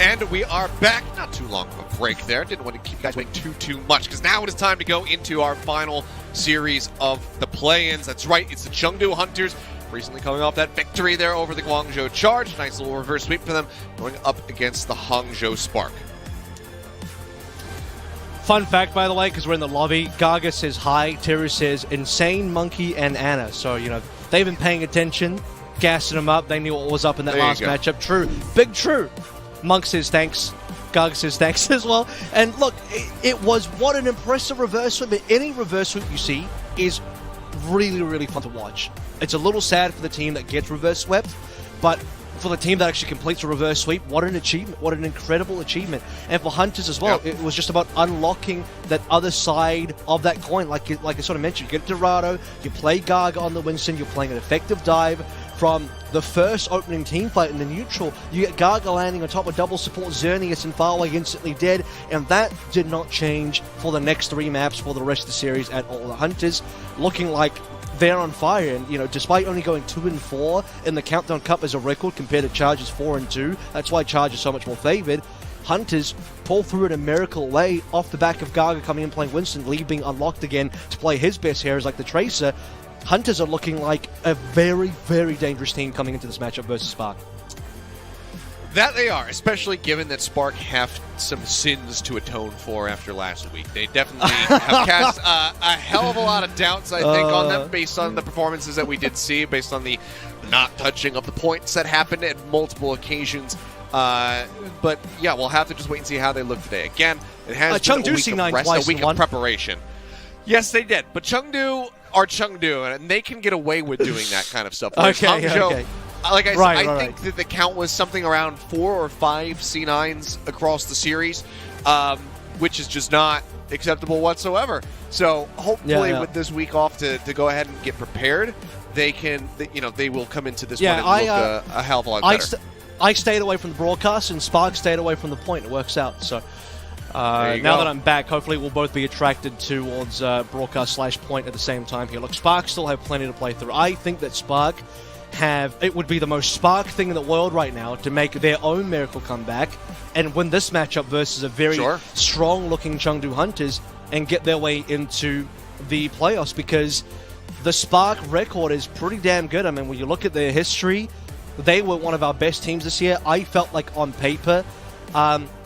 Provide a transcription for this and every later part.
And we are back. Not too long of a break there. Didn't want to keep you guys waiting too much, because now it is time to go into our final series of the play-ins. That's right, it's the Chengdu Hunters, recently coming off that victory there over the Guangzhou Charge. Nice little reverse sweep for them, going up against the Hangzhou Spark. Fun fact, by the way, because we're in the lobby, Gaga says hi, Teru says Insane, Monkey, and Anna. So, you know, they've been paying attention, gassing them up. They knew what was up in that last matchup. True. Big true. Monk says thanks. Gaga says thanks as well. And look, it was what an impressive reverse sweep. Any reverse sweep you see is really, really fun to watch. It's a little sad for the team that gets reverse swept, but for the team that actually completes a reverse sweep, what an achievement. What an incredible achievement. And for Hunters as well, it was just about unlocking that other side of that coin. Like I sort of mentioned, you get Dorado, you play Gaga on the Winston, you're playing an effective dive from the first opening team fight in the neutral. You get Gaga landing on top of double support Xerneas and Farway instantly dead, and that did not change for the next 3 maps for the rest of the series at all. The Hunters looking like they're on fire, and you know, despite only going 2-4 in the Countdown Cup as a record compared to Charge's 4-2, that's why Charge is so much more favored. Hunters pull through in a miracle way off the back of Gaga coming in playing Winston, Lee being unlocked again to play his best heroes like the Tracer. Hunters are looking like a very, very dangerous team coming into this matchup versus Spark. That they are, especially given that Spark have some sins to atone for after last week. They definitely have cast a hell of a lot of doubts, I think, on them based on the performances that we did see, based on the not touching of the points that happened at multiple occasions. But yeah, we'll have to just wait and see how they look today. Again, it has been a week of rest, a week of preparation. Yes, they did, but Chengdu are Chengdu, and they can get away with doing that kind of stuff. Hangzhou, like I said, I think that the count was something around 4 or 5 C9s across the series, which is just not acceptable whatsoever. So hopefully with this week off to go ahead and get prepared, they can, they will come into this one and look a hell of a lot better. I stayed away from the broadcast, and Spark stayed away from the point. It works out. So now that I'm back, hopefully we'll both be attracted towards broadcast/point at the same time here. Look, Spark still have plenty to play through. I think that Spark it would be the most Spark thing in the world right now to make their own miracle comeback and win this matchup versus a very strong-looking Chengdu Hunters and get their way into the playoffs, because the Spark record is pretty damn good. I mean, when you look at their history, they were one of our best teams this year. I felt like on paper,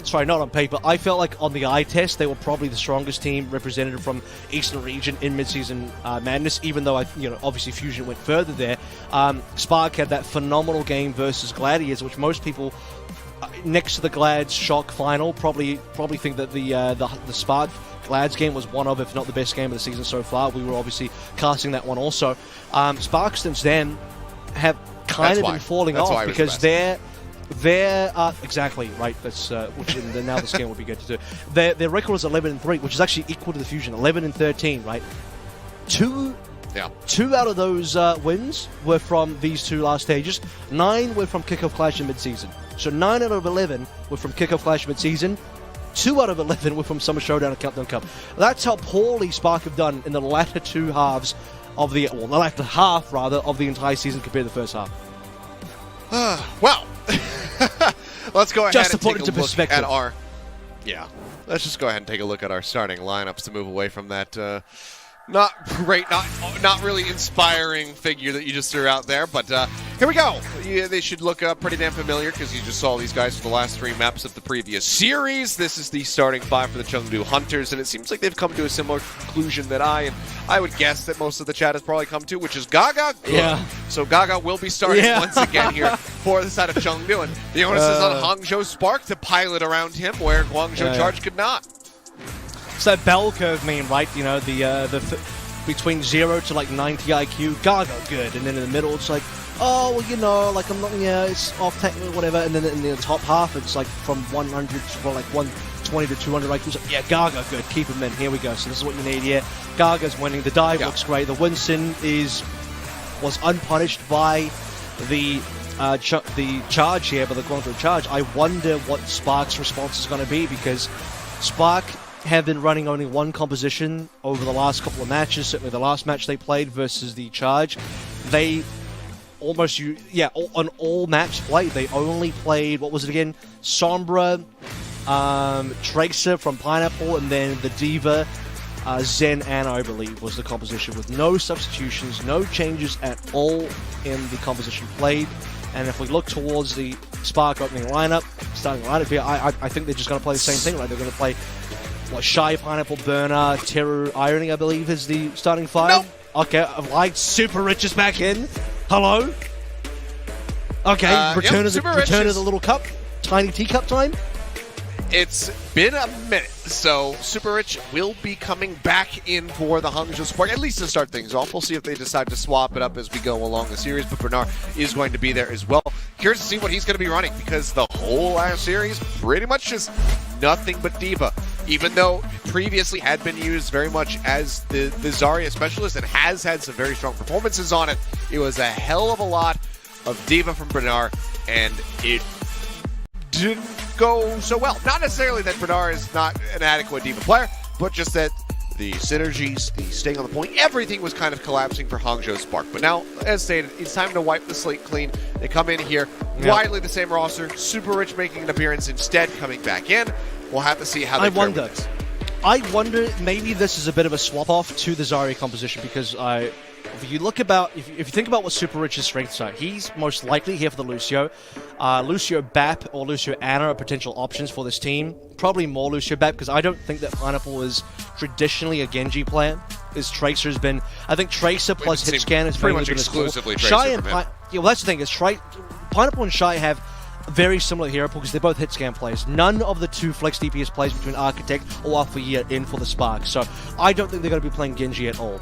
sorry, not on paper, I felt like on the eye test, they were probably the strongest team represented from Eastern region in midseason madness, even though obviously Fusion went further there. Spark had that phenomenal game versus Gladiators, which most people next to the Glads Shock final probably think that the Spark Glads game was one of, if not the best game of the season so far. We were obviously casting that one also. Spark since then have kind of been falling off because they're exactly right. That's which now this game would be good to do. Their record is 11-3, which is actually equal to the Fusion, 11-13. Right, two out of those wins were from these 2 last stages. 9 were from Kickoff Clash in midseason. So 9 out of 11 were from Kickoff Clash midseason. 2 out of 11 were from Summer Showdown and Countdown Cup. That's how poorly Spark have done in the latter 2 halves of the latter half rather of the entire season compared to the first half. Well, let's go ahead just and to put take into a look perspective. at our let's just go ahead and take a look at our starting lineups to move away from that not great, not really inspiring figure that you just threw out there. But here we go. They should look pretty damn familiar, because you just saw these guys for the last 3 maps of the previous series. This is the starting 5 for the Chengdu Hunters, and it seems like they've come to a similar conclusion that I would guess that most of the chat has probably come to, which is Gaga. Yeah. So Gaga will be starting once again here for the side of Chengdu, and the onus is on Hangzhou Spark to pilot around him where Guangzhou Charge could not. It's that bell curve meme, right? You know, the between 0 to like 90 IQ, Gaga good, and then in the middle it's like, oh, well, you know, like I'm not, it's off technical, whatever, and then in the top half it's like from 100 to like 120 to 200 IQ. It's like, Gaga good, keep him in. Here we go. So this is what you need here. Gaga's winning. The dive looks great. The Winston was unpunished by the charge here, by the Guangzhou Charge. I wonder what Spark's response is going to be, because Spark have been running only 1 composition over the last couple of matches. Certainly the last match they played versus the Charge, they on all maps played. They only played, what was it again? Sombra, Tracer from Pineapple, and then the Diva, Zen Anna, I believe, was the composition with no substitutions, no changes at all in the composition played. And if we look towards the Spark opening lineup, starting lineup here, I think they're just going to play the same thing. Like they're going to play Shy, Pineapple, Burner, Terror, Irony, I believe, is the starting five. Nope. Okay, Super Rich is back in. Hello. Okay, return of the little cup, tiny teacup time. It's been a minute, so Super Rich will be coming back in for the Hangzhou Spark, at least to start things off. We'll see if they decide to swap it up as we go along the series, but Bernard is going to be there as well. Curious to see what he's going to be running, because the whole last series, pretty much just nothing but Diva. Even though previously had been used very much as the Zarya specialist and has had some very strong performances on it, it was a hell of a lot of Diva from Bernard, and it didn't go so well. Not necessarily that Bernard is not an adequate Diva player, but just that the synergies, the staying on the point, everything was kind of collapsing for Hangzhou Spark. But now, as stated, it's time to wipe the slate clean. They come in here, widely the same roster, Super Rich making an appearance instead, coming back in. We'll have to see how they fare with this. I wonder, maybe this is a bit of a swap-off to the Zarya composition, because if you think about what Super Rich's strengths are, he's most likely here for the Lucio. Lucio Bap or Lucio Anna are potential options for this team. Probably more Lucio Bap, because I don't think that Pineapple is traditionally a Genji player. His Tracer has been, I think Tracer plus hit scan is pretty much exclusively Tracer. Shy and well, that's the thing, is Pineapple and Shy have very similar hero pool because they're both hit scan players. None of the two flex DPS plays between Architect or Alpha in for the Spark, so I don't think they're going to be playing Genji at all.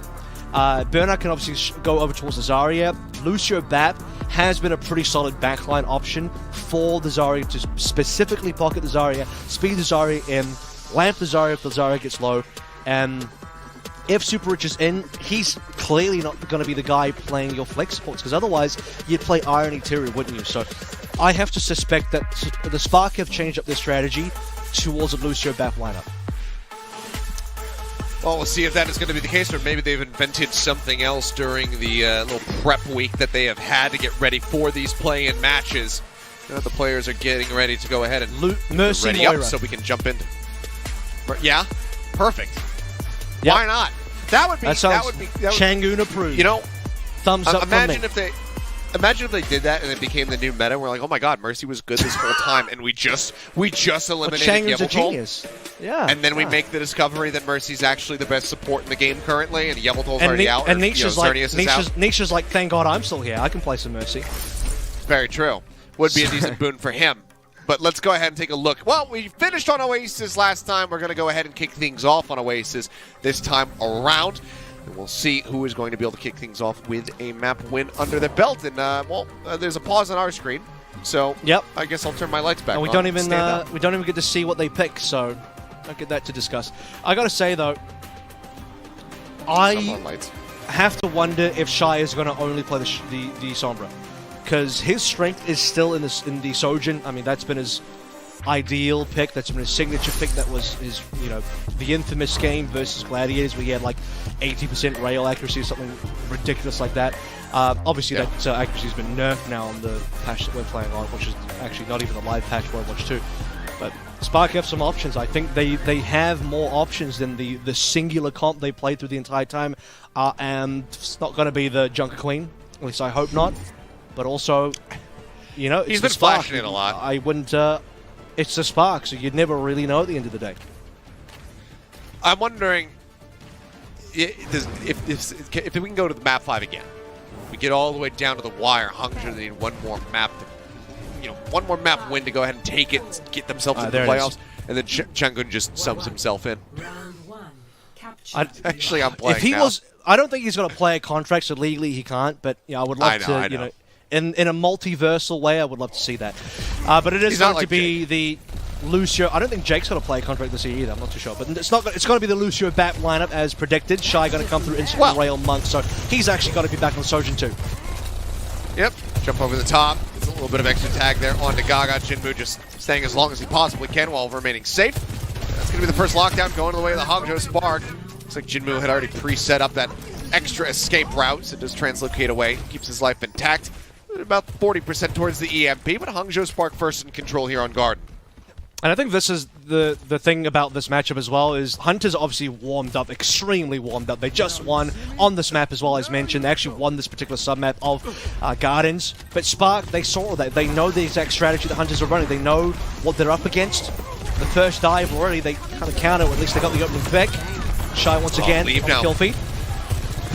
Burnout can obviously go over towards the Zarya. Lucio Bap has been a pretty solid backline option for the Zarya to specifically pocket the Zarya, speed the Zarya in, lamp the Zarya if the Zarya gets low, and if Super Rich is in, he's clearly not going to be the guy playing your flex supports, because otherwise you'd play Irony Terry, wouldn't you? So I have to suspect that the Spark have changed up their strategy towards a Lucio Bap lineup. Well, we'll see if that is going to be the case, or maybe they've invented something else during the little prep week that they have had to get ready for these play-in matches. Now the players are getting ready to go ahead and Mercy ready Moira. up so we can jump in. Yeah, perfect. Yep. Why not? That would be Changun approved. You know, thumbs up. Imagine if they did that and it became the new meta. And we're like, oh my god, Mercy was good this whole time, and we just eliminated Changun's a Yevotol. Genius. Yeah. And then we make the discovery that Mercy's actually the best support in the game currently, and Yevotol's already out. And Nisha's like, thank God I'm still here. I can play some Mercy. Very true. Would be a decent boon for him. But let's go ahead and take a look. Well, we finished on Oasis last time. We're going to go ahead and kick things off on Oasis this time around. And we'll see who is going to be able to kick things off with a map win under their belt. And, there's a pause on our screen. So, yep. I guess I'll turn my lights back and on. We don't even get to see what they pick, so don't get that to discuss. I got to say, though, I have to wonder if Shy is going to only play the Sombra. Because his strength is still in the Sojin. I mean, that's been his ideal pick. That's been his signature pick. That was his, the infamous game versus Gladiators where he had like 80% rail accuracy or something ridiculous like that. Obviously, that accuracy has been nerfed now on the patch that we're playing on, which is actually not even a live patch for Overwatch 2. But Spark have some options. I think they have more options than the singular comp they played through the entire time. And it's not going to be the Junker Queen. At least I hope not. But also, he's been flashing it a lot. I wouldn't. It's the Spark, so you'd never really know at the end of the day. I'm wondering if we can go to the map 5 again. We get all the way down to the wire. Hangzhou need one more map, one more map win to go ahead and take it and get themselves into the playoffs. And then Changun just sums himself in. Actually, I'm playing. If he now. I don't think he's going to play a contract, so legally he can't. But I would love to. In a multiversal way, I would love to see that. But it is going to be the Lucio. I don't think Jake's going to play a contract this year either. I'm not too sure. But it's not. It's going to be the Lucio Bat lineup as predicted. Shy going to come through instant rail Monk, so he's actually going to be back on Sojin too. Yep. Jump over the top. It's a little bit of extra tag there onto Gaga. Jinmu just staying as long as he possibly can while remaining safe. That's going to be the first lockdown going to the way of the Hangzhou Spark. Looks like Jinmu had already pre-set up that extra escape route, so it does translocate away. Keeps his life intact. about 40% towards the EMP, but Hangzhou Spark first in control here on Garden. And I think this is the thing about this matchup as well, is Hunters obviously warmed up, extremely warmed up. They just won on this map as well, as mentioned. They actually won this particular sub-map of Gardens. But Spark, they saw that. They know the exact strategy the Hunters are running. They know what they're up against. The first dive already, they kind of counter, or at least they got the opening pick. Shy once again on the kill feed.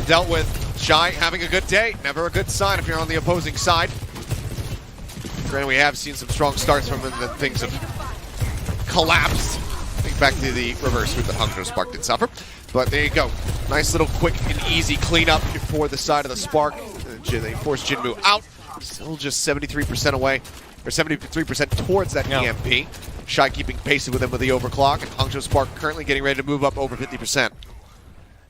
Dealt with. Shy having a good day. Never a good sign if you're on the opposing side. Granted, we have seen some strong starts from him, and then things have collapsed. Think back to the reverse sweep that Hangzhou Spark did suffer. But there you go. Nice little quick and easy cleanup for the side of the Spark. They forced Jinmu out. Still just 73% away, or 73% towards that EMP. Shy keeping pace with him with the overclock, and Hangzhou Spark currently getting ready to move up over 50%.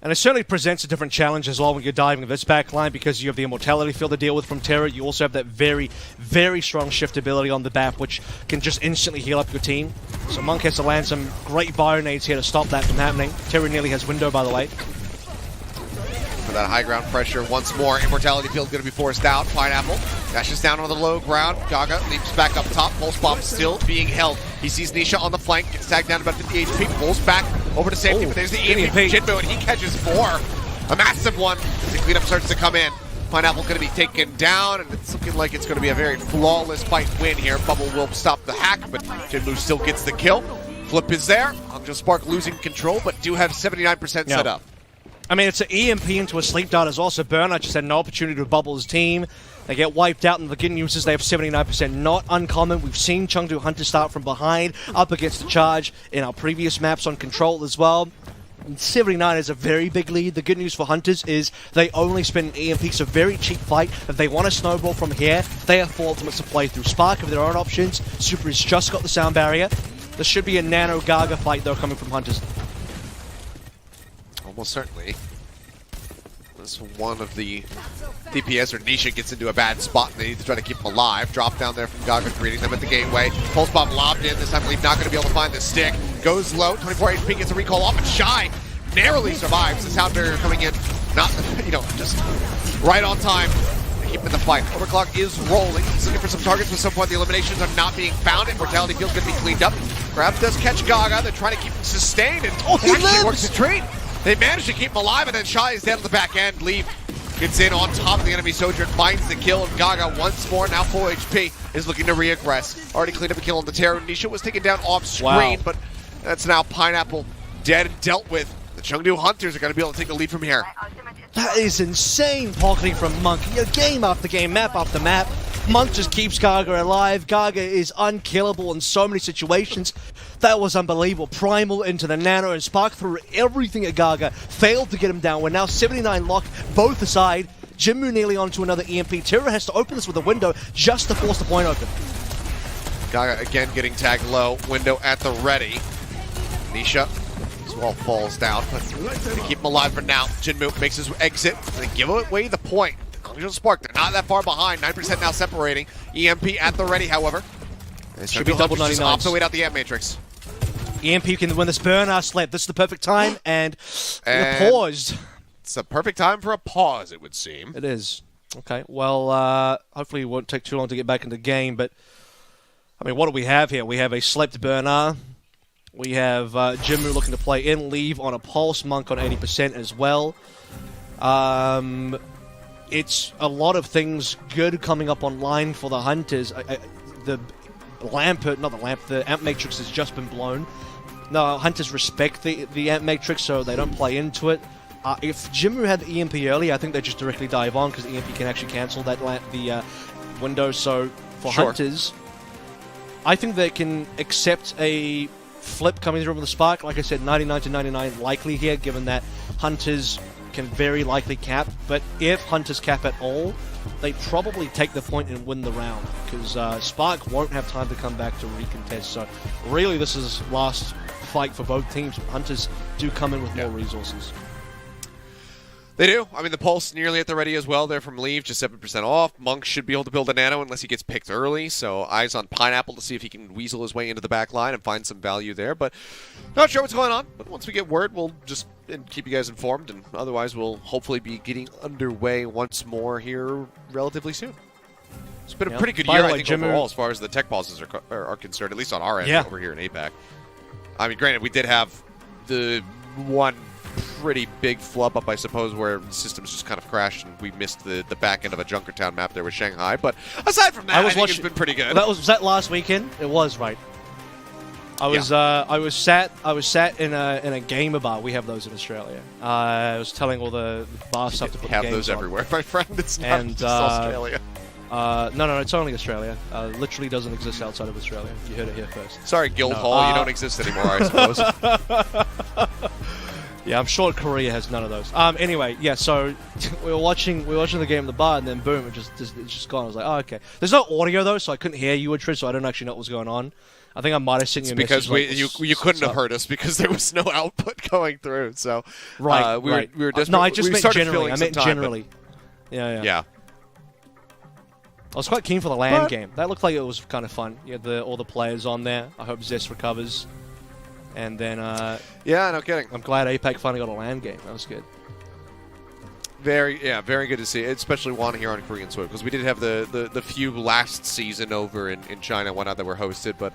And it certainly presents a different challenge as well when you're diving this backline, because you have the immortality field to deal with from Terra. You also have that very, very strong shift ability on the BAP, which can just instantly heal up your team. So Monk has to land some great bio nades here to stop that from happening. Terra nearly has window, by the way. For that high ground pressure once more, immortality field going to be forced out. Pineapple dashes down on the low ground. Gaga leaps back up top. Pulse bomb still being held. He sees Nisha on the flank, gets tagged down to about 50 HP, pulls back over to safety, but there's the EMP Jinmu, and he catches 4. A massive one as the cleanup starts to come in. Pineapple going to be taken down, and it's looking like it's going to be a very flawless fight win here. Bubble will stop the hack, but Jinmu still gets the kill. Flip is there. Hangzhou Spark losing control, but do have 79% set up. I mean, it's an EMP into a sleep dart as well, so Burnout just had no opportunity to bubble his team. They get wiped out, and the good news is they have 79%. Not uncommon. We've seen Chengdu Hunter start from behind, up against the charge in our previous maps on Control as well. And 79 is a very big lead. The good news for Hunters is they only spend an EMP, so very cheap fight. If they want to snowball from here, they have 4 ultimates to play through. Spark have their own options. Super has just got the sound barrier. There should be a Nano Gaga fight, though, coming from Hunters. Almost certainly. This one of the DPS or Nisha gets into a bad spot, and they need to try to keep him alive. Drop down there from Gaga, greeting them at the gateway. Pulse bomb lobbed in. This time, Leaf not going to be able to find the stick. Goes low. 24 HP, gets a recall off, and Shy narrowly survives. The sound barrier coming in, not, just right on time. Keeping the fight. Overclock is rolling. He's looking for some targets, but at some point the eliminations are not being found. Immortality field's going to be cleaned up. Grab does catch Gaga. They're trying to keep him sustained, and he actually works the treat. They manage to keep him alive, and then Shy is dead on the back end. Leaf gets in on top of the enemy soldier, finds the kill, and Gaga once more, now full HP, is looking to re-aggress. Already cleaned up a kill on the Terror. Nisha was taken down off screen, but that's now Pineapple dead and dealt with. The Chengdu Hunters are going to be able to take the lead from here. That is insane pocketing from Monk. Game after game, map after map. Monk just keeps Gaga alive. Gaga is unkillable in so many situations. That was unbelievable. Primal into the Nano, and Spark threw everything at Gaga. Failed to get him down. We're now 79 locked, both aside. Jinmu nearly onto another EMP. Terra has to open this with a window just to force the point open. Gaga again getting tagged low. Window at the ready. Nisha as well falls down, but they keep him alive for now. Jinmu makes his exit. They give away the point. Hangzhou Spark, they're not that far behind. 9% now separating. EMP at the ready, however. Should be double 99. Off the way out the Ant Matrix. EMP can win this burn our slip. This is the perfect time, and paused. It's a perfect time for a pause, it would seem. It is. Okay, well, hopefully it won't take too long to get back into the game, but, I mean, what do we have here? We have a slept burner. We have Jinmu looking to play in, leave on a pulse, Monk on 80% as well. It's a lot of things good coming up online for the Hunters. The Ant Matrix has just been blown. No, Hunters respect the Ant Matrix, so they don't play into it. If Jinmu had the EMP early, I think they just directly dive on, because the EMP can actually cancel that the window. So for Hunters, I think they can accept a flip coming through with the Spark. Like I said, 99 to 99 likely here, given that Hunters can very likely cap. But if Hunters cap at all, they probably take the point and win the round, because Spark won't have time to come back to recontest. So really, this is last fight for both teams. Hunters do come in with more resources. They do. I mean, the Pulse nearly at the ready as well. They're from Leave, just 7% off. Monk should be able to build a Nano unless he gets picked early. So eyes on Pineapple to see if he can weasel his way into the back line and find some value there. But not sure what's going on. But once we get word, we'll just keep you guys informed. And otherwise, we'll hopefully be getting underway once more here relatively soon. It's been a Yeah. pretty good By year, the I way, think, Jimmy- overall, as far as the tech pauses are concerned, at least on our end Yeah. over here in APAC. I mean, granted, we did have the one pretty big flub up, I suppose, where systems just kind of crashed and we missed the back end of a Junkertown map there with Shanghai. But aside from that, I think it's been pretty good. Was that last weekend? It was, right? I was sat in a gamer bar. We have those in Australia. I was telling all the bar stuff to put have the games those everywhere, my friend. It's not And, just Australia. No, it's only Australia. Literally doesn't exist outside of Australia. You heard it here first. Sorry, Guildhall, you don't exist anymore, I suppose. Yeah, I'm sure Korea has none of those. Anyway, yeah. So we were watching the game in the bar, and then boom, it's just gone. I was like, oh, okay. There's no audio though, so I couldn't hear you, Trish. So I don't actually know what was going on. I think I might have sent you a because message. you couldn't have heard us because there was no output going through. So right, we were desperate. No, I just meant started generally. filling I some meant time, generally. Yeah. I was quite keen for the LAN game. That looked like it was kind of fun. You had all the players on there. I hope Zest recovers. And then, yeah, no kidding. I'm glad APAC finally got a LAN game. That was good. Very good to see, especially one here on Korean soil, because we did have the few last season over in China and whatnot that were hosted, but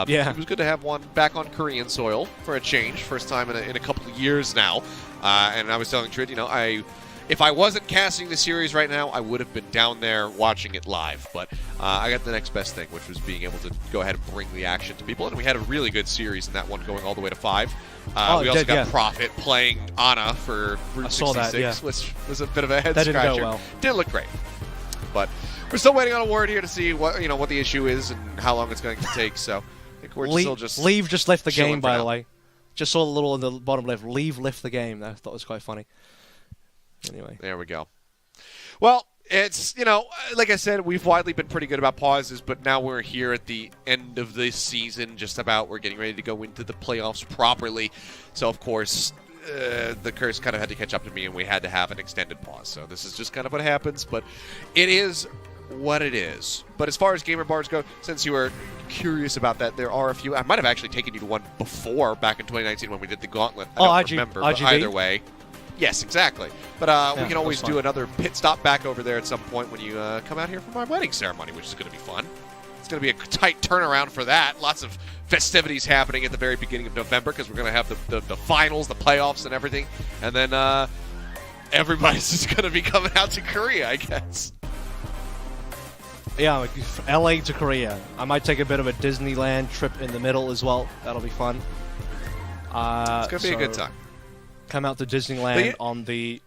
it was good to have one back on Korean soil for a change, first time in a couple of years now. And I was telling Trid, if I wasn't casting the series right now, I would have been down there watching it live. But I got the next best thing, which was being able to go ahead and bring the action to people. And we had a really good series in that one, going all the way to 5. We also got Prophet playing Ana for Route 66, which was a bit of a head scratcher. Didn't go well. Didn't look great. But we're still waiting on a word here to see what the issue is and how long it's going to take. So I think we're still just Leave just left the game, by the way. Just saw the little on the bottom left. Leave left the game. I thought it was quite funny. Anyway. There we go. Well, it's, like I said, we've widely been pretty good about pauses, but now we're here at the end of this season, just about. We're getting ready to go into the playoffs properly. So, of course, the curse kind of had to catch up to me, and we had to have an extended pause. So this is just kind of what happens, but it is what it is. But as far as gamer bars go, since you were curious about that, there are a few. I might have actually taken you to one before, back in 2019 when we did the gauntlet. I don't remember, but either way. Yes, exactly. But we can always do another pit stop back over there at some point when you come out here for my wedding ceremony, which is going to be fun. It's going to be a tight turnaround for that. Lots of festivities happening at the very beginning of November because we're going to have the finals, the playoffs, and everything. And then everybody's just going to be coming out to Korea, I guess. Yeah, like LA to Korea. I might take a bit of a Disneyland trip in the middle as well. That'll be fun. It's going to be a good time. Come out to Disneyland on the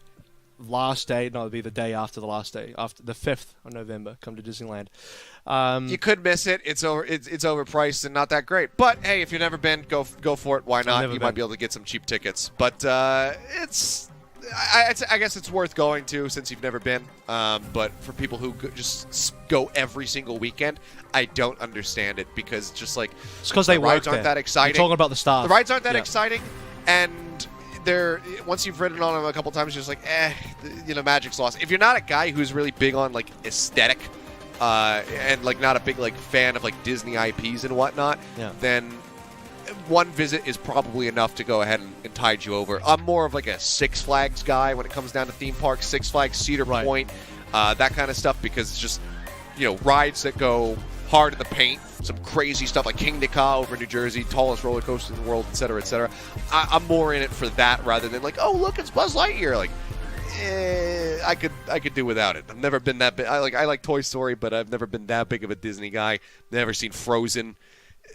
last day. No, it'll be the day after the last day, after the 5th of November. Come to Disneyland. You could miss it. It's overpriced and not that great. But hey, if you've never been, go for it. Why not? You might be able to get some cheap tickets. But I guess it's worth going to since you've never been. But for people who just go every single weekend, I don't understand it because just like it's because the rides aren't that exciting. You're talking about the staff. The rides aren't that exciting, and once you've ridden on them a couple times, you're just like, magic's lost. If you're not a guy who's really big on like aesthetic, and like not a big like fan of like Disney IPs and whatnot, then one visit is probably enough to go ahead and tide you over. I'm more of like a Six Flags guy when it comes down to theme parks, Six Flags, Cedar Point, that kind of stuff, because it's just rides that go hard in the paint, some crazy stuff like King Nika over in New Jersey, tallest roller coaster in the world, etc., etc. I'm more in it for that rather than like, oh look, it's Buzz Lightyear. Like, I could do without it. I've never been that big. I like Toy Story, but I've never been that big of a Disney guy. Never seen Frozen.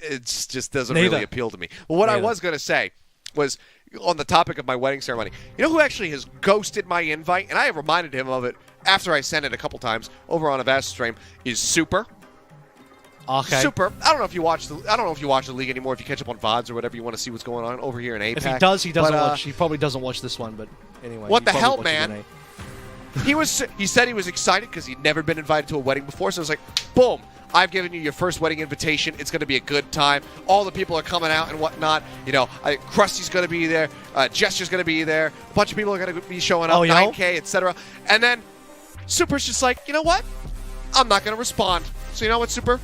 It just doesn't really appeal to me. Well, what I was going to say was, on the topic of my wedding ceremony, you know who actually has ghosted my invite, and I have reminded him of it after I sent it a couple times over on a vast stream, is Super. Okay. Super. I don't know if you watch the league anymore. If you catch up on VODs or whatever, you want to see what's going on over here in APAC. If he does, he doesn't watch. He probably doesn't watch this one. But anyway. What the hell, man? He said he was excited because he'd never been invited to a wedding before. So it was like, boom! I've given you your first wedding invitation. It's going to be a good time. All the people are coming out and whatnot. Krusty's going to be there. Jester's going to be there. A bunch of people are going to be showing up. 9K, etc. And then Super's just like, you know what? I'm not going to respond. So you know what, Super?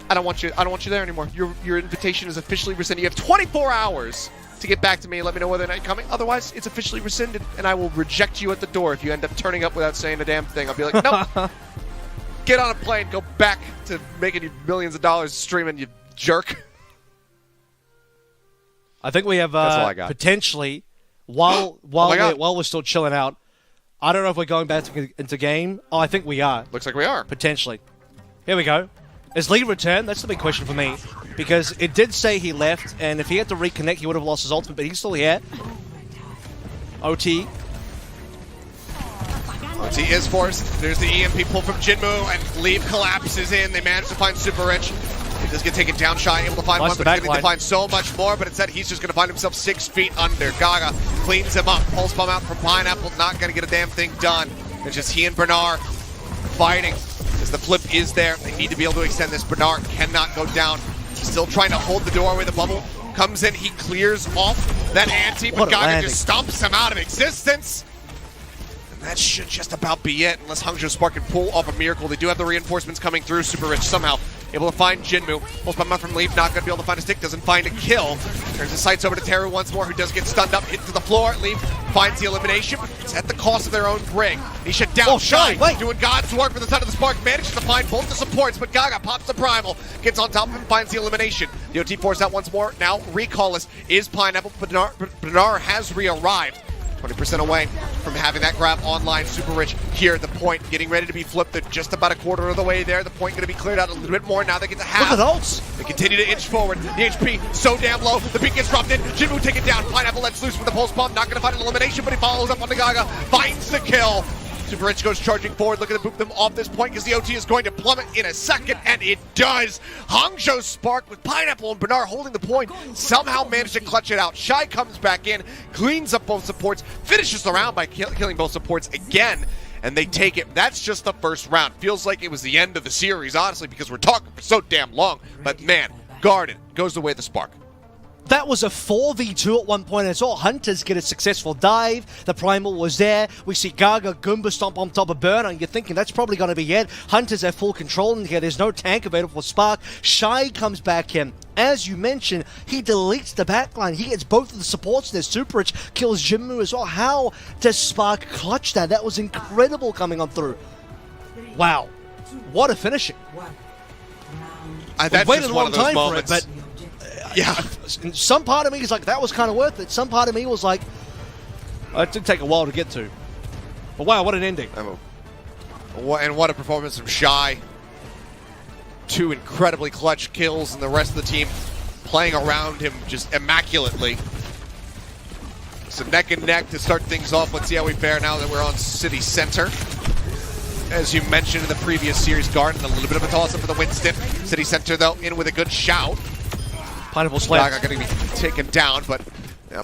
I don't want you there anymore. Your invitation is officially rescinded. You have 24 hours to get back to me and let me know whether or not you're coming. Otherwise, it's officially rescinded, and I will reject you at the door if you end up turning up without saying a damn thing. I'll be like, nope. get on a plane, go back to making you millions of dollars streaming, you jerk. I think we have That's all I got. potentially, while we're still chilling out, I don't know if we're going back into game. Oh, I think we are. Looks like we are. Potentially. Here we go. Is Lee returned? That's the big question for me. Because it did say he left, and if he had to reconnect, he would have lost his ultimate, but he's still here. OT. OT is forced. There's the EMP pull from Jinmu, and Leave collapses in. They manage to find Super Rich. He does get taken down, Shy able to find one, but he's going to find so much more, but instead he's just going to find himself 6 feet under. Gaga cleans him up. Pulse bomb out from Pineapple, not going to get a damn thing done. It's just he and Bernard fighting. As the flip is there, they need to be able to extend this. Bernard cannot go down. Still trying to hold the doorway. The bubble comes in. He clears off that ante, but Gaga just stomps him out of existence. And that should just about be it, unless Hangzhou Spark can pull off a miracle. They do have the reinforcements coming through. Super Rich somehow able to find Jinmu. Pulls by from Leaf, not going to be able to find a stick. Doesn't find a kill. Turns his sights over to Teru once more, who does get stunned up, hit to the floor. Leaf finds the elimination, but it's at the cost of their own brig. He shut down. Shy doing God's work for the Son of the Spark. Manages to find both the supports, but Gaga pops the Primal. Gets on top of him, finds the elimination. The OT forced out once more. Now recallless is Pineapple. Bernard has re-arrived. 20% away from having that grab online. Super Rich here at the point, getting ready to be flipped. They're just about a quarter of the way there. The point going to be cleared out a little bit more. Now they get to half. Look at those. They continue to inch forward. The HP so damn low. The beat gets dropped in. Jinmu taken down. Pineapple lets loose with the pulse bomb. Not going to find an elimination, but he follows up on the Gaga. Finds the kill. Super Rich goes charging forward, looking to boop them off this point because the OT is going to plummet in a second, and it does. Hangzhou Spark with Pineapple and Bernard holding the point somehow managed to clutch it out. Shy comes back in, cleans up both supports, finishes the round by killing both supports again, and they take it. That's just the first round. Feels like it was the end of the series, honestly, because we're talking for so damn long. But man, Garden goes the way of the Spark. That was a 4v2 at one point as well. Hunters get a successful dive. The Primal was there. We see Gaga Goomba stomp on top of Burner, and you're thinking that's probably going to be it. Hunters have full control in here. There's no tank available for Spark. Shy comes back in. As you mentioned, he deletes the backline. He gets both of the supports there. Super Rich kills Jinmu as well. How does Spark clutch that? That was incredible coming on through. Wow. What a finishing. That's waited just a one long of those time moments. for it, but yeah, some part of me is like, that was kind of worth it. Some part of me was like, it did take a while to get to. But wow, what an ending. And what a performance from Shy. 2 incredibly clutch kills, and the rest of the team playing around him just immaculately. So neck and neck to start things off. Let's see how we fare now that we're on City Center. As you mentioned in the previous series, Garden, a little bit of a toss-up for the Winston. City Center, though, in with a good shout. Pineapple slam. Gaga going to be taken down, but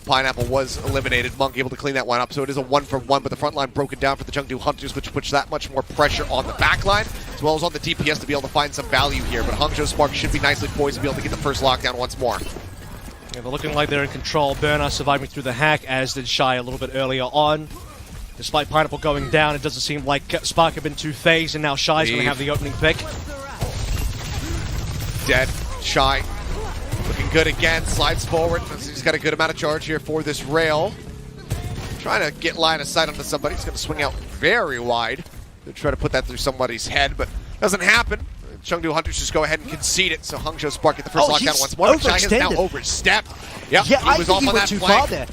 Pineapple was eliminated. Monk able to clean that one up, so it is a 1-for-1, but the front line broken down for the Chengdu Hunters, which puts that much more pressure on the back line, as well as on the DPS to be able to find some value here. But Hangzhou Spark should be nicely poised to be able to get the first lockdown once more. Yeah, they're looking like they're in control. Burner surviving through the hack, as did Shy a little bit earlier on. Despite Pineapple going down, it doesn't seem like Spark have been too phased, and now Shy's going to have the opening pick. Dead. Shy. Looking good again. Slides forward. He's got a good amount of charge here for this rail. Trying to get line of sight onto somebody. He's going to swing out very wide. They'll try to put that through somebody's head, but doesn't happen. Chengdu Hunters just go ahead and concede it, so Hangzhou Spark get the first lockdown once more. Shy has now overstepped. Yep, yeah, he was off on that flank. There.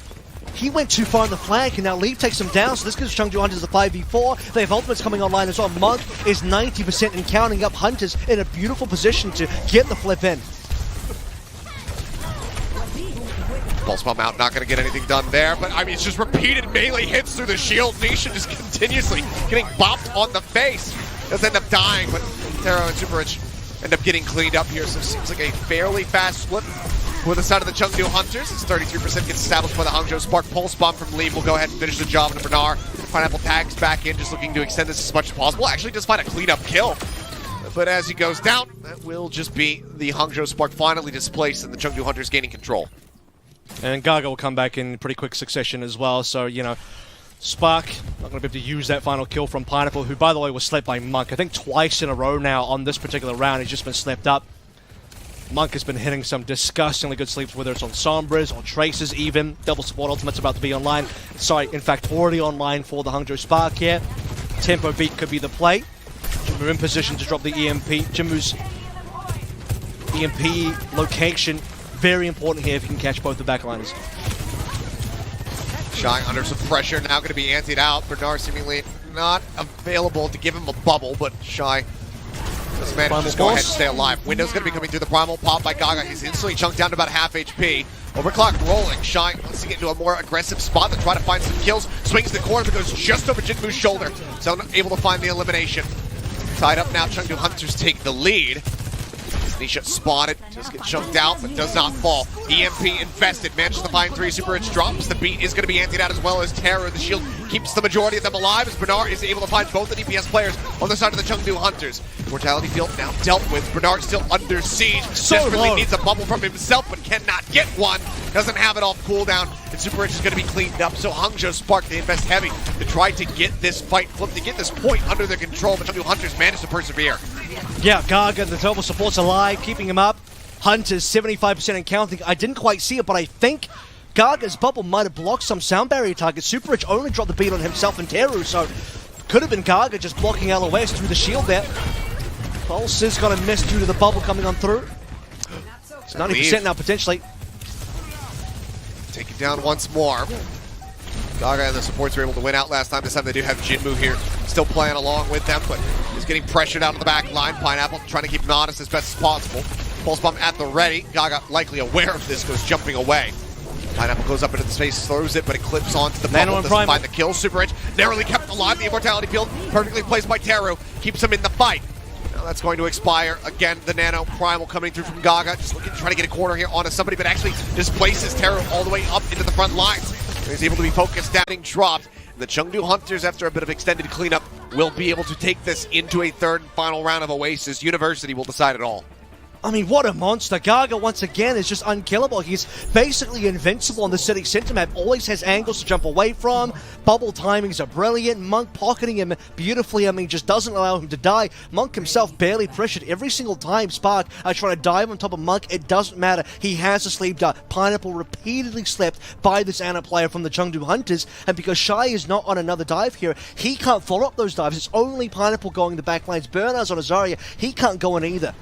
He went too far on the flank, and now Leaf takes him down, so this gives Chengdu Hunters a 5v4. They have ultimates coming online as well. Monk is 90% and counting up Hunters in a beautiful position to get the flip in. Pulse bomb out, not going to get anything done there, but I mean, it's just repeated melee hits through the shield. Nation just continuously getting bopped on the face. Does end up dying, but Taro and Super Rich end up getting cleaned up here, so it seems like a fairly fast flip with the side of the Chengdu Hunters. It's 33% gets established by the Hangzhou Spark. Pulse bomb from Lee will go ahead and finish the job, and Bernard. Pineapple tags back in, just looking to extend this as much as possible. Actually, just find a clean-up kill. But as he goes down, that will just be the Hangzhou Spark finally displaced and the Chengdu Hunters gaining control. And Gaga will come back in pretty quick succession as well, so, you know, Spark not going to be able to use that final kill from Pineapple, who, by the way, was slept by Monk. I think twice in a row now on this particular round, he's just been slept up. Monk has been hitting some disgustingly good sleeps, whether it's on Sombras or Traces even. Double support ultimate's about to be online. Sorry, in fact, already online for the Hangzhou Spark here. Tempo beat could be the play. We're in position to drop the EMP. Jinmu's EMP location, very important here if you can catch both the backliners. Shy under some pressure, now going to be antied out. Bernard seemingly not available to give him a bubble, but Shy does manage to just go ahead and stay alive. Window's going to be coming through the primal, pop by Gaga. He's instantly chunked down to about half HP. Overclock rolling. Shy wants to get into a more aggressive spot to try to find some kills. Swings the corner, but goes just over Jinmu's shoulder. So unable to find the elimination. Tied up now, Chengdu Hunters take the lead. Nisha spotted, just gets chunked out, but does not fall. EMP invested, manages to find 3 super rich drops. The beat is going to be antied out as well as Terror. The shield keeps the majority of them alive as Bernard is able to find both the DPS players on the side of the Chengdu Hunters. Mortality field now dealt with. Bernard still under siege. So desperately low. needs a bubble from himself, but cannot get one. Doesn't have it off cooldown. And Super Rich is going to be cleaned up. So Hangzhou Spark, they invest heavy to try to get this fight flipped, to get this point under their control. But Chengdu Hunters manage to persevere. Yeah, Gaga, the double support's alive, keeping him up. Hunters 75% and counting. I didn't quite see it, but I think Gaga's bubble might have blocked some sound barrier targets. Super Rich only dropped the beat on himself and Teru, so could have been Gaga just blocking LOS through the shield there. Pulse is going to miss due to the bubble coming on through. It's 90% now, potentially. Take it down once more. Gaga and the supports were able to win out last time. This time they do have Jinmu here, still playing along with them, but he's getting pressured out of the back line. Pineapple trying to keep him honest as best as possible. Pulse bomb at the ready. Gaga likely aware of this, goes jumping away. Pineapple goes up into the space, throws it, but it clips onto the bubble, doesn't find the kill. Super Rich narrowly kept alive. The immortality field perfectly placed by Teru keeps him in the fight. Now that's going to expire. Again, the Nano Primal coming through from Gaga, just looking to try to get a corner here onto somebody, but actually displaces Teru all the way up into the front lines. He's able to be focused down, getting dropped. And the Chengdu Hunters, after a bit of extended cleanup, will be able to take this into a third and final round of Oasis. University will decide it all. I mean, what a monster. Gaga, once again, is just unkillable. He's basically invincible on the city center map. Always has angles to jump away from. Bubble timings are brilliant. Monk pocketing him beautifully. I mean, just doesn't allow him to die. Monk himself barely pressured every single time Spark trying to dive on top of Monk. It doesn't matter. He has a sleep dart. Pineapple repeatedly slept by this Ana player from the Chengdu Hunters. And because Shy is not on another dive here, he can't follow up those dives. It's only Pineapple going the backlines. Bernard's on Azaria. He can't go in either.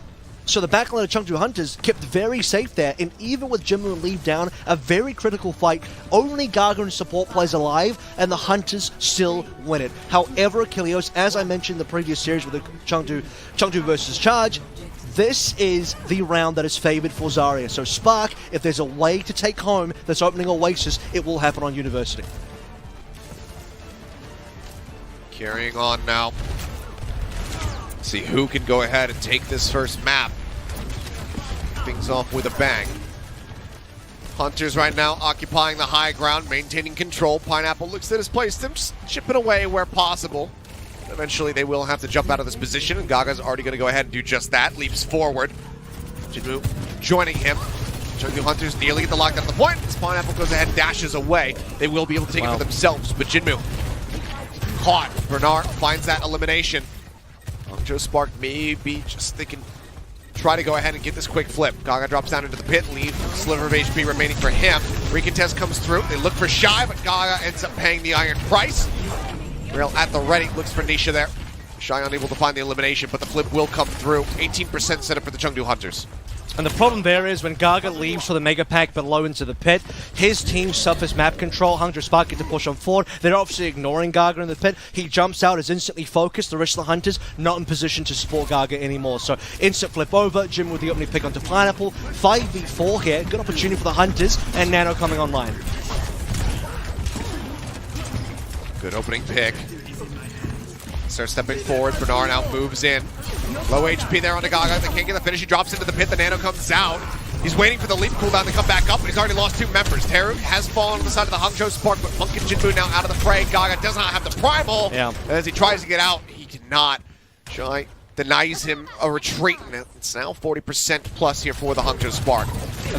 So the backline of Chengdu Hunters kept very safe there, and even with Jinmu and Leave down, a very critical fight. Only Gaga and support plays alive, and the Hunters still win it. However, Achilleos, as I mentioned in the previous series with the Chengdu versus Charge, this is the round that is favored for Zarya. So Spark, if there's a way to take home this opening Oasis, it will happen on University. Carrying on now. See who can go ahead and take this first map. Things off with a bang. Hunters right now occupying the high ground, maintaining control. Pineapple looks at his placement, chipping away where possible. Eventually they will have to jump out of this position, and Gaga's already going to go ahead and do just that. Leaps forward. Jinmu joining him. Chengdu Hunters nearly get the lockdown at the point. As Pineapple goes ahead and dashes away. They will be able to take it for themselves, but Jinmu caught. Bernard finds that elimination. Hangzhou Spark maybe just thinking, try to go ahead and get this quick flip. Gaga drops down into the pit, leave sliver of HP remaining for him. Recontest comes through. They look for Shy, but Gaga ends up paying the iron price. Rail at the ready, looks for Nisha there. Shy unable to find the elimination, but the flip will come through. 18% set up for the Chengdu Hunters. And the problem there is when Gaga leaves for the Mega Pack below into the pit, his team suffers map control. Hangzhou Spark get to push on forward. They're obviously ignoring Gaga in the pit. He jumps out, is instantly focused. The rest of the Hunters not in position to support Gaga anymore. So instant flip over. Jim with the opening pick onto Pineapple. 5v4 here. Good opportunity for the Hunters. And Nano coming online. Good opening pick. Starts stepping forward. Bernard now moves in. Low HP there on the Gaga. They can't get the finish. He drops into the pit. The Nano comes out. He's waiting for the leap cooldown to come back up, but he's already lost 2 members. Teru has fallen on the side of the Hangzhou Spark, but Monk and Jinmu now out of the fray. Gaga does not have the primal. Yeah. And as he tries to get out, he cannot. Shy denies him a retreat. It's now 40% plus here for the Hangzhou Spark.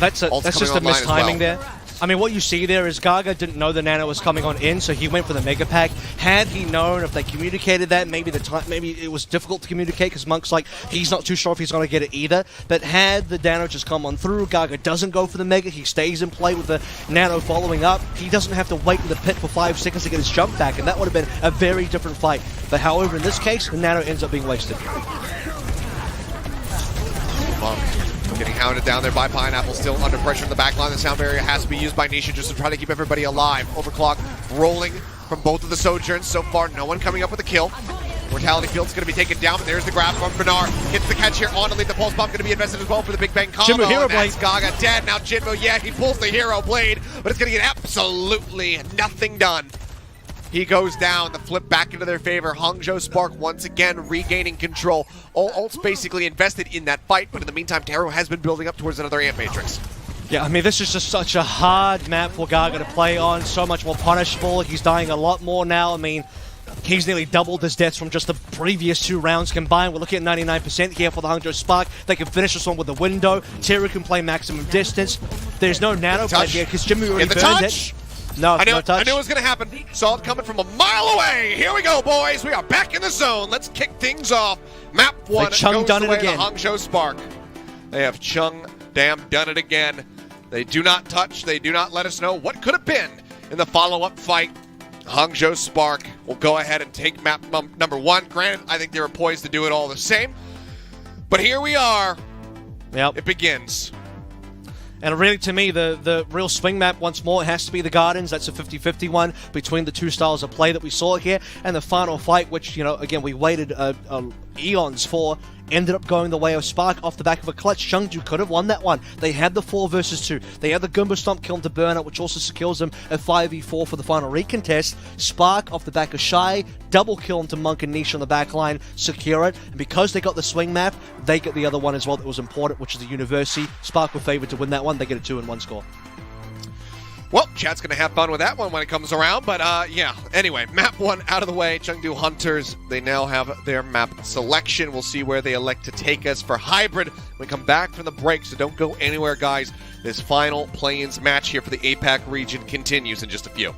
That's just a mistiming there. I mean, what you see there is Gaga didn't know the Nano was coming on in, so he went for the Mega Pack. Had he known, if they communicated that, maybe it was difficult to communicate because Monk's like, he's not too sure if he's going to get it either. But had the Nano just come on through, Gaga doesn't go for the Mega, he stays in play with the Nano following up. He doesn't have to wait in the pit for 5 seconds to get his jump back, and that would have been a very different fight. But however, in this case, the Nano ends up being wasted. Monk getting hounded down there by Pineapple, still under pressure in the back line. The sound barrier has to be used by Nisha just to try to keep everybody alive. Overclock rolling from both of the Sojourns. So far, no one coming up with a kill. Mortality Field's going to be taken down, but there's the grab from Bernard. Hits the catch here on to lead. The Pulse Bomb going to be invested as well for the Big Bang combo. Jinmu Hero Blade. Gaga dead. Now Jinmu, yeah, he pulls the Hero Blade, but it's going to get absolutely nothing done. He goes down, the flip back into their favor. Hangzhou Spark once again regaining control. All ults basically invested in that fight, but in the meantime, Taro has been building up towards another Amp Matrix. Yeah, I mean, this is just such a hard map for Gaga to play on, so much more punishable. He's dying a lot more now. I mean, he's nearly doubled his deaths from just the previous 2 rounds combined. We're looking at 99% here for the Hangzhou Spark. They can finish this one with a window. Teru can play maximum distance. There's no Nano play here because Jinmu already burned it. No, I knew no touch. it was going to happen. Saw it coming from a mile away. Here we go, boys. We are back in the zone. Let's kick things off. Map 1 goes done it away again. to Hangzhou Spark. They have Chung done it again. They do not touch. They do not let us know what could have been in the follow-up fight. Hangzhou Spark will go ahead and take map number 1. Granted, I think they were poised to do it all the same. But here we are. Yep. It begins. And really, to me, the real swing map, once more, it has to be the Gardens. That's a 50-50 one between the 2 styles of play that we saw here. And the final fight, which, you know, again, we waited eons for, ended up going the way of Spark off the back of a clutch. Chengdu could have won that one. They had the 4 versus 2. They had the Goomba Stomp kill to burn it, which also secures them a 5v4 for the final recontest. Spark off the back of Shy, double kill into Monk and Nisha on the back line, secure it. And because they got the swing map, they get the other one as well that was important, which is the University. Spark were favored to win that one. They get a 2-1 score. Well, Chad's going to have fun with that one when it comes around, but yeah. Anyway, map 1 out of the way. Chengdu Hunters, they now have their map selection. We'll see where they elect to take us for Hybrid when we come back from the break, so don't go anywhere, guys. This final play-ins match here for the APAC region continues in just a few.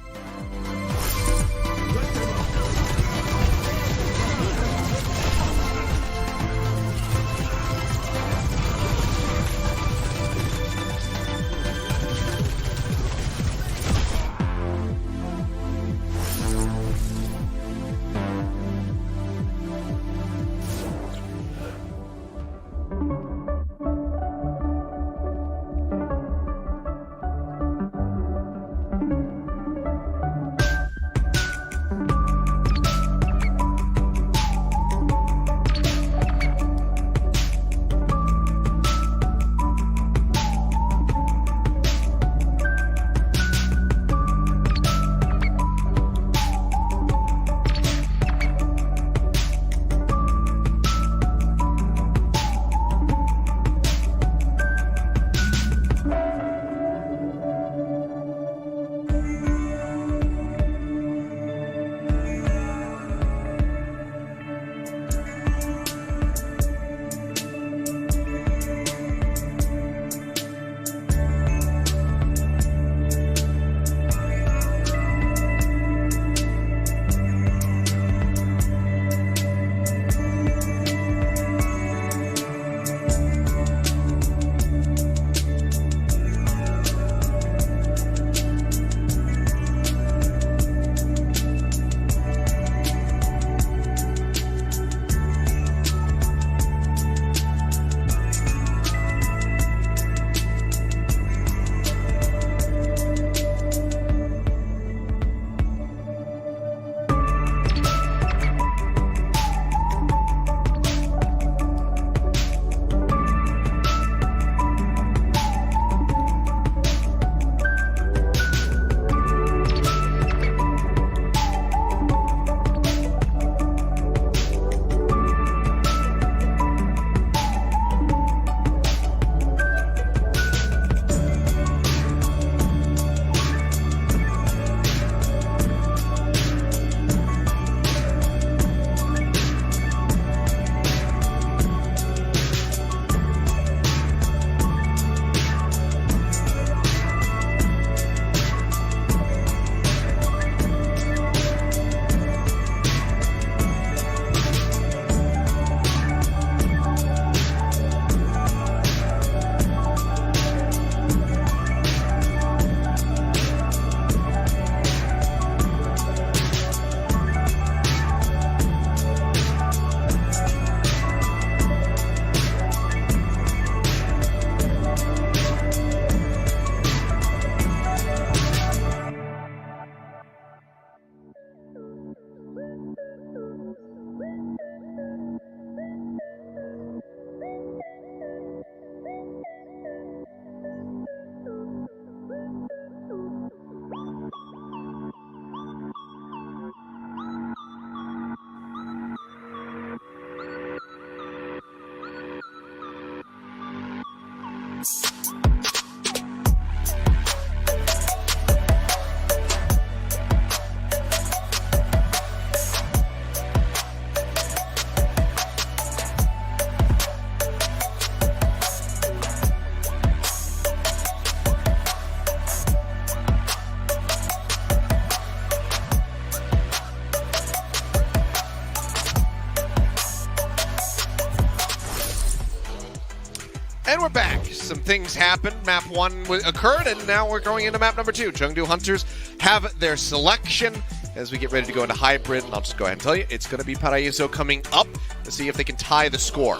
things happened. Map 1 occurred, and now we're going into map number 2. Chengdu Hunters have their selection as we get ready to go into hybrid. And I'll just go ahead and tell you, it's going to be Paraiso coming up to see if they can tie the score.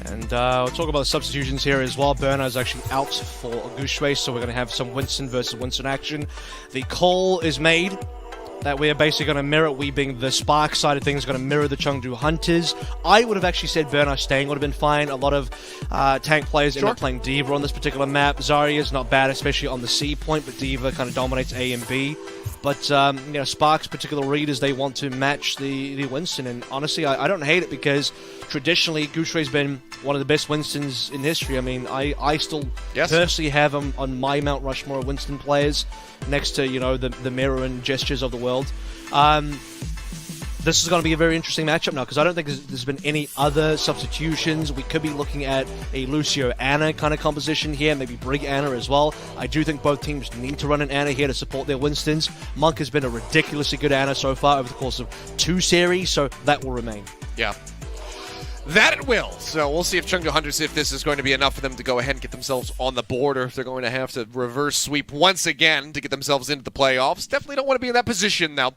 And we'll talk about the substitutions here as well. Burner is actually out for a goose race, so we're going to have some Winston versus Winston action. The call is made that we are basically going to mirror, we being the Spark side of things, going to mirror the Chengdu Hunters. I would have actually said Burner staying would have been fine. A lot of tank players end up playing D.Va on this particular map. Zarya is not bad, especially on the C point, but D.Va kind of dominates A and B. But, you know, Spark's particular read is they want to match the Winston, and honestly, I don't hate it because traditionally, Goucher's been one of the best Winstons in history. I mean, I still personally have him on my Mount Rushmore of Winston players next to, you know, the Mirror and Gestures of the world. This is going to be a very interesting matchup now because I don't think there's been any other substitutions. We could be looking at a Lucio Ana kind of composition here, maybe Brig Ana as well. I do think both teams need to run an Ana here to support their Winstons. Monk has been a ridiculously good Ana so far over the course of 2 series, so that will remain. Yeah. That it will. So we'll see if Chengdu Hunters, if this is going to be enough for them to go ahead and get themselves on the board, or if they're going to have to reverse sweep once again to get themselves into the playoffs. Definitely don't want to be in that position now.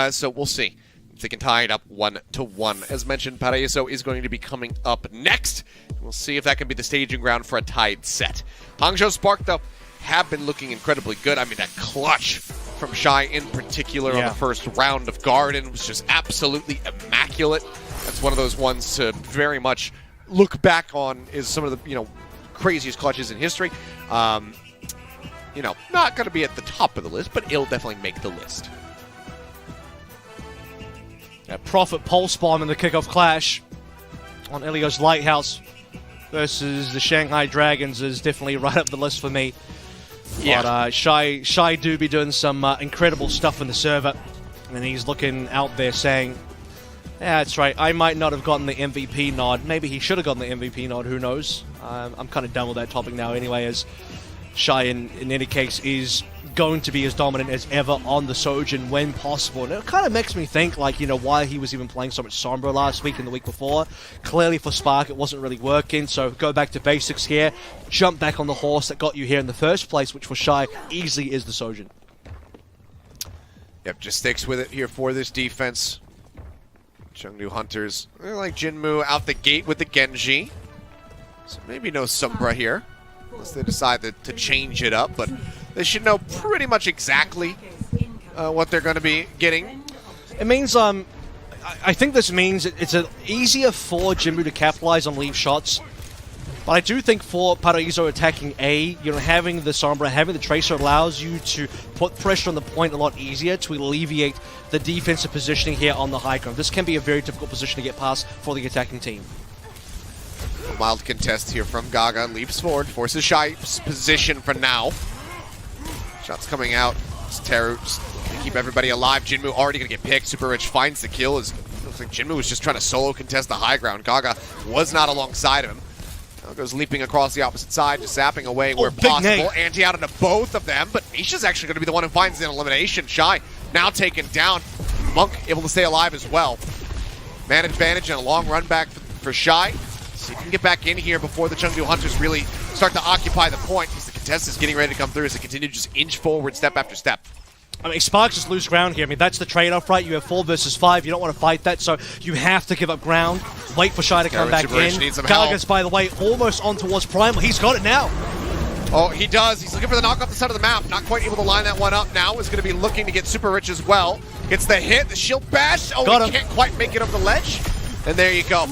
So we'll see if they can tie it up 1-1. As mentioned, Paraiso is going to be coming up next. We'll see if that can be the staging ground for a tied set. Hangzhou Spark, though, have been looking incredibly good. I mean, that clutch from Shy in particular on the first round of Garden was just absolutely immaculate. That's one of those ones to very much look back on as some of the, you know, craziest clutches in history. You know, not going to be at the top of the list, but it'll definitely make the list. Prophet Pulse Bomb in the kickoff clash on Ilios Lighthouse versus the Shanghai Dragons is definitely right up the list for me. Yeah. But Shy do be doing some incredible stuff in the server, and he's looking out there saying, yeah, that's right, I might not have gotten the MVP nod. Maybe he should have gotten the MVP nod, who knows? I'm kind of done with that topic now anyway, as Shy, in any case, is going to be as dominant as ever on the Sojin when possible. And it kind of makes me think, like, you know, why he was even playing so much Sombra last week and the week before. Clearly for Spark, it wasn't really working, so go back to basics here. Jump back on the horse that got you here in the first place, which for Shy easily is the Sojin. Yep, just sticks with it here for this defense. Chengdu Hunters, they're like Jinmu out the gate with the Genji. So maybe no Sombra here, unless they decide to change it up, but they should know pretty much exactly what they're going to be getting. It means, I think this means it's easier for Jinmu to capitalize on leave shots. But I do think for Paraiso attacking A, you know, having the Sombra, having the Tracer allows you to put pressure on the point a lot easier to alleviate the defensive positioning here on the high ground. This can be a very difficult position to get past for the attacking team. A mild contest here from Gaga. Leaps forward, forces Shy's position for now. Shots coming out. It's Teru just gonna keep everybody alive. Jinmu already gonna get picked. Super Rich finds the kill. Looks like Jinmu was just trying to solo contest the high ground. Gaga was not alongside of him. Now goes leaping across the opposite side, just zapping away where possible. Anti out into both of them, but Misha's actually going to be the one who finds an elimination. Shy now taken down. Monk able to stay alive as well. Man advantage and a long run back for Shy. So you can get back in here before the Chengdu Hunters really start to occupy the point, because the contest is getting ready to come through as they continue to just inch forward step after step. I mean, Spark just lose ground here. I mean, that's the trade-off, right? You have 4 versus 5. You don't want to fight that, so you have to give up ground. Wait for Shy to come back in. Gaga's, by the way, almost on towards Primal. He's got it now. Oh, he does. He's looking for the knock off the side of the map. Not quite able to line that one up now. Is going to be looking to get Super Rich as well. Gets the hit, the shield bash. Oh, he can't quite make it over the ledge. And there you go.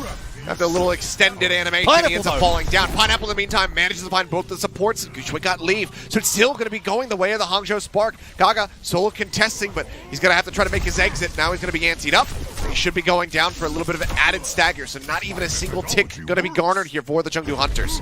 After a little extended animation, he ends up falling down. Pineapple, in the meantime, manages to find both the supports. Gushway got leave, so it's still going to be going the way of the Hangzhou Spark. Gaga solo contesting, but he's going to have to try to make his exit. Now he's going to be anteed up. He should be going down for a little bit of an added stagger, so not even a single tick going to be garnered here for the Chengdu Hunters.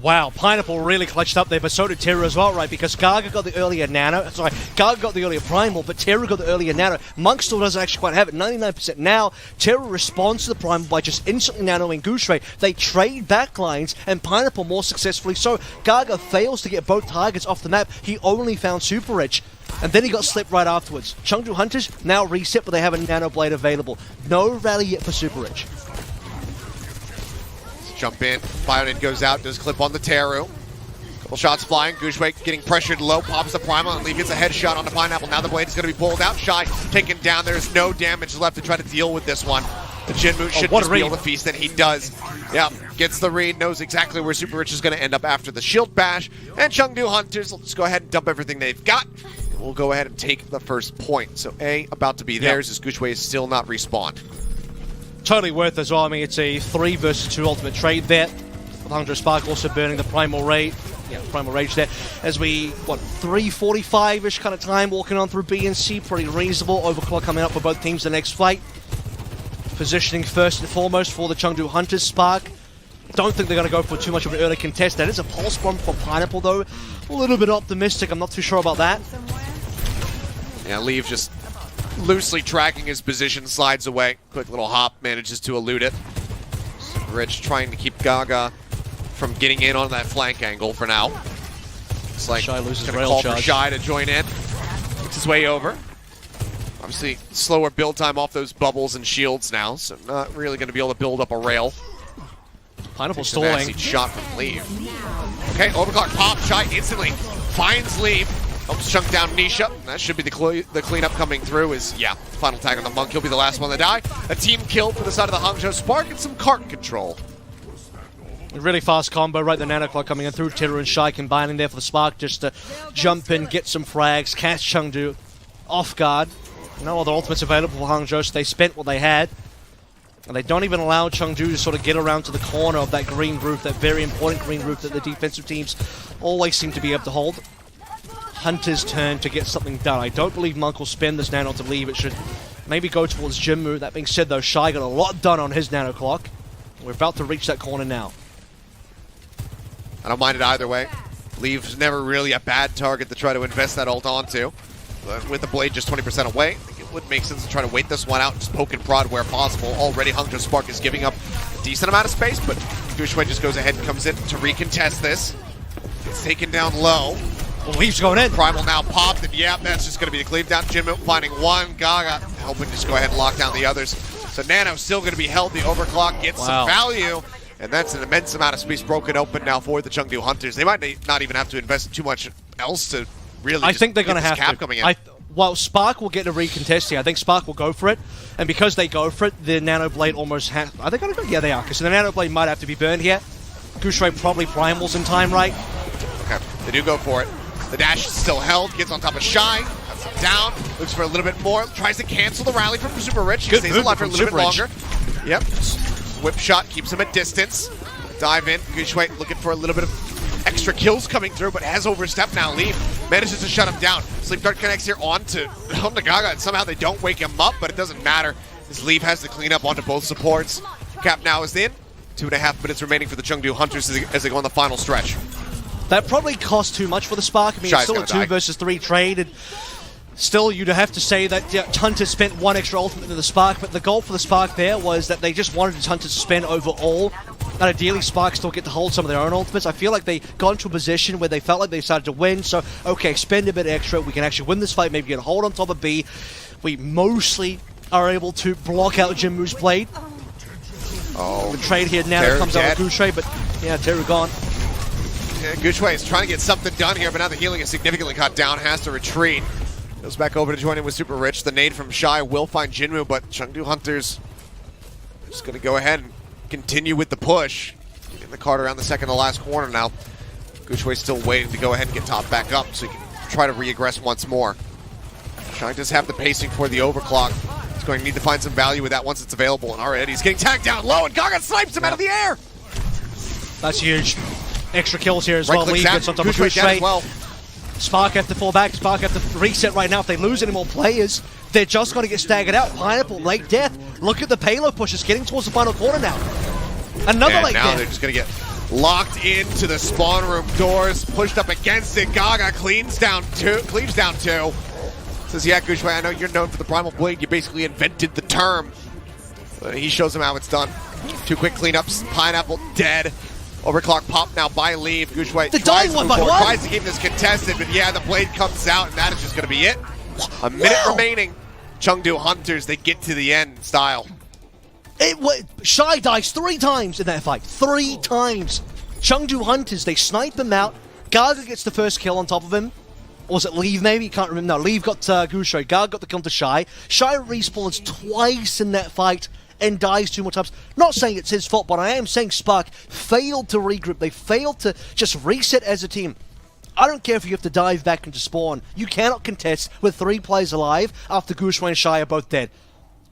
Wow, Pineapple really clutched up there, but so did Teru as well, right? Because Gaga got the earlier Nano. Sorry, Gaga got the earlier Primal, but Teru got the earlier Nano. Monk still doesn't actually quite have it, 99% now. Teru responds to the Primal by just instantly nanoing Gushray. They trade backlines, and Pineapple more successfully so. Gaga fails to get both targets off the map. He only found Super Edge, and then he got slipped right afterwards. Chengdu Hunters now reset, but they have a Nano Blade available. No rally yet for Super Edge. jump in. Bionin goes out, does clip on the Teru. Couple shots flying. Gushway getting pressured low, pops the Primal, and Lee gets a headshot on the Pineapple. Now the blade is going to be pulled out. Shy taken down. There's no damage left to try to deal with this one. The Jinmu should just be able to feast it. He does. Yeah, gets the read, knows exactly where Super Rich is going to end up after the shield bash. And Chengdu Hunters will just go ahead and dump everything they've got. We'll go ahead and take the first point. So A, about to be theirs as Gushway is still not respawned. Totally worth as well. I mean, it's a 3 versus 2 ultimate trade there. With Hangzhou Spark also burning the Primal Rage. Yeah, Primal Rage there. As we, 3:45-ish kind of time walking on through B and C. Pretty reasonable. Overclock coming up for both teams the next fight. Positioning first and foremost for the Chengdu Hunters. Spark. Don't think they're going to go for too much of an early contest. That is a pulse bomb for Pineapple, though. A little bit optimistic. I'm not too sure about that. Yeah, Leave just loosely tracking his position, slides away. Quick little hop, manages to elude it. Rich trying to keep Gaga from getting in on that flank angle for now. It's like Shy loses gonna rail call charge. for Shy to join in. Makes his way over. Obviously, slower build time off those bubbles and shields now, so not really going to be able to build up a rail. Pineapple Takes a nasty stalling. shot from Leave. Okay, overclock pop. Shy instantly finds Leave. Helps chunk down Nisha. That should be the cleanup coming through is, yeah, final tag on the Monk. He'll be the last one to die. A team kill for the side of the Hangzhou Spark and some cart control. A really fast combo, right? The Nano Clock coming in through. Teru and Shy combining there for the Spark just to jump in, get some frags, catch Chengdu off guard. No other ultimates available for Hangzhou, so they spent what they had. And they don't even allow Chengdu to sort of get around to the corner of that green roof, that very important green roof that the defensive teams always seem to be able to hold. Hunter's turn to get something done. I don't believe Monk will spend this Nano to leave. It should maybe go towards Jinmu. That being said, though, Shy got a lot done on his Nano Clock. We're about to reach that corner now. I don't mind it either way. Leave's never really a bad target to try to invest that ult onto. But with the blade just 20% away, I think it would make sense to try to wait this one out and just poke and prod where possible. Already Hangzhou Spark is giving up a decent amount of space, but Gushway just goes ahead and comes in to recontest this. It's taken down low. Well, Leaf's going in. Primal now popped, and yeah, that's just going to be the cleave down. Jinmu finding one. Gaga helping just go ahead and lock down the others. So Nano's still going to be held. The overclock gets some value. And that's an immense amount of space broken open now for the Chengdu Hunters. They might not even have to invest too much else to really I think they're going to have cap to. Coming in. Well, Spark will get a recontest here. I think Spark will go for it. And because they go for it, the Nano Blade almost has... Are they going to go? Yeah, they are. Because the Nano Blade might have to be burned here. Gushway probably primals in time, right? Okay, they do go for it. The dash is still held. Gets on top of Shy. Cuts him down. Looks for a little bit more. Tries to cancel the rally from Super Rich. Good Stays alive for a little bit Rich. longer. Yep. Whip shot keeps him at distance. Dive in. Gushway looking for a little bit of extra kills coming through, but has overstepped now. Leave manages to shut him down. Sleep Dart connects here onto Gaga, and somehow they don't wake him up, but it doesn't matter. As Leave has to clean up onto both supports. Cap now is in. 2.5 minutes remaining for the Chengdu Hunters as they go on the final stretch. That probably cost too much for the Spark. I mean, Shy's it's still a 2 die. versus 3 trade. And still, you'd have to say that Hunter spent one extra ultimate to the Spark, but the goal for the Spark there was that they just wanted Hunter to spend overall. And ideally, Spark still get to hold some of their own ultimates. I feel like they got into a position where they felt like they started to win. So, okay, spend a bit extra. We can actually win this fight, maybe get a hold on top of B. We mostly are able to block out Jinmu's blade. Oh, The trade here now comes out with Gushway, but yeah, Teru gone. Yeah, Gushway is trying to get something done here, but now the healing is significantly cut down. Has to retreat. Goes back over to join in with Super Rich. The nade from Shy will find Jinmu, but Chengdu Hunters just going to go ahead and continue with the push. Getting the card around the second to last corner now. Gushway still waiting to go ahead and get top back up so he can try to re-aggress once more. Shy does have the pacing for the overclock. He's going to need to find some value with that once it's available, and already he's getting tagged down low, and Gaga snipes him out of the air! That's huge. Extra kills here as well. Right-click Lee zap, gets on top of Gushway down as Gushway. well. Spark have to fall back. Spark have to reset right now. If they lose any more players, they're just going to get staggered out. Pineapple, late death. Look at the payload pushes getting towards the final corner now. Another And late now death. they're just going to get locked into the spawn room doors, pushed up against it. Gaga cleaves down two. Says, yeah, Gushway, I know you're known for the Primal Blade. You basically invented the term. But he shows him how it's done. 2 quick cleanups. Pineapple dead. Overclock pop now by Leave. Gushway tries to keep this contested, but yeah, the blade comes out, and that is just going to be it. A minute remaining. Chengdu Hunters, they get to the end in style. Shy dies 3 times in that fight. 3 times. Chengdu Hunters, they snipe him out. Gaga gets the first kill on top of him. Or was it Leave, maybe? Can't remember. No, Leave got Gushui. Gaga got the kill to Shy. Shy respawns twice in that fight and dies 2 more times. Not saying it's his fault, but I am saying Spark failed to regroup. They failed to just reset as a team. I don't care if you have to dive back into spawn. You cannot contest with 3 players alive after Gushui and Shy are both dead.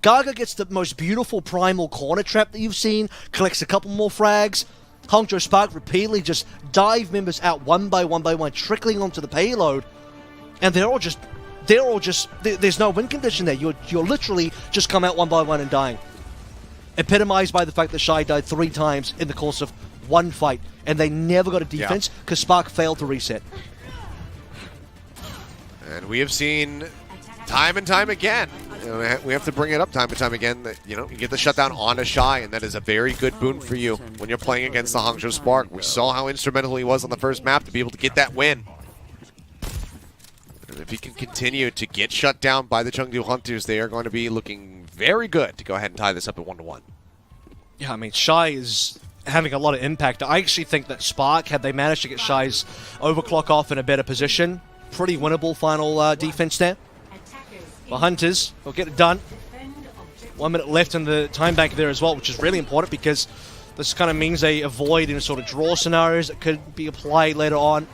Gaga gets the most beautiful primal corner trap that you've seen, collects a couple more frags. Hangzhou Spark repeatedly just dive members out one by one, trickling onto the payload. And they're all just, there's no win condition there. You're literally just come out one by one and dying. Epitomized by the fact that Shy died 3 times in the course of 1 fight. And they never got a defense because Spark failed to reset. And we have seen time and time again, we have to bring it up time and time again, that you get the shutdown on a Shy, and that is a very good boon for you when you're playing against the Hangzhou Spark. We saw how instrumental he was on the first map to be able to get that win. And if he can continue to get shut down by the Chengdu Hunters, they are going to be looking very good to go ahead and tie this up at 1-1. Yeah, I mean, Shy is having a lot of impact. I actually think that Spark, had they managed to get Shy's overclock off in a better position, pretty winnable final defense there. For Hunters, they'll get it done. 1 minute left in the time bank there as well, which is really important because this kind of means they avoid any sort of draw scenarios that could be applied later on.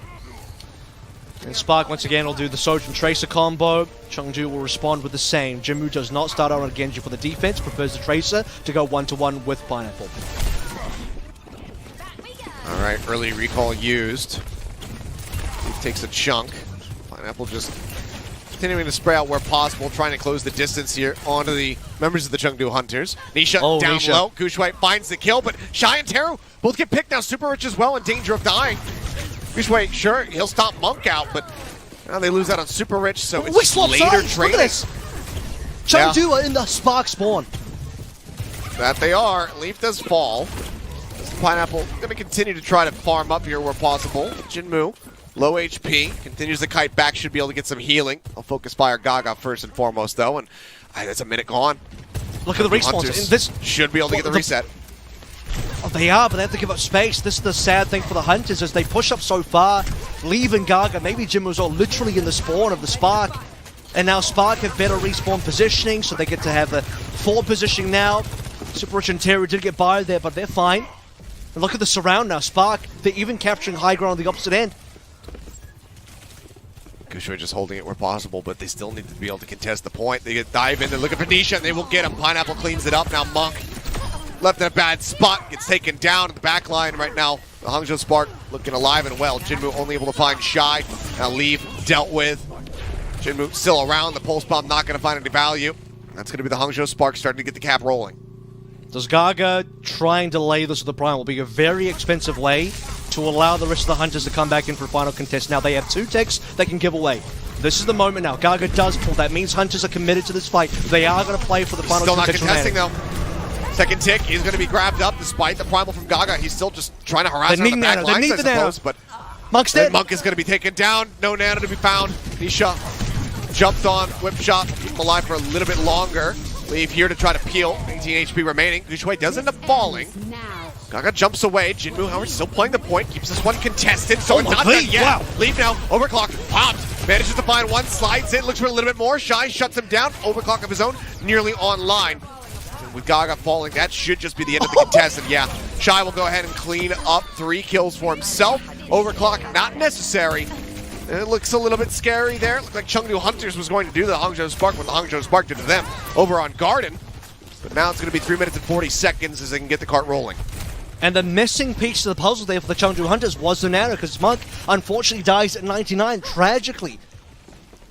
And Spark, once again, will do the Sojin Tracer combo. Chengdu will respond with the same. Jinmu does not start out on Genji for the defense, prefers the Tracer to go 1-to-1 with Pineapple. Alright, early recall used. He takes a chunk. Pineapple just continuing to spray out where possible, trying to close the distance here onto the members of the Chengdu Hunters. Nisha down low. Gushui finds the kill, but Shy and Teru both get picked now. Super Rich as well in danger of dying. Gushui, sure, he'll stop Monk out, but now they lose out on Super Rich, so it's later trading. Look at this. Chengdu are in the Spark spawn. That they are. Leaf does fall. Pineapple going to continue to try to farm up here where possible. Jinmu, low HP, continues the kite back, should be able to get some healing. I'll focus fire Gaga first and foremost, though, and that's a minute gone. Look at the respawns. This should be able to get the reset. Oh, they are, but they have to give up space. This is the sad thing for the Hunters as they push up so far, leaving Gaga. Maybe Jinmu's all literally in the spawn of the Spark. And now Spark have better respawn positioning, so they get to have the forward positioning now. Super Rich and Teru did get by there, but they're fine. And look at the surround now. Spark, they're even capturing high ground on the opposite end. Gushui just holding it where possible, but they still need to be able to contest the point. They dive in, they're looking for Nisha, and they will get him. Pineapple cleans it up. Now Monk, left in a bad spot, gets taken down in the back line right now. The Hangzhou Spark looking alive and well. Jinmu only able to find Shy. Now Leave dealt with. Jinmu still around. The pulse bomb not going to find any value. That's going to be the Hangzhou Spark starting to get the cap rolling. Does Gaga try and delay this with the Prime will be a very expensive way to allow the rest of the Hunters to come back in for a final contest. Now they have 2 ticks they can give away. This is the moment now. Gaga does pull. That means Hunters are committed to this fight. They are going to play for the final contest. Still not contesting though. Second tick is going to be grabbed up despite the primal from Gaga. He's still just trying to harass him on the back lines, I suppose. But Monk's dead. Monk is going to be taken down. No nano to be found. Nisha jumped on, whip shot, keep him alive for a little bit longer. Leave here to try to peel. 18 HP remaining. Gushui does end up falling. Gaga jumps away. Jinmu, however, still playing the point. Keeps this one contested. So it's not done yet. Wow. Leave now. Overclock. Popped. Manages to find one. Slides in. Looks for a little bit more. Shy shuts him down. Overclock of his own. Nearly online. And with Gaga falling, that should just be the end of the contest. And yeah, Shy will go ahead and clean up 3 kills for himself. Overclock not necessary. It looks a little bit scary there. It looked like Chengdu Hunters was going to do the Hangzhou Spark what the Hangzhou Spark did to them over on Garden. But now it's going to be 3 minutes and 40 seconds as they can get the cart rolling. And the missing piece of the puzzle there for the Chengdu Hunters was the nano, because Monk unfortunately dies at 99, tragically.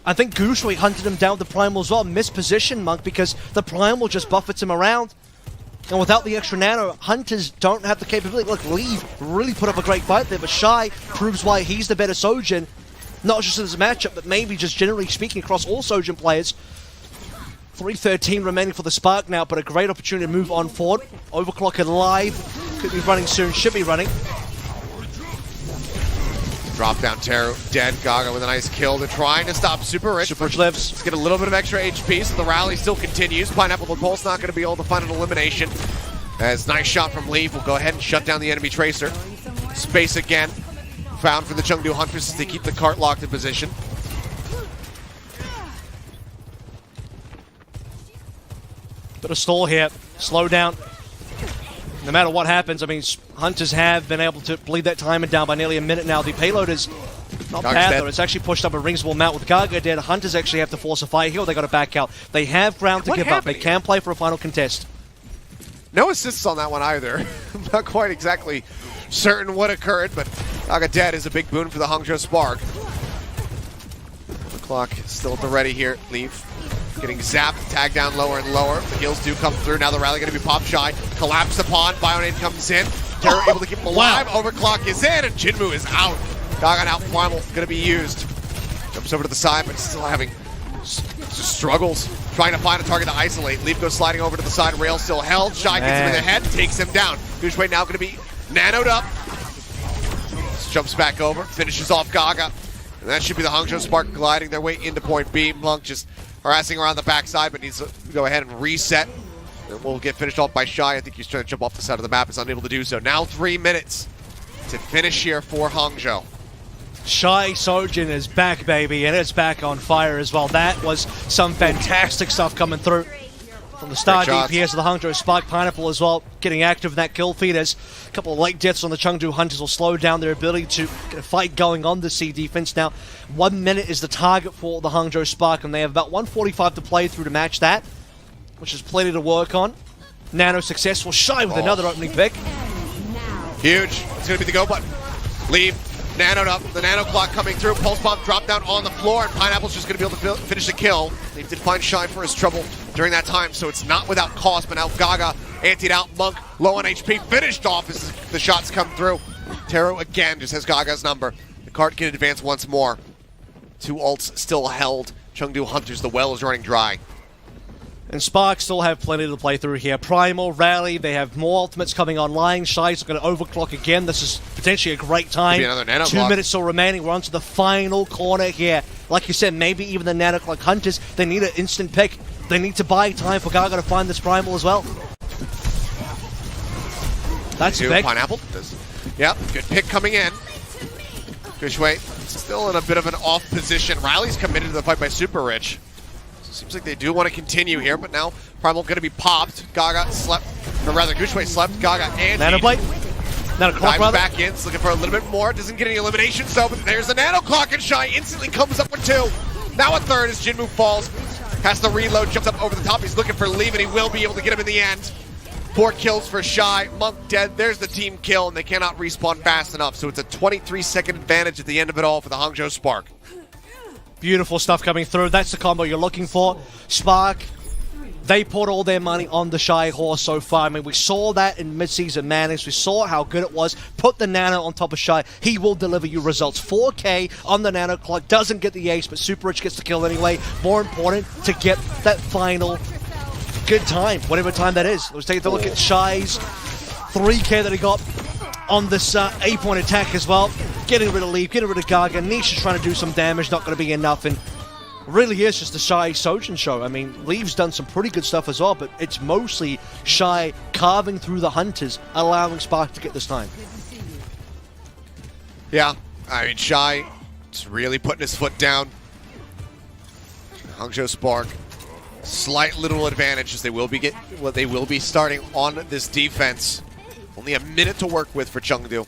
I think Gushui hunted him down with the Primal as well, mispositioned Monk because the Primal just buffets him around. And without the extra nano, Hunters don't have the capability. Look, Leave really put up a great fight there, but Shy proves why he's the better Sojin. Not just in this matchup, but maybe just generally speaking across all Sojin players. 3:13 remaining for the Spark now, but a great opportunity to move on forward. Overclock alive. Could be running soon, should be running. Drop down Teru, dead. Gaga with a nice kill. They're trying to stop Super Rich. Super Rich lives. Let's get a little bit of extra HP, so the rally still continues. Pineapple with Pulse not going to be able to find an elimination. As nice shot from Leave will go ahead and shut down the enemy Tracer. Space again. Found for the Chengdu Hunters as they keep the cart locked in position. Bit of stall here. Slow down. No matter what happens, I mean, Hunters have been able to bleed that timer down by nearly a minute now. The payload is not bad, though. It's actually pushed up a ringsable mount with Gaga dead. Hunters actually have to force a fight here. They got to back out. They have ground to give up. They can play for a final contest. No assists on that one either. I'm not quite exactly certain what occurred, but Gaga dead is a big boon for the Hangzhou Spark. The clock still at the ready here. Leave. Getting zapped, tagged down lower and lower. The heals do come through. Now the rally going to be pop shy. Collapsed upon. Bionade comes in. Terror able to keep him alive. Overclock is in, and Jinmu is out. Gaga now primal going to be used. Jumps over to the side, but still having just struggles. Trying to find a target to isolate. Leaf goes sliding over to the side. Rail still held. Shy gets him in the head, takes him down. Gushwei now going to be nanoed up. Jumps back over, finishes off Gaga. And that should be the Hangzhou Spark gliding their way into point B. Monk just harassing around the backside, but needs to go ahead and reset. And we'll get finished off by Shy. I think he's trying to jump off the side of the map. Is unable to do so. Now 3 minutes to finish here for Hangzhou. Shy Sojin is back, baby, and it's back on fire as well. That was some fantastic stuff coming through from the star DPS of the Hangzhou Spark. Pineapple as well, getting active in that kill feed as a couple of late deaths on the Chengdu Hunters will slow down their ability to get a fight going on the C defense. Now, 1 minute is the target for the Hangzhou Spark, and they have about 1:45 to play through to match that, which is plenty to work on. Nano successful. Shy with another opening pick. Huge. It's going to be the go button. Leave. Nanoed up, the nano clock coming through, pulse bomb dropped down on the floor, and Pineapple's just going to be able to finish the kill. They did find Shy for his trouble during that time, so it's not without cost, but now Gaga antied out, Monk low on HP, finished off as the shots come through. Taro again just has Gaga's number. The cart can advance once more. 2 ults still held. Chengdu Hunters, the well is running dry. And Spark still have plenty to play through here. Primal, Rally, they have more ultimates coming online. Shy's going to overclock again. This is potentially a great time. Another nano 2 minutes still remaining. We're on to the final corner here. Like you said, maybe even the nano clock Hunters, they need an instant pick. They need to buy time for Gaga to find this Primal as well. That's a pick. Pineapple. Yep, good pick coming in. Gushwei still in a bit of an off position. Riley's committed to the fight by Super Rich. Seems like they do want to continue here, but now Primal going to be popped. Gaga slept, or rather Gushwei slept. Gaga and Nano Blade. Nano Clock dives back in, looking for a little bit more. Doesn't get any eliminations though, but there's the Nano Clock, and Shy instantly comes up with 2. Now a third as Jinmu falls. Has to reload, jumps up over the top. He's looking for Leave, and he will be able to get him in the end. 4 kills for Shy. Monk dead. There's the team kill, and they cannot respawn fast enough. So it's a 23-second advantage at the end of it all for the Hangzhou Spark. Beautiful stuff coming through. That's the combo you're looking for. Spark, they put all their money on the Shy horse so far. I mean, we saw that in mid-season Madness. We saw how good it was. Put the Nano on top of Shy. He will deliver you results. 4K on the Nano clock. Doesn't get the ace, but Super Rich gets the kill anyway. More important, to get that final good time, whatever time that is. Let's take a look at Shy's 3K that he got on this A-point attack as well. Getting rid of Leaf, getting rid of Gaga. Niche is trying to do some damage, not going to be enough. And really is just the Shy Sojin show. I mean, Leaf's done some pretty good stuff as well, but it's mostly Shy carving through the Hunters, allowing Spark to get this time. Yeah, I mean, Shy is really putting his foot down. Hangzhou Spark, slight little advantage as they will be starting on this defense. Only a minute to work with for Chengdu.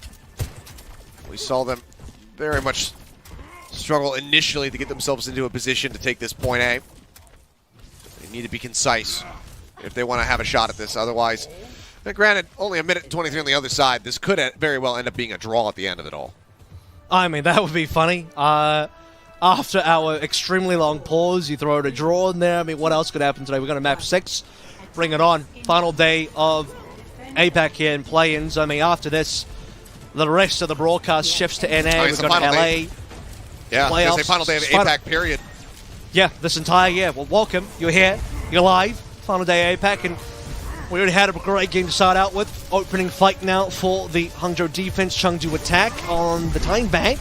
We saw them very much struggle initially to get themselves into a position to take this point A. They need to be concise if they want to have a shot at this. Otherwise, granted, only a minute and 23 on the other side. This could very well end up being a draw at the end of it all. I mean, that would be funny. After our extremely long pause, you throw a draw in there. I mean, what else could happen today? We're going to map 6. Bring it on. Final day of APAC here in play-ins. I mean, after this, the rest of the broadcast shifts to NA. We're going to LA. Yeah, playoffs. it's a final day of APAC, period. Yeah, this entire year. Well, welcome. You're here. You're live. Final day APAC, and we already had a great game to start out with. Opening fight now for the Hangzhou defense. Chengdu attack on the time bank.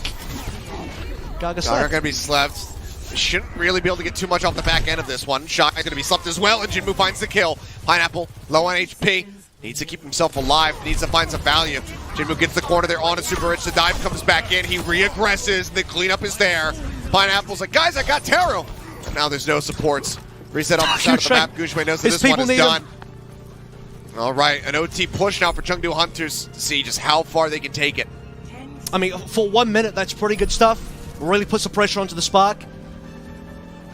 Gaga going to be slept. Shouldn't really be able to get too much off the back end of this one. Shy's going to be slept as well, and Jinmu finds the kill. Pineapple, low on HP. Needs to keep himself alive, needs to find some value. Jinmu gets the corner there on a super rich. The dive comes back in, he re-aggresses, the cleanup is there. Pineapple's like, guys, I got Taro. And now there's no supports. Reset off the side of the map. Gushue knows that this one is done. All right, an OT push now for Chengdu Hunters to see just how far they can take it. I mean, for 1 minute, that's pretty good stuff. Really puts the pressure onto the Spark.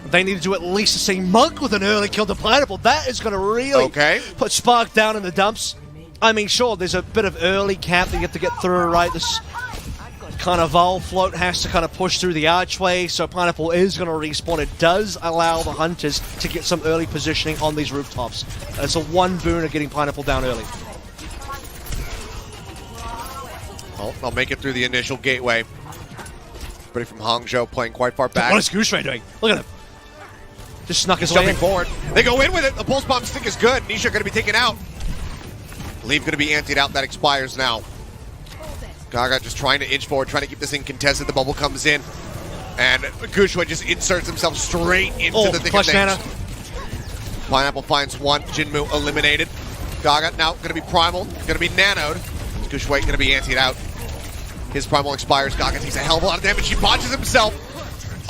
They need to do at least the same Monk with an early kill to Pineapple. That is going to really put Spark down in the dumps. I mean, sure, there's a bit of early camp that you have to get through, right? This kind of Vol float has to kind of push through the archway, so Pineapple is going to respawn. It does allow the Hunters to get some early positioning on these rooftops. And it's a one boon of getting Pineapple down early. Well, they'll make it through the initial gateway. Everybody from Hangzhou playing quite far back. What is Gushue doing? Look at him. Just snuck his way jumping forward. They go in with it. The pulse bomb stick is good. Nisha going to be taken out. Leave going to be antied out. That expires now. Gaga just trying to inch forward, trying to keep this thing contested. The bubble comes in. And Gushue just inserts himself straight into the thick of things. Pineapple finds one. Jinmu eliminated. Gaga now going to be primal. Going to be nanoed. Gushue going to be antied out. His primal expires. Gaga takes a hell of a lot of damage. He botches himself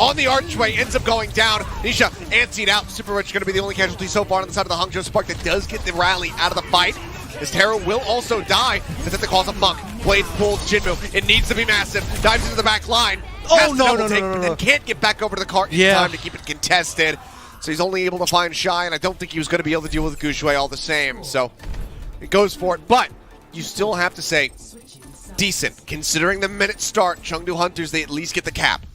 on the archway, ends up going down. Nisha antied out. Super Rich going to be the only casualty so far on the side of the Hangzhou Spark that does get the rally out of the fight. As Taro will also die. That's at the cause of Monk. Blade pulls Jinmu. It needs to be massive. Dives into the back line. Oh, no. But then can't get back over to the cart in time to keep it contested. So he's only able to find Shy, and I don't think he was going to be able to deal with Gushue all the same. So it goes for it. But you still have to say, decent. Considering the minute start, Chengdu Hunters, they at least get the cap.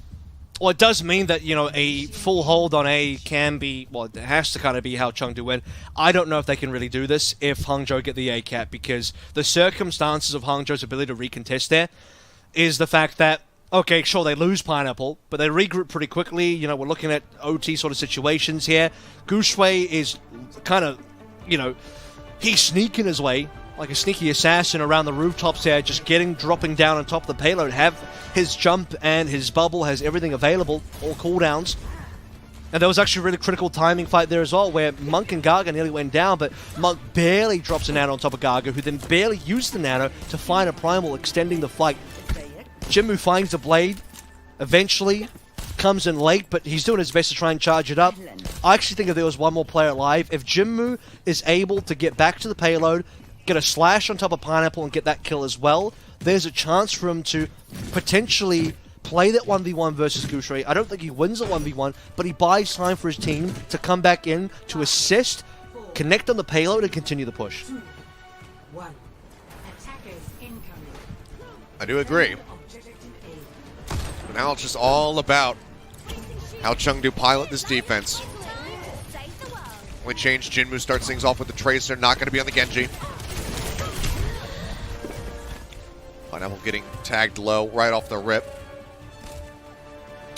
Well, it does mean that, you know, a full hold on A can be, well, it has to kind of be how Chengdu win. I don't know if they can really do this if Hangzhou get the A cap, because the circumstances of Hangzhou's ability to recontest there is the fact that, okay, sure, they lose Pineapple, but they regroup pretty quickly. You know, we're looking at OT sort of situations here. Gushue is kind of, you know, he's sneaking his way like a sneaky assassin around the rooftops there, just dropping down on top of the payload, have his jump and his bubble, has everything available, all cooldowns. And there was actually a really critical timing fight there as well, where Monk and Gaga nearly went down, but Monk barely drops a nano on top of Gaga, who then barely used the nano to find a primal, extending the fight. Jinmu finds the blade, eventually comes in late, but he's doing his best to try and charge it up. I actually think if there was one more player alive, if Jinmu is able to get back to the payload, get a slash on top of Pineapple and get that kill as well, there's a chance for him to potentially play that 1v1 versus Gushue. I don't think he wins the 1v1, but he buys time for his team to come back in to assist, connect on the payload, and continue the push. I do agree. But now it's just all about how Chengdu pilot this defense. Only change, Jinmu starts things off with the Tracer, not going to be on the Genji. Pineapple getting tagged low right off the rip.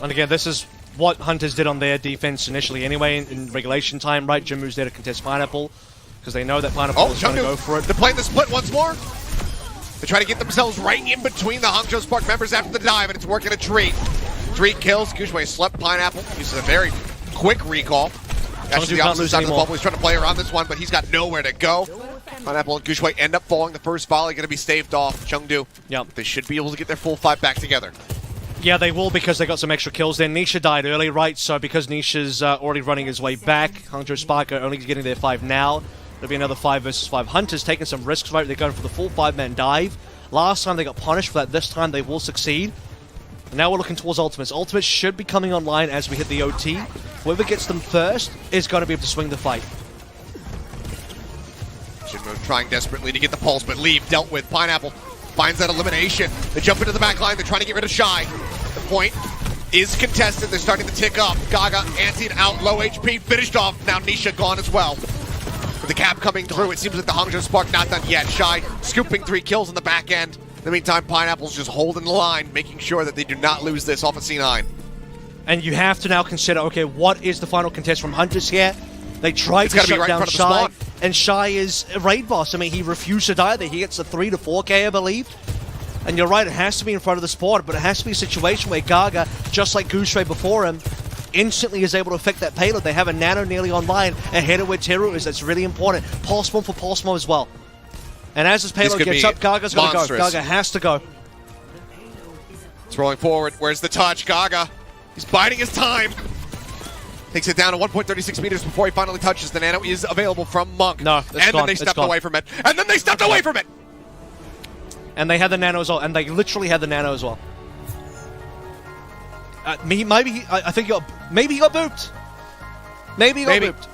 And again, this is what Hunters did on their defense initially anyway in regulation time, right? Jinmu's there to contest Pineapple because they know that Pineapple is going to go for it. They're playing the split once more. They try to get themselves right in between the Hangzhou Spark members after the dive, and it's working a treat. 3 kills. Gushue slept Pineapple. Uses a very quick recall. Actually, the opposite side of the bubble. He's trying to play around this one, but he's got nowhere to go. Pineapple and Gushue end up falling. The first volley going to be staved off. Chengdu. Yep. They should be able to get their full 5 back together. Yeah, they will, because they got some extra kills there. Nisha died early, right? So because Nisha's already running his way back, Hangzhou Spark are only getting their 5 now. There'll be another 5 versus 5. Hunters taking some risks, right? They're going for the full 5-man dive. Last time they got punished for that. This time they will succeed. And now we're looking towards ultimates. Ultimates should be coming online as we hit the OT. Whoever gets them first is going to be able to swing the fight. Jinmu trying desperately to get the pulse, but Leave dealt with. Pineapple finds that elimination. They jump into the back line. They're trying to get rid of Shy. The point is contested. They're starting to tick up. Gaga antied out, low HP, finished off. Now Nisha gone as well. With the cap coming through, it seems like the Hangzhou Spark not done yet. Shy scooping 3 kills in the back end. In the meantime, Pineapple's just holding the line, making sure that they do not lose this off of C9. And you have to now consider, okay, what is the final contest from Hunters here? They tried to shut down Shy, and Shy is a raid boss. I mean, he refused to die there. He gets the 3 to 4k, I believe. And you're right, it has to be in front of the spawn, but it has to be a situation where Gaga, just like Gushue before him, instantly is able to affect that payload. They have a nano nearly online ahead of where Teru is. That's really important. Pulse bomb for Pulse bomb as well. And as this payload gets up, Gaga's got to go. monstrous. Gaga has to go. It's rolling forward. Where's the touch? Gaga. He's biding his time. Takes it down to 1.36 meters before he finally touches. The nano is available from Monk. No, it's And gone. then they stepped away from it. And then they stepped away from it. And they had the nano as well. And they literally had the nano as well. I think he got booped. Maybe he got booped.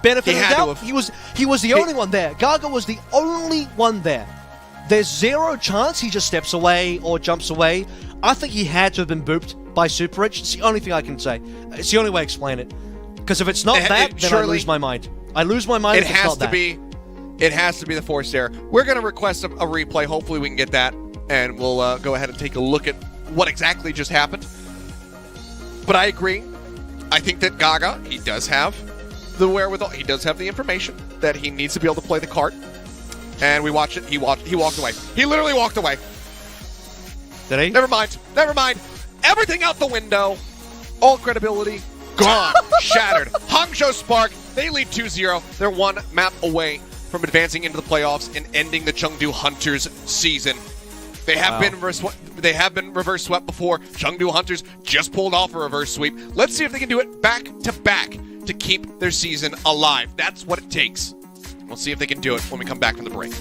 Benefit of the doubt, he was the only one there. Gaga was the only one there. There's zero chance he just steps away or jumps away. I think he had to have been booped by Super Rich. It's the only thing I can say. It's the only way to explain it. Because if it's not then I lose my mind. I lose my mind if it's not that. It has to be the forced error. We're going to request a replay. Hopefully we can get that. And we'll go ahead and take a look at what exactly just happened. But I agree. I think that Gaga, he does have the wherewithal. He does have the information that he needs to be able to play the card. And we watched it. He walked away. He literally walked away. Did he? Never mind. Everything out the window. All credibility gone. Shattered. Hangzhou Spark, they lead 2-0. They're one map away from advancing into the playoffs and ending the Chengdu Hunters season. They have been reverse swept before. Chengdu Hunters just pulled off a reverse sweep. Let's see if they can do it back to back to keep their season alive. That's what it takes. We'll see if they can do it when we come back from the break.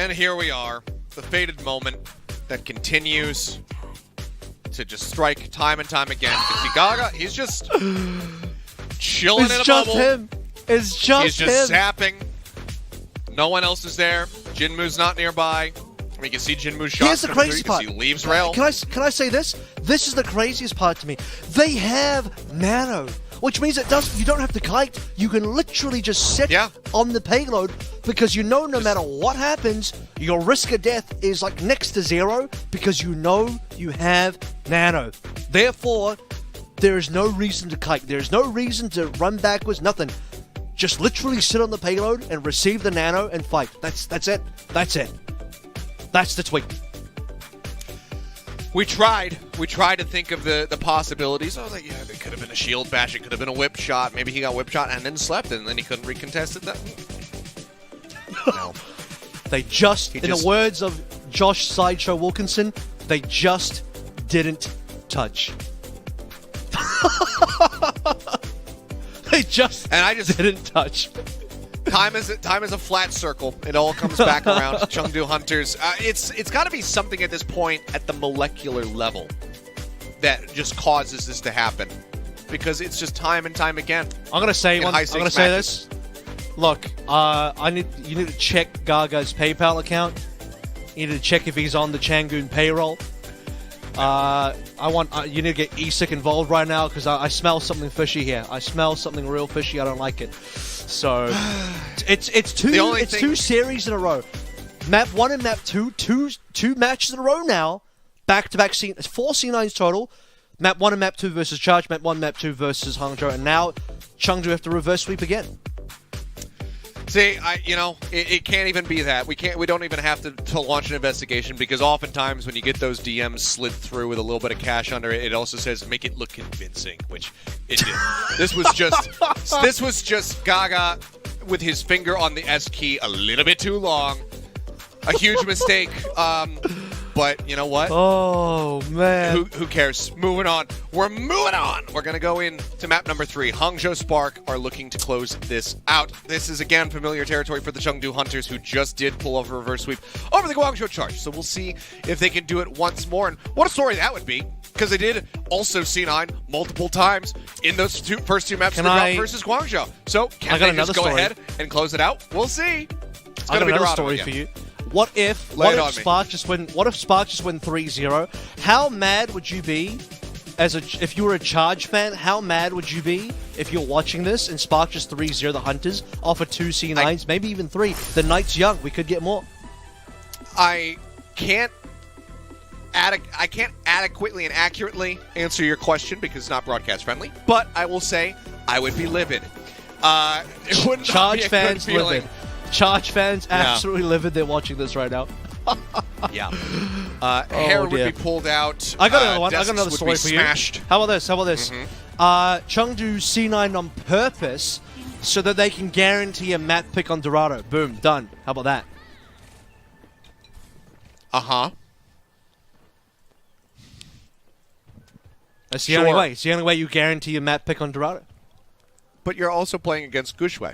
And here we are, the fated moment that continues to just strike time and time again. You can see Gaga, he's just chilling in a bubble. It's just him. He's just zapping. No one else is there. Jinmu's not nearby. I mean, you can see Jinmu's shots. Here's the crazy part. He leaves rail. Can I say this? This is the craziest part to me. They have nano, which means you don't have to kite. You can literally just sit on the payload because you know no matter what happens, your risk of death is like next to zero because you know you have nano. Therefore, there is no reason to kite. There is no reason to run backwards. Nothing. Just literally sit on the payload and receive the nano and fight. That's it. That's it. That's the tweet. We tried to think of the possibilities. I was like, yeah, it could have been a shield bash. It could have been a whip shot. Maybe he got whip shot and then slept, and then he couldn't recontest it. No. They just, in the words of Josh Sideshow Wilkinson, they just didn't touch. They just didn't touch. Time is a flat circle. It all comes back around to Chengdu Hunters. It's got to be something at this point at the molecular level that just causes this to happen, because it's just time and time again. I'm gonna say this. Look, you need to check Gaga's PayPal account. You need to check if he's on the Changun payroll. You need to get ESIC involved right now because I smell something fishy here. I smell something real fishy. I don't like it. So it's two series in a row. Map 1 and Map 2, two matches in a row now. Back-to-back it's 4 C9s total. Map 1 and Map 2 versus Charge. Map 1, Map 2 versus Hangzhou. And now Chengdu have to reverse sweep again. See, it can't even be that. We don't even have to launch an investigation, because oftentimes when you get those DMs slid through with a little bit of cash under it, it also says make it look convincing, which it did. This was just Gaga with his finger on the S key a little bit too long. A huge mistake. But you know what? Oh, man. Who cares? Moving on. We're moving on. We're going to go into map number 3. Hangzhou Spark are looking to close this out. This is, again, familiar territory for the Chengdu Hunters, who just did pull off a reverse sweep over the Guangzhou Charge. So we'll see if they can do it once more. And what a story that would be, because they did also C9 multiple times in those first two maps versus Guangzhou. So can they just go ahead and close it out? We'll see. It's going to be another story for you. What if Spark just win 3-0? How mad would you be if you were a Charge fan? How mad would you be if you're watching this and Spark just 3-0 the Hunters off of 2 C9s, maybe even 3? The night's young. We could get more. I can't adequately and accurately answer your question because it's not broadcast friendly, but I will say I would be livid. It wouldn't Charge be a fans good feeling. livid. Charge fans absolutely livid. They're watching this right now. Yeah. Hair would be pulled out. I got another one. I got another story for smashed. you. How about this? Chengdu C9 on purpose so that they can guarantee a map pick on Dorado. Boom. Done. How about that? Uh-huh. That's the only way. It's the only way you guarantee a map pick on Dorado. But you're also playing against Guxue.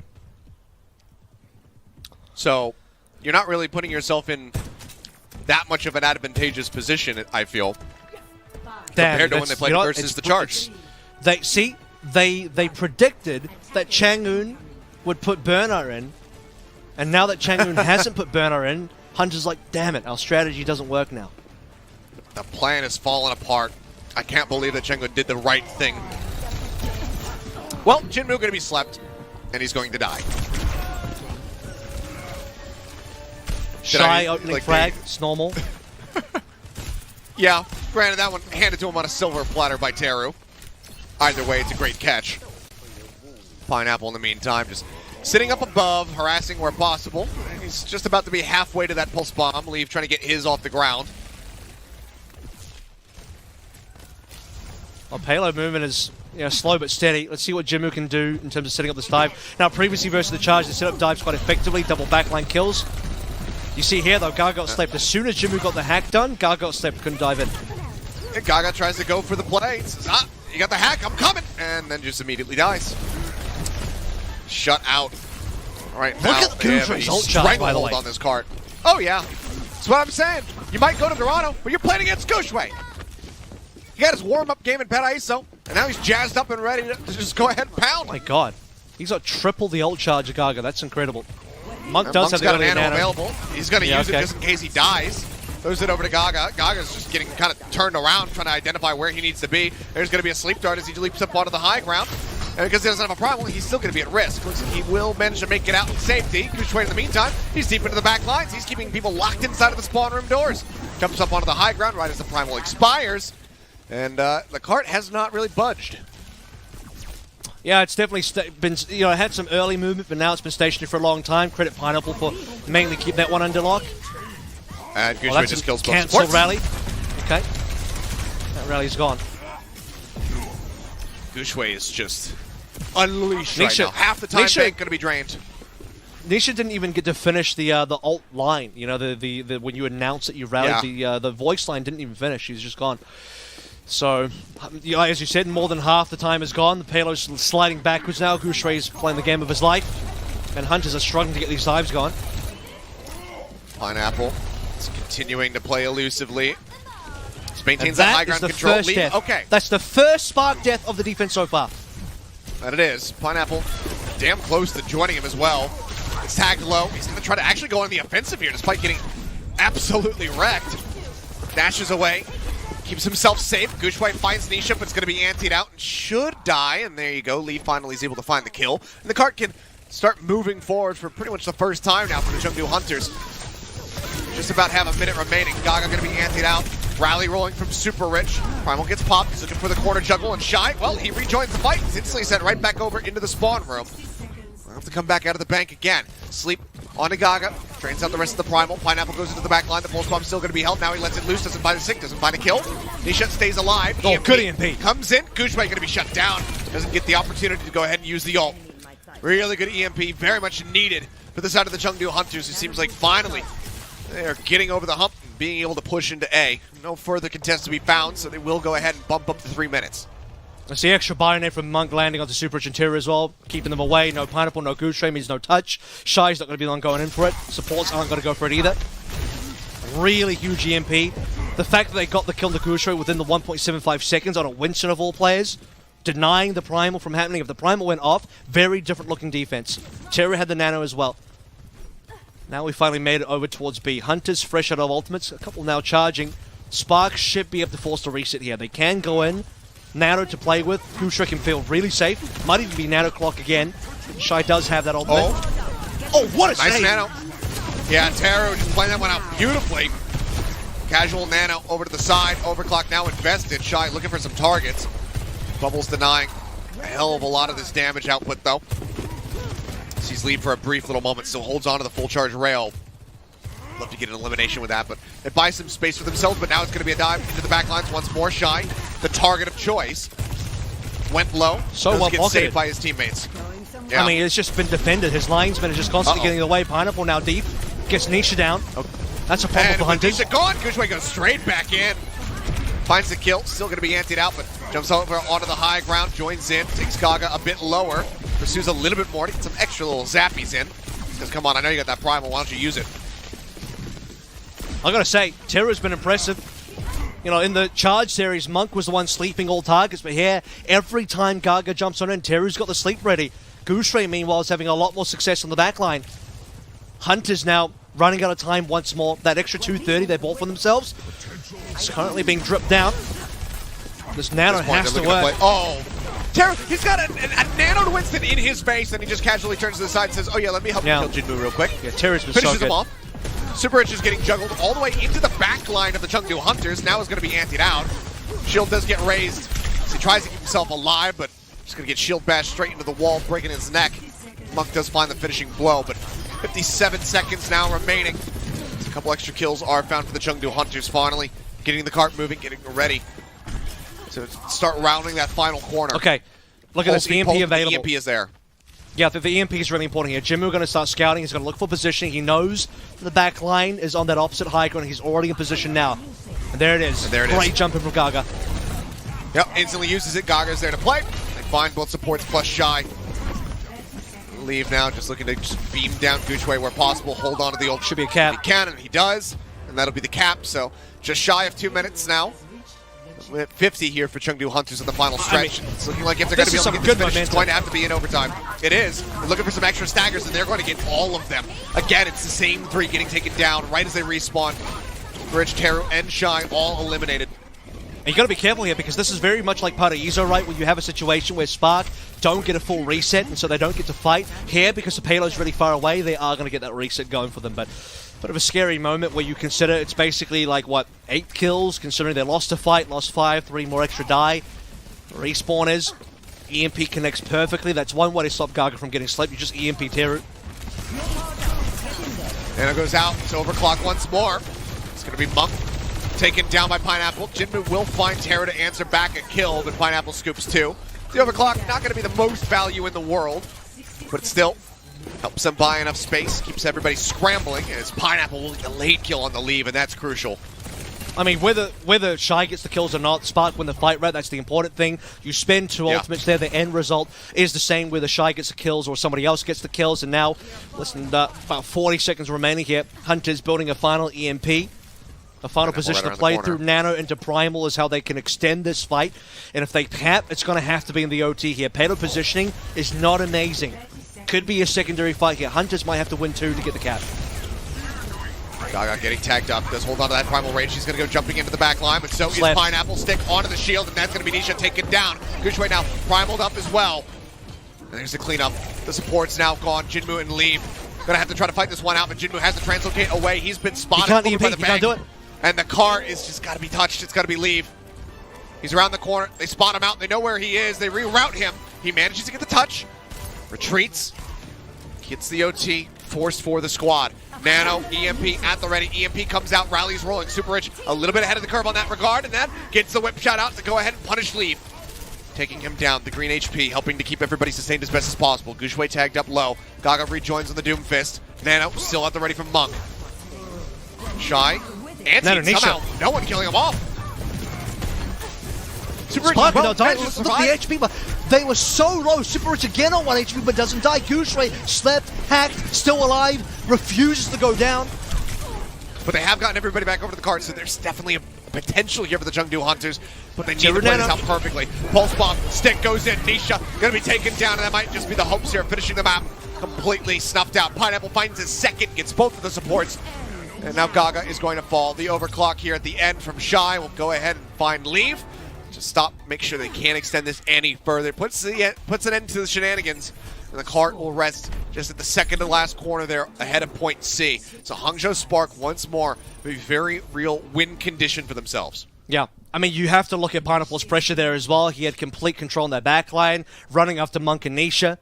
So, you're not really putting yourself in that much of an advantageous position, I feel, compared to when they played versus the Charge. They predicted that Changun would put Burner in, and now that Changun hasn't put Burner in, Hunter's like, damn it, our strategy doesn't work now. The plan is falling apart. I can't believe that Changun did the right thing. Well, Jinmu going to be slept, and he's going to die. Shy opening frag, it's normal. Yeah, granted that one handed to him on a silver platter by Teru. Either way, it's a great catch. Pineapple in the meantime just sitting up above, harassing where possible. He's just about to be halfway to that pulse bomb. Leave trying to get his off the ground. Well, payload movement is slow but steady. Let's see what Jinmu can do in terms of setting up this dive. Now, previously versus the Charge, they set up dives quite effectively, double backline kills. You see here, though, Gaga got slept. As soon as Jinmu got the hack done, Gaga got slept, couldn't dive in. And Gaga tries to go for the play. He says, you got the hack, I'm coming! And then just immediately dies. Shut out. All right, Look at the Goontra's ult charge, by the way. On this cart. Oh, yeah. That's what I'm saying. You might go to Dorado, but you're playing against Gushway. He got his warm-up game in Paraiso, and now he's jazzed up and ready to just go ahead and pound. Oh my god. He's got triple the ult charge of Gaga. That's incredible. Monk does Monk's have the got an early nano nano available. He's going to use it just in case he dies. Throws it over to Gaga. Gaga's just getting kind of turned around, trying to identify where he needs to be. There's going to be a sleep dart as he leaps up onto the high ground. And because he doesn't have a problem, he's still going to be at risk. Looks like he will manage to make it out in safety. Gushway in the meantime, he's deep into the back lines. He's keeping people locked inside of the spawn room doors. Jumps up onto the high ground right as the primal expires. And the cart has not really budged. Yeah, it's definitely been, had some early movement, but now it's been stationary for a long time. Credit Pineapple for mainly keep that one under lock. And Gushway just kills both cancel supports. rally. Okay. That rally's gone. Gushway is just unleashed right now. Half the time bank going to be drained. Nisha didn't even get to finish the ult line. You know, the when you announce that you rallied, the voice line didn't even finish. She's just gone. So, as you said, more than half the time is gone. The payload's sliding backwards now. Gushway's playing the game of his life. And Hunters are struggling to get these dives going. Pineapple is continuing to play elusively. Just maintains that high ground control lead. Death. Okay. That's the first spark death of the defense so far. That it is. Pineapple damn close to joining him as well. It's tagged low. He's going to try to actually go on the offensive here despite getting absolutely wrecked. Dashes away. Keeps himself safe. Gushway finds Nisha, but it's going to be antied out and should die. And there you go. Lee finally is able to find the kill. And the cart can start moving forward for pretty much the first time now for the Chengdu Hunters. Just about have a minute remaining. Gaga going to be antied out. Rally rolling from Super Rich. Primal gets popped. He's looking for the corner juggle and Shy. Well, he rejoins the fight. He's instantly sent right back over into the spawn room. We'll have to come back out of the bank again. Sleep onto Gaga. Drains out the rest of the Primal. Pineapple goes into the back line. The pulse bomb's still going to be held. Now he lets it loose. Doesn't find a sick. Doesn't find a kill. Nisha stays alive. Oh, good EMP. Comes in. Gushway going to be shut down. Doesn't get the opportunity to go ahead and use the ult. Really good EMP. Very much needed for the side of the Chengdu Hunters, who seems like finally they are getting over the hump and being able to push into A. No further contest to be found, so they will go ahead and bump up to 3 minutes. That's the extra Bionet from Monk landing onto Super Rich and Tira as well, keeping them away. No Pineapple, no Gushway means no touch. Shy's not going to be the one going in for it. Supports aren't going to go for it either. Really huge EMP. The fact that they got the kill to Gushway within the 1.75 seconds on a Winston of all players, denying the Primal from happening. If the Primal went off, very different looking defense. Tira had the nano as well. Now we finally made it over towards B. Hunters fresh out of ultimates, a couple now charging. Sparks should be able to force the reset here. They can go in. Nano to play with. Gushway can feel really safe. Might even be Nano clock again. Shy does have that ultimate. Oh, what a nice save. Nano. Yeah, Taro just playing that one out beautifully. Casual Nano over to the side. Overclock now invested. Shy looking for some targets. Bubbles denying a hell of a lot of this damage output, though. Sees lead for a brief little moment. Still holds on to the full charge rail. Love to get an elimination with that, but they buy some space for themselves, but now it's going to be a dive into the back lines once more. Shy, the target of choice. Went low. So well get saved by his teammates. Yeah. I mean, it's just been defended. His linesmen are just constantly getting in the way. Pineapple now deep. Gets Nisha down. That's a problem for Hunters. Nisha gone. Gushway goes straight back in. Finds the kill. Still going to be antied out, but jumps over onto the high ground. Joins in. Takes Gaga a bit lower. Pursues a little bit more to get some extra little zappies in. Says, come on, I know you got that Primal. Why don't you use it? I gotta say, Tira's been impressive. You know, in the Charge series, Monk was the one sleeping all targets, but here, every time Gaga jumps on in, Tira's got the sleep ready. Gushway, meanwhile, is having a lot more success on the back line. Hunter's now running out of time once more. That extra 230 they bought for themselves is currently being dripped down. This Nano has to work. Tara, he's got a Nano to Winston in his face, and he just casually turns to the side and says, oh yeah, let me help you kill Jinmu real quick. Yeah, Tira's been Finishes so good. him off. Super Rich is getting juggled all the way into the back line of the Chengdu Hunters. Now is going to be antied out. Shield does get raised. So he tries to keep himself alive, but just going to get shield bashed straight into the wall, breaking his neck. Monk does find the finishing blow, but 57 seconds now remaining. A couple extra kills are found for the Chengdu Hunters finally. Getting the cart moving, getting ready to start rounding that final corner. Okay, look at this, EMP available. The EMP is there. Yeah, the EMP is really important here. Jinmu going to start scouting. He's going to look for positioning. He knows the back line is on that opposite high ground. He's already in position now. And there it is. Great jumping from Gaga. Yep, instantly uses it. Gaga's there to play. They find both supports plus Shy. Leave now, just looking to just beam down Gushway where possible, hold on to the ult. Should be a cap. He can, and he does, and that'll be the cap. So just shy of 2 minutes now. We're at 50 here for Chengdu Hunters in the final stretch. It's looking like if they're going to be able to get this finish, it's going to have to be in overtime. It is. They're looking for some extra staggers, and they're going to get all of them. Again, it's the same 3 getting taken down right as they respawn. Bridge, Teru, and Shy all eliminated. And you got to be careful here because this is very much like Paraiso, right? Where you have a situation where Spark don't get a full reset, and so they don't get to fight. Here, because the payload's really far away, they are going to get that reset going for them. But bit of a scary moment where you consider it's basically like, what, 8 kills, considering they lost a fight, lost 5, 3 more extra die. Respawners. EMP connects perfectly. That's one way to stop Gaga from getting slipped. You just EMP Teru. And it goes out. It's overclock once more. It's going to be Monk taken down by Pineapple. Jinmu will find Teru to answer back a kill, but Pineapple scoops 2. The overclock, not going to be the most value in the world, but it still helps them buy enough space, keeps everybody scrambling, as Pineapple will get a late kill on the leave, and that's crucial. I mean, whether Shy gets the kills or not, Spark win the fight, right? That's the important thing. You spend 2 ultimates there. The end result is the same whether Shy gets the kills or somebody else gets the kills. And now, listen, about 40 seconds remaining here. Hunter's building a final EMP. A final position to play through Nano into Primal is how they can extend this fight. And if they cap, it's going to have to be in the OT here. Payload positioning is not amazing. Could be a secondary fight here. Hunters might have to win 2 to get the cap. Gaga getting tagged up. Does hold on to that Primal Rage. She's going to go jumping into the back line, but so is Pineapple. Stick onto the shield, and that's going to be Nisha taken down. Gushway now primaled up as well. And there's the cleanup. The support's now gone. Jinmu and Leave. Going to have to try to fight this one out, but Jinmu has to translocate away. He's been spotted by the bank. He can't do it. And the car is just got to be touched. It's got to be Leave. He's around the corner. They spot him out. They know where he is. They reroute him. He manages to get the touch. Retreats. Gets the OT. Forced for the squad. Nano, EMP at the ready. EMP comes out. Rally's rolling. Super Rich a little bit ahead of the curve on that regard. And that gets the whip shot out to go ahead and punish Leave. Taking him down. The green HP helping to keep everybody sustained as best as possible. Gushway tagged up low. Gaga rejoins on the Doomfist. Nano still at the ready from Monk. Shy. Anti somehow. No one killing him off. Super Rich Spark without dying. Look at the HP, but they were so low. Super Rich again on 1 HP, but doesn't die. Gushway slept, hacked, still alive, refuses to go down. But they have gotten everybody back over to the card, so there's definitely a potential here for the Chengdu Hunters, but they need to play this out perfectly. Pulse Bomb, stick goes in, Nisha gonna be taken down, and that might just be the hopes here, finishing the map completely snuffed out. Pineapple finds his second, gets both of the supports, and now Gaga is going to fall. The overclock here at the end from Shy will go ahead and find Leave. Just stop, make sure they can't extend this any further. Puts an end to the shenanigans, and the cart will rest just at the second to last corner there ahead of point C. So Hangzhou Spark once more a very real win condition for themselves. Yeah. I mean, you have to look at Pineapple's pressure there as well. He had complete control in that back line, running after Monk and Nisha.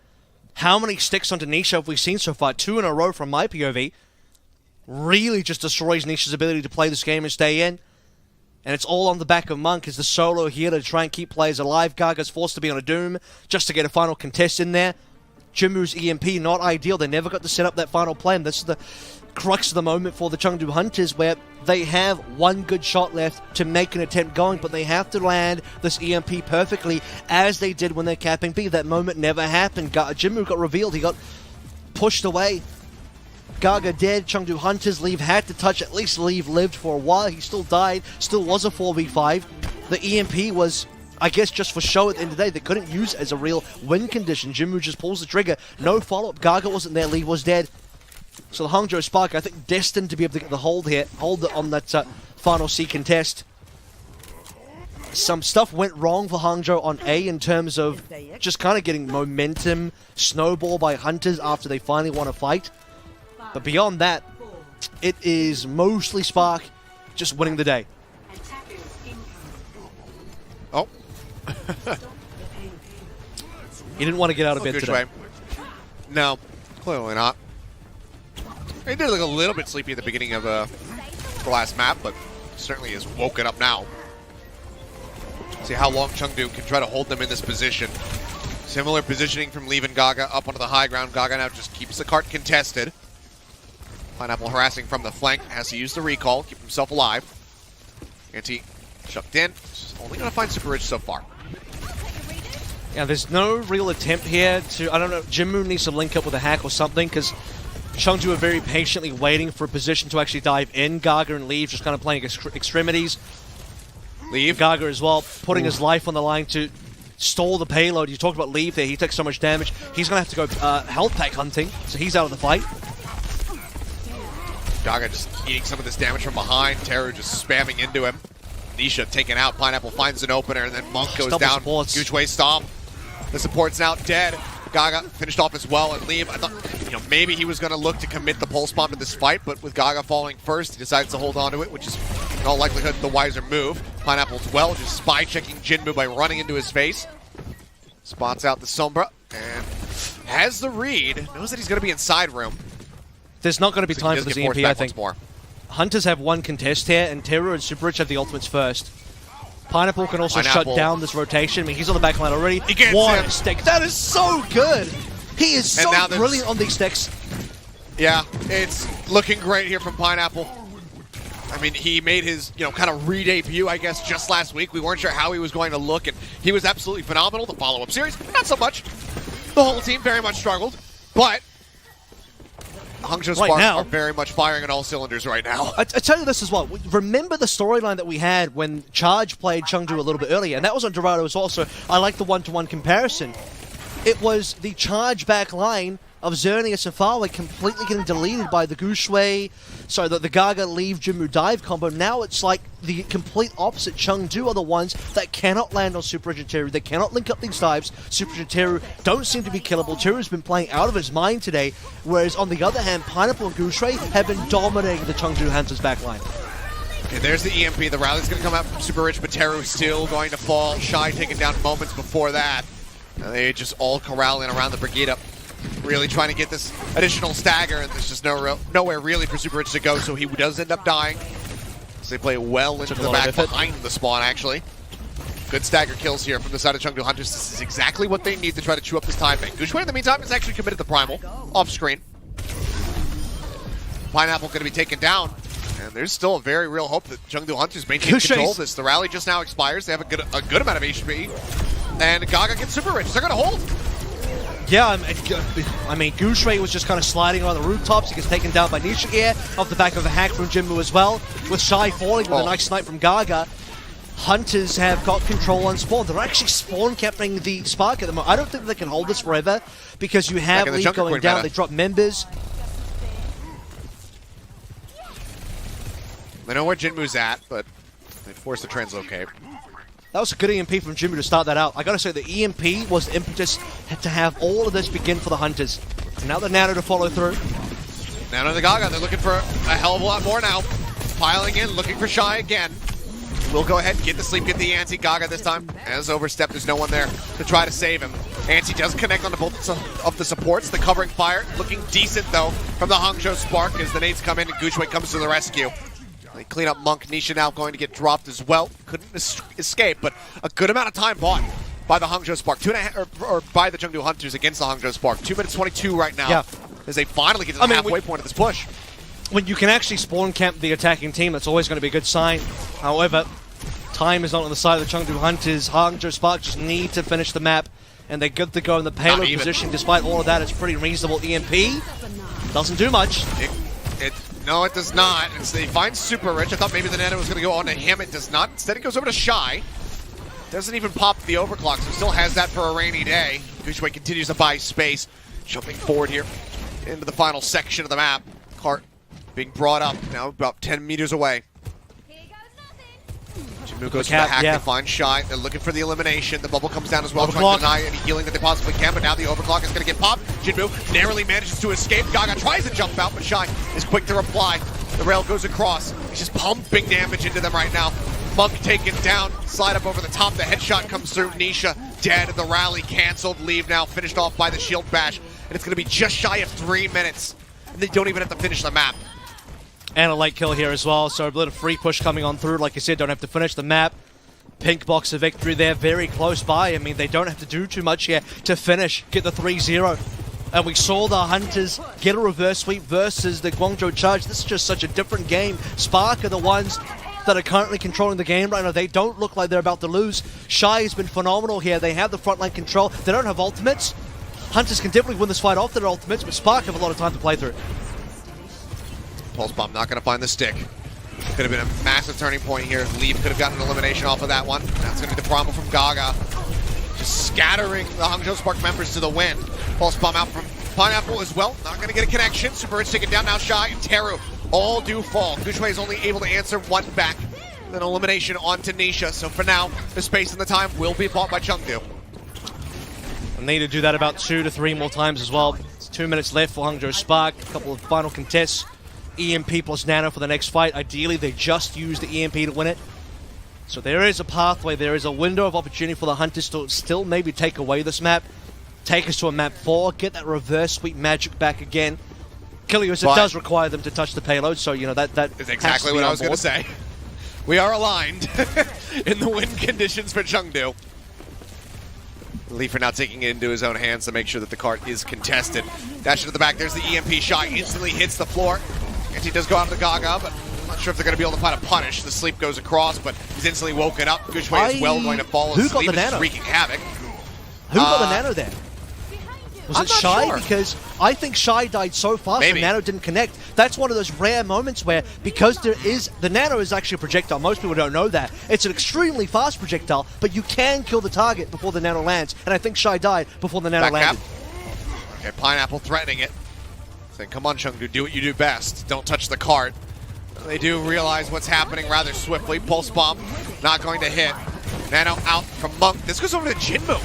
How many sticks onto Nisha have we seen so far? 2 in a row from my POV. Really just destroys Nisha's ability to play this game and stay in. And it's all on the back of Monk as the solo here to try and keep players alive. Gaga's forced to be on a Doom just to get a final contest in there. Jinmu's EMP, not ideal. They never got to set up that final plan. This is the crux of the moment for the Chengdu Hunters, where they have one good shot left to make an attempt going, but they have to land this EMP perfectly, as they did when they're capping B. That moment never happened. Jinmu got revealed. He got pushed away. Gaga dead. Chengdu Hunters. Leave had to touch. At least Leave lived for a while. He still died. Still was a 4v5. The EMP was, I guess, just for show at the end of the day. They couldn't use it as a real win condition. Jinmu just pulls the trigger. No follow-up. Gaga wasn't there. Leave was dead. So the Hangzhou Spark, I think, destined to be able to get the hold here. Hold it on that final C contest. Some stuff went wrong for Hangzhou on A in terms of just kind of getting momentum snowball by Hunters after they finally won a fight. But beyond that, it is mostly Spark just winning the day. Oh. He didn't want to get out of bed today. No, clearly not. He did look a little bit sleepy at the beginning of the last map, but certainly is woken up now. See how long Chengdu can try to hold them in this position. Similar positioning from Leave and Gaga up onto the high ground. Gaga now just keeps the cart contested. Pineapple harassing from the flank, has to use the recall, keep himself alive. Anti shucked in, only going to find Super Rich so far. Yeah, there's no real attempt here to, I don't know, Jinmu needs to link up with a hack or something, because Chengdu are very patiently waiting for a position to actually dive in. Gaga and Leave just kind of playing extremities. Leave. Gaga as well, putting his life on the line to stall the payload. You talked about Leave there, he takes so much damage. He's going to have to go health pack hunting, so he's out of the fight. Gaga just eating some of this damage from behind. Teru just spamming into him. Nisha taken out. Pineapple finds an opener, and then Monk goes down. Huge way stomp. The support's now dead. Gaga finished off as well, and Liam, I thought, maybe he was going to look to commit the pulse bomb to this fight, but with Gaga falling first, he decides to hold on to it, which is in all likelihood the wiser move. Pineapple as well, just spy checking Jinmu by running into his face. Spots out the Sombra, and has the read. Knows that he's going to be inside room. There's not going to be time for this EMP, I think. More. Hunters have one contest here, and Teru and Super Rich have the ultimates first. Pineapple can also shut down this rotation. I mean, he's on the back line already. He gets What him. a stick. That is so good. He is so brilliant on these sticks. Yeah, it's looking great here from Pineapple. I mean, he made his, kind of re-debut, I guess, just last week. We weren't sure how he was going to look, and he was absolutely phenomenal. The follow-up series, not so much. The whole team very much struggled, but Hangzhou Spark are very much firing on all cylinders right now. I tell you this as well. Remember the storyline that we had when Charge played Chengdu a little bit earlier, and that was on Dorado as well, so I like the one-to-one comparison. It was the Charge back line of Xerneas and Farway completely getting deleted by the Gushui, so that the Gaga Leave Jinmu dive combo. Now it's like the complete opposite. Chengdu are the ones that cannot land on Super Rich and Teru. They cannot link up these dives. Super Rich and Teru don't seem to be killable. Teru's been playing out of his mind today, whereas on the other hand, Pineapple and Gushui have been dominating the Chengdu Hunters backline. And there's the EMP. The rally's going to come out from Super Rich, but Teru still going to fall. Shy taken down moments before that. And they just all corralling around the Brigida, really trying to get this additional stagger, and there's just nowhere really for Super Rich to go, so he does end up dying. So they play well into the back behind the spawn, actually. Good stagger kills here from the side of Chengdu Hunters. This is exactly what they need to try to chew up this time bank. Gushui, in the meantime, has actually committed the Primal off screen. Pineapple going to be taken down, and there's still a very real hope that Chengdu Hunters maintain control of this. The rally just now expires. They have a good amount of HP, and Gaga gets Super Rich. They're going to hold. Yeah, I mean, Gushui was just kind of sliding on the rooftops. He gets taken down by Nisha here off the back of the hack from Jinmu as well, with Shy falling with a nice snipe from Gaga. Hunters have got control on spawn. They're actually spawn capping the Spark at the moment. I don't think they can hold this forever, because you have League going down. They drop members. They know where Jinmu's at, but they force the translocate. That was a good EMP from Jinmu to start that out. I gotta say, the EMP was the impetus to have all of this begin for the Hunters. And now the Nano to follow through. Nano and the Gaga, they're looking for a hell of a lot more now. Piling in, looking for Shy again. We'll go ahead and get the sleep, get the anti. Gaga this time has overstepped. There's no one there to try to save him. Anti does connect onto both of the supports. The covering fire looking decent, though, from the Hangzhou Spark as the nades come in and Gushui comes to the rescue. They clean up Monk. Nisha now going to get dropped as well. Couldn't escape, but a good amount of time bought by the Hangzhou Spark. Or by the Chengdu Hunters against the Hangzhou Spark. 2 minutes 22 right now. Yeah. As they finally get to the halfway point of this push. When you can actually spawn camp the attacking team, that's always going to be a good sign. However, time is not on the side of the Chengdu Hunters. Hangzhou Spark just need to finish the map, and they're good to go in the payload position. Despite all of that, it's pretty reasonable. EMP doesn't do much. No, it does not. They find Super Rich. I thought maybe the Nano was going to go on to him. It does not. Instead, it goes over to Shy. Doesn't even pop the overclock, so still has that for a rainy day. Gushui continues to buy space. Jumping forward here into the final section of the map. Cart being brought up now about 10 meters away. Jinmu goes for the hack to find Shy. They're looking for the elimination. The bubble comes down as well, trying to deny any healing that they possibly can, but now the overclock is going to get popped. Jinmu narrowly manages to escape. Gaga tries to jump out, but Shy is quick to reply. The rail goes across. He's just pumping damage into them right now. Monk taken down. Slide up over the top. The headshot comes through. Nisha dead, and the rally canceled. Leave now finished off by the shield bash. And it's going to be just shy of 3 minutes. And they don't even have to finish the map. And a late kill here as well, so a little free push coming on through. Like I said, don't have to finish the map. Pink box of victory there, very close by. I mean, they don't have to do too much here to finish, get the 3-0. And we saw the Hunters get a reverse sweep versus the Guangzhou Charge. This is just such a different game. Spark are the ones that are currently controlling the game right now. They don't look like they're about to lose. Shy has been phenomenal here. They have the frontline control. They don't have ultimates. Hunters can definitely win this fight off their ultimates, but Spark have a lot of time to play through. Pulse Bomb not going to find the stick. Could have been a massive turning point here. Leaf could have gotten an elimination off of that one. That's going to be the problem from Gaga. Just scattering the Hangzhou Spark members to the wind. Pulse Bomb out from Pineapple as well. Not going to get a connection. Super Edge taken down now. Shy and Teru all do fall. Gushwei is only able to answer one back. Then elimination onto Nisha. So for now, the space and the time will be bought by Chengdu. And they need to do that about 2 to 3 more times as well. It's 2 minutes left for Hangzhou Spark. A couple of final contests. EMP plus Nano for the next fight. Ideally, they just use the EMP to win it. So there is a pathway. There is a window of opportunity for the Hunters to still maybe take away this map. Take us to a map 4. Get that reverse sweep magic back again. Kilios, it does require them to touch the payload. So, you know, that is exactly what I was going to say. We are aligned in the win conditions for Chengdu. Leafer now taking it into his own hands to make sure that the cart is contested. Dash into the back. There's the EMP shot. Instantly hits the floor. And he does go out of the Gaga, but I'm not sure if they're going to be able to find a punish. The sleep goes across, but he's instantly woken up. Gushwei is well going to fall asleep and just wreaking havoc. Who got the Nano there? Was it Shy? Sure. Because I think Shy died so fast Maybe. the Nano didn't connect. That's one of those rare moments where, because the Nano is actually a projectile, most people don't know that. It's an extremely fast projectile, but you can kill the target before the Nano lands, and I think Shy died before the Nano landed. Okay, Pineapple threatening it. Saying, come on, Chengdu, do what you do best. Don't touch the cart. They do realize what's happening rather swiftly. Pulse Bomb not going to hit. Nano out from Monk. This goes over to Jinmu.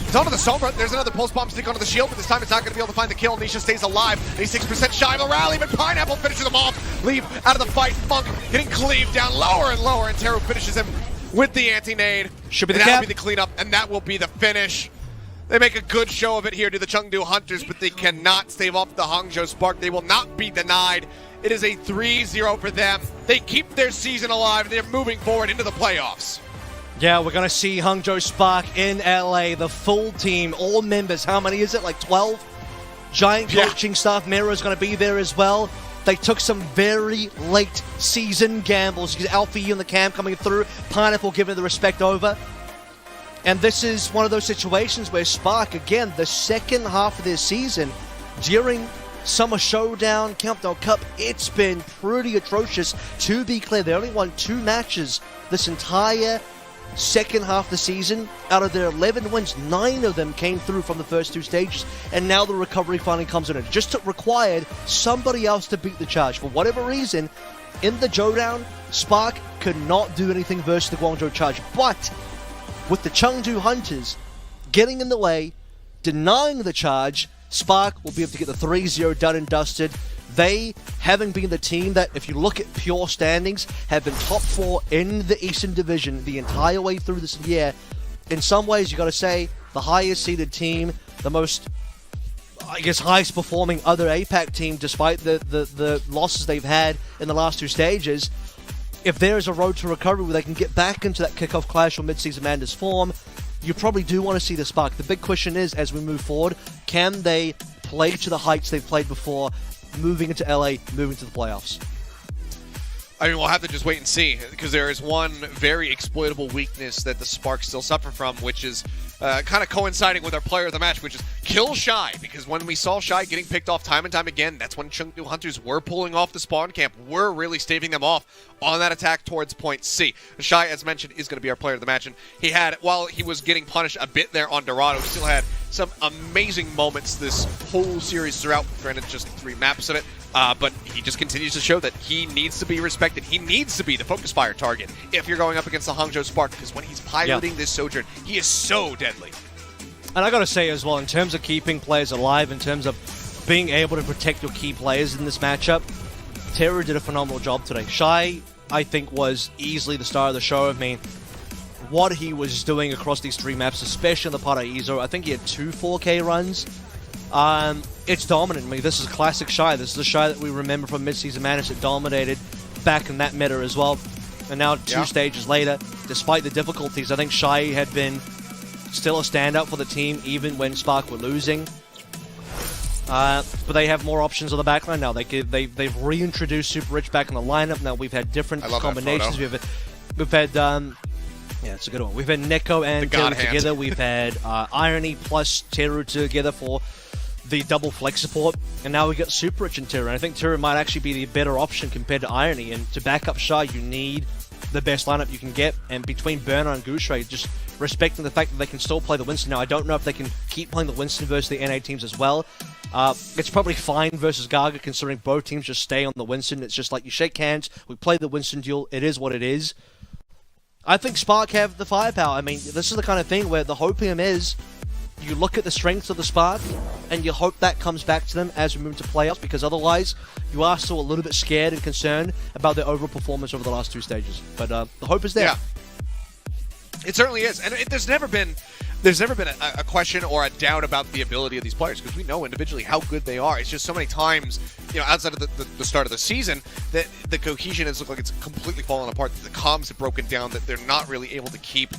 It's onto the Sombra. There's another Pulse Bomb stick onto the shield, but this time it's not going to be able to find the kill. Nisha stays alive. 86% shy of the rally, but Pineapple finishes them off. Leave out of the fight. Monk getting cleaved down lower and lower, and Teru finishes him with the anti-nade. Should be the cap. That'll be the cleanup, and that will be the finish. They make a good show of it here to the Chengdu Hunters, but they cannot stave off the Hangzhou Spark. They will not be denied. It is a 3-0 for them. They keep their season alive. They're moving forward into the playoffs. Yeah, we're going to see Hangzhou Spark in LA, the full team, all members. How many is it? Like 12? Giant coaching staff. Mira is going to be there as well. They took some very late season gambles. Alfie in the camp coming through. Pineapple giving the respect over. And this is one of those situations where Spark, again, the second half of their season, during Summer Showdown, Countdown Cup, it's been pretty atrocious. To be clear, they only won 2 matches this entire second half of the season. Out of their 11 wins, 9 of them came through from the first 2 stages, and now the recovery finally comes in. It just required somebody else to beat the charge. For whatever reason, in the Showdown, Spark could not do anything versus the Guangzhou charge, but with the Chengdu Hunters getting in the way, denying the charge, Spark will be able to get the 3-0 done and dusted. They, having been the team that, if you look at pure standings, have been top 4 in the Eastern Division the entire way through this year. In some ways, you got to say, the highest seeded team, the most, I guess, highest performing other APAC team, despite the losses they've had in the last 2 stages. If there is a road to recovery where they can get back into that kickoff clash or mid-season Madness form, you probably do want to see the Spark. The big question is, as we move forward, can they play to the heights they've played before, moving into LA, moving to the playoffs? I mean, we'll have to just wait and see, because there is one very exploitable weakness that the Spark still suffer from, which is kind of coinciding with our player of the match, which is kill Shy, because when we saw Shy getting picked off time and time again, that's when Chengdu Hunters were pulling off the spawn camp, were really staving them off on that attack towards point C. Shy, as mentioned, is going to be our player of the match, and he had, while he was getting punished a bit there on Dorado, he still had some amazing moments this whole series throughout, granted just 3 maps of it. But he just continues to show that he needs to be respected. He needs to be the focus fire target if you're going up against the Hangzhou Spark, because when he's piloting this Sojourn, he is so deadly. And I got to say as well, in terms of keeping players alive, in terms of being able to protect your key players in this matchup, Teru did a phenomenal job today. Shy, I think, was easily the star of the show. I mean, what he was doing across these 3 maps, especially in the Paraiso, I think he had 2 4K runs. It's dominant. I mean, this is classic Shy. This is the Shy that we remember from Mid-Season Madness. It dominated back in that meta as well. And now 2 stages later, despite the difficulties, I think Shy had been still a standout for the team, even when Spark were losing. but they have more options on the backline now. They've reintroduced Super Rich back in the lineup. Now we've had different combinations. We've had yeah, it's a good one. We've had Neko and Teru together. We've had Irony plus Teru together for the double flex support, and now we got Super Rich and Teru. And I think Teru might actually be the better option compared to Irony. And to back up Shy, you need the best lineup you can get. And between Burner and Gooseray, just respecting the fact that they can still play the Winston. Now, I don't know if they can keep playing the Winston versus the NA teams as well. It's probably fine versus Gaga, considering both teams just stay on the Winston. It's just like you shake hands, we play the Winston duel, it is what it is. I think Spark have the firepower. I mean, this is the kind of thing where the hopium is, you look at the strengths of the Spark, and you hope that comes back to them as we move to playoffs, because otherwise, you are still a little bit scared and concerned about their overall performance over the last 2 stages. But the hope is there. Yeah. It certainly is. And there's never been a question or a doubt about the ability of these players, because we know individually how good they are. It's just so many times, outside of the start of the season, that the cohesion has looked like it's completely fallen apart, that the comms have broken down, that they're not really able to keep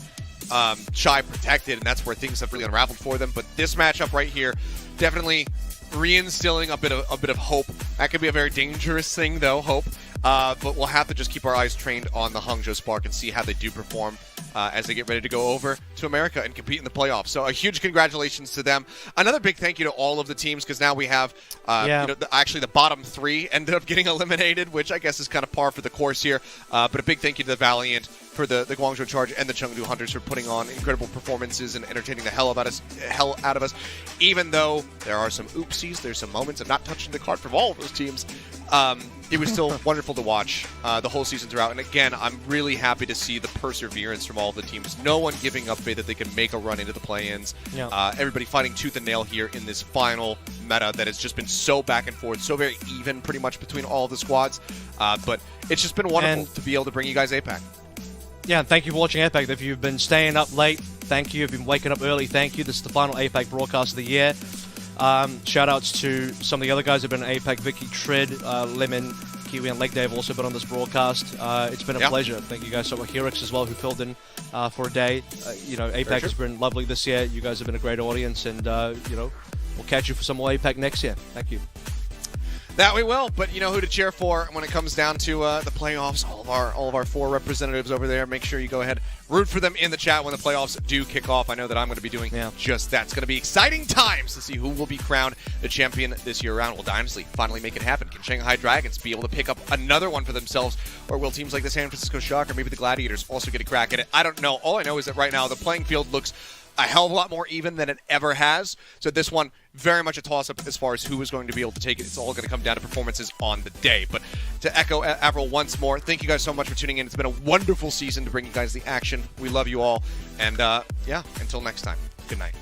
Shy protected, and that's where things have really unraveled for them. But this matchup right here, definitely reinstilling a bit of hope. That could be a very dangerous thing, though, hope. But we'll have to just keep our eyes trained on the Hangzhou Spark and see how they do perform as they get ready to go over to America and compete in the playoffs. So a huge congratulations to them. Another big thank you to all of the teams, because now we have actually the bottom 3 ended up getting eliminated, which I guess is kind of par for the course here. But a big thank you to the Valiant, for the Guangzhou Charge, and the Chengdu Hunters for putting on incredible performances and entertaining the hell out of us. Even though there are some oopsies, there's some moments of not touching the card from all of those teams. It was still wonderful to watch the whole season throughout. And again, I'm really happy to see the perseverance from all of the teams. No one giving up faith that they can make a run into the play-ins. Yeah. Everybody fighting tooth and nail here in this final meta that has just been so back and forth, so very even pretty much between all of the squads. But it's just been wonderful to be able to bring you guys APAC. Yeah, and thank you for watching APAC. If you've been staying up late, thank you. If you've been waking up early, thank you. This is the final APAC broadcast of the year. Shout-outs to some of the other guys who have been on APAC. Vicky, Trid, Lemon, Kiwi, and Leg Day have also been on this broadcast. It's been a pleasure. Thank you guys so much. Hirix as well, who filled in for a day. APAC has been lovely this year. You guys have been a great audience, and we'll catch you for some more APAC next year. Thank you. That we will, but you know who to cheer for when it comes down to the playoffs. All of our 4 representatives over there. Make sure you go ahead, root for them in the chat when the playoffs do kick off. I know that I'm going to be doing just that. It's going to be exciting times to see who will be crowned the champion this year around. Will Dynasty finally make it happen? Can Shanghai Dragons be able to pick up another one for themselves, or will teams like the San Francisco Shock or maybe the Gladiators also get a crack at it? I don't know. All I know is that right now the playing field looks a hell of a lot more even than it ever has. So this one, very much a toss-up as far as who is going to be able to take it. It's all going to come down to performances on the day. But to echo Avril once more, thank you guys so much for tuning in. It's been a wonderful season to bring you guys the action. We love you all. And until next time, good night.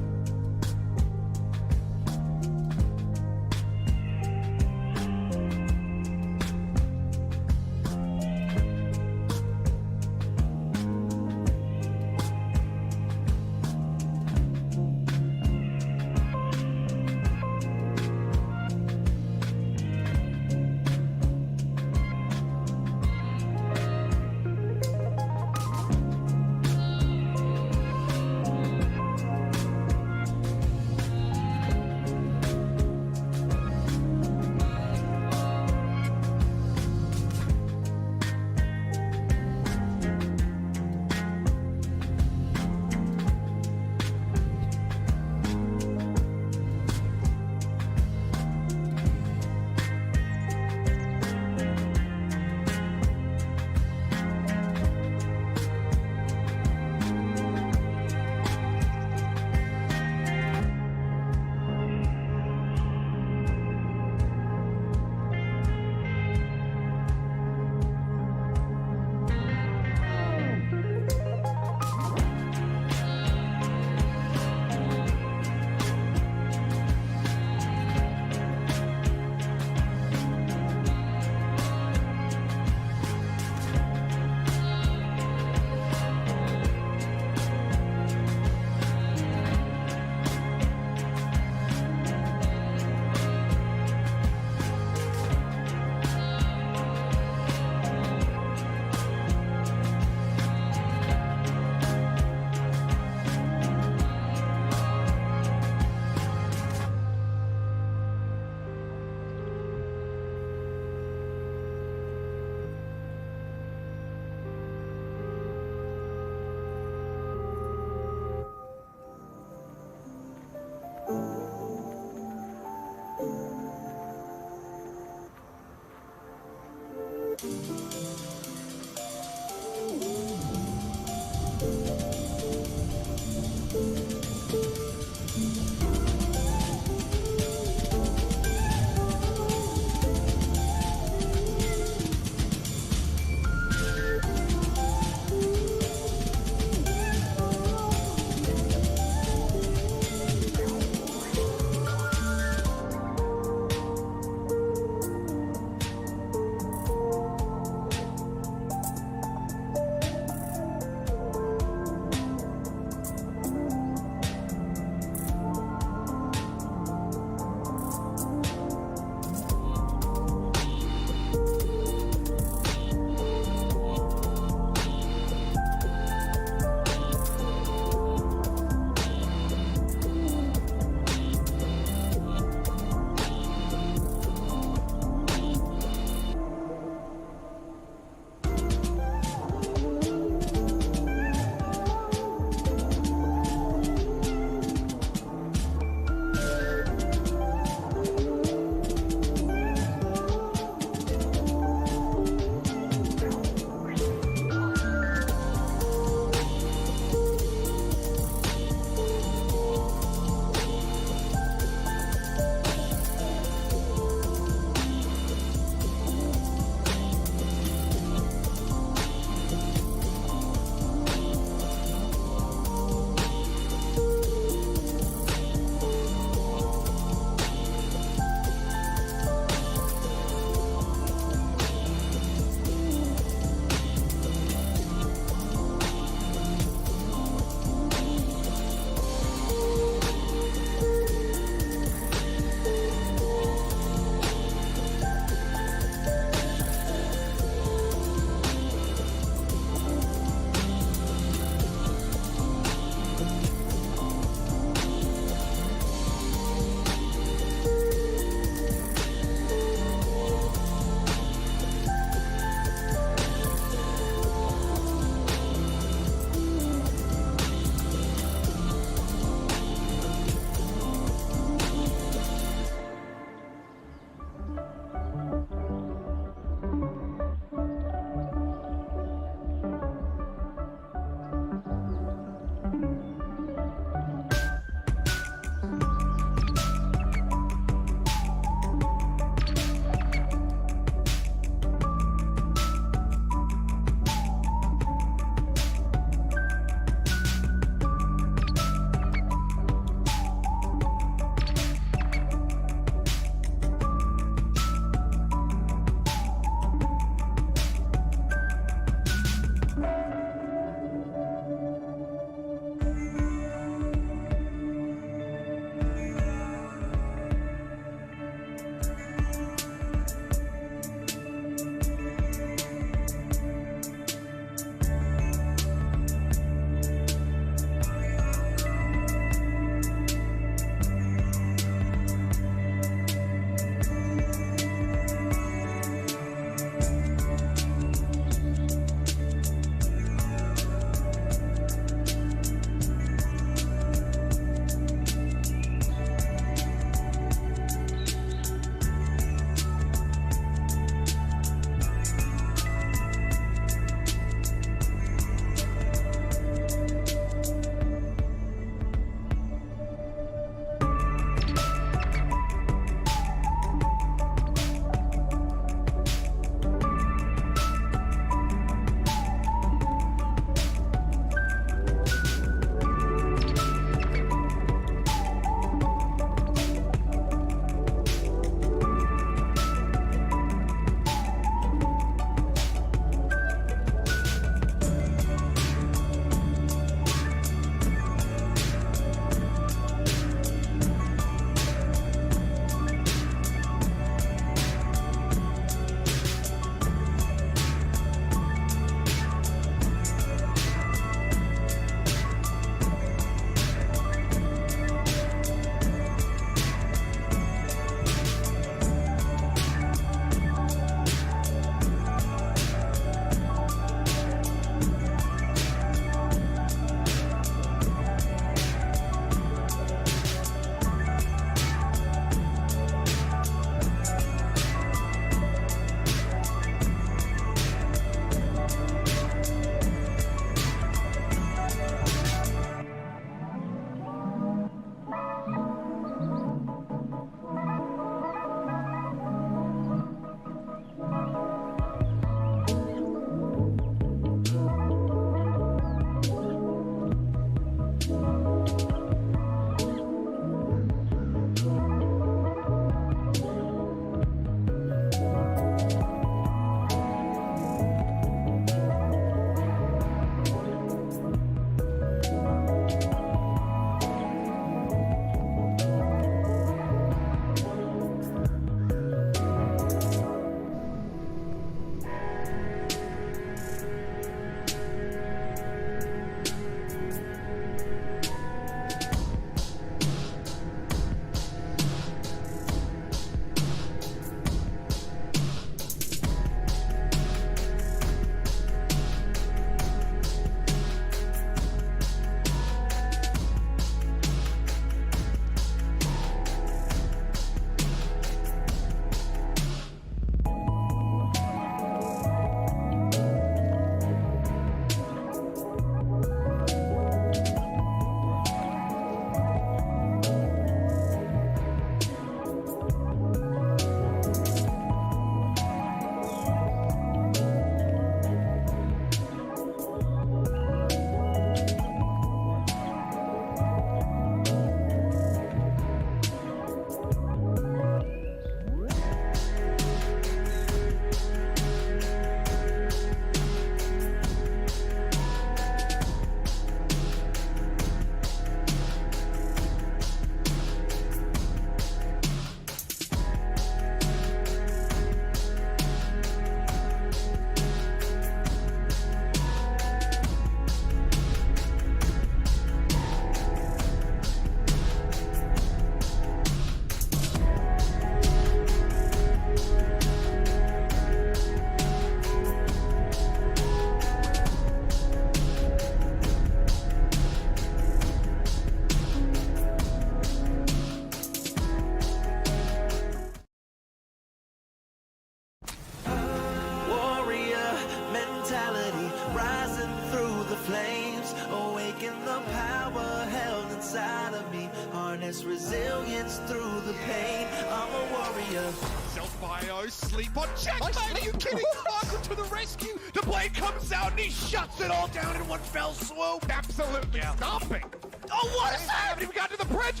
the pain. I'm a warrior. Self-bio, sleep on checkmate. Are you kidding? Encore to the rescue. The blade comes out and he shuts it all down in one fell swoop. Absolutely stomping. Oh, what is that? Haven't even got to the bridge.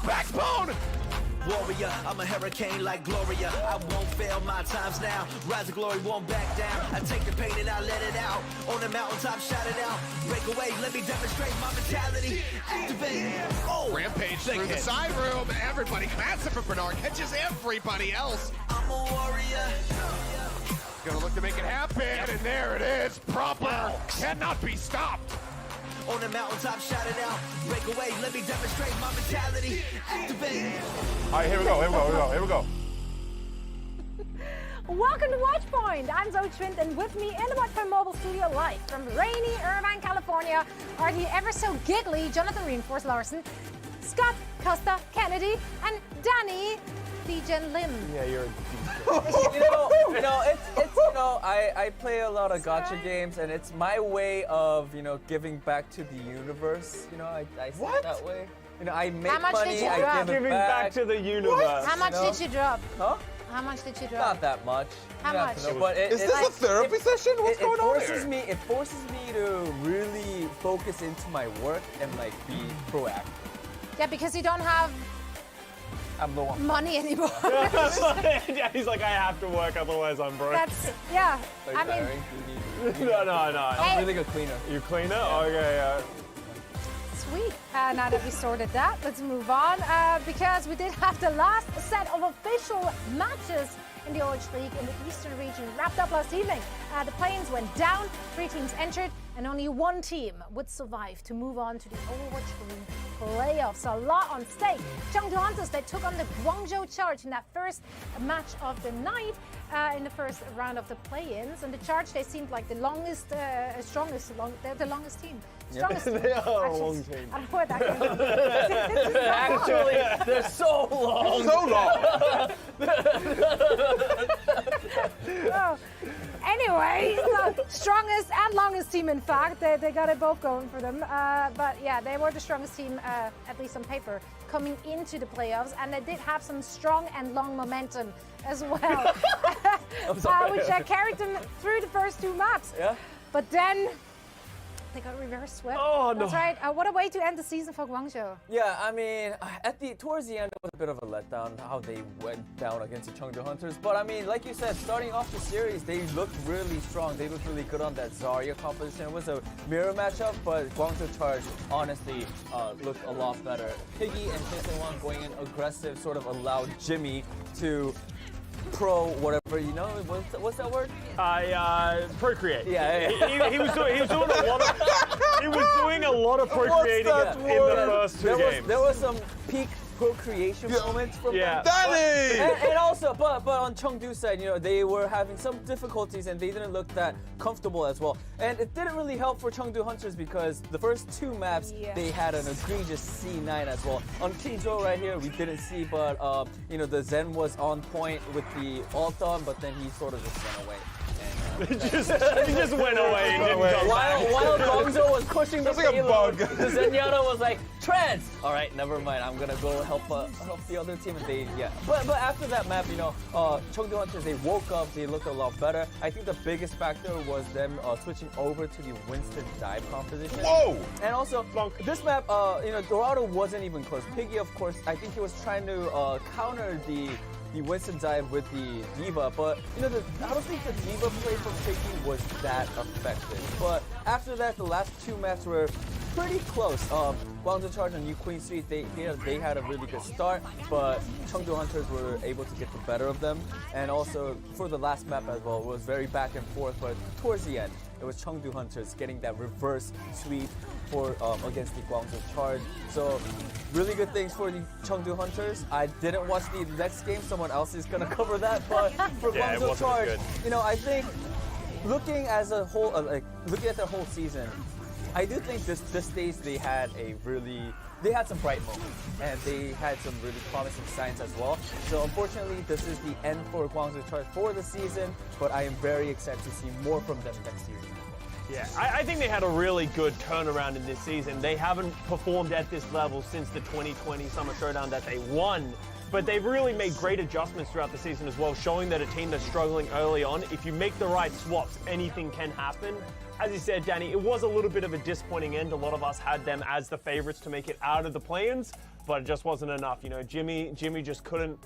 Backbone. Warrior, I'm a hurricane like Gloria. I won't fail my times now. Rise of glory won't back down. I take the pain and I let it out. On the mountaintop, shout it out. Break away, let me demonstrate my mentality. Activate. Oh, Rampage through the side room. Everybody, massive for Bernard. Catches everybody else. I'm a warrior. Gonna look to make it happen, and there it is. Proper. Cannot be stopped. On the mountaintop, shout it out. Break away, let me demonstrate my mentality. Activate. All right, here we go. Welcome to Watchpoint. I'm Zoe Schwind, and with me in the Watchpoint Mobile Studio live from rainy Irvine, California are the ever so giggly Jonathan Reinforce Larson, Scott Costa Kennedy, and Danny Dejan Lim. Yeah, you're a I play a lot of gacha games, and it's my way of, giving back to the universe. I see it that way. I make How much money, did you I drop? give it giving back. back to the universe. How much did you drop? Huh? How much did you drop? Not that much. How You have much? to know, but Is this a therapy session? What's going on here? It forces me to really focus into my work and be proactive. Yeah, because you don't have I'm low on. money anymore. Yeah, he's like, I have to work, otherwise I'm broke. That's, yeah. Are you I mean, tiring? Do you need- No. I'm a really good cleaner. You cleaner? Okay, sweet. Now that we sorted that, let's move on because we did have the last set of official matches in the Overwatch League in the Eastern region wrapped up last evening. The play-ins went down, 3 teams entered, and only 1 team would survive to move on to the Overwatch League playoffs. So a lot on stake. Chengdu Hunters, they took on the Guangzhou Charge in that first match of the night in the first round of the play-ins. And the Charge, they seemed like the longest, they're the longest team. Strongest team. They are a Actually, long team. I don't know what that means. Actually, they're so long. Oh. Anyway, so strongest and longest team, in fact. They got it both going for them. But yeah, they were the strongest team, at least on paper, coming into the playoffs. And they did have some strong and long momentum as well, which carried them through the first 2 maps. Yeah. But then they got reverse swept. Oh, no. That's right. What a way to end the season for Guangzhou. Yeah, I mean, towards the end, it was a bit of a letdown how they went down against the Chengdu Hunters. But I mean, like you said, starting off the series, they looked really strong. They looked really good on that Zarya composition. It was a mirror matchup, but Guangzhou Charge honestly looked a lot better. Piggy and Tae going in aggressive sort of allowed Jimmy to whatever, what's that word? Procreate. Yeah. He was doing a lot of procreating that in the first 2 games. There was some peak procreation moments from Yeah. them. Danny! And also, but on Chengdu's side, they were having some difficulties and they didn't look that comfortable as well. And it didn't really help for Chengdu Hunters because the first 2 maps, they had an egregious C9 as well. On King Zhou right here, we didn't see, but the Zen was on point with the ult on, but then he sort of just went away. He just went away and didn't come back. While Guangzhou was pushing the That's like a payload, bug. the Zenyatta was like, Trance! Alright, never mind, I'm gonna go help the other team. And But after that map, Chengdu Hunters, they woke up, they looked a lot better. I think the biggest factor was them switching over to the Winston dive composition. Whoa! And also, this map, Dorado wasn't even close. Piggy, of course, I think he was trying to counter the Winston dive with the D.Va, but I don't think the D.Va play from Piggy was that effective. But after that, the last 2 maps were pretty close. Guangzhou Charge and New Queen Suite, they had a really good start, but Chengdu Hunters were able to get the better of them. And also for the last map as well, it was very back and forth, but towards the end, it was Chengdu Hunters getting that reverse sweep against the Guangzhou Charge. So really good things for the Chengdu Hunters. I didn't watch the next game. Someone else is gonna cover that. But for Guangzhou Charge, I think looking as a whole, looking at the whole season, I do think this stage they had some bright moments and they had some really promising signs as well. So unfortunately, this is the end for Guangzhou Charge for the season, but I am very excited to see more from them next year. Yeah, I think they had a really good turnaround in this season. They haven't performed at this level since the 2020 Summer Showdown that they won. but they've really made great adjustments throughout the season as well, showing that a team that's struggling early on, if you make the right swaps, anything can happen. As you said, Danny, it was a little bit of a disappointing end. A lot of us had them as the favorites to make it out of the play-ins, but it just wasn't enough. You know, Jimmy just couldn't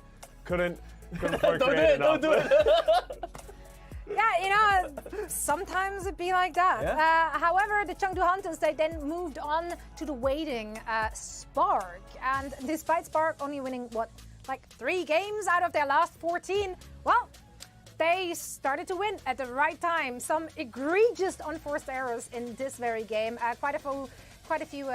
procreate enough. Don't do it. Yeah, you know, sometimes it'd be like that. Yeah. However, the Chengdu Hunters, they then moved on to the waiting Spark. And despite Spark only winning, like 3 games out of their last 14, well, they started to win at the right time. Some egregious unforced errors in this very game. Quite a few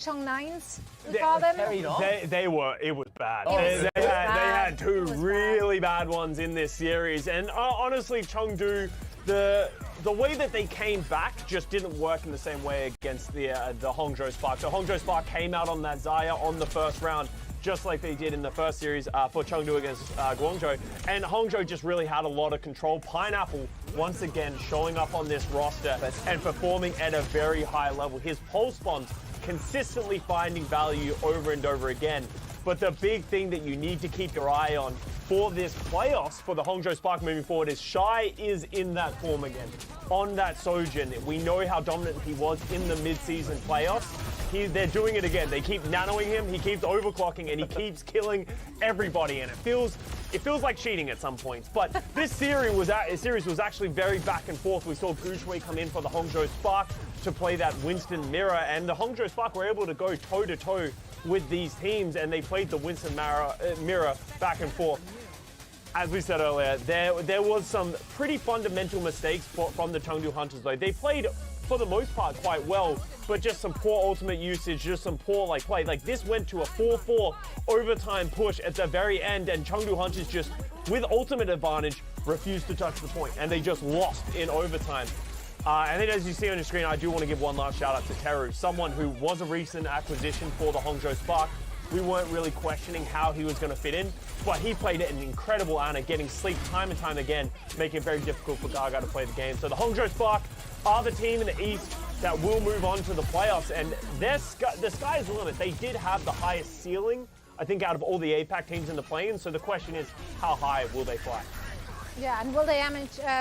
Chung Nines, we call them. It was bad. They had 2 really bad ones in this series. And honestly, Chengdu, the way that they came back just didn't work in the same way against the Hangzhou Spark. So Hangzhou Spark came out on that Xayah on the first round, just like they did in the first series for Chengdu against Guangzhou. And Hangzhou just really had a lot of control. Pineapple, once again, showing up on this roster and performing at a very high level. His pole spawns consistently finding value over and over again. But the big thing that you need to keep your eye on for this playoffs for the Hangzhou Spark moving forward is Shy is in that form again. On that Sojin, we know how dominant he was in the mid-season playoffs. They're doing it again. They keep nanoing him, he keeps overclocking, and he keeps killing everybody. And it feels like cheating at some points. But this series was actually very back and forth. We saw Gushui come in for the Hangzhou Spark to play that Winston mirror, and the Hangzhou Spark were able to go toe-to-toe with these teams, and they played the Winston mirror back and forth. As we said earlier, there was some pretty fundamental mistakes from the Chengdu Hunters, though. They played, for the most part, quite well, but just some poor ultimate usage, just some poor play. Like, this went to a 4-4 overtime push at the very end, and Chengdu Hunters just, with ultimate advantage, refused to touch the point, and they just lost in overtime. And then, as you see on your screen, I do want to give one last shout out to Teru, someone who was a recent acquisition for the Hangzhou Spark. We weren't really questioning how he was going to fit in, but he played an incredible Ana, getting sleep time and time again, making it very difficult for Gaga to play the game. So the Hangzhou Spark are the team in the East that will move on to the playoffs, and the sky is the limit. They did have the highest ceiling, I think, out of all the APAC teams in the play-in, so the question is, how high will they fly? Yeah, and will they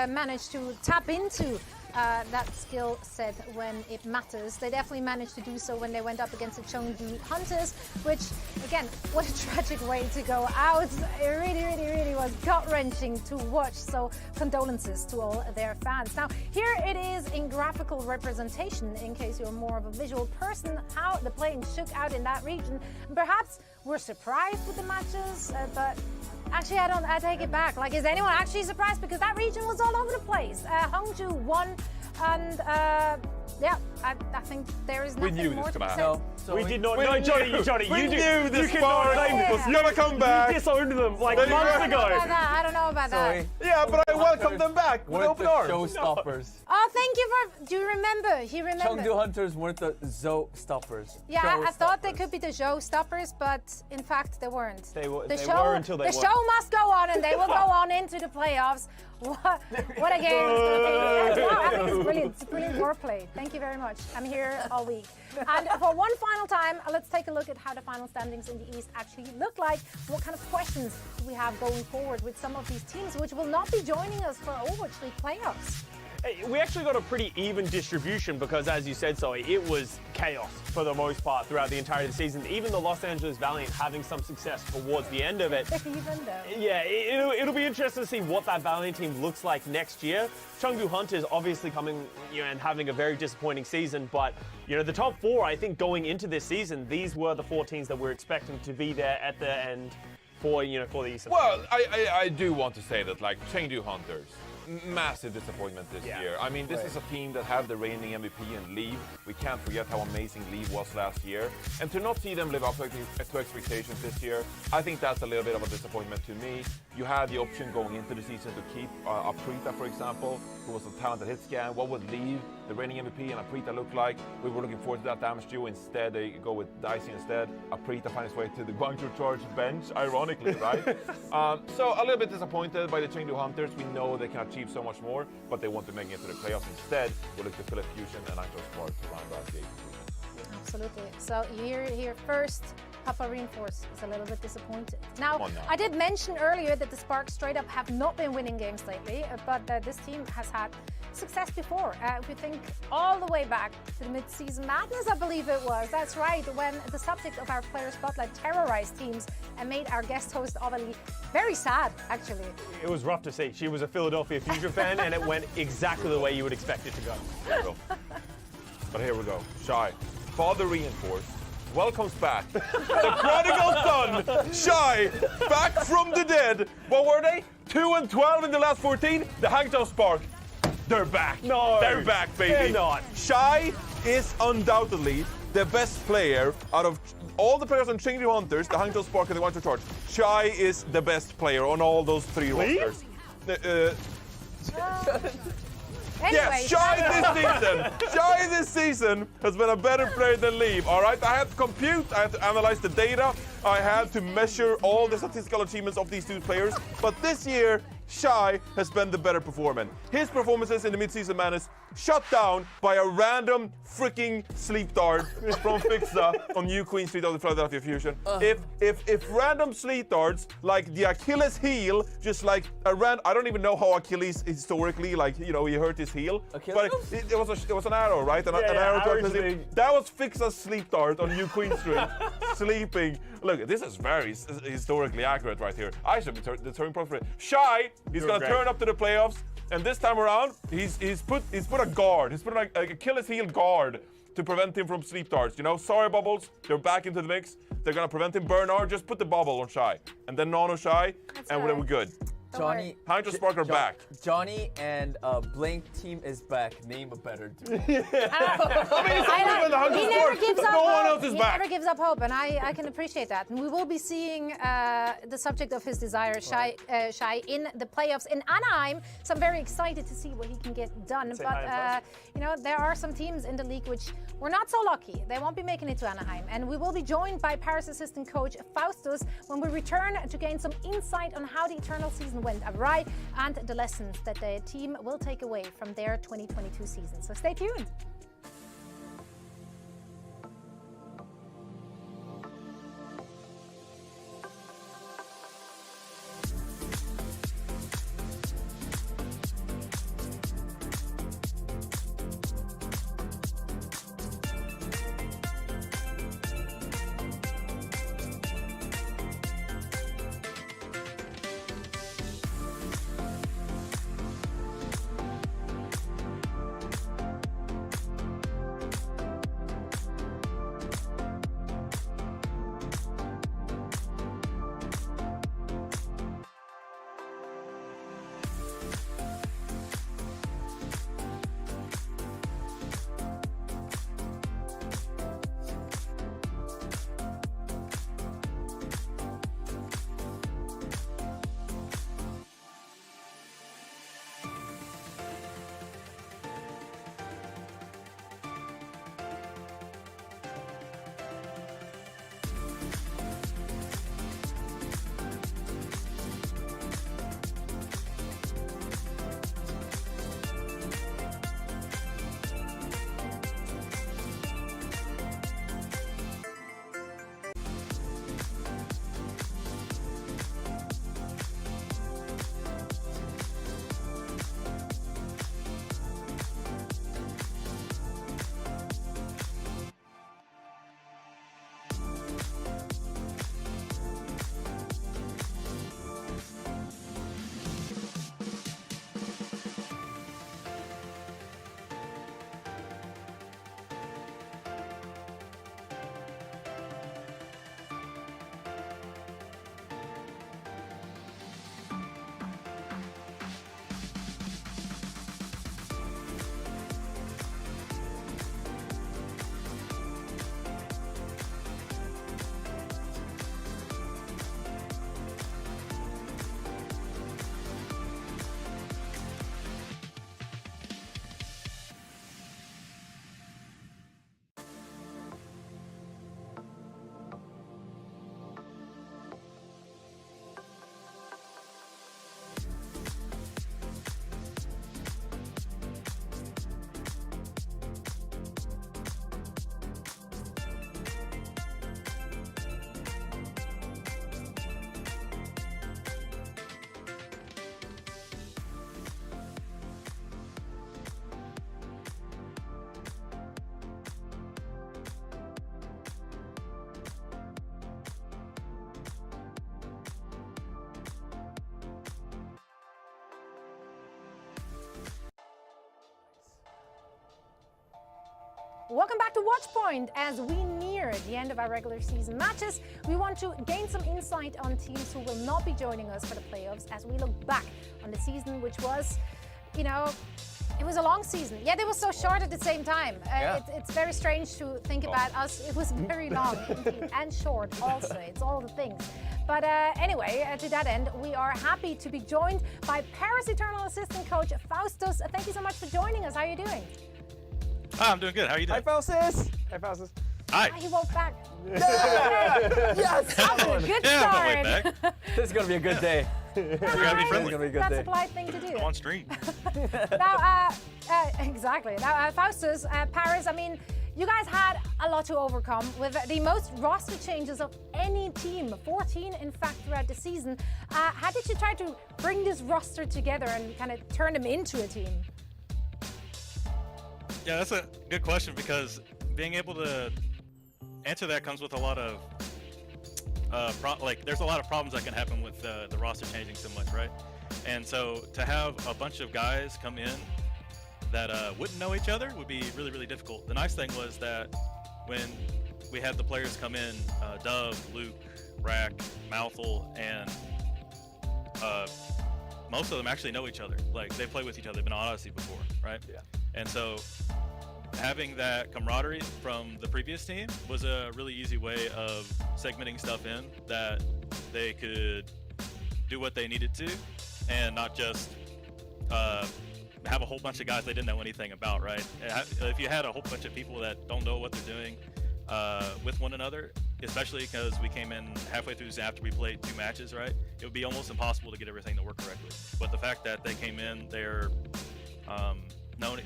manage to tap into that skill set when it matters? They definitely managed to do so when they went up against the Chengdu Hunters, which, again, what a tragic way to go out. It really was gut-wrenching to watch, so condolences to all their fans. Now, here it is in graphical representation, in case you're more of a visual person, how the play-in shook out in that region. Perhaps we're surprised with the matches, but actually, I take it back. Like, is anyone actually surprised? Because that region was all over the place. Hangzhou won, and yeah, I think there is nothing more to be said. So we did not know, Johnny, you knew this Spark was gonna come back. You disowned them like months ago. I don't know about that. Yeah, but I welcome them back with open arms. Showstoppers. Oh, thank you for. Do you remember? He remembered. Chengdu Hunters weren't the Zo-stoppers. Yeah, I thought they could be the Showstoppers, but in fact they weren't. They were The until show must go on, and they will go on into the playoffs. What a game! I think it's brilliant. It's brilliant wordplay. Thank you very much. I'm here all week. And for one final time, let's take a look at how the final standings in the East actually look like. What kind of questions do we have going forward with some of these teams which will not be joining us for Overwatch League playoffs? We actually got a pretty even distribution because, as you said, Zoe, it was chaos for the most part throughout the entirety of the season. Even the Los Angeles Valiant having some success towards the end of it. Even though. Yeah, it'll be interesting to see what that Valiant team looks like next year. Chengdu Hunters obviously coming, and having a very disappointing season, but the top 4, I think, going into this season, these were the 4 teams that we're expecting to be there at the end for the Eastern. Well, I do want to say that, like, Chengdu Hunters, massive disappointment this year. I mean, this is a team that have the reigning MVP and Leave. We can't forget how amazing Leave was last year. And to not see them live up to expectations this year, I think that's a little bit of a disappointment to me. You had the option going into the season to keep Aprita, for example, who was a talented hit scan. What would Leave, the reigning MVP, and Aprita look like? We were looking forward to that damage duo. Instead, they go with Dicey instead. Aprita finds his way to the Guangzhou Charge bench, ironically, right? So a little bit disappointed by the Chengdu Hunters. We know they can achieve so much more, but they want to make it to the playoffs instead. We'll look to Philip Fusion and Hangzhou Spark to round out the 8th. Absolutely. So you hear here first Papa Reinforce is a little bit disappointed. Now, Come on now. I did mention earlier that the Spark straight up have not been winning games lately, but this team has had success before. If you think all the way back to the mid-season madness, I believe it was. That's right, when the subject of our player spotlight terrorized teams and made our guest host Ovalie very sad, actually. It was rough to see. She was a Philadelphia Future fan, and it went exactly the way you would expect it to go. But here we go. Shy. Father Reinforce welcomes back the prodigal son, Shy, back from the dead. What were they? 2-12 in the last 14? The Hangzhou Spark. They're back. No. They're back, baby. They're not. Shy is undoubtedly the best player out of all the players on Chengdu Hunters, the Hangzhou Spark, and the Wancho Charge. Shy is the best player on all those three rosters. Anyway, Yes, Shy this season has been a better player than Leave, all right? I had to compute, I had to analyze the data, I had to measure all the statistical achievements of these two players, but this year, Shy has been the better performer. His performances in the mid-season madness shut down by a random freaking sleep dart from Fixa on New Queen Street of the Philadelphia Fusion. If random sleep darts like the Achilles heel, just like a I don't even know how Achilles historically, like, you know, he hurt his heel, Achilles? but it was an arrow, right? An arrow to arrows Achilles heel. That was Fixa's sleep dart on New Queen Street, sleeping. Look, this is very historically accurate right here. I should be the turning point for it. Shy, he's gonna turn up to the playoffs, and this time around, he's put a guard. He's put an Achilles heel guard to prevent him from sleep darts. You know, sorry Bubbles, they're back into the mix. They're gonna prevent him. Bernard, just put the bubble on Shy, and then Nano Shy, and we're good. Johnny, Hydro Spark are back. Johnny and Blink team is back. Name a better duo. He never gives up No one hope. else is He back. never gives up hope, and I can appreciate that. And we will be seeing the subject of his desire, Shy, in the playoffs in Anaheim. So I'm very excited to see what he can get done. But you know, there are some teams in the league which were not so lucky. They won't be making it to Anaheim, and we will be joined by Paris assistant coach Faustus when we return to gain some insight on how the Eternal season went awry and the lessons that the team will take away from their 2022 season. So stay tuned. Welcome back to Watchpoint. As we near the end of our regular season matches, we want to gain some insight on teams who will not be joining us for the playoffs as we look back on the season, which was, you know, it was a long season. Yet it was so short at the same time. It's very strange to think about us. It was very long indeed, and short also. It's all the things. But anyway, to that end, we are happy to be joined by Paris Eternal assistant coach Faustus. Thank you so much for joining us. How are you doing? I'm doing good. How are you doing? Hi, Faustus. Hi, Faustus. Hi. He woke back. Yes! After a good Yeah, I'm on start. my way back. This is gonna be a good day. You gotta be friendly. It's gonna be a good That's day. a polite thing to do. I'm on stream. Now, exactly. Now, Faustus, Paris, I mean, you guys had a lot to overcome with the most roster changes of any team, 14 in fact throughout the season. How did you try to bring this roster together and kind of turn them into a team? Yeah, that's a good question because being able to answer that comes with a lot of there's a lot of problems that can happen with the roster changing so much, right? And so to have a bunch of guys come in that wouldn't know each other would be really, really difficult. The nice thing was that when we had the players come in, Dove, Luke, Rack, Mouthful, and most of them actually know each other. Like, they play with each other. They've been on Odyssey before, right? Yeah. And so having that camaraderie from the previous team was a really easy way of segmenting stuff in that they could do what they needed to and not just have a whole bunch of guys they didn't know anything about, right? If you had a whole bunch of people that don't know what they're doing with one another, especially because we came in halfway through after we played 2 matches, right? It would be almost impossible to get everything to work correctly. But the fact that they came in, they're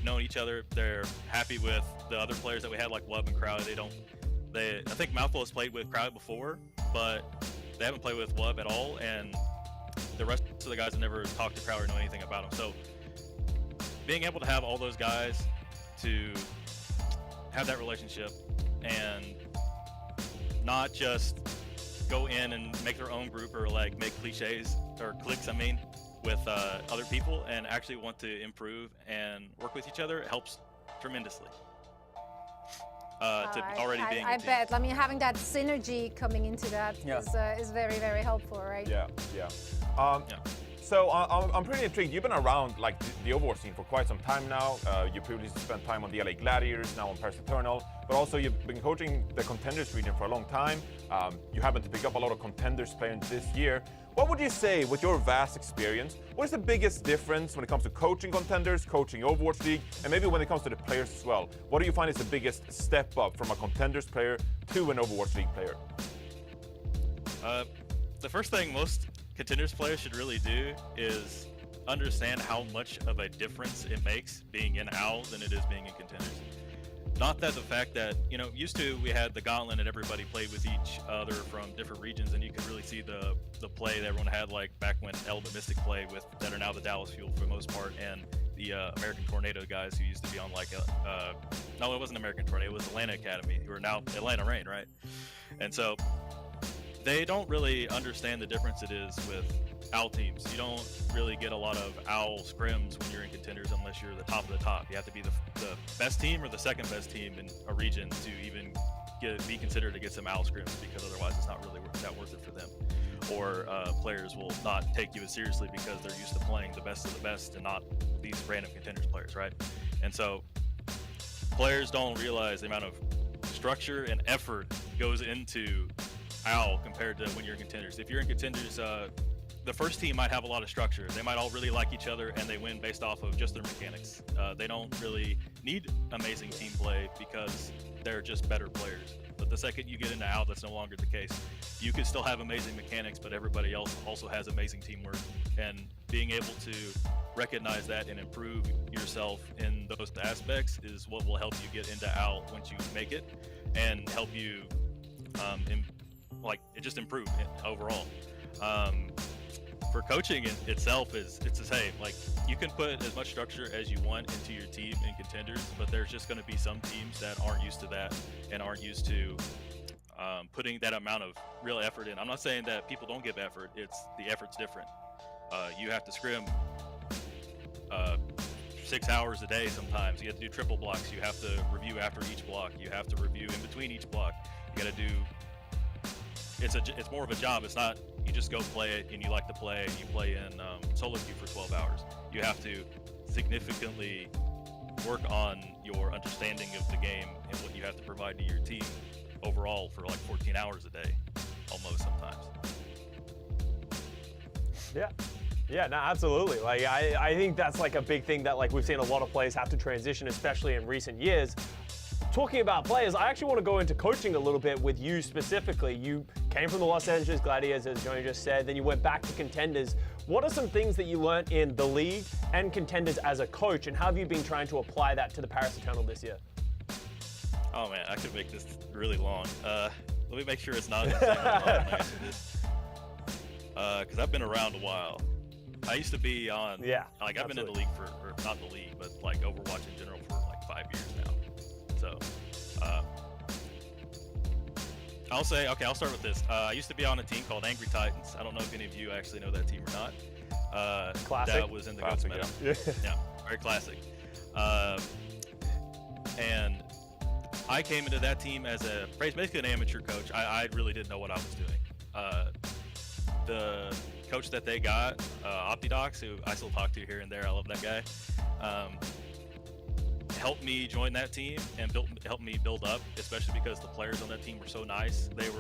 knowing each other, they're happy with the other players that we had, like Wub and Crowd. I think Mouthful has played with Crowd before, but they haven't played with Wub at all, and the rest of the guys have never talked to Crowd or know anything about him. So being able to have all those guys to have that relationship and not just go in and make their own group or like make cliches or cliques, with other people and actually want to improve and work with each other, it helps tremendously. I bet. I mean, having that synergy coming into that is very, very helpful, right? Yeah. So I'm pretty intrigued. You've been around like the Overwatch scene for quite some time now. You previously spent time on the LA Gladiators, now on Paris Eternal, but also you've been coaching the Contenders region for a long time. You happen to pick up a lot of Contenders players this year. What would you say, with your vast experience, what is the biggest difference when it comes to coaching Contenders, coaching Overwatch League, and maybe when it comes to the players as well? What do you find is the biggest step up from a Contenders player to an Overwatch League player? The first thing most Contenders players should really do is understand how much of a difference it makes being in OWL than it is being in Contenders. Not that the fact that, used to we had the Gauntlet and everybody played with each other from different regions, and you could really see the play that everyone had, like back when Element Mystic played with, that are now the Dallas Fuel for the most part, and the American Tornado guys who used to be on like, no, it wasn't American Tornado, it was Atlanta Academy, who are now Atlanta Reign, right? And so they don't really understand the difference it is with OWL teams. You don't really get a lot of OWL scrims when you're in Contenders unless you're the top of the top. You have to be the best team or the second best team in a region to even be considered to get some OWL scrims, because otherwise it's not really that worth it for them. Or players will not take you as seriously because they're used to playing the best of the best and not these random Contenders players, right? And so players don't realize the amount of structure and effort goes into OWL compared to when you're in Contenders. If you're in Contenders, the first team might have a lot of structure. They might all really like each other and they win based off of just their mechanics. They don't really need amazing team play because they're just better players. But the second you get into OWL, that's no longer the case. You could still have amazing mechanics, but everybody else also has amazing teamwork. And being able to recognize that and improve yourself in those aspects is what will help you get into OWL once you make it, and help you it just improve overall. For coaching itself, it's the same. Like, you can put as much structure as you want into your team in Contenders, but there's just going to be some teams that aren't used to that and aren't used to putting that amount of real effort in. I'm not saying that people don't give effort. It's the effort's different. You have to scrim 6 hours a day sometimes. You have to do triple blocks. You have to review after each block. You have to review in between each block. You got to do. It's more of a job. It's not you just go play it and you like to play and you play in solo queue for 12 hours. You have to significantly work on your understanding of the game and what you have to provide to your team overall for like 14 hours a day, almost sometimes. Yeah, no, absolutely. Like, I think that's like a big thing that like we've seen a lot of players have to transition, especially in recent years. Talking about players, I actually want to go into coaching a little bit with you specifically. You came from the Los Angeles Gladiators, as Johnny just said, then you went back to Contenders. What are some things that you learned in the league and Contenders as a coach, and how have you been trying to apply that to the Paris Eternal this year? Oh man, I could make this really long. Let me make sure it's not insanely long when I answer this. Because I've been around a while. I used to be on, like I've been in the league or not the league, but like Overwatch in general for like 5 years now. So, I'll start with this. I used to be on a team called Angry Titans. I don't know if any of you actually know that team or not. Classic. That was in the Goats meta. Yeah, very classic. And I came into that team as basically an amateur coach. I really didn't know what I was doing. The coach that they got, Optidox, who I still talk to here and there, I love that guy, helped me join that team and helped me build up, especially because the players on that team were so nice. They're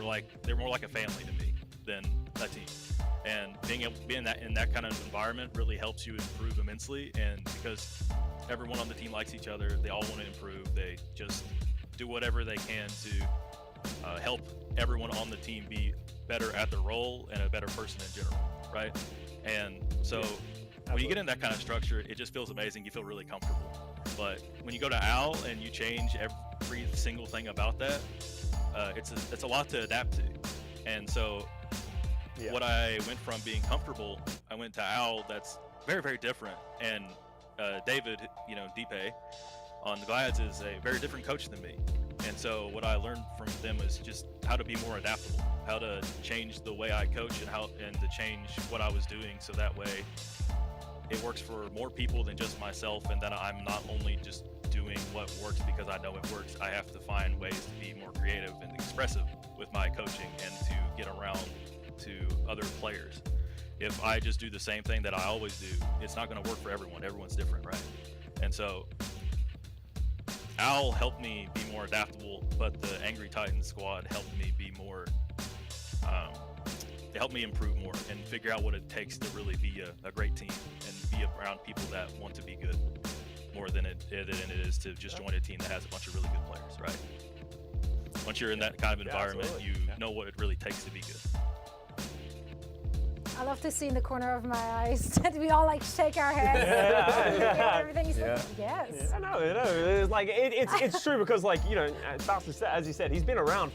more like a family to me than that team. And being able to be in that kind of environment really helps you improve immensely. And because everyone on the team likes each other, they all want to improve. They just do whatever they can to help everyone on the team be better at their role and a better person in general, right? And so when you get in that kind of structure, it just feels amazing. You feel really comfortable. But when you go to OWL and you change every single thing about that, it's a lot to adapt to. And so what I went from being comfortable, I went to OWL that's very, very different. And David, Deepe on the Glads is a very different coach than me. And so what I learned from them is just how to be more adaptable, how to change the way I coach and to change what I was doing so that way it works for more people than just myself, and that I'm not only just doing what works because I know it works. I have to find ways to be more creative and expressive with my coaching and to get around to other players. If I just do the same thing that I always do, it's not going to work for everyone. Everyone's different, right? And so OWL helped me be more adaptable, but the Angry Titans squad helped me be more, they helped me improve more and figure out what it takes to really be a great team and be around people that want to be good more than it is to just join a team that has a bunch of really good players, right? Once you're in that kind of environment, you know what it really takes to be good. I love to see in the corner of my eyes that we all like shake our heads. Everything is like, yes. I know. It's like it's true because as you said, he's been around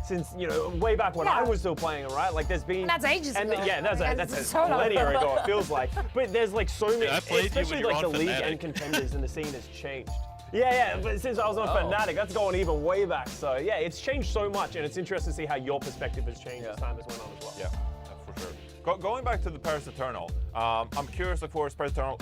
since way back when I was still playing, right? Like there's been. And that's ages ago. That's so plenty ago. It feels like. But there's like so many, especially like the league Fnatic. And Contenders and the scene has changed. Yeah, but since I was on Fnatic, that's going even way back. So yeah, it's changed so much, and it's interesting to see how your perspective has changed as time has went on as well. Yeah, for sure. Going back to the Paris Eternal, I'm curious, of course, Paris Eternal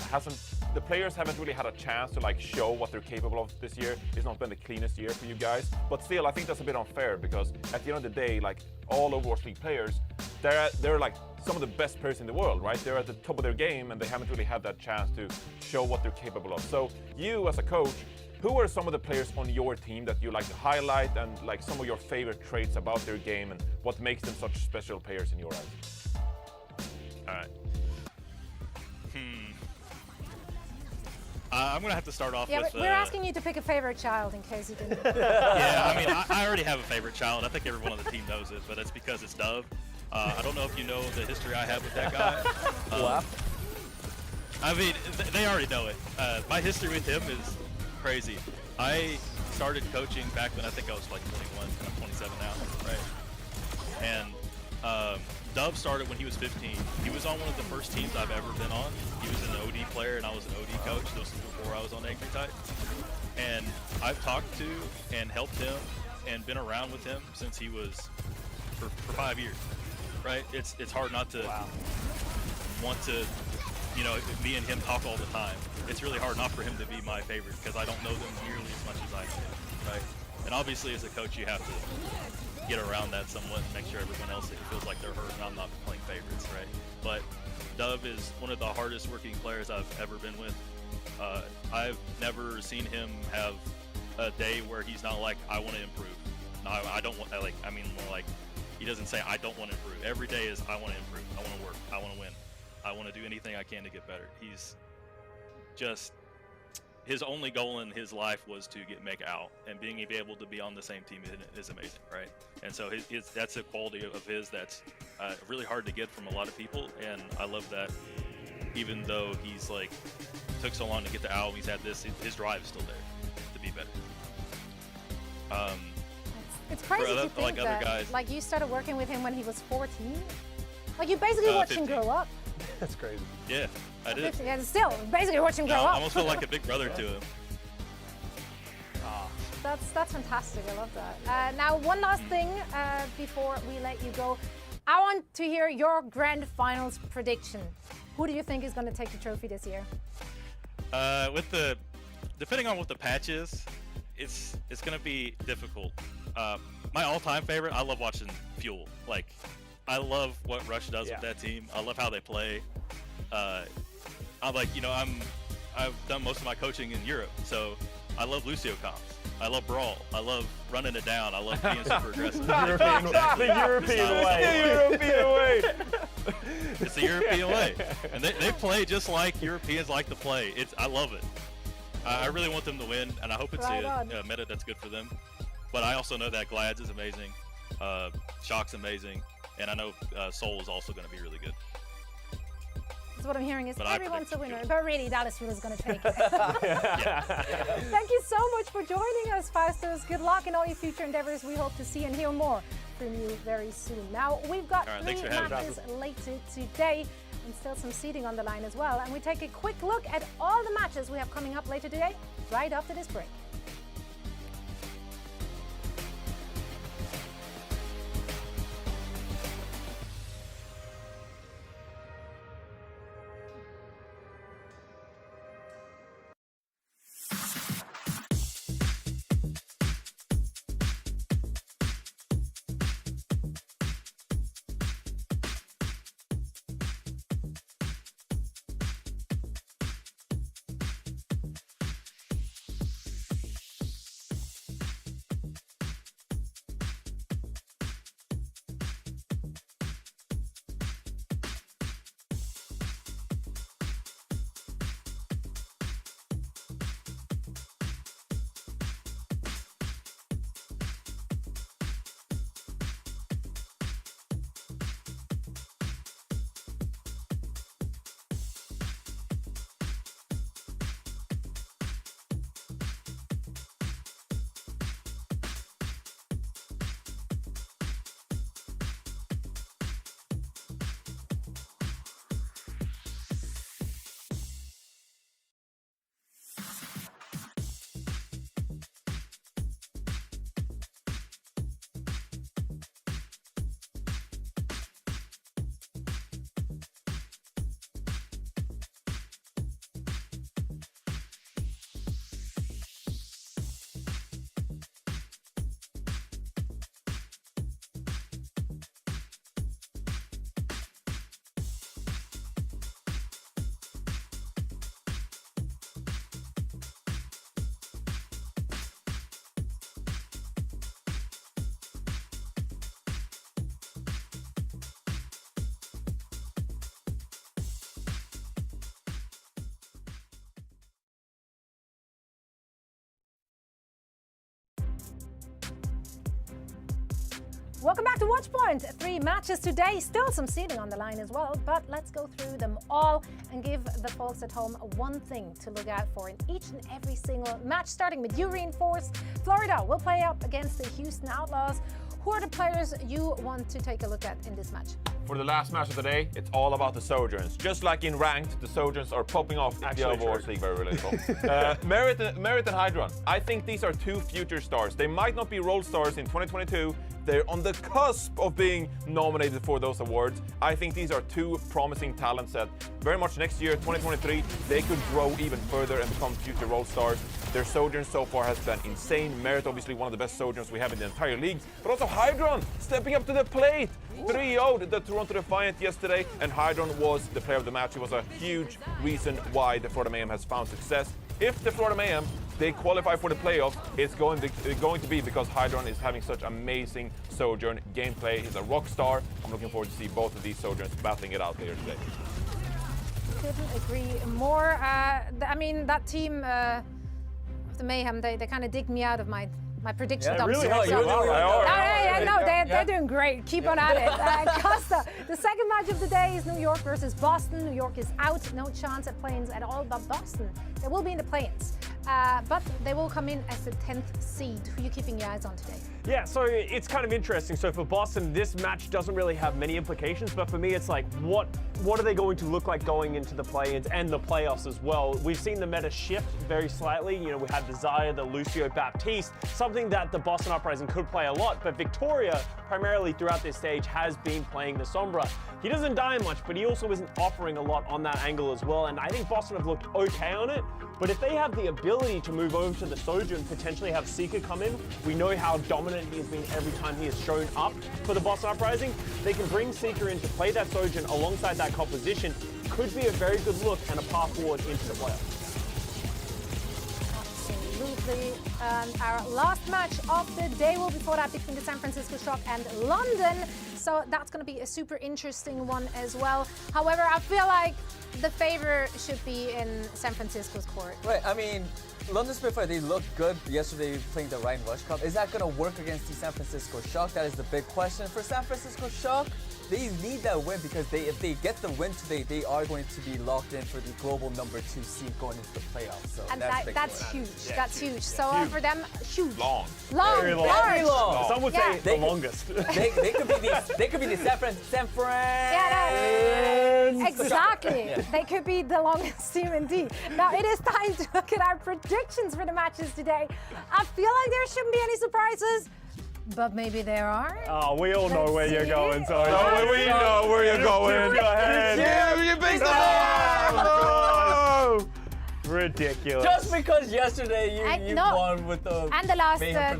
the players haven't really had a chance to show what they're capable of this year. It's not been the cleanest year for you guys, but still, I think that's a bit unfair because at the end of the day, all Overwatch League players, they're like some of the best players in the world, right? They're at the top of their game and they haven't really had that chance to show what they're capable of. So you as a coach, who are some of the players on your team that you like to highlight and some of your favorite traits about their game and what makes them such special players in your eyes? All right. I'm gonna have to start off with. We're asking you to pick a favorite child in case you didn't. Yeah, I mean, I already have a favorite child. I think everyone on the team knows it, but it's because it's Dove. I don't know if you know the history I have with that guy. I mean, they already know it. My history with him is crazy. I started coaching back when I think I was 21, and I'm 27 now, right? And Dove started when he was 15. He was on one of the first teams I've ever been on. He was an OD player and I was an OD coach. This was before I was on Angry Titans. And I've talked to and helped him and been around with him since he was for 5 years, right? It's hard not to want to you know, me and him talk all the time. It's really hard not for him to be my favorite because I don't know them nearly as much as I know him, right? And obviously, as a coach, you have to get around that somewhat and make sure everyone else feels like they're heard and I'm not playing favorites, right? But Dove is one of the hardest working players I've ever been with. I've never seen him have a day where he's not like, I want to improve. No, I don't want, like, I mean, more like, he doesn't say, I don't want to improve. Every day is, I want to improve. I want to work. I want to win. I want to do anything I can to get better. He's just, his only goal in his life was to make out, and being able to be on the same team is amazing, right? And so that's a quality of his that's really hard to get from a lot of people, and I love that even though he's like, took so long to get the out, he's had this, his drive is still there to be better. It's crazy to think like that, other guys, like, you started working with him when he was 14. Like, you basically watched him 15. grow up. That's crazy. Yeah, I did. 15, and still, basically watch him grow I up. almost feel like a big brother to him. That's fantastic. I love that. Now, one last thing before we let you go. I want to hear your grand finals prediction. Who do you think is going to take the trophy this year? Depending on what the patch is, it's going to be difficult. My all-time favorite, I love watching Fuel. Like, I love what Rush does with that team. I love how they play. I'm like, you know, I've done most of my coaching in Europe, so I love Lucio comps. I love Brawl. I love running it down. I love being super aggressive. The European way. It's the European way. And they play just like Europeans like to play. I love it. I really want them to win, and I hope it's a meta that's good for them. But I also know that Glads is amazing, Shock's amazing, and I know Soul is also going to be really good. That's what I'm hearing is But everyone's a predict winner. Fuel. But really, Dallas Fuel is going to take it. Thank you so much for joining us, Faustus. Good luck in all your future endeavors. We hope to see and hear more from you very soon. Now, we've got All right, 3 thanks for having me. matches later today and still some seeding on the line as well. And we take a quick look at all the matches we have coming up later today, right after this break. Welcome back to Watchpoint. 3 matches today, still some seeding on the line as well, but let's go through them all and give the folks at home one thing to look out for in each and every single match, starting with you, Reinforced. Florida will play up against the Houston Outlaws. Who are the players you want to take a look at in this match? For the last match of the day, it's all about the Sojourns. Just like in Ranked, the Sojourns are popping off in the Overwatch League, very relatable. Merit and Hydron, I think these are 2 future stars. They might not be role stars in 2022, They're on the cusp of being nominated for those awards. I think these are two promising talents that very much next year, 2023, they could grow even further and become future role stars. Their Sojourn so far has been insane. Merit, obviously, one of the best Sojourns we have in the entire league. But also Hydron stepping up to the plate. 3-0'd the Toronto Defiant yesterday, and Hydron was the player of the match. He was a huge reason why the Florida Mayhem has found success. If the Florida Mayhem, they qualify for the playoff, it's going to be because Hydron is having such amazing Sojourn gameplay. He's a rock star. I'm looking forward to see both of these Sojourns battling it out later today. Couldn't agree more. I mean, that team of the Mayhem, they kind of dig me out of my prediction dumpster. Really? They're doing great. Keep on at it. Costa, the second match of the day is New York versus Boston. New York is out, no chance at play-ins at all, but Boston, they will be in the play-ins. But they will come in as the 10th seed. Who are you keeping your eyes on today? Yeah, so it's kind of interesting. So for Boston, this match doesn't really have many implications, but for me, it's like, what are they going to look like going into the play-ins and the playoffs as well? We've seen the meta shift very slightly. You know, we had the Zaya, the Lucio Baptiste, something that the Boston Uprising could play a lot, but Victoria, primarily throughout this stage, has been playing the Sombra. He doesn't die much, but he also isn't offering a lot on that angle as well, and I think Boston have looked okay on it, but if they have the ability to move over to the Sojourn, potentially have Seeker come in, we know how dominant he has been every time he has shown up for the Boston Uprising. They can bring Seeker in to play that Sojourn alongside that composition. Could be a very good look and a path forward into the playoffs. Absolutely. And our last match of the day will be fought out between the San Francisco Shock and London. So that's going to be a super interesting one as well. However, I feel like the favor should be in San Francisco's court. Right, I mean, London Spitfire, they looked good yesterday playing the Ryan Rush Cup. Is that going to work against the San Francisco Shock? That is the big question. For San Francisco Shock, they need that win because if they get the win today, they are going to be locked in for the global #2 seed going into the playoffs. So and that's huge. Yeah, that's huge. So for them, huge. Long. Very long. Very long. Some would say the longest. They could be the San Fran. Yeah, no, exactly. They could be the longest team indeed. Now it is time to look at our predictions for the matches today. I feel like there shouldn't be any surprises, but maybe there are. Oh, we all know where you're going, so we know where you're going. Go ahead. Yeah, you beat them. Ridiculous. Just because yesterday you won with the and the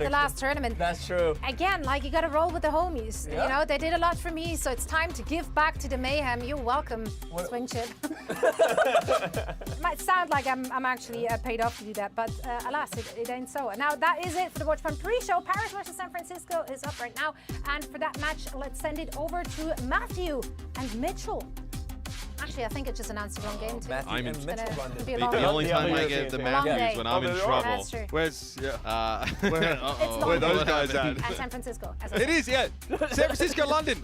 last tournament. That's true. Again, like you got to roll with the homies. Yeah. You know, they did a lot for me, so it's time to give back to the Mayhem. You're welcome, Swing Chip. It might sound like I'm actually paid off to do that, but alas, it ain't so. Now that is it for the Watch Fun pre-show. Paris versus San Francisco is up right now, and for that match, let's send it over to Matthew and Mitchell. Actually, I think it just announced the wrong game too. I'm in The only time I get the Matthews when I'm in trouble. That's true. Where's Where those guys at? And San Francisco. It is, yeah. San Francisco, London.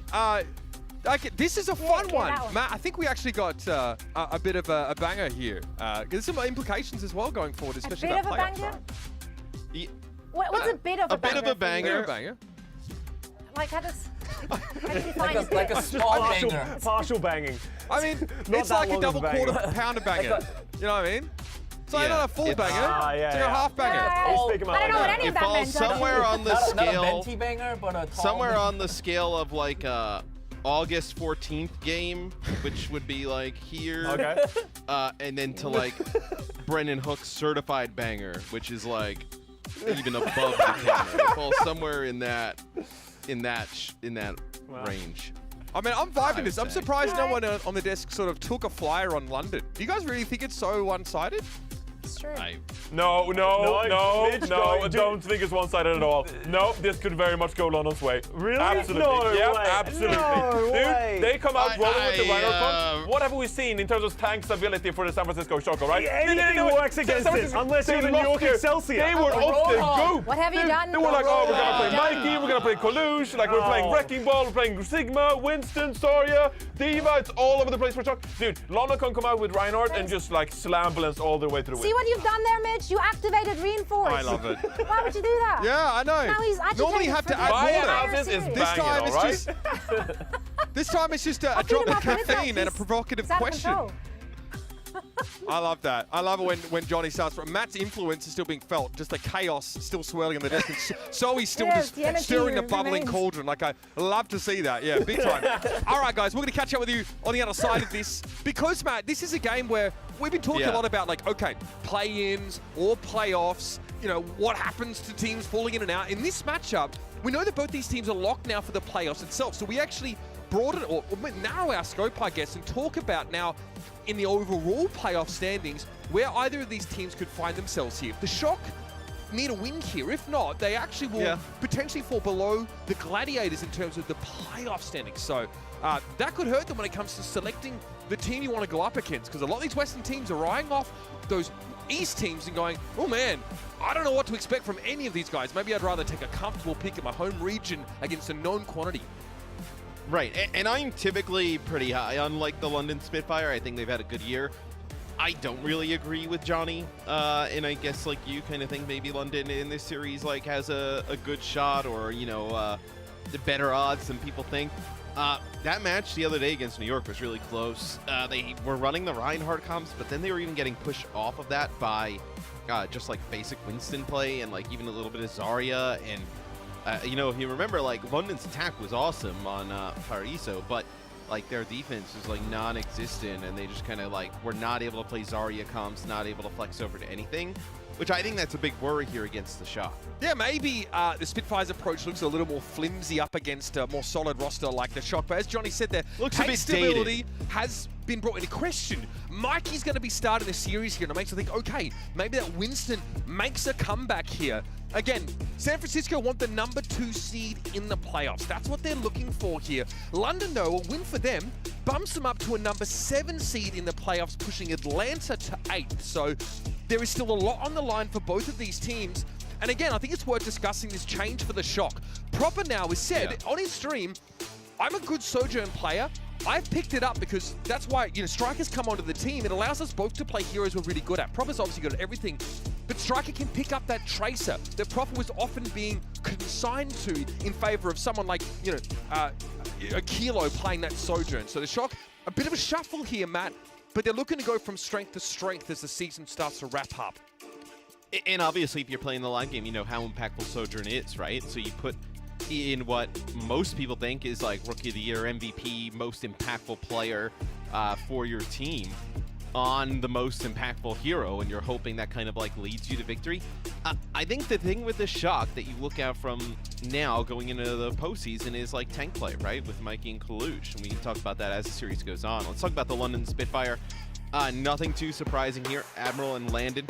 This is a fun one. Matt, I think we actually got a bit of a banger here. There's some implications as well going forward, especially a bit of a playoff. banger? What's a bit of a banger? A bit of a banger. Like how does you define it? Like a small banger. Partial banging. I mean, it's like a double quarter pounder banger. You know what I mean? So not a full banger, it's like a half banger. I don't know what any of that meant. Somewhere on the Not a scale, venti banger, but a tall somewhere on the scale of like August 14th game, which would be like here. Okay. And then to like Brendan Hook's certified banger, which is like even above the camera. It falls somewhere in that range. I mean, I'm vibing this. I'm surprised no one on the desk sort of took a flyer on London. Do you guys really think it's so one-sided? It's true. No, Mitch, don't think it's one-sided at all. No, this could very much go London's way. Really? Absolutely. No yeah, way. absolutely. No way. Dude, they come out rolling with the Rhino I, pump. What have we seen in terms of tank stability for the San Francisco Shock, right? Anything works against this, unless you're the New York Excelsior. They were off the goop. What have you done? They were like, oh, we're going to play Yeah. Mikey, we're going to play Coluche, like we're playing Wrecking Ball, we're playing Sigma, Winston, Soria, Diva, it's all over the place for Shock. Dude, London can come out with Reinhardt and just like slam balance all the way through the See what you've done there, Mitch? You activated Reinforce. I love it. Why would you do that? Yeah, I know. Now he's agitated. Normally you have to add My water. analysis is This banging, time it's all right? just. This time it's just a feed drop him of up when it's caffeine out. and a provocative It's out of question. control. I love that. I love it when Johnny starts. Matt's influence is still being felt. Just the chaos still swirling in the distance. So he's still Yes, just the energy stirring the bubbling remains. cauldron. Like, I love to see that. Yeah, big time. All right, guys, we're going to catch up with you on the other side of this. Because, Matt, this is a game where we've been talking a lot about, like, okay, play-ins or playoffs. You know, what happens to teams falling in and out. In this matchup, we know that both these teams are locked now for the playoffs itself. So we actually broaden or narrow our scope, I guess, and talk about now in the overall playoff standings where either of these teams could find themselves here. The Shock need a win here. If not, they actually will potentially fall below the Gladiators in terms of the playoff standings. So that could hurt them when it comes to selecting the team you want to go up against, because a lot of these Western teams are eyeing off those East teams and going, oh man, I don't know what to expect from any of these guys. Maybe I'd rather take a comfortable pick at my home region against a known quantity. Right, and I'm typically pretty high. Unlike the London Spitfire, I think they've had a good year. I don't really agree with Johnny, and I guess like you kind of think maybe London in this series like has a good shot, or you know, the better odds than people think. That match the other day against New York was really close. They were running the Reinhardt comps, but then they were even getting pushed off of that by just like basic Winston play and like even a little bit of Zarya. And you know, if you remember, like London's attack was awesome on Paraiso, but like their defense was like non-existent, and they just kind of like were not able to play Zarya comps, not able to flex over to anything, which I think that's a big worry here against the Shock. Yeah, maybe the Spitfire's approach looks a little more flimsy up against a more solid roster like the Shock. But as Johnny said there, looks a bit stability dated. has been brought into question. Mikey's going to be starting the series here, and it makes me think, okay, maybe that Winston makes a comeback here. Again, San Francisco want the number 2 seed in the playoffs. That's what they're looking for here. London, though, a win for them bumps them up to a number 7 seed in the playoffs, pushing Atlanta to 8th. So there is still a lot on the line for both of these teams. And again, I think it's worth discussing this change for the Shock. Proper now has said on his stream, I'm a good Sojourn player. I've picked it up because that's why, you know, Striker's come onto the team. It allows us both to play heroes we're really good at. Proper's obviously good at everything, but Striker can pick up that Tracer that Proper was often being consigned to in favor of someone like, you know, a Kilo playing that Sojourn. So the Shock, a bit of a shuffle here, Matt, but they're looking to go from strength to strength as the season starts to wrap up. And obviously, if you're playing the line game, you know how impactful Sojourn is, right? So you put in what most people think is like Rookie of the Year, MVP, most impactful player for your team on the most impactful hero, and you're hoping that kind of like leads you to victory. I think the thing with the Shock that you look out from now going into the postseason is like tank play, right? With Mikey and Kalush, and we can talk about that as the series goes on. Let's talk about the London Spitfire. Nothing too surprising here. Admiral and Landon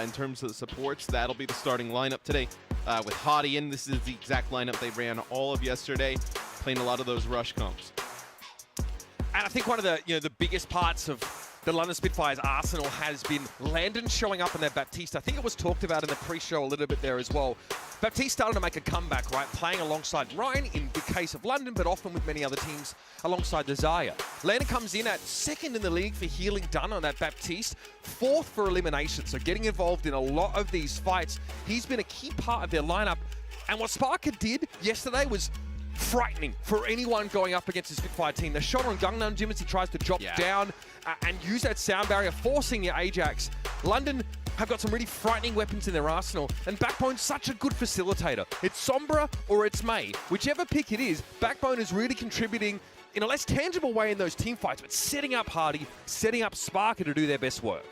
in terms of the supports. That'll be the starting lineup today. With Hottie in, this is the exact lineup they ran all of yesterday, playing a lot of those rush comps. And I think one of the, you know, the biggest parts of the London Spitfire's arsenal has been Landon showing up in their Baptiste. I think it was talked about in the pre-show a little bit there as well. Baptiste started to make a comeback, right? Playing alongside Ryan in the case of London, but often with many other teams alongside the Zarya. Landon comes in at 2nd in the league for healing done on that Baptiste, 4th for elimination. So getting involved in a lot of these fights. He's been a key part of their lineup. And what Sparker did yesterday was frightening for anyone going up against the Spitfire team. The shot on Gangnam Jim as he tries to drop down and use that sound barrier, forcing the Ajax. London have got some really frightening weapons in their arsenal, and Backbone's such a good facilitator. It's Sombra or it's May. Whichever pick it is, Backbone is really contributing in a less tangible way in those team fights, but setting up Hardy, setting up Sparker to do their best work.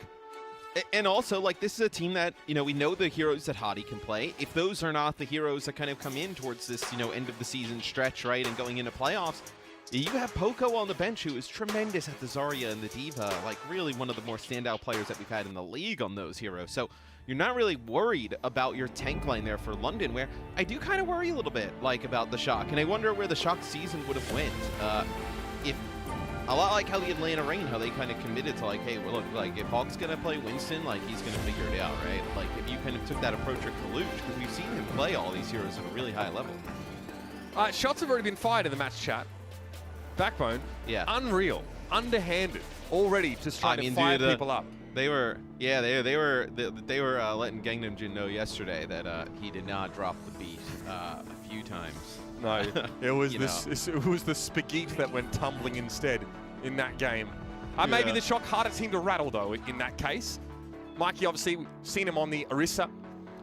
And also, like, this is a team that, you know, we know the heroes that Hottie can play. If those are not the heroes that kind of come in towards this, you know, end of the season stretch, right, and going into playoffs, you have Poco on the bench, who is tremendous at the Zarya and the Diva, like really one of the more standout players that we've had in the league on those heroes. So you're not really worried about your tank line there for London, where I do kind of worry a little bit, like, about the Shock. And I wonder where the Shock season would have went if a lot like how the Atlanta Reign, how they kind of committed to like, hey, well, look, like if Hawk's gonna play Winston, like he's gonna figure it out, right? Like if you kind of took that approach with Kalush, because we've seen him play all these heroes at a really high level. Shots have already been fired in the match chat. Backbone, unreal, underhanded, already just trying to fire people up. They were, they were letting Gangnam Jin know yesterday that he did not drop the beat a few times. No, it was it was the spaghetti that went tumbling instead in that game. Maybe the Shock harder team to rattle, though, in that case. Mikey, obviously, we've seen him on the Orisa.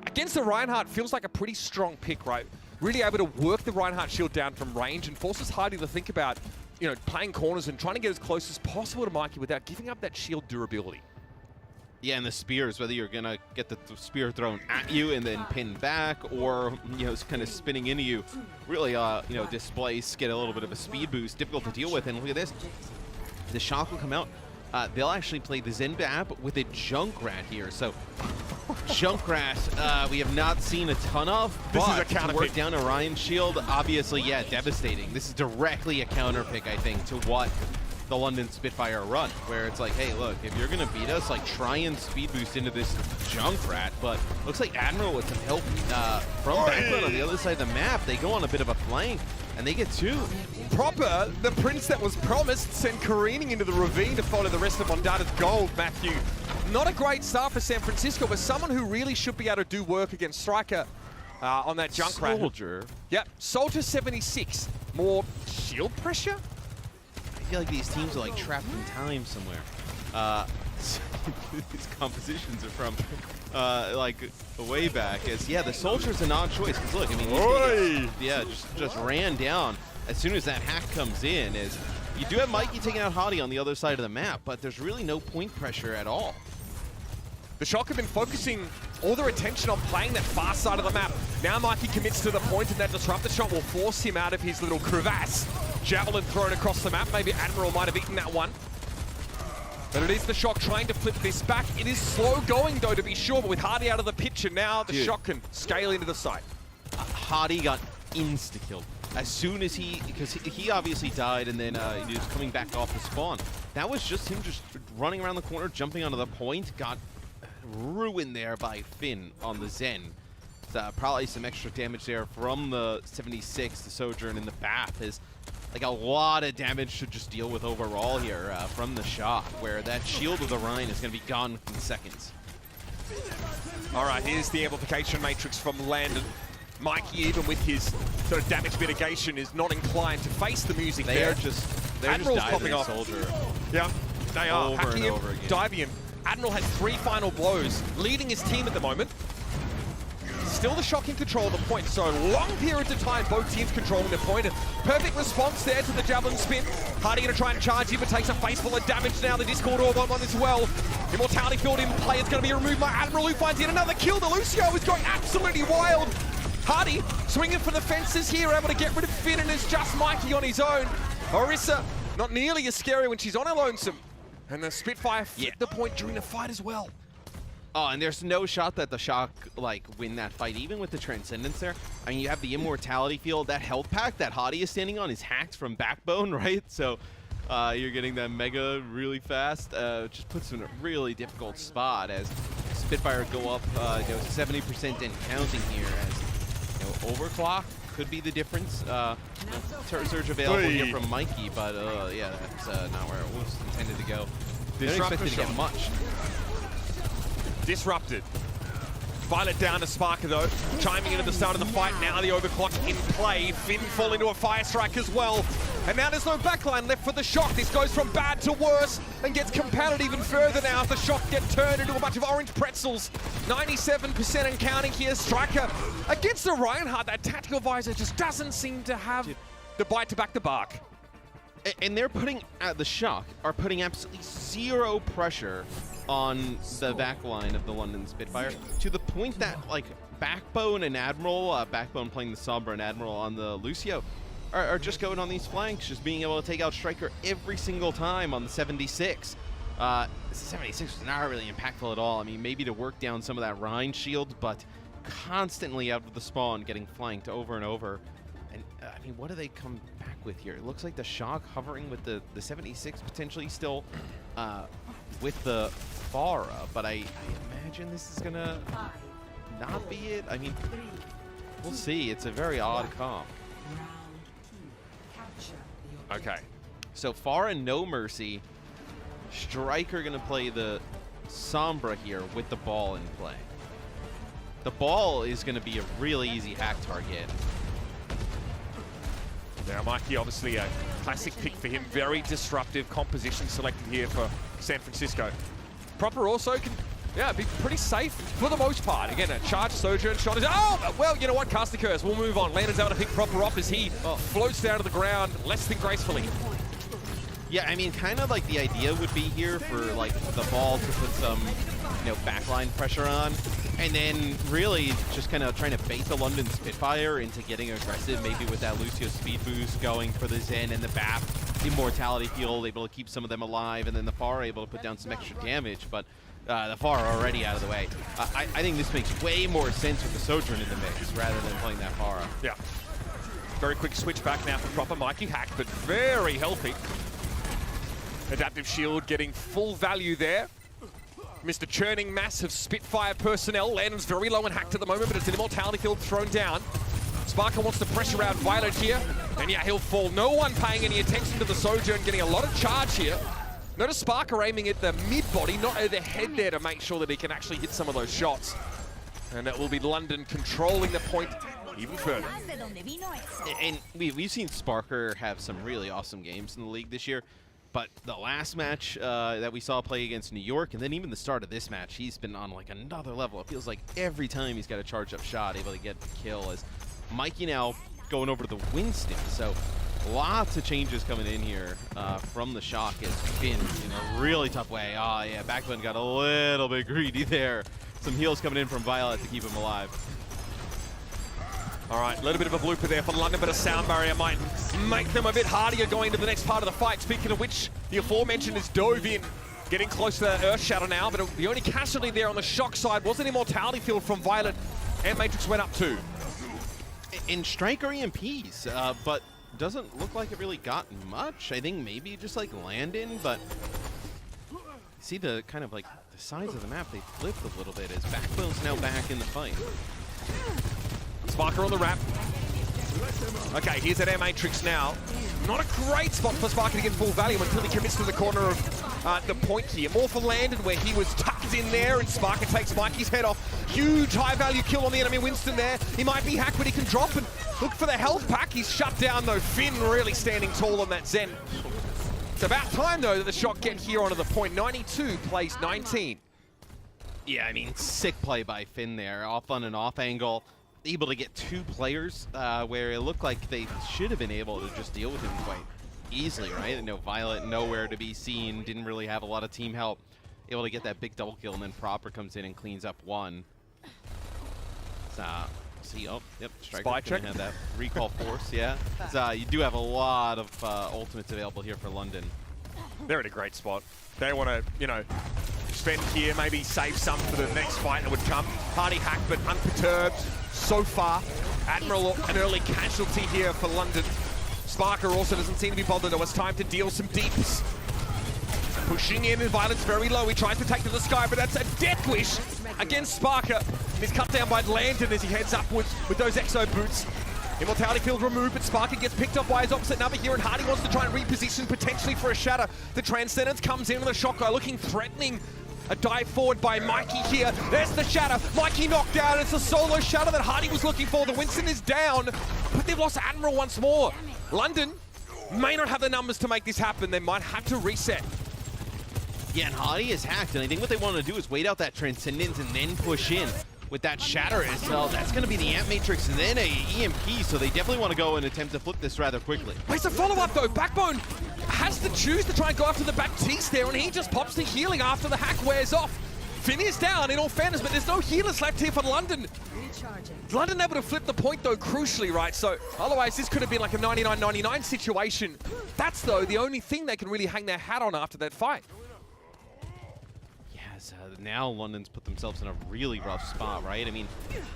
Against the Reinhardt, feels like a pretty strong pick, right? Really able to work the Reinhardt shield down from range and forces Hardy to think about, playing corners and trying to get as close as possible to Mikey without giving up that shield durability. Yeah, and the spears, whether you're going to get the spear thrown at you and then pin back, or, it's kind of spinning into you, really, displace, get a little bit of a speed boost, difficult to deal with. And look at this. The Shock will come out. They'll actually play the Zenbab with a Junkrat here. So, Junkrat, we have not seen a ton of, this but is a counter to work pick. down Orion Shield, obviously, yeah, devastating. This is directly a counter pick, I think, to what the London Spitfire run, where it's like, hey, look, if you're going to beat us, like, try and speed boost into this Junkrat, but looks like Admiral with some help from Backbone on the other side of the map. They go on a bit of a flank, and they get two. Proper, the prince that was promised, sent careening into the ravine to follow the rest of Mondada's gold, Matthew. Not a great start for San Francisco, but someone who really should be able to do work against Striker on that Junkrat. Soldier. Yep, Soldier 76. More shield pressure? I feel like these teams are like trapped in time somewhere. These compositions are from like way back. As yeah, the Soldier's an odd choice because look, I mean, just ran down as soon as that hack comes in. As you do have Mikey taking out Hottie on the other side of the map, but there's really no point pressure at all. The Shock have been focusing all their attention on playing that far side of the map. Now Mikey commits to the point, and that disruptor shot will force him out of his little crevasse. Javelin thrown across the map. Maybe Admiral might have eaten that one. But it is the Shock trying to flip this back. It is slow going, though, to be sure, but with Hardy out of the picture now, the Shock can scale into the site. Hardy got insta-killed as soon as because he obviously died, and then he was coming back off the spawn. That was just him just running around the corner, jumping onto the point, got ruined there by Finn on the Zen. Probably some extra damage there from the 76, the Sojourn in the Bath is like a lot of damage to just deal with overall here from the Shock, where that shield of the Rhine is going to be gone within seconds. All right, here's the amplification matrix from Landon. Mikey, even with his sort of damage mitigation, is not inclined to face the music there. They're just popping off. Soldier. Yeah, they are. Over Hacking and him, over again. diving him. Admiral has 3 final blows, leading his team at the moment. Still the Shock in control of the point, so long periods of time, both teams controlling the point. Perfect response there to the Javelin spin. Hardy going to try and charge him, but takes a face full of damage now. The Discord Orb on as well. Immortality field in play. It's going to be removed by Admiral, who finds yet another kill. The Lucio is going absolutely wild. Hardy swinging for the fences here, able to get rid of Finn, and it's just Mikey on his own. Orisa, not nearly as scary when she's on her lonesome. And the Spitfire flipped the point during the fight as well. Oh, and there's no shot that the Shock, like, win that fight, even with the Transcendence there. I mean, you have the Immortality field, that health pack that Hottie is standing on is hacked from Backbone, right? So you're getting that Mega really fast. Just puts him in a really difficult spot as Spitfire go up 70% and counting here as, overclock could be the difference. Surge available here from Mikey, but yeah, that's not where it was intended to go. Didn't expect it to get much. Disrupted. Violet down to Sparker though, chiming in at the start of the fight. Now the overclock in play. Finn fall into a fire strike as well. And now there's no backline left for the Shock. This goes from bad to worse and gets compounded even further now as the Shock get turned into a bunch of orange pretzels. 97% and counting here. Striker against the Reinhardt. That tactical visor just doesn't seem to have the bite to back the bark. And they're putting, the Shock are putting absolutely zero pressure on the back line of the London Spitfire, to the point that, like, Backbone and Admiral, Backbone playing the Sombra and Admiral on the Lucio, are just going on these flanks, just being able to take out Striker every single time on the 76. 76 was not really impactful at all. I mean, maybe to work down some of that Rhine shield, but constantly out of the spawn, getting flanked over and over. And, I mean, what do they come back with here? It looks like the Shock hovering with the 76 potentially still with the Farah, but I imagine this is going to not be it. I mean, we'll see. It's a very odd comp. Okay. So Farah, no mercy. Striker going to play the Sombra here with the ball in play. The ball is going to be a really easy hack target. Now, Mikey, obviously a classic pick for him. Very disruptive composition selected here for San Francisco. Proper also can, yeah, be pretty safe for the most part. Again, a charge Sojourn shot is, oh, well, you know what, cast the curse. We'll move on. Landon's able to pick Proper off as he floats down to the ground less than gracefully. Yeah, I mean, kind of like the idea would be here for like the ball to put some, you know, backline pressure on, and then really just kind of trying to bait the London Spitfire into getting aggressive, maybe with that Lucio speed boost going for the Zen and the BAP immortality field, able to keep some of them alive, and then the Pharah able to put down some extra damage, but the Pharah already out of the way. I think this makes way more sense with the Sojourn in the mix rather than playing that Pharah. Yeah. Very quick switch back now for Proper. Mikey hacked, but very healthy. Adaptive shield getting full value there. Mr. Churning mass of Spitfire personnel. Landon's very low and hacked at the moment, but it's an immortality field thrown down. Sparker wants to pressure out Violet here, and yeah, he'll fall. No one paying any attention to the Sojourn, getting a lot of charge here. Notice Sparker aiming at the mid-body, not at the head there, to make sure that he can actually hit some of those shots. And it will be London controlling the point even further. And we've seen Sparker have some really awesome games in the league this year. But the last match that we saw play against New York, and then even the start of this match, he's been on like another level. It feels like every time he's got a charged up shot, able to get the kill. As Mikey now going over to the Winston. So lots of changes coming in here from the Shock. As Finn in a really tough way. Oh yeah, Backbone got a little bit greedy there. Some heals coming in from Violet to keep him alive. All right, a little bit of a blooper there for London, but a sound barrier might make them a bit hardier going to the next part of the fight. Speaking of which, the aforementioned is dove in, getting close to that Earth Shadow now, but the only casualty there on the Shock side was an immortality field from Violet, and Matrix went up too. In Striker EMPs, but doesn't look like it really got much. I think maybe just like Landon, but see the kind of like the sides of the map, they flipped a little bit as Backbone's now back in the fight. Sparker on the wrap. Okay, here's that Air Matrix now. Not a great spot for Sparker to get full value until he commits to the corner of the point here. More for Landon, where he was tucked in there, and Sparker takes Mikey's head off. Huge high-value kill on the enemy Winston there. He might be hacked, but he can drop and look for the health pack. He's shut down, though. Finn really standing tall on that Zen. It's about time, though, that the Shock get here onto the point. 92 plays 19. Yeah, I mean, sick play by Finn there. Off on an off angle. Able to get two players where it looked like they should have been able to just deal with him quite easily, right? And no Violet, nowhere to be seen, didn't really have a lot of team help. Able to get that big double kill, and then Proper comes in and cleans up one. See, oh, yep, Striker can have that recall force, yeah. You do have a lot of ultimates available here for London. They're in a great spot. They want to, you know, spend here, maybe save some for the next fight that would come. Hardy hack, but unperturbed so far. Admiral, an early casualty here for London. Sparker also doesn't seem to be bothered, though. It's time to deal some deeps. Pushing in, and Violet's very low. He tries to take to the sky, but that's a death wish against Sparker. And he's cut down by Landon as he heads upwards with those Exo boots. Immortality field removed, but Sparker gets picked up by his opposite number here, and Hardy wants to try and reposition potentially for a shatter. The Transcendence comes in with a Shocker looking threatening. A dive forward by Mikey here. There's the shatter. Mikey knocked down. It's a solo shatter that Hardy was looking for. The Winston is down, but they've lost Admiral once more. London may not have the numbers to make this happen. They might have to reset. Yeah, and Hardy is hacked, and I think what they want to do is wait out that Transcendence and then push in with that shatter as well. That's going to be the Amp Matrix and then a EMP, so they definitely want to go and attempt to flip this rather quickly. Where's the follow-up, though? Backbone has to choose to try and go after the Baptiste there, and he just pops the healing after the hack wears off. Finn is down, in all fairness, but there's no healers left here for London. London able to flip the point, though, crucially, right? So otherwise, this could have been like a 99-99 situation. That's, though, the only thing they can really hang their hat on after that fight. Now London's put themselves in a really rough spot, right? I mean,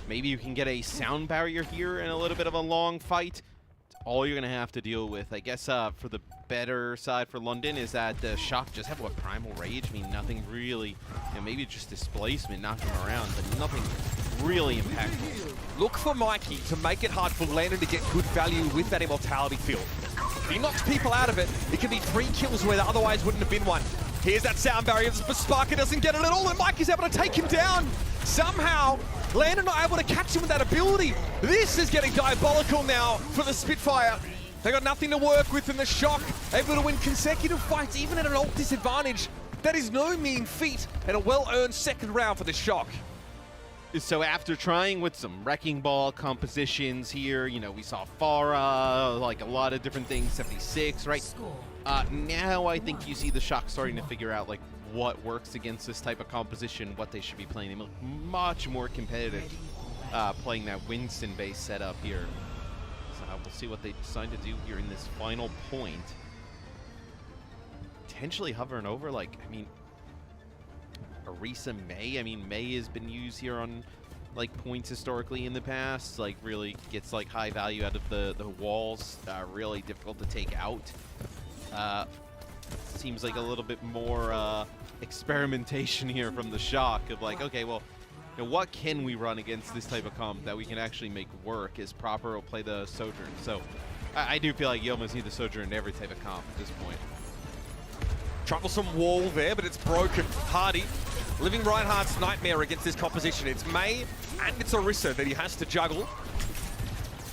maybe you can get a sound barrier here and a little bit of a long fight. It's all you're going to have to deal with. I guess for the better side for London is that the Shock just have what, Primal Rage? I mean, nothing really, you know, maybe just displacement, knocking them around, but nothing really impactful. Look for Mikey to make it hard for Landon to get good value with that immortality field. If he knocks people out of it, it can be 3 kills where there otherwise wouldn't have been one. Here's that sound barrier, but Sparker doesn't get it at all, and Mikey's able to take him down. Somehow, Landon not able to catch him with that ability. This is getting diabolical now for the Spitfire. They got nothing to work with in the Shock, able to win consecutive fights even at an ult disadvantage. That is no mean feat and a well-earned second round for the Shock. So after trying with some Wrecking Ball compositions here, you know, we saw Farah, like a lot of different things, 76, right? Now I think you see the Shock starting to figure out like what works against this type of composition, what they should be playing. They look much more competitive playing that Winston-based setup here. So we'll see what they decide to do here in this final point. Potentially hovering over, like, I mean, Arisa May. I mean, May has been used here on like points historically in the past. Like, really gets like high value out of the walls. Really difficult to take out. Seems like a little bit more experimentation here from the Shock of like, okay, well, you know, what can we run against this type of comp that we can actually make work? Is Proper will play the Sojourn. So I do feel like you almost need the Sojourn in every type of comp at this point. Troublesome wall there, but it's broken. Hardy living Reinhardt's nightmare against this composition. It's May and it's Orisa that he has to juggle.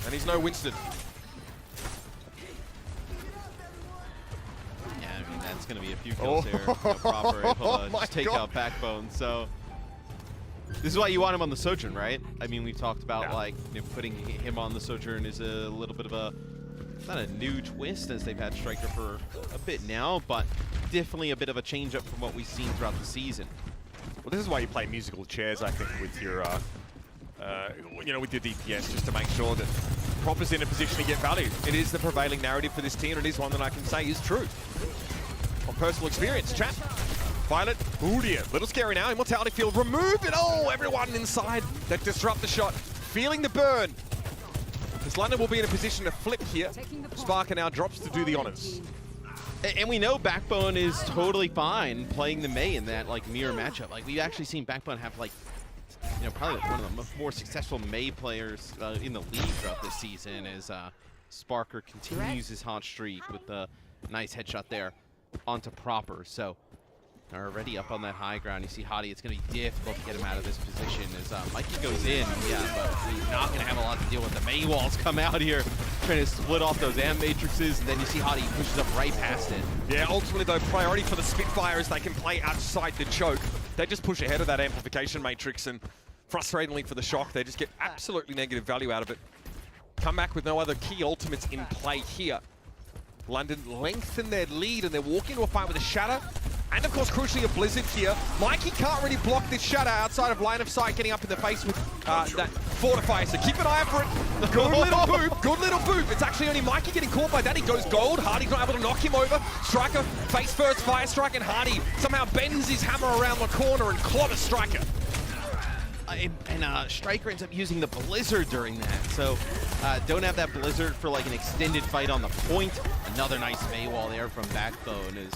And he's no Winston. Yeah, I mean, that's going to be a few kills here. You know, Proper able to just take out Backbone. So this is why you want him on the Sojourn, right? I mean, we've talked about like, you know, putting him on the Sojourn is a little bit of a, not a new twist as they've had Striker for a bit now, but definitely a bit of a change up from what we've seen throughout the season. Well, this is why you play musical chairs, I think, with your, you know, with your DPS, just to make sure that Proper's in a position to get value. It is the prevailing narrative for this team, and it is one that I can say is true. On personal experience, chat. Violet, ooh dear, little scary now. Immortality Field removed it. Oh, everyone inside that disrupt the shot. Feeling the burn. Because London will be in a position to flip here. Sparker now drops to do the honors. And we know Backbone is totally fine playing the Mei in that like mirror matchup. Like, we've actually seen Backbone have like, you know, probably one of the more successful Mei players in the league throughout this season as Sparker continues his hot streak with the nice headshot there onto Proper. So already up on that high ground. You see Hadi, it's going to be difficult to get him out of this position as Mikey goes in. Yeah, but he's not going to have a lot to deal with. The Mei walls come out here, trying to split off those amp matrices, and then you see Hadi pushes up right past it. Yeah, ultimately though, priority for the Spitfire is they can play outside the choke. They just push ahead of that amplification matrix, and frustratingly for the Shock, they just get absolutely negative value out of it. Come back with no other key ultimates in play here. London lengthen their lead, and they're walking into a fight with a Shatter. And of course, crucially, a Blizzard here. Mikey can't really block this Shatter outside of line of sight, getting up in the face with that Fortifier. So keep an eye out for it. Good little boop. Good little boop. It's actually only Mikey getting caught by that. He goes gold. Hardy's not able to knock him over. Striker face first, Fire Strike, and Hardy somehow bends his hammer around the corner and clobbers Striker. And Striker ends up using the Blizzard during that. So don't have that Blizzard for like an extended fight on the point. Another nice Mei wall there from Backbone is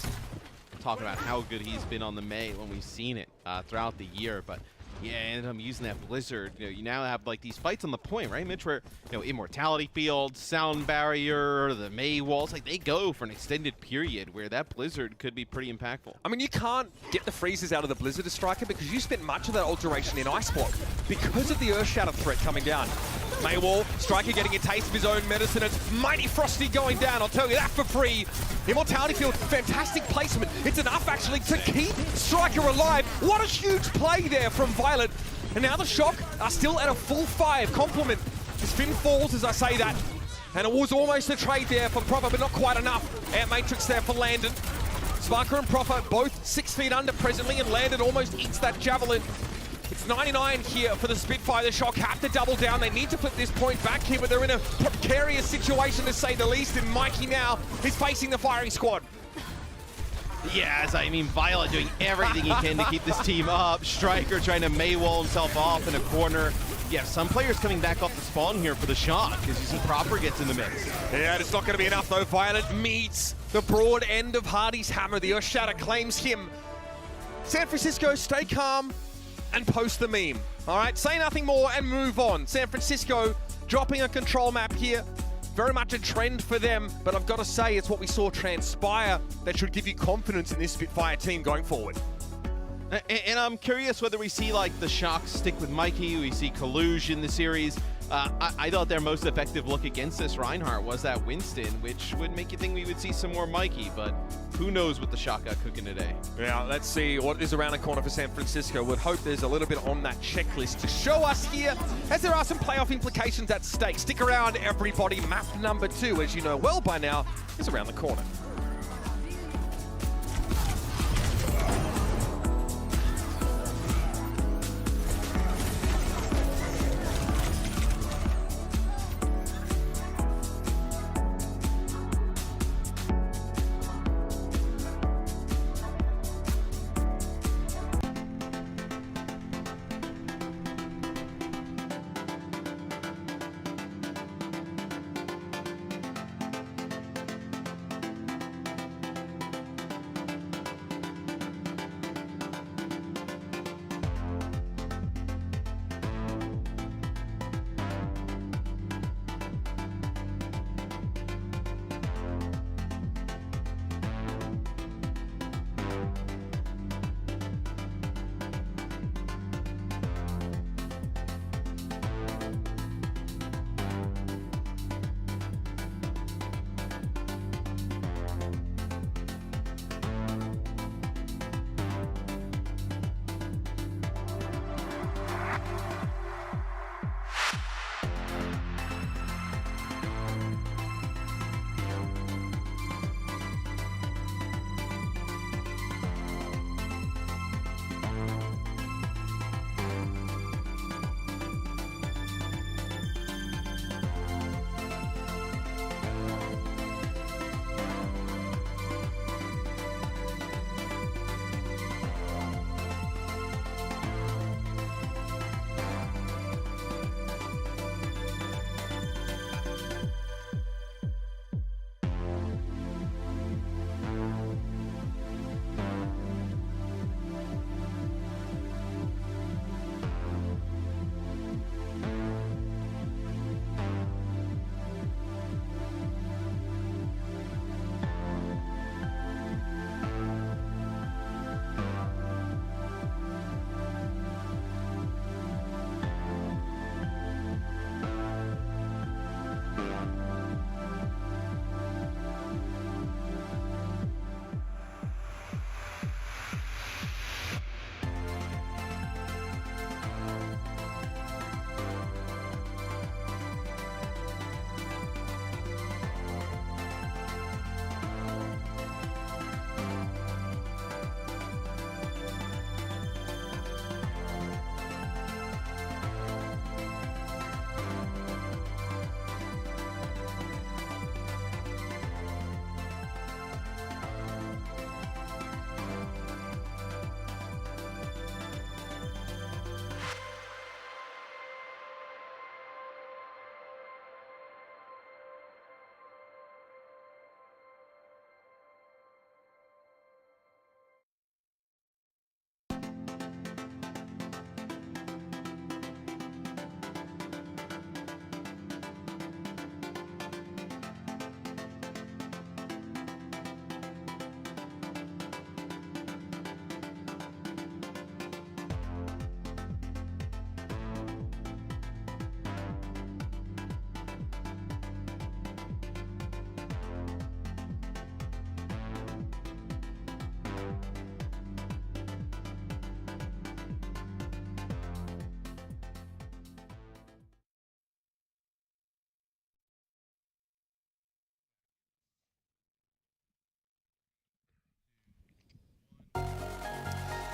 talking about how good he's been on the Mei when we've seen it throughout the year. But yeah, ended up using that Blizzard. You know, you now have like these fights on the point, right, Mitch, where, you know, Immortality Field, Sound Barrier, the Mei walls, like they go for an extended period where that Blizzard could be pretty impactful. I mean, you can't get the freezes out of the Blizzard as Striker because you spent much of that alteration in Ice Block because of the Earth Shatter threat coming down. Mei wall, Striker getting a taste of his own medicine. It's Mighty Frosty going down, I'll tell you that for free. Immortality Field, fantastic placement. It's enough actually to keep Striker alive. What a huge play there from Violet. And now the Shock are still at a full 5 complement. His Finn falls as I say that. And it was almost a trade there for Proper, but not quite enough. Air Matrix there for Landon. Sparker and Proper both 6 feet under presently, and Landon almost eats that Javelin. It's 99 here for the Spitfire. The Shock have to double down. They need to flip this point back here, but they're in a precarious situation to say the least. And Mikey now is facing the firing squad. Yeah, as I mean, Violet doing everything he can to keep this team up. Striker trying to Mei wall himself off in a corner. Yeah, some players coming back off the spawn here for the Shock, as you see Proper gets in the mix. Yeah, it's not going to be enough though. Violet meets the broad end of Hardy's hammer. The Earth Shatter claims him. San Francisco, stay calm and post the meme. All right, say nothing more and move on. San Francisco dropping a control map here. Very much a trend for them, but I've got to say it's what we saw transpire that should give you confidence in this Spitfire team going forward. And I'm curious whether we see like the Shock stick with Mikey, we see Kaluge in the series. I thought their most effective look against this Reinhardt was that Winston, which would make you think we would see some more Mikey, but who knows what the shot got cooking today. Yeah, let's see what is around the corner for San Francisco. Would hope there's a little bit on that checklist to show us here, as there are some playoff implications at stake. Stick around, everybody. Map number 2, as you know well by now, is around the corner.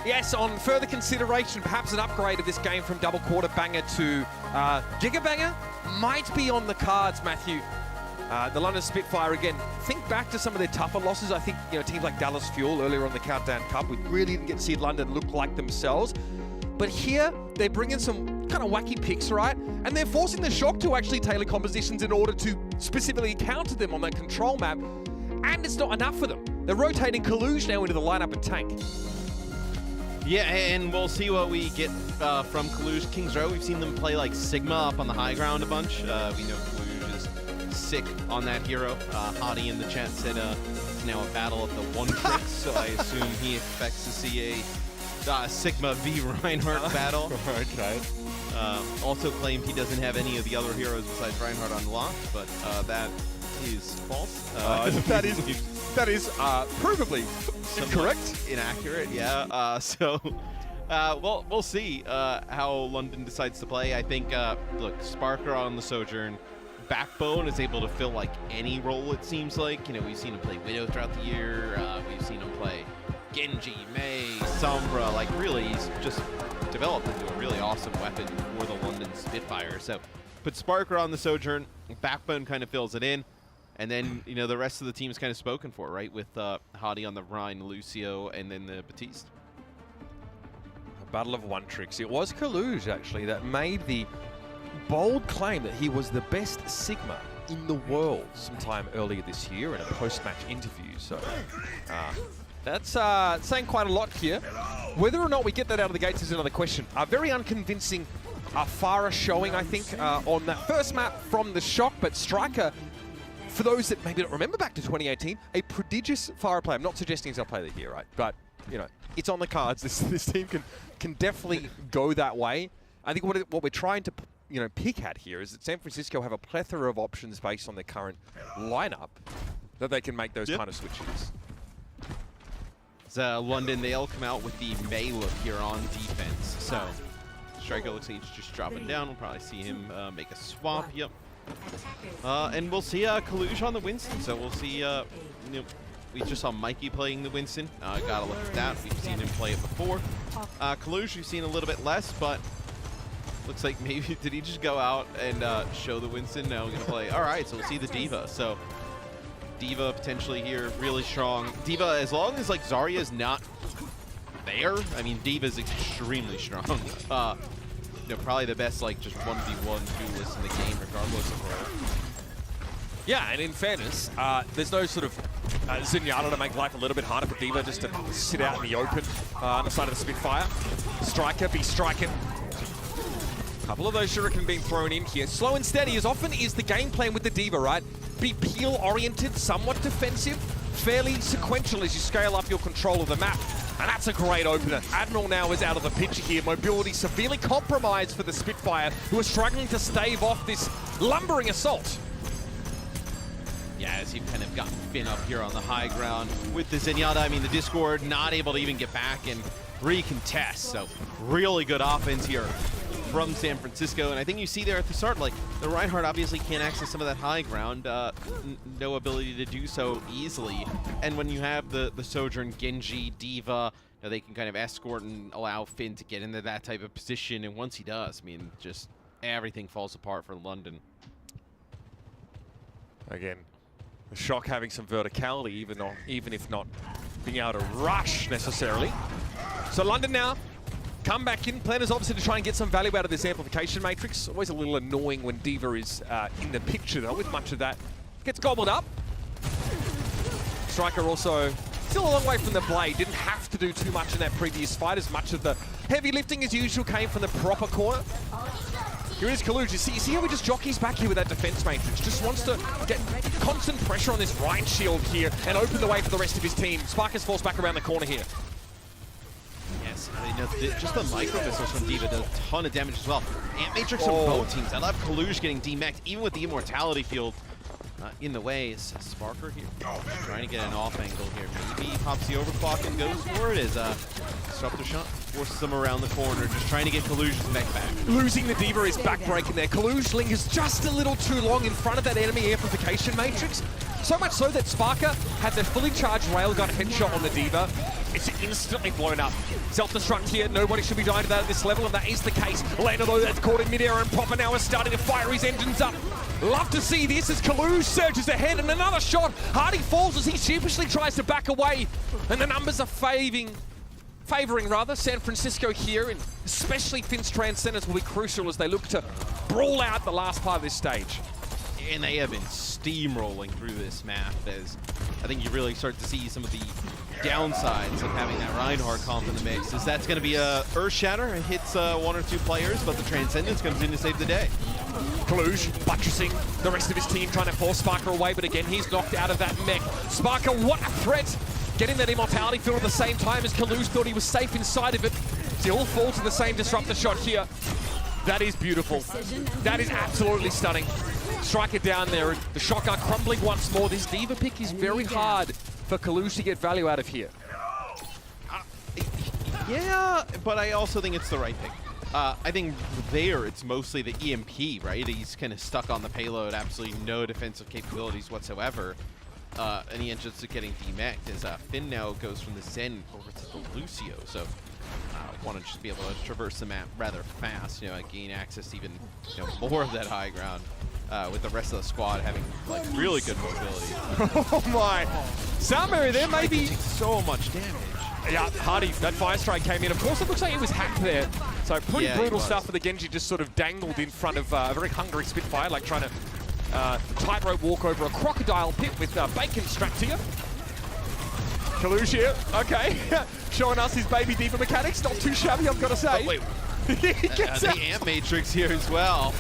Yes, on further consideration, perhaps an upgrade of this game from double quarter banger to giga banger might be on the cards, Matthew. The London Spitfire, again, think back to some of their tougher losses. I think, teams like Dallas Fuel earlier on the Countdown Cup, we really didn't get to see London look like themselves. But here, they bring in some kind of wacky picks, right? And they're forcing the Shock to actually tailor compositions in order to specifically counter them on that control map. And it's not enough for them. They're rotating Kaluge now into the lineup at tank. Yeah, and we'll see what we get from Kaluge. Kings Row, we've seen them play like Sigma up on the high ground a bunch. We know Kaluge is sick on that hero. Hottie in the chat said it's now a battle of the one tricks, so I assume he expects to see a Sigma v Reinhardt battle. Okay. Also claimed he doesn't have any of the other heroes besides Reinhardt unlocked, but that is false. That is provably incorrect. Inaccurate, yeah. Well, we'll see how London decides to play. I think, look, Sparker on the Sojourn, Backbone is able to fill like any role, it seems like. You know, we've seen him play Widow throughout the year. We've seen him play Genji, Mei, Sombra. Like, really, he's just developed into a really awesome weapon for the London Spitfire. So, put Sparker on the Sojourn, Backbone kind of fills it in. And then, you know, the rest of the team is kind of spoken for, right? With Hadi on the Rhine, Lucio, and then the Batiste. Battle of One Tricks. It was Kaluge, actually, that made the bold claim that he was the best Sigma in the world sometime earlier this year in a post-match interview. So that's saying quite a lot here. Whether or not we get that out of the gates is another question. Very unconvincing Farah showing, I think, on that first map from the Shock, but Striker, for those that maybe don't remember back to 2018, a prodigious Farah player. I'm not suggesting he's going to play that here, right? But, you know, it's on the cards. This team can definitely go that way. I think what we're trying to, you know, pick at here is that San Francisco have a plethora of options based on their current lineup that they can make those kind of switches. London, they'll come out with the Mei look here on defense. So Striker looks like he's just dropping down. We'll probably see him make a swap. Yep. And we'll see Kaluge on the Winston. So we'll see, you know, we just saw Mikey playing the Winston. Gotta look at that. We've seen him play it before. Kaluge, we've seen a little bit less, but looks like maybe, did he just go out and show the Winston? No, we're gonna play. All right, so we'll see the D.Va. So D.Va potentially here, really strong. D.Va, as long as like Zarya's not there, I mean, D.Va's extremely strong. You know, probably the best like just 1v1 duelist in the game, regardless of role. Yeah, and in fairness, there's no sort of Zenyatta to make life a little bit harder for D.Va just to sit out in the open on the side of the Spitfire. Striker be striking. A couple of those shuriken being thrown in here. Slow and steady as often is the game plan with the D.Va, right? Be peel-oriented, somewhat defensive, fairly sequential as you scale up your control of the map. And that's a great opener. Admiral now is out of the picture here. Mobility severely compromised for the Spitfire, who are struggling to stave off this lumbering assault. Yeah, as you've kind of got Finn up here on the high ground with the Zenyatta. I mean, the Discord not able to even get back and recontest. So really good offense here from San Francisco. And I think you see there at the start, like, the Reinhardt obviously can't access some of that high ground. No ability to do so easily. And when you have the Sojourn, Genji, D.Va, you know, they can kind of escort and allow Finn to get into that type of position. And once he does, I mean, just everything falls apart for London. Again, the Shock having some verticality, even if not being able to rush necessarily. So London now come back in. Plan is obviously to try and get some value out of this amplification matrix. Always a little annoying when D.Va is in the picture, though, with much of that. Gets gobbled up. Striker also still a long way from the blade. Didn't have to do too much in that previous fight, as much of the heavy lifting as usual came from the proper corner. Here is Kaluge. You see how he just jockeys back here with that defense matrix. Just wants to get constant pressure on this right shield here and open the way for the rest of his team. Sparkus falls back around the corner here. Yes, I mean, just the micro missiles from D.Va does a ton of damage as well. Amp Matrix on both teams. I love Kaluge getting demexed, even with the immortality field in the way. Is Sparker here trying to get an off angle here. Maybe he pops the overclock and goes for it as Disruptor Shot forces him around the corner, just trying to get Kaluge's mech back. Losing the D.Va is backbreaking there. Kaluge lingers just a little too long in front of that enemy amplification matrix. So much so that Sparker had the fully charged railgun headshot on the D.Va. It's instantly blown up. Self-destruct here. Nobody should be dying to that at this level, and that is the case. Lando, though, that's caught in midair, and Proper now is starting to fire his engines up. Love to see this as Kaluge surges ahead, and another shot. Hardy falls as he sheepishly tries to back away, and the numbers are favoring San Francisco here, and especially Finn's Transcendence will be crucial as they look to brawl out the last part of this stage. And they have been steamrolling through this map, as I think you really start to see some of the downsides of having that Reinhardt comp in the mix. Is that's going to be a Earth Shatter. It hits one or two players, but the Transcendence comes in to save the day. Kaluge buttressing the rest of his team, trying to force Sparker away, but again, he's knocked out of that mech. Sparker, what a threat! getting that immortality field at the same time as Kalush thought he was safe inside of it. So he all falls to the same disruptor shot here. That is beautiful. That is absolutely stunning. Striker down there, the shotgun crumbling once more. This D.Va pick is very hard for Kalush to get value out of here. Yeah, but I also think it's the right pick. I think there it's mostly the EMP, right? He's kind of stuck on the payload, absolutely no defensive capabilities whatsoever. And he ends up getting demeched as Finn now goes from the Zen over to the Lucio. So want to just be able to traverse the map rather fast, gain access to even more of that high ground. With the rest of the squad having like really good mobility. Oh my! Sound barrier there, maybe. So much damage. Yeah, Hardy, that fire strike came in. Of course, it looks like it was hacked there. So pretty brutal stuff for the Genji, just sort of dangled in front of a very hungry Spitfire, like trying to tightrope walk over a crocodile pit with bacon strapped to you. Kalush here, okay. Showing us his baby D.Va mechanics, not too shabby, I've got to say. Oh, wait. He gets the Amp Matrix here as well.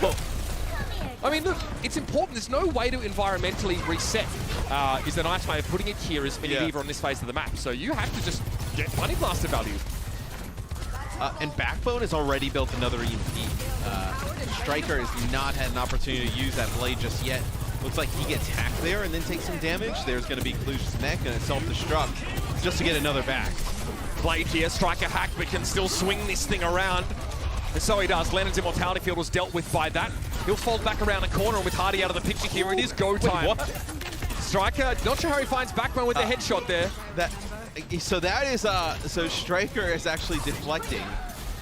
I mean, look, it's important. There's no way to environmentally reset. Is the nice way of putting it here is Mini D.Va on this phase of the map. So you have to just get Bunny Blaster value. And Backbone has already built another EMP. Striker has not had an opportunity to use that blade just yet. Looks like he gets hacked there and then takes some damage. There's going to be Kalush's mech and a self-destruct just to get another back. Blade here, Striker hacked, but can still swing this thing around. And so he does. Lennon's immortality field was dealt with by that. He'll fold back around the corner, and with Hardy out of the picture here, it is go time. Wait, what? Striker, not sure how he finds Backbone with the headshot there. So that is, so Striker is actually deflecting.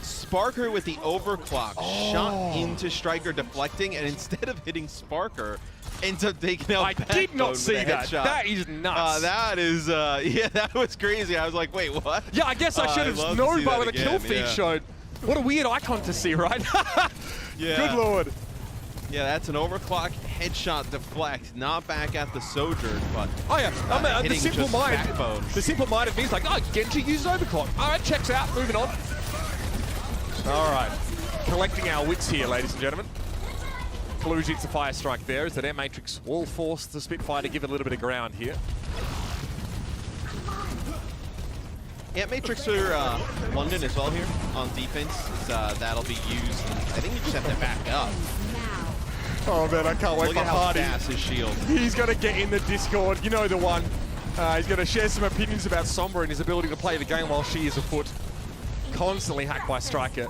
Sparker with the overclock shot into Striker deflecting, and instead of hitting Sparker, ends up taking out Backbone. I did not see that. Headshot. That is nuts. That is, yeah, that was crazy. I was like, wait, what? Yeah, I guess I should have known by what the kill feed showed. What a weird icon to see, right? Yeah. Good lord. Yeah, that's an overclock headshot deflect, not back at the Sojourn, but oh yeah, the simple mind. Backbone. The simple mind of me is like, oh, Genji uses overclock. All right, checks out. Moving on. All right, collecting our wits here, ladies and gentlemen. Kalush hits a fire strike there as that Air Matrix will force the Spitfire to give it a little bit of ground here. Amp Matrix for London as well here on defense. That'll be used. I think you just have to back up. Oh man, I can't wait Look for at how Hardy. fast his shield. He's going to get in the Discord. You know the one. He's going to share some opinions about Sombra and his ability to play the game while she is afoot. Constantly hacked by Striker.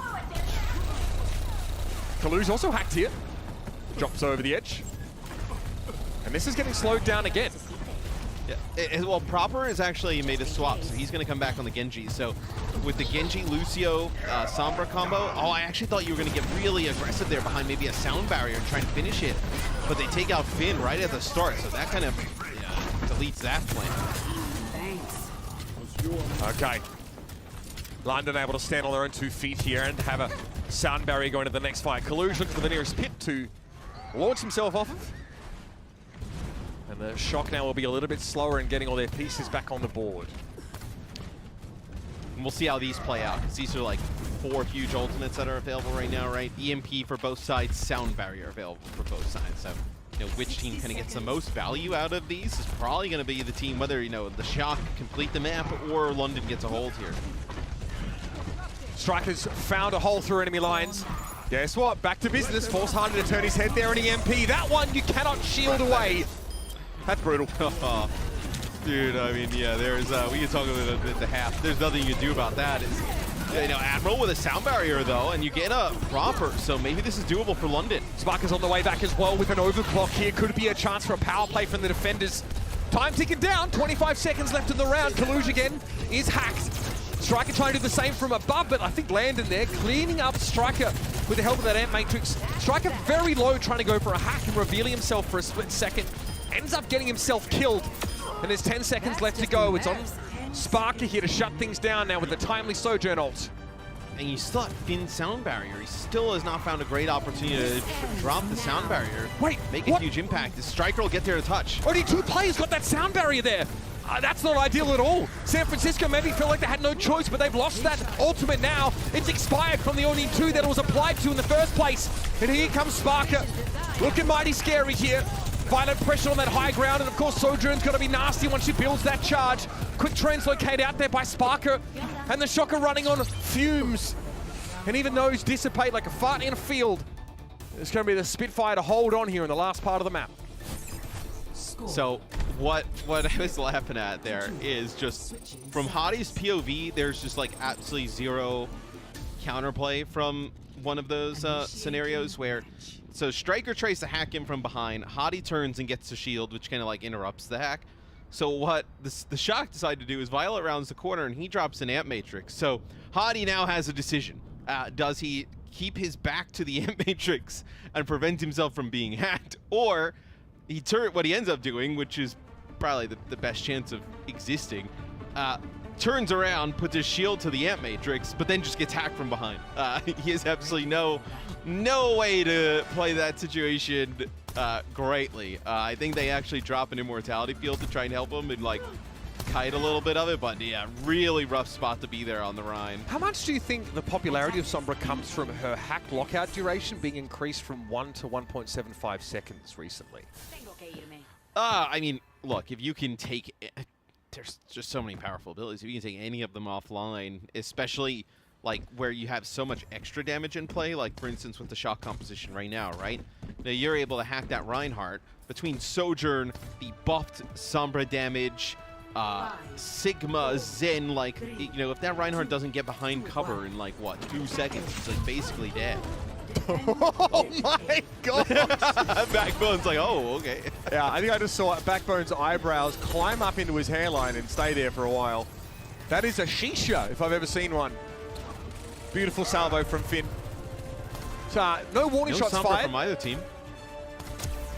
Kalush also hacked here. Drops over the edge. And this is getting slowed down again. Yeah. Well, Proper has actually made a swap, so he's going to come back on the Genji. So with the Genji, Lucio, Sombra combo, I actually thought you were going to get really aggressive there behind maybe a sound barrier and try and finish it. But they take out Finn right at the start, so that kind of deletes that plan. Thanks. Okay. London able to stand on their own 2 feet here and have a sound barrier going to the next fight. Kalush looking for the nearest pit to launch himself off of. And the Shock now will be a little bit slower in getting all their pieces back on the board. And we'll see how these play out, because these are like 4 huge ultimates that are available right now, right? EMP for both sides, sound barrier available for both sides. So, which team kind of gets the most value out of these is probably going to be the team, whether, the Shock complete the map or London gets a hold here. Strikers found a hole through enemy lines. Guess what? Back to business. Force Hardy to turn his head there, and EMP. That one you cannot shield away. That's brutal. Dude, I mean, yeah, there's, we can talk a little bit at the half. There's nothing you can do about that. Admiral with a sound barrier, though, and you get a Proper, so maybe this is doable for London. Sparker's on the way back as well with an overclock here. Could be a chance for a power play from the defenders. Time ticking down, 25 seconds left in the round. Kalush again is hacked. Striker trying to do the same from above, but I think Landon there cleaning up Striker with the help of that Amp Matrix. Striker very low, trying to go for a hack and revealing himself for a split second. Ends up getting himself killed. And there's 10 seconds left to go. It's on Sparker here to shut things down now with the timely Sojourn ult. And you still have Finn's sound barrier. He still has not found a great opportunity to drop the sound barrier. Wait, make a huge impact. The Striker will get there to touch. Only 2 players got that sound barrier there. That's not ideal at all. San Francisco maybe feel like they had no choice, but they've lost that ultimate now. It's expired from the only 2 that it was applied to in the first place. And here comes Sparker. Looking mighty scary here. Violent pressure on that high ground, and of course Sojourn's going to be nasty once she builds that charge. Quick translocate out there by Sparker, and the Shocker running on fumes. And even those dissipate like a fart in a field. It's going to be the Spitfire to hold on here in the last part of the map. So what I was laughing at there is just from Hadi's POV, there's just like absolutely zero counterplay from one of those scenarios where, so Striker tries to hack him from behind, Hadi turns and gets the shield, which kind of like interrupts the hack. So what the Shock decide to do is Violet rounds the corner and he drops an Amp Matrix. So Hadi now has a decision. Does he keep his back to the Amp Matrix and prevent himself from being hacked, or what he ends up doing, which is probably the best chance of existing, turns around, puts his shield to the Amp Matrix, but then just gets hacked from behind. He has absolutely no way to play that situation greatly. I think they actually drop an Immortality field to try and help him and like kite a little bit of it, but yeah, really rough spot to be there on the Rhine. How much do you think the popularity of Sombra comes from her hack lockout duration being increased from 1 to 1.75 seconds recently? I mean, look, if you can take, there's just so many powerful abilities. If you can take any of them offline, especially like where you have so much extra damage in play, like for instance with the Shock composition right now, right? Now you're able to hack that Reinhardt between Sojourn, the buffed Sombra damage, Sigma, Zen, like, you know, if that Reinhardt doesn't get behind cover in like, what, 2 seconds, he's like basically dead. Oh my god! Backbone's like, oh, okay. Yeah, I think I just saw Backbone's eyebrows climb up into his hairline and stay there for a while. That is a shisha, if I've ever seen one. Beautiful salvo from Finn. So, no warning shots fired from either team.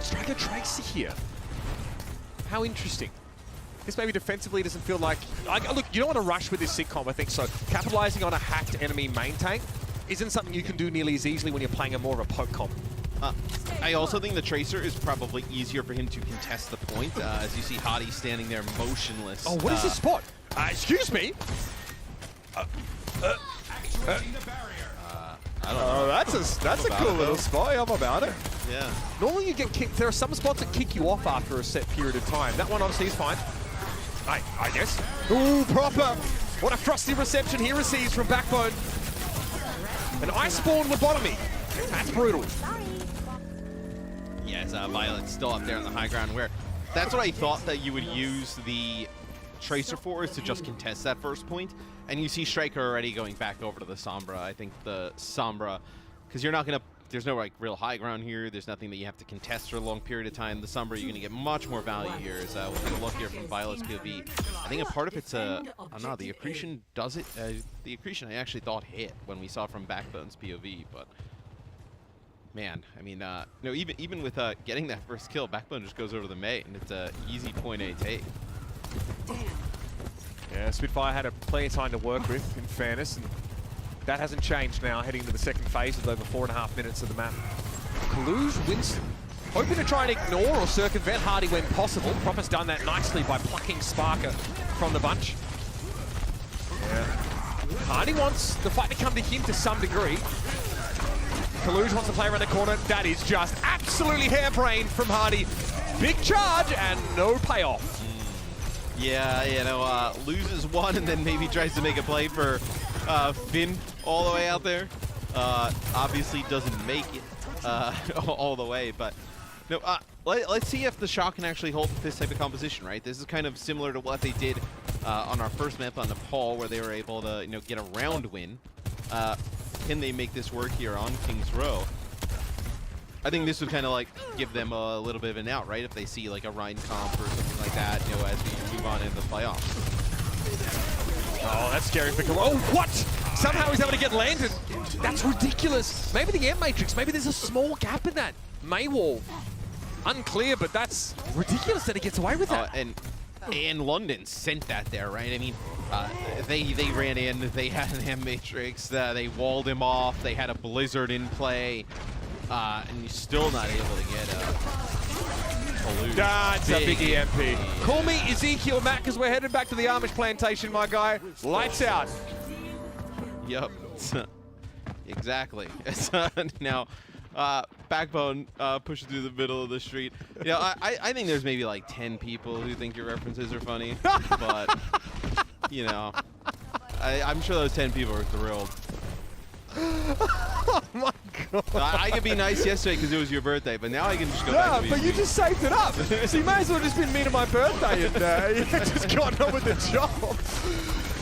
Striker Tracer here. How interesting. This maybe defensively doesn't feel like... look, you don't want to rush with this sitcom, I think so. Capitalizing on a hacked enemy main tank isn't something you can do nearly as easily when you're playing a more of a poke comp. I also think the Tracer is probably easier for him to contest the point, as you see Hadi standing there motionless. Oh, what is this spot? Excuse me? I don't know. That's a cool little spot. I'm about it. Yeah. Normally you get kicked. There are some spots that kick you off after a set period of time. That one obviously is fine. I guess. Ooh, proper. What a frosty reception he receives from Backbone. An ice spawn lobotomy. That's brutal. Yes, Violet's still up there on the high ground where that's what I thought that you would use the Tracer for, is to just contest that first point. And you see Striker already going back over to the Sombra. I think the Sombra, because you're not going to, there's no like real high ground here. There's nothing that you have to contest for a long period of time. The Sombra, you're going to get much more value here. As we'll take a look here from Violet's POV. I think a part of it's oh no, the accretion does it. The accretion I actually thought hit when we saw from Backbone's POV, but man, I mean, no, even with getting that first kill, Backbone just goes over the mate, and it's a easy point A take. Yeah, Spitfire had plenty of time to work with, in fairness, and that hasn't changed now, heading into the second phase with over 4.5 minutes of the map. Kaluge, Winston, hoping to try and ignore or circumvent Hadi when possible. Proper's done that nicely by plucking Sparker from the bunch. Yeah. Hadi wants the fight to come to him to some degree. Kaluge wants to play around the corner. That is just absolutely harebrained from Hadi. Big charge and no payoff. Yeah, you know, loses one and then maybe tries to make a play for Finn all the way out there. Obviously doesn't make it all the way, but no. Let's see if the Shock can actually hold this type of composition, right? This is kind of similar to what they did on our first map on Nepal, where they were able to, you know, get a round win. Can they make this work here on King's Row? I think this would kind of like give them a little bit of an out, right? If they see like a Rhine comp or something like that, you know, as we move on into the playoffs. Oh, that's scary for Kaluge. Oh, what? Somehow he's able to get landed. That's ridiculous. Maybe the Amp Matrix, maybe there's a small gap in that Maywall. Unclear, but that's ridiculous that he gets away with that. And London sent that there, right? I mean, they ran in, they had an Amp Matrix, they walled him off, they had a Blizzard in play. And you're still not able to get Kaluge. That's a big EMP. Call me Ezekiel Mack, because we're headed back to the Amish plantation, my guy. Lights out. Yep. Exactly. Now, Backbone pushes through the middle of the street. You know, I think there's maybe like 10 people who think your references are funny, but you know, I'm sure those 10 people are thrilled. Oh my god. I could be nice yesterday because it was your birthday, but now I can just go back to being but you mean. just saved it up. So you may as well just been mean to my birthday and you just got on with the job.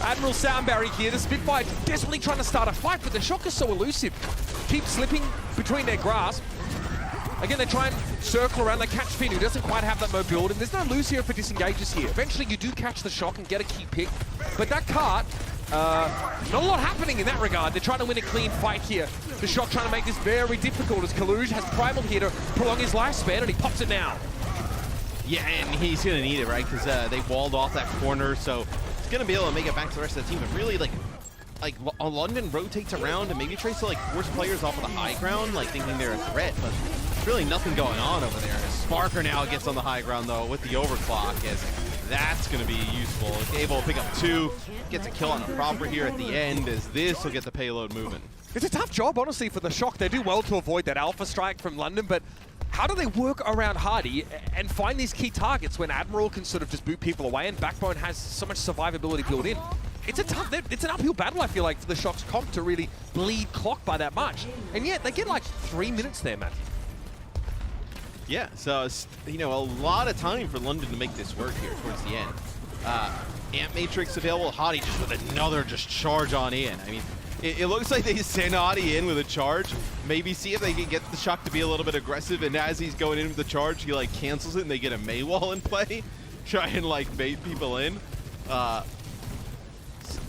Admiral Soundberry here. The Spitfire desperately trying to start a fight, but the Shock is so elusive. Keep slipping between their grasp. Again, they try and circle around. They catch Finn, who doesn't quite have that mobility. There's no lose here if it disengages here. Eventually, you do catch the Shock and get a key pick. But that cart, not a lot happening in that regard. They're trying to win a clean fight here. The Shock trying to make this very difficult as Kaluj has Primal here to prolong his lifespan, and he pops it now. Yeah, and he's going to need it, right? Because they walled off that corner, so he's going to be able to make it back to the rest of the team. But really, like London rotates around and maybe tries to like force players off of the high ground, like thinking they're a threat, but there's really nothing going on over there. Sparker now gets on the high ground though with the overclock, as that's going to be useful. Able to pick up 2, gets a kill on the proper here at the end, as this will get the payload moving. It's a tough job, honestly, for the Shock. They do well to avoid that alpha strike from London, but how do they work around Hardy and find these key targets when Admiral can sort of just boot people away and Backbone has so much survivability built in? It's an uphill battle, I feel like, for the Shock's comp to really bleed clock by that much. And yet, they get like 3 minutes there, Matthew. Yeah, so, you know, a lot of time for London to make this work here towards the end. Ant Matrix available, Hardy just with another charge on in. I mean, it looks like they send Hardy in with a charge, maybe see if they can get the Shock to be a little bit aggressive, and as he's going in with the charge, he like cancels it and they get a May wall in play, try and like bait people in.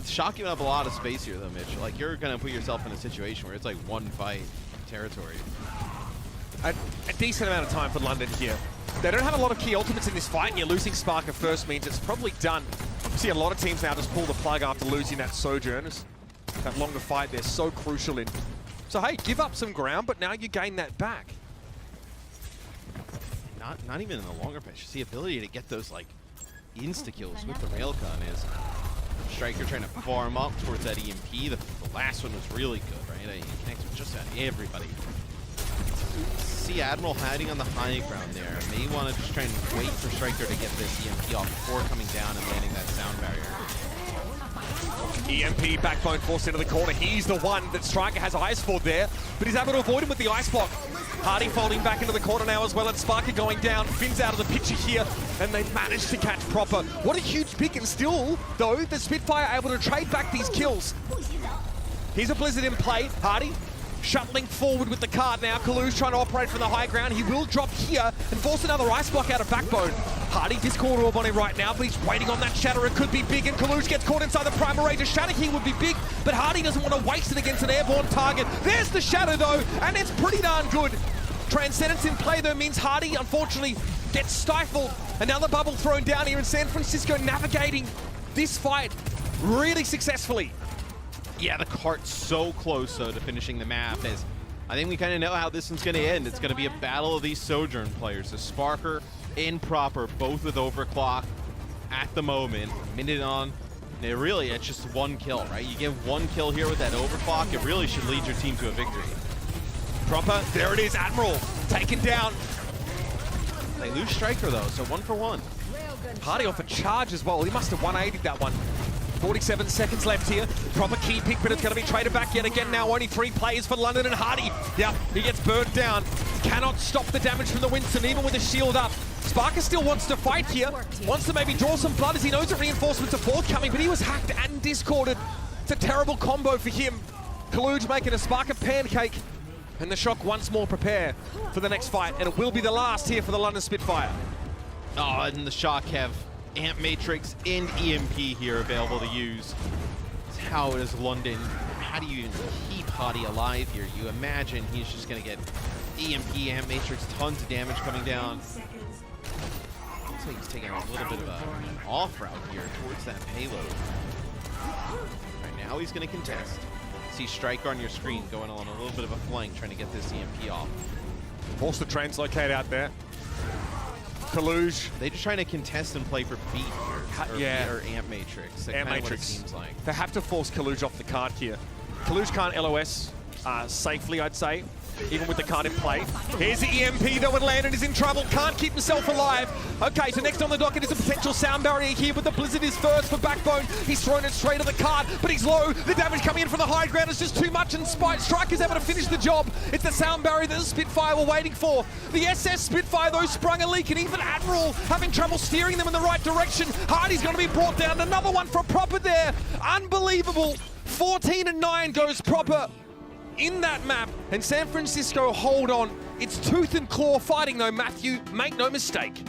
Shock giving up a lot of space here though, Mitch. Like, you're gonna put yourself in a situation where it's like one fight territory. A decent amount of time for London here. They don't have a lot of key ultimates in this fight, and you're losing Sparker first means it's probably done. You see a lot of teams now just pull the plug after losing that Sojourn. That longer fight they're so crucial in. So hey, give up some ground, but now you gain that back. Not even in the longer pitch. It's the ability to get those like insta-kills with the railgun is Striker trying to farm up towards that EMP. The last one was really good, right? He connects with just about everybody. See Admiral hiding on the high ground there. May want to just try and wait for Striker to get this EMP off before coming down and landing that sound barrier. EMP Backbone forced into the corner. He's the one that Striker has eyes for there, but he's able to avoid him with the ice block. Hardy folding back into the corner now as well, and Sparker going down. Finn's out of the picture here, and they've managed to catch proper. What a huge pick, and still, though, the Spitfire able to trade back these kills. Here's a Blizzard in play. Hardy shuttling forward with the card now. Kalu's trying to operate from the high ground. He will drop here and force another ice block out of Backbone. Hardy Discord orb on him right now, but he's waiting on that shatter. It could be big, and Kalush gets caught inside the Primal Rage. A shatter here would be big, but Hardy doesn't want to waste it against an airborne target. There's the shatter though, and it's pretty darn good. Transcendence in play though means Hardy unfortunately gets stifled. Another bubble thrown down here in San Francisco, navigating this fight really successfully. Yeah, the cart's so close though to finishing the map, as I think we kind of know how this one's going to end. It's going to be a battle of these Sojourn players. So Sparker and Proper, both with overclock at the moment. Minute on. And really, it's just one kill, right? You get one kill here with that overclock, it really should lead your team to a victory. Proper, there it is, Admiral, taken down. They lose Striker though, so 1 for 1. Hardy off a charge as well. He must have 180'd that one. 47 seconds left here. Proper key pick, but it's going to be traded back yet again now. Only 3 players for London, and Hardy. Yep, he gets burnt down. Cannot stop the damage from the Winston, even with a shield up. Sparker still wants to fight here. Wants to maybe draw some blood as he knows that reinforcements are forthcoming, but he was hacked and discorded. It's a terrible combo for him. Kaluj making a Sparker pancake. And the Shock once more prepare for the next fight, and it will be the last here for the London Spitfire. Oh, and the Shock have Amp Matrix and EMP here available to use. How does London, how do you even keep Hardy alive here? You imagine he's just going to get EMP, Amp Matrix, tons of damage coming down. Looks like he's taking a little bit of an off route here towards that payload. Right now he's going to contest. See Striker on your screen going on a little bit of a flank, trying to get this EMP off. Force the translocate out there. Kaluj. They just trying to contest and play for beat here. Or Amp Matrix. That's Amp kind of what it Matrix. seems like. They have to force Kaluj off the card here. Kaluj can't LOS safely, I'd say. even with the card in play. Here's the EMP though, and Landon is in trouble, can't keep himself alive. Okay, so next on the docket is a potential sound barrier here, but the Blizzard is first for Backbone. He's thrown it straight at the card, but he's low. The damage coming in from the high ground is just too much, and Striker's able to finish the job. It's the sound barrier that the Spitfire were waiting for. The SS Spitfire though sprung a leak, and even Admiral having trouble steering them in the right direction. Hardy's going to be brought down. Another one for Proper there. Unbelievable. 14-9 goes Proper in that map, and San Francisco hold on. It's tooth and claw fighting though, Matthew. Make no mistake.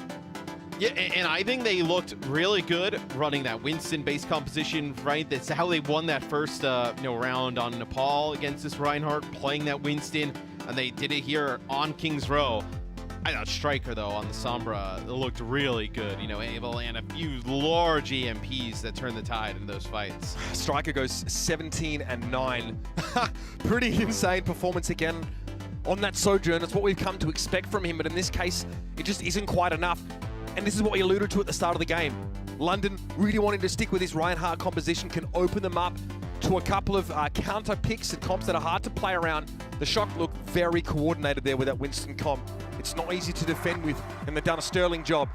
Yeah, and I think they looked really good running that Winston-based composition, right? That's how they won that first round on Nepal against this Reinhardt, playing that Winston, and they did it here on King's Row. I thought Striker, though, on the Sombra looked really good, able to land a few large EMPs that turned the tide in those fights. Striker goes 17-9. Pretty insane performance again on that Sojourn. It's what we've come to expect from him, but in this case, it just isn't quite enough. And this is what we alluded to at the start of the game. London really wanting to stick with his Reinhardt composition can open them up to a couple of counter picks and comps that are hard to play around. The Shock looked very coordinated there with that Winston comp. It's not easy to defend with, and they've done a sterling job.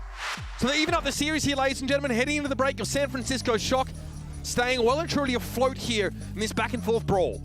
So they even up the series here, ladies and gentlemen, heading into the break of San Francisco Shock, staying well and truly afloat here in this back and forth brawl.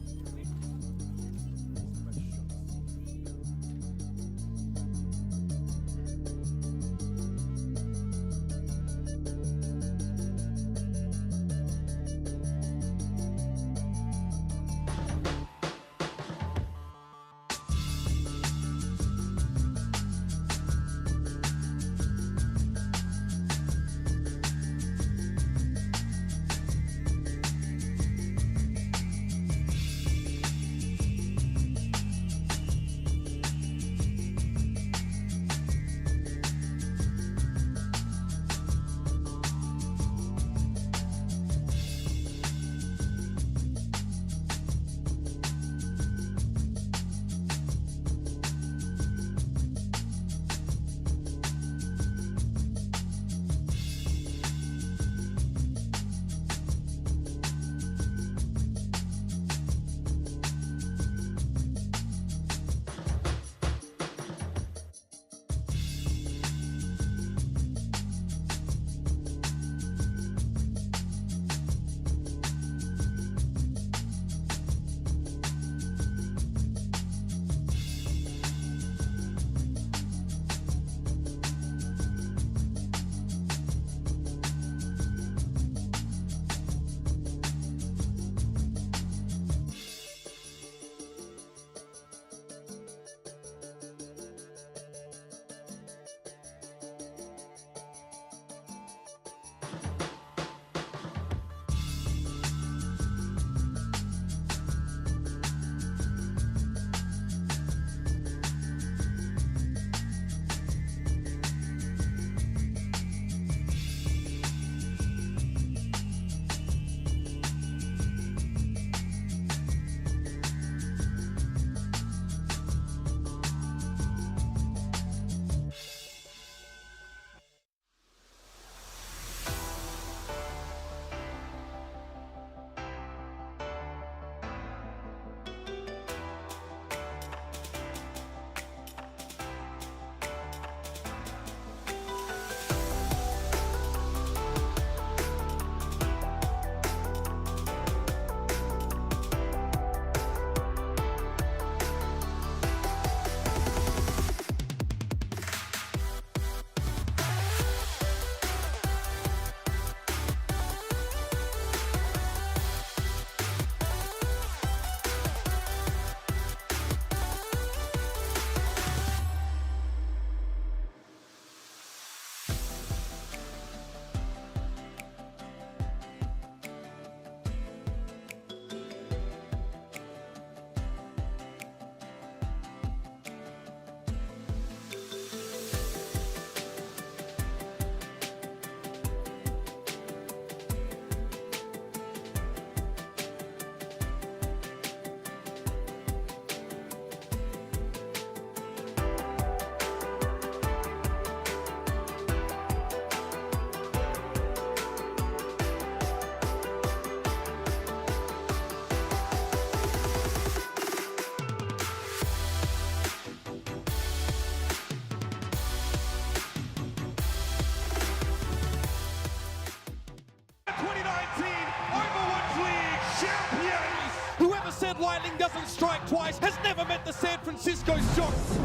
Mad Lightning doesn't strike twice, has never met the San Francisco shots.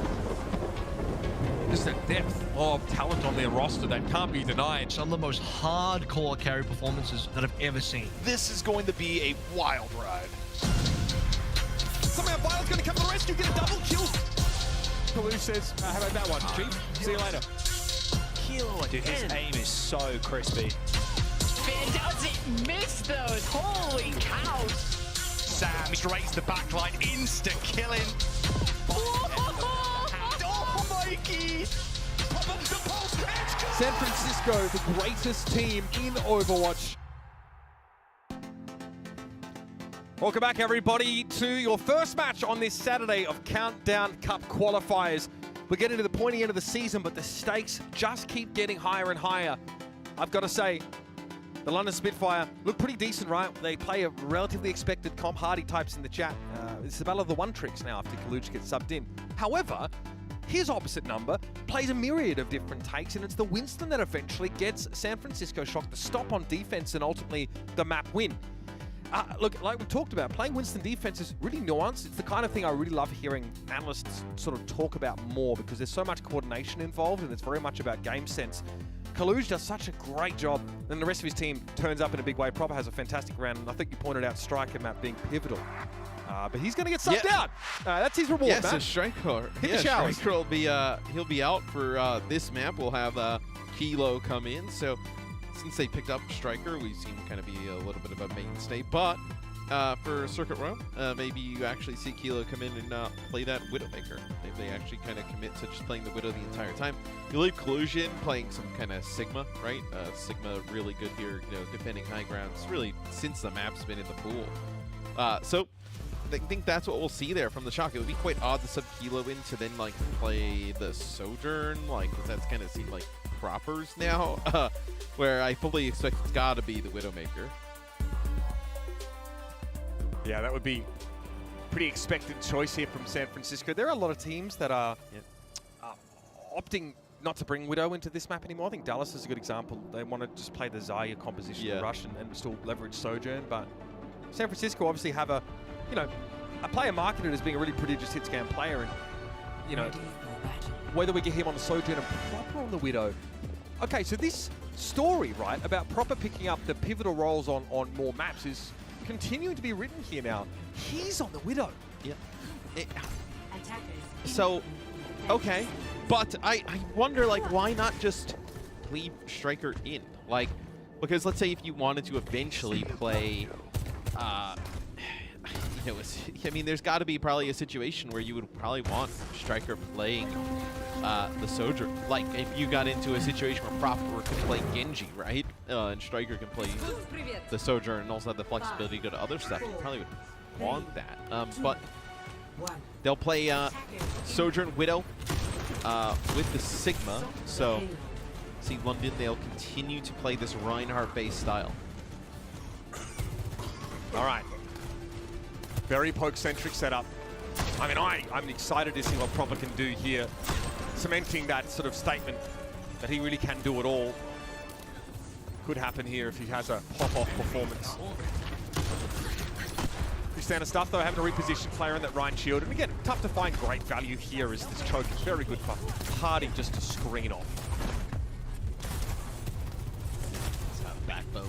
Just a depth of talent on their roster that can't be denied. Some of the most hardcore carry performances that I've ever seen. This is going to be a wild ride. Somehow Violet's going to come to the rescue, get a double kill. Kalu says, how about that one, Chief? See you later. Dude, his aim is so crispy. Doesn't miss those. Holy cow. Sam straights the backline, instant killing. Oh, Mikey! San Francisco, the greatest team in Overwatch. Welcome back, everybody, to your first match on this Saturday of Countdown Cup qualifiers. We're getting to the pointy end of the season, but the stakes just keep getting higher and higher. I've got to say, the London Spitfire look pretty decent, right? They play a relatively expected comp. Hardy types in the chat. It's the battle of the one tricks now after Kaluj gets subbed in. However, his opposite number plays a myriad of different takes, and it's the Winston that eventually gets San Francisco Shock to stop on defense and ultimately the map win. Look, like we talked about, playing Winston defense is really nuanced. It's the kind of thing I really love hearing analysts sort of talk about more because there's so much coordination involved and it's very much about game sense. Kaluj does such a great job, and the rest of his team turns up in a big way. Proper has a fantastic round, and I think you pointed out Striker map being pivotal. But he's going to get subbed out. That's his reward, Yes, Matt. so Striker. Hit the showers. Striker will be he'll be out for this map. We'll have Kilo come in. So since they picked up Striker, we've seen him kind of be a little bit of a mainstay. But for Circuit Row, maybe you actually see Kilo come in and play that Widowmaker. Maybe they actually kind of commit to just playing the Widow the entire time. You leave Collusion playing some kind of Sigma, right? Sigma really good here, you know, defending high grounds really since the map's been in the pool. So I think that's what we'll see there from the Shock. It would be quite odd to sub Kilo in to then like play the Sojourn, like because that's kind of seemed like propers now, where I fully expect it's got to be the Widowmaker. Yeah, that would be pretty expected choice here from San Francisco. There are a lot of teams that are opting not to bring Widow into this map anymore. I think Dallas is a good example. They want to just play the Zarya composition rush and still leverage Sojourn, but San Francisco obviously have a, you know, a player marketed as being a really prodigious hit scan player, and you know, whether we get him on the Sojourn and Proper on the Widow. Okay, so this story, right, about Proper picking up the pivotal roles on more maps is continuing to be written here now. He's on the Widow. Yeah. So, okay, but I wonder, like, why not just leave Striker in? Like, because let's say if you wanted to eventually play, you know, I mean, there's got to be probably a situation where you would probably want Striker playing the Sojourn. Like, if you got into a situation where Proper could play Genji, right? And Striker can play the Sojourn and also have the flexibility to go to other stuff, you probably would want that. But they'll play Sojourn Widow with the Sigma. So, see, London, they'll continue to play this Reinhardt-based style. All right. Very poke-centric setup. I mean, I'm excited to see what Proper can do here, cementing that sort of statement that he really can do it all. Could happen here if he has a pop-off performance. Pretty standard stuff, though, having a reposition player in that Rhine shield. And again, tough to find great value here as this choke is very good for Hardy just to screen off. Backbone.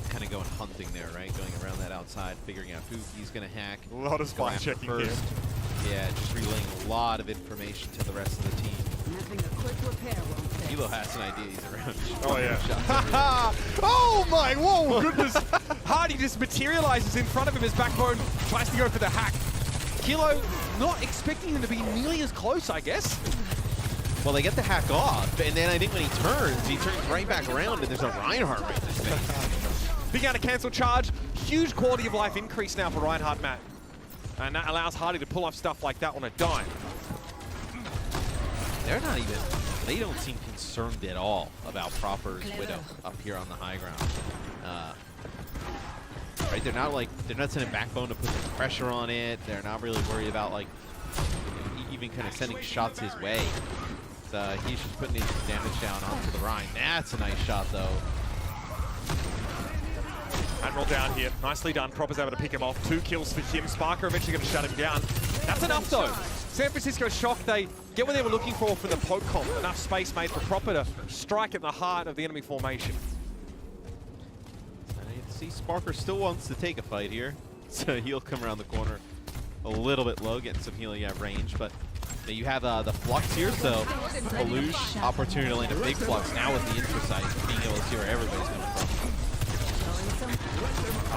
Kind of going hunting there, right? Going around that outside, figuring out who he's going to hack. A lot of spy checking here. Yeah, just relaying a lot of information to the rest of the team. Nothing a quick repair won't fix. Hilo has an idea. He's around. Oh, yeah. Oh, my, whoa, goodness. Hardy just materializes in front of him as Backbone tries to go for the hack. Kilo not expecting him to be nearly as close, I guess. Well, they get the hack off, and then I think when he turns right back around, and there's a Reinhardt right in his face. Big out of cancel charge. Huge quality of life increase now for Reinhardt, Matt. And that allows Hardy to pull off stuff like that on a dime. They're not even, they don't seem concerned at all about Proper's Widow up here on the high ground. Right, they're not sending Backbone to put some pressure on it. They're not really worried about, like, even kind of sending shots his way. He's just putting his damage down onto the Rhine. That's a nice shot, though. Admiral down here. Nicely done. Proper's able to pick him off. 2 kills for him. Sparker eventually going to shut him down. That's enough, though. San Francisco Shock, they get what they were looking for the poke comp. Enough space made for Proper to strike at the heart of the enemy formation. I see Sparker still wants to take a fight here. So he'll come around the corner a little bit low, getting some healing at range. But you have the Flux here, so Kalush, opportunity to land a big Flux now with the intrasight, being able to see where everybody's coming from.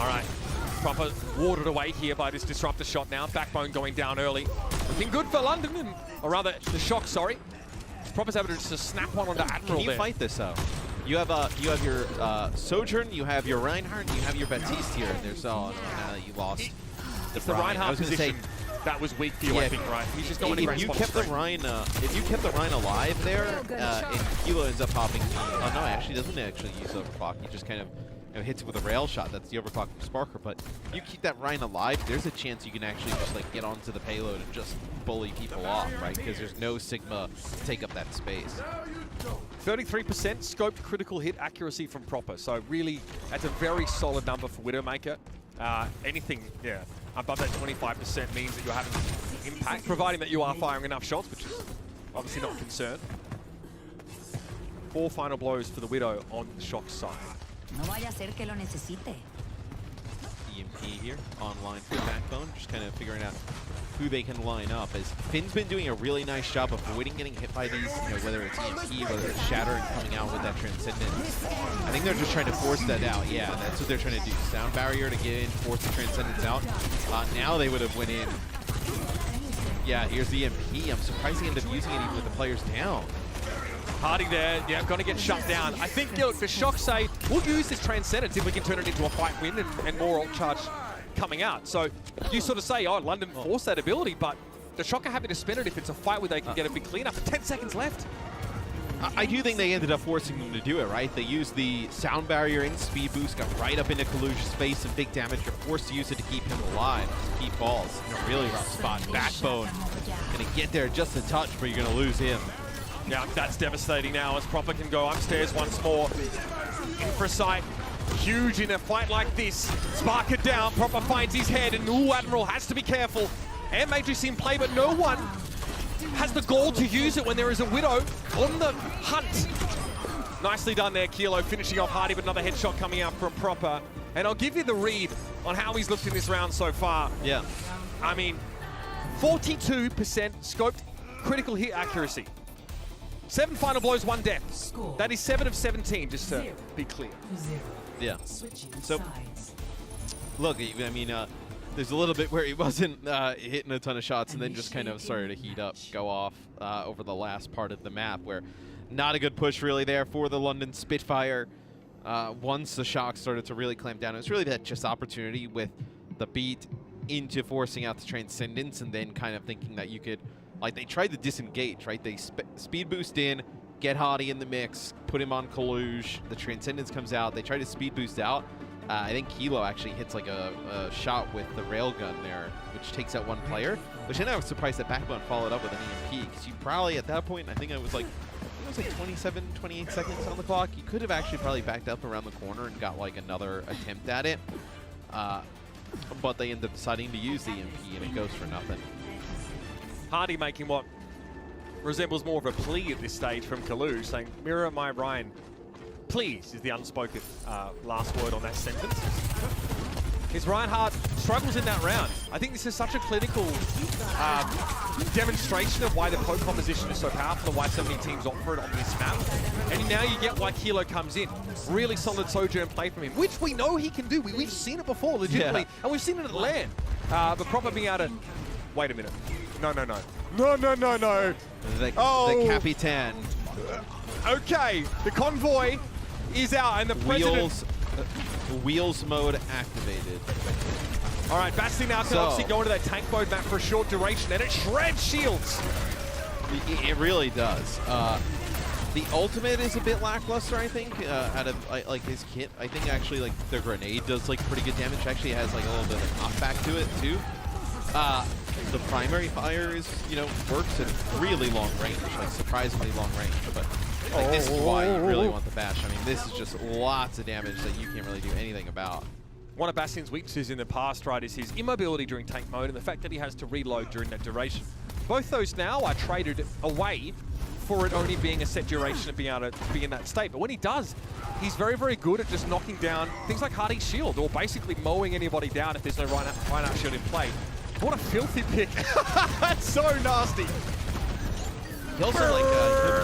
All right. Proper warded away here by this disruptor shot now. Backbone going down early. Looking good for London, or rather the Shock, sorry. Proper's able to just snap one onto Admiral. Can you fight this out? You have your Sojourn, you have your Reinhardt, and you have your Baptiste here, and there's you lost the Reinhardt position. That was weak for you, I think, right? He's just going to if you kept the Rhine alive there, and Kilo ends up popping. Oh no, actually doesn't actually use overclock. He just kind of hits it with a rail shot. That's the overclock from Sparker. But if you keep that Rhine alive, there's a chance you can actually just like get onto the payload and just bully people off, right? Because there's no Sigma to take up that space. 33% scoped critical hit accuracy from Proper. So really, that's a very solid number for Widowmaker. Anything, above that 25% means that you're having impact, providing that you are firing enough shots, which is obviously not a concern. 4 final blows for the Widow on the Shock side. No vaya a ser que lo necesite. EMP here, online for Backbone, just kind of figuring out who they can line up. As Finn's been doing a really nice job of avoiding getting hit by these, whether it's EMP, whether it's Shatter, and coming out with that Transcendence. I think they're just trying to force that out. Yeah, that's what they're trying to do. Sound barrier to get in, force the Transcendence out. Now they would have went in. Yeah, here's the EMP. I'm surprised he ended up using it even with the players down. Hardy there, going to get shut down. I think the Shock say, we'll use this Transcendence if we can turn it into a fight win and more ult charge coming out. So you sort of say, oh, London forced that ability, but the Shock are happy to spend it if it's a fight where they can get a big cleanup. 10 seconds left. I do think they ended up forcing them to do it, right? They used the sound barrier in, speed boost, got right up into Kalush's face and big damage. You're forced to use it to keep him alive. He falls in a really rough spot. Backbone gonna get there just a touch, but you're gonna lose him. Yeah, that's devastating now as Proper can go upstairs once more. Infrasight, huge in a fight like this. Sparker down, Proper finds his head, and Admiral has to be careful. And Matrix in play, but no one has the gall to use it when there is a Widow on the hunt. Nicely done there, Kilo, finishing off Hardy, but another headshot coming out from Proper. And I'll give you the read on how he's looked in this round so far. Yeah. I mean, 42% scoped critical hit accuracy. 7 final blows, 1 death. That is 7 of 17, just to be clear. Yeah. So, look, I mean, there's a little bit where he wasn't hitting a ton of shots and then just kind of started to heat up, go off over the last part of the map, where not a good push really there for the London Spitfire. Once the Shock started to really clamp down, it was really that just opportunity with the beat into forcing out the Transcendence and then kind of thinking that you could, like, they tried to disengage, right? They speed boost in, get Hardy in the mix, put him on Kalush, the Transcendence comes out, they try to speed boost out. I think Kilo actually hits like a shot with the railgun there, which takes out one player, which then I was surprised that Backbone followed up with an EMP, because you probably at that point, I think it was like 27, 28 seconds on the clock. You could have actually probably backed up around the corner and got like another attempt at it. But they end up deciding to use the EMP and it goes for nothing. Hardy making what resembles more of a plea at this stage from Kalush, saying, mirror my Ryan, please, is the unspoken last word on that sentence. His Reinhardt struggles in that round. I think this is such a clinical demonstration of why the poke composition is so powerful and why so many teams opt for it on this map. And now you get why Kilo comes in. Really solid Sojourn play from him, which we know he can do. We've seen it before, legitimately, and we've seen it at LAN. But Proper being able to... Wait a minute. No. The Capitan. Okay, the convoy is out, and the president... Wheels mode activated. All right, Basti now can obviously go into that tank mode map for a short duration, and it shreds shields. It really does. The ultimate is a bit lackluster, I think, out of like his kit. I think actually like the grenade does like pretty good damage. Actually has like a little bit of knockback to it too. The primary fire is, works at really long range, like surprisingly long range. But this is why you really want the bash. I mean, this is just lots of damage that you can't really do anything about. one of Bastion's weaknesses in the past, right, is his immobility during tank mode and the fact that he has to reload during that duration. Both those now are traded away for it only being a set duration of being able to be in that state. But when he does, he's very, very good at just knocking down things like Hardy's shield or basically mowing anybody down if there's no Reinhardt shield in play. What a filthy pick. That's so nasty. He also, like,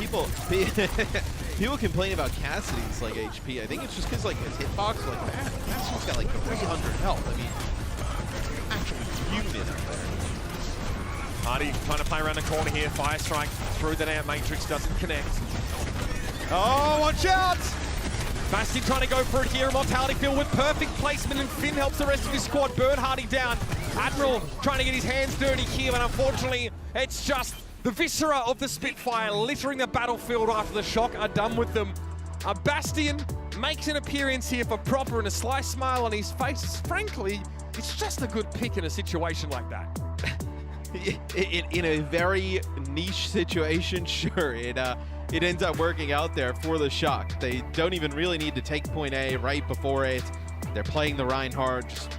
people complain about Cassidy's, like, HP. I think it's just because, like, his hitbox, like, Cassidy's got, like, 300 health. I mean, actually fuming up there. Hardy trying to play around the corner here. Fire strike through the net. Matrix doesn't connect. Oh, watch out! Bastion trying to go for it here. Mortality Field with perfect placement, and Finn helps the rest of his squad burn Hardy down. Admiral trying to get his hands dirty here, but unfortunately, it's just the viscera of the Spitfire littering the battlefield after the shock are done with them. Bastion makes an appearance here for Proper and a sly smile on his face. Frankly, it's just a good pick in a situation like that. In a very niche situation, sure, it ends up working out there for the shock. They don't even really need to take point A right before it. They're playing the Reinhardt, just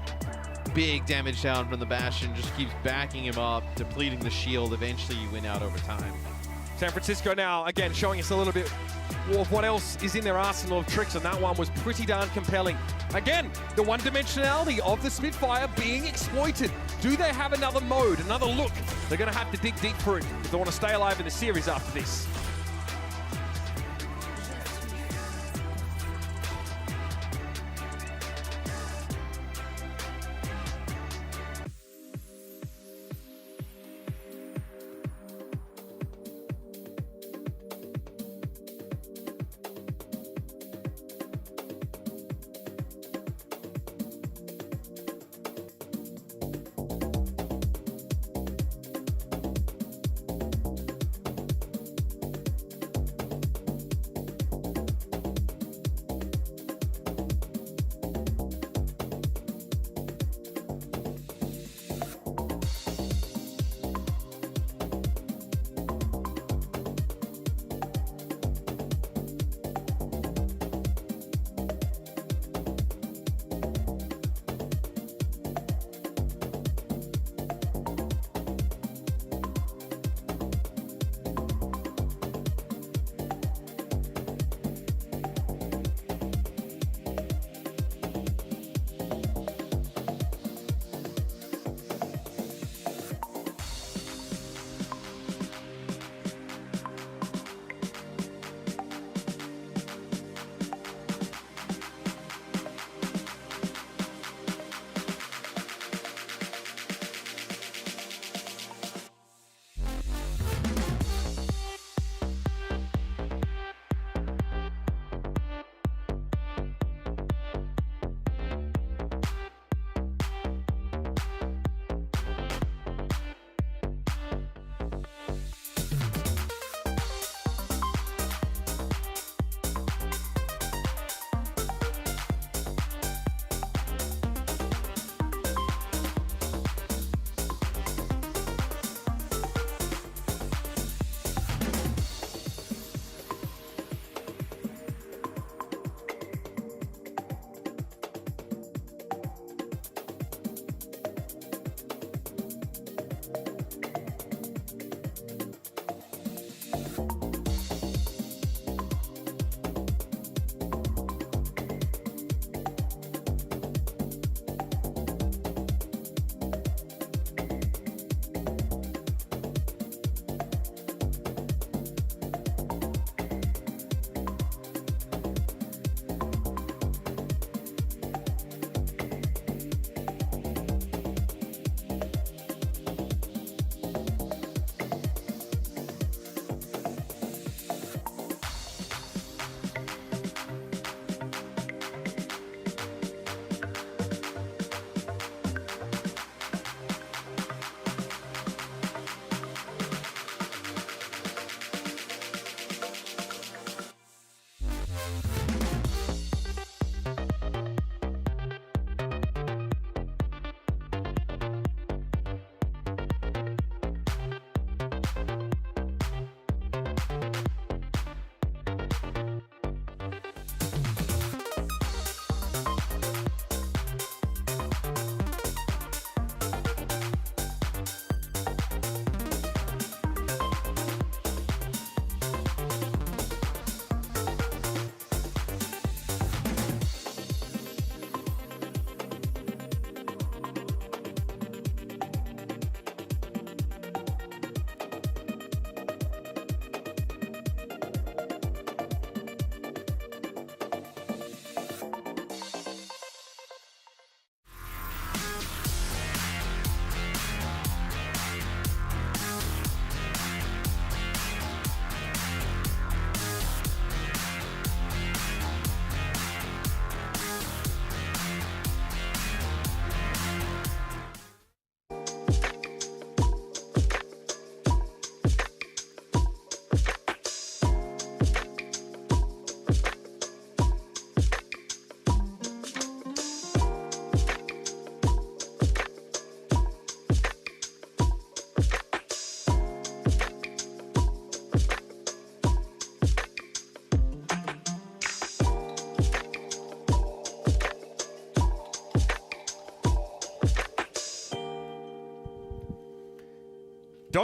big damage down from the Bastion, just keeps backing him up, depleting the shield. Eventually you win out over time. San Francisco now, again, showing us a little bit of what else is in their arsenal of tricks, and that one was pretty darn compelling. Again, the one-dimensionality of the Spitfire being exploited. Do they have another mode, another look? They're going to have to dig deep for it if they want to stay alive in the series after this.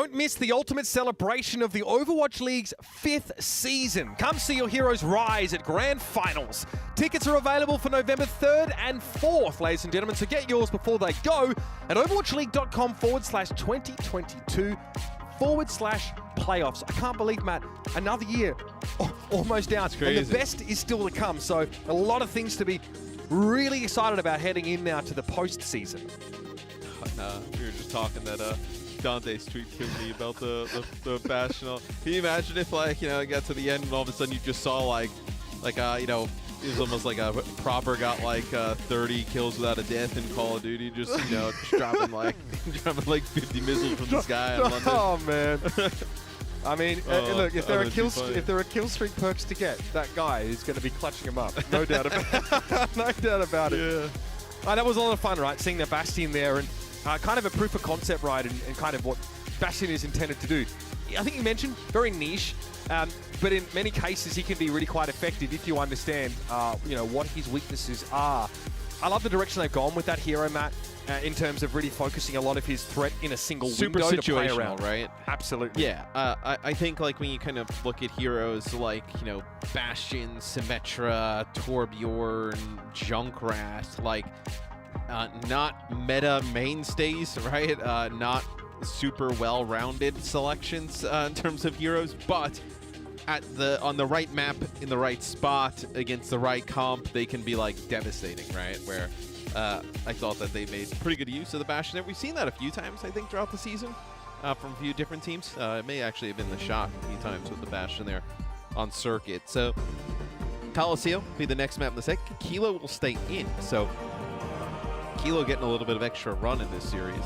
Don't miss the ultimate celebration of the Overwatch League's 5th season. Come see your heroes rise at Grand Finals. Tickets are available for November 3rd and 4th, ladies and gentlemen, so get yours before they go at overwatchleague.com/2022/playoffs. I can't believe, Matt, another year almost down. And the best is still to come, so a lot of things to be really excited about heading in now to the postseason. We were just talking that Dante Street killed me about the Bastion. Can you imagine if, like, it got to the end and all of a sudden you just saw like it was almost like a proper got like 30 kills without a death in Call of Duty, just just dropping like 50 missiles from the sky in London. Oh man. I mean, look, if there are kill streak perks to get, that guy is going to be clutching them up. No doubt about no doubt about it. Yeah. That was a lot of fun, right? Seeing the Bastion there and kind of a proof of concept, right? And kind of what Bastion is intended to do. I think you mentioned very niche, but in many cases he can be really quite effective if you understand, what his weaknesses are. I love the direction they've gone with that hero, Matt, in terms of really focusing a lot of his threat in a single Super window situational, to play around. right? Absolutely. Yeah, I think like when you kind of look at heroes like Bastion, Symmetra, Torbjorn, Junkrat, like not meta mainstays, right? Not super well-rounded selections in terms of heroes, but on the right map, in the right spot, against the right comp, they can be like devastating, right? Where I thought that they made pretty good use of the Bastion there. We've seen that a few times, I think, throughout the season from a few different teams. It may actually have been the shot a few times with the Bastion there on circuit. So Coliseum will be the next map in the set. Kilo will stay in, so Kilo getting a little bit of extra run in this series.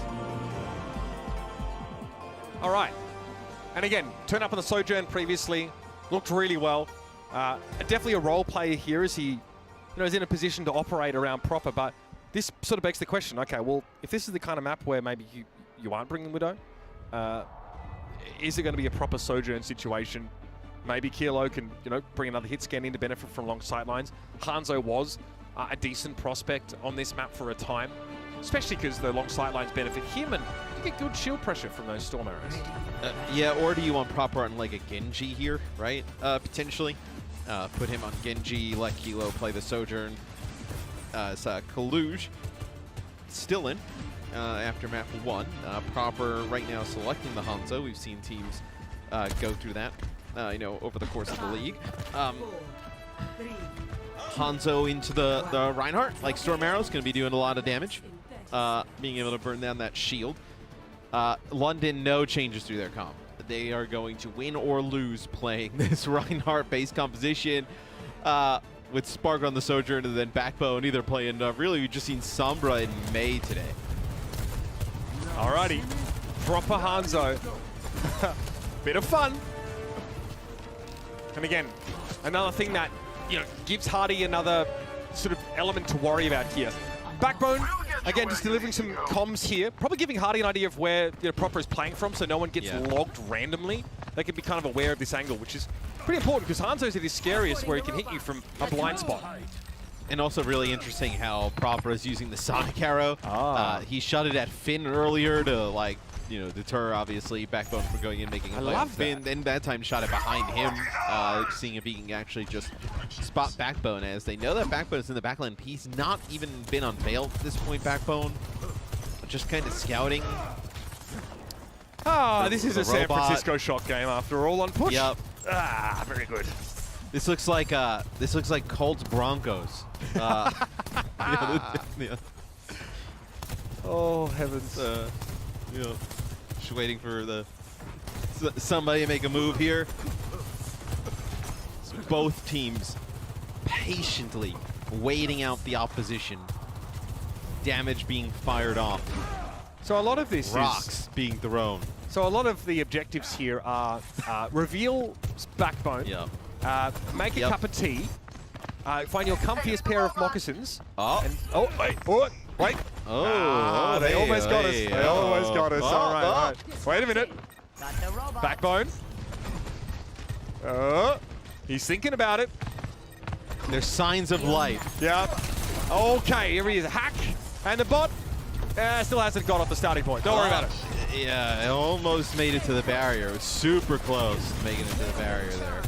All right. And again, turned up on the Sojourn previously, looked really well. Definitely a role player here as he is in a position to operate around proper, but this sort of begs the question, okay, well, if this is the kind of map where maybe you aren't bringing Widow, is it going to be a proper Sojourn situation? Maybe Kilo can, bring another hit scan in to benefit from long sightlines. Hanzo was a decent prospect on this map for a time, especially because the long sightlines benefit him and you get good shield pressure from those storm arrows. Yeah, or do you want proper on like a Genji here, right? Potentially. Put him on Genji, let Kilo play the Sojourn. Kaluge still in after map 1. Proper right now selecting the Hanzo. We've seen teams go through that, over the course of the league. Hanzo into the Reinhardt, like Storm Arrow's going to be doing a lot of damage. Being able to burn down that shield. London, no changes through their comp. They are going to win or lose playing this Reinhardt base composition with Spark on the Sojourn and then Backbone either playing, really we've just seen Sombra in May today. Alrighty, proper Hanzo. Bit of fun. And again, another thing that, gives Hardy another sort of element to worry about here. Backbone, again, just delivering some comms here. Probably giving Hardy an idea of where Proper is playing from so no one gets logged randomly. They can be kind of aware of this angle, which is pretty important because Hanzo's at his scariest where he can hit you from a blind spot. And also really interesting how Proper is using the Sonic Arrow. He shot it at Finn earlier to, deter, obviously, Backbone from going in, making a play on Finn. Then that time shot it behind him, seeing if he can actually just spot Backbone, as they know that Backbone is in the backline. He's not even been unveiled at this point, Backbone. Just kind of scouting. This is a San Francisco shot game after all on push. Yep. Very good. This looks like Colts Broncos. Oh heavens! Just waiting for somebody to make a move here. So both teams patiently waiting out the opposition. Damage being fired off. So a lot of this rocks being thrown. So a lot of the objectives here are reveal Backbone. Make a cup of tea. Find your comfiest pair of moccasins. Wait. They almost got us. They almost got us. All right. Wait a minute. Backbone. He's thinking about it. There's signs of life. Yeah. Okay, here he is. Hack. And the bot. Still hasn't got off the starting point. Don't worry about it. Yeah, it almost made it to the barrier. It was super close to making it to the barrier there.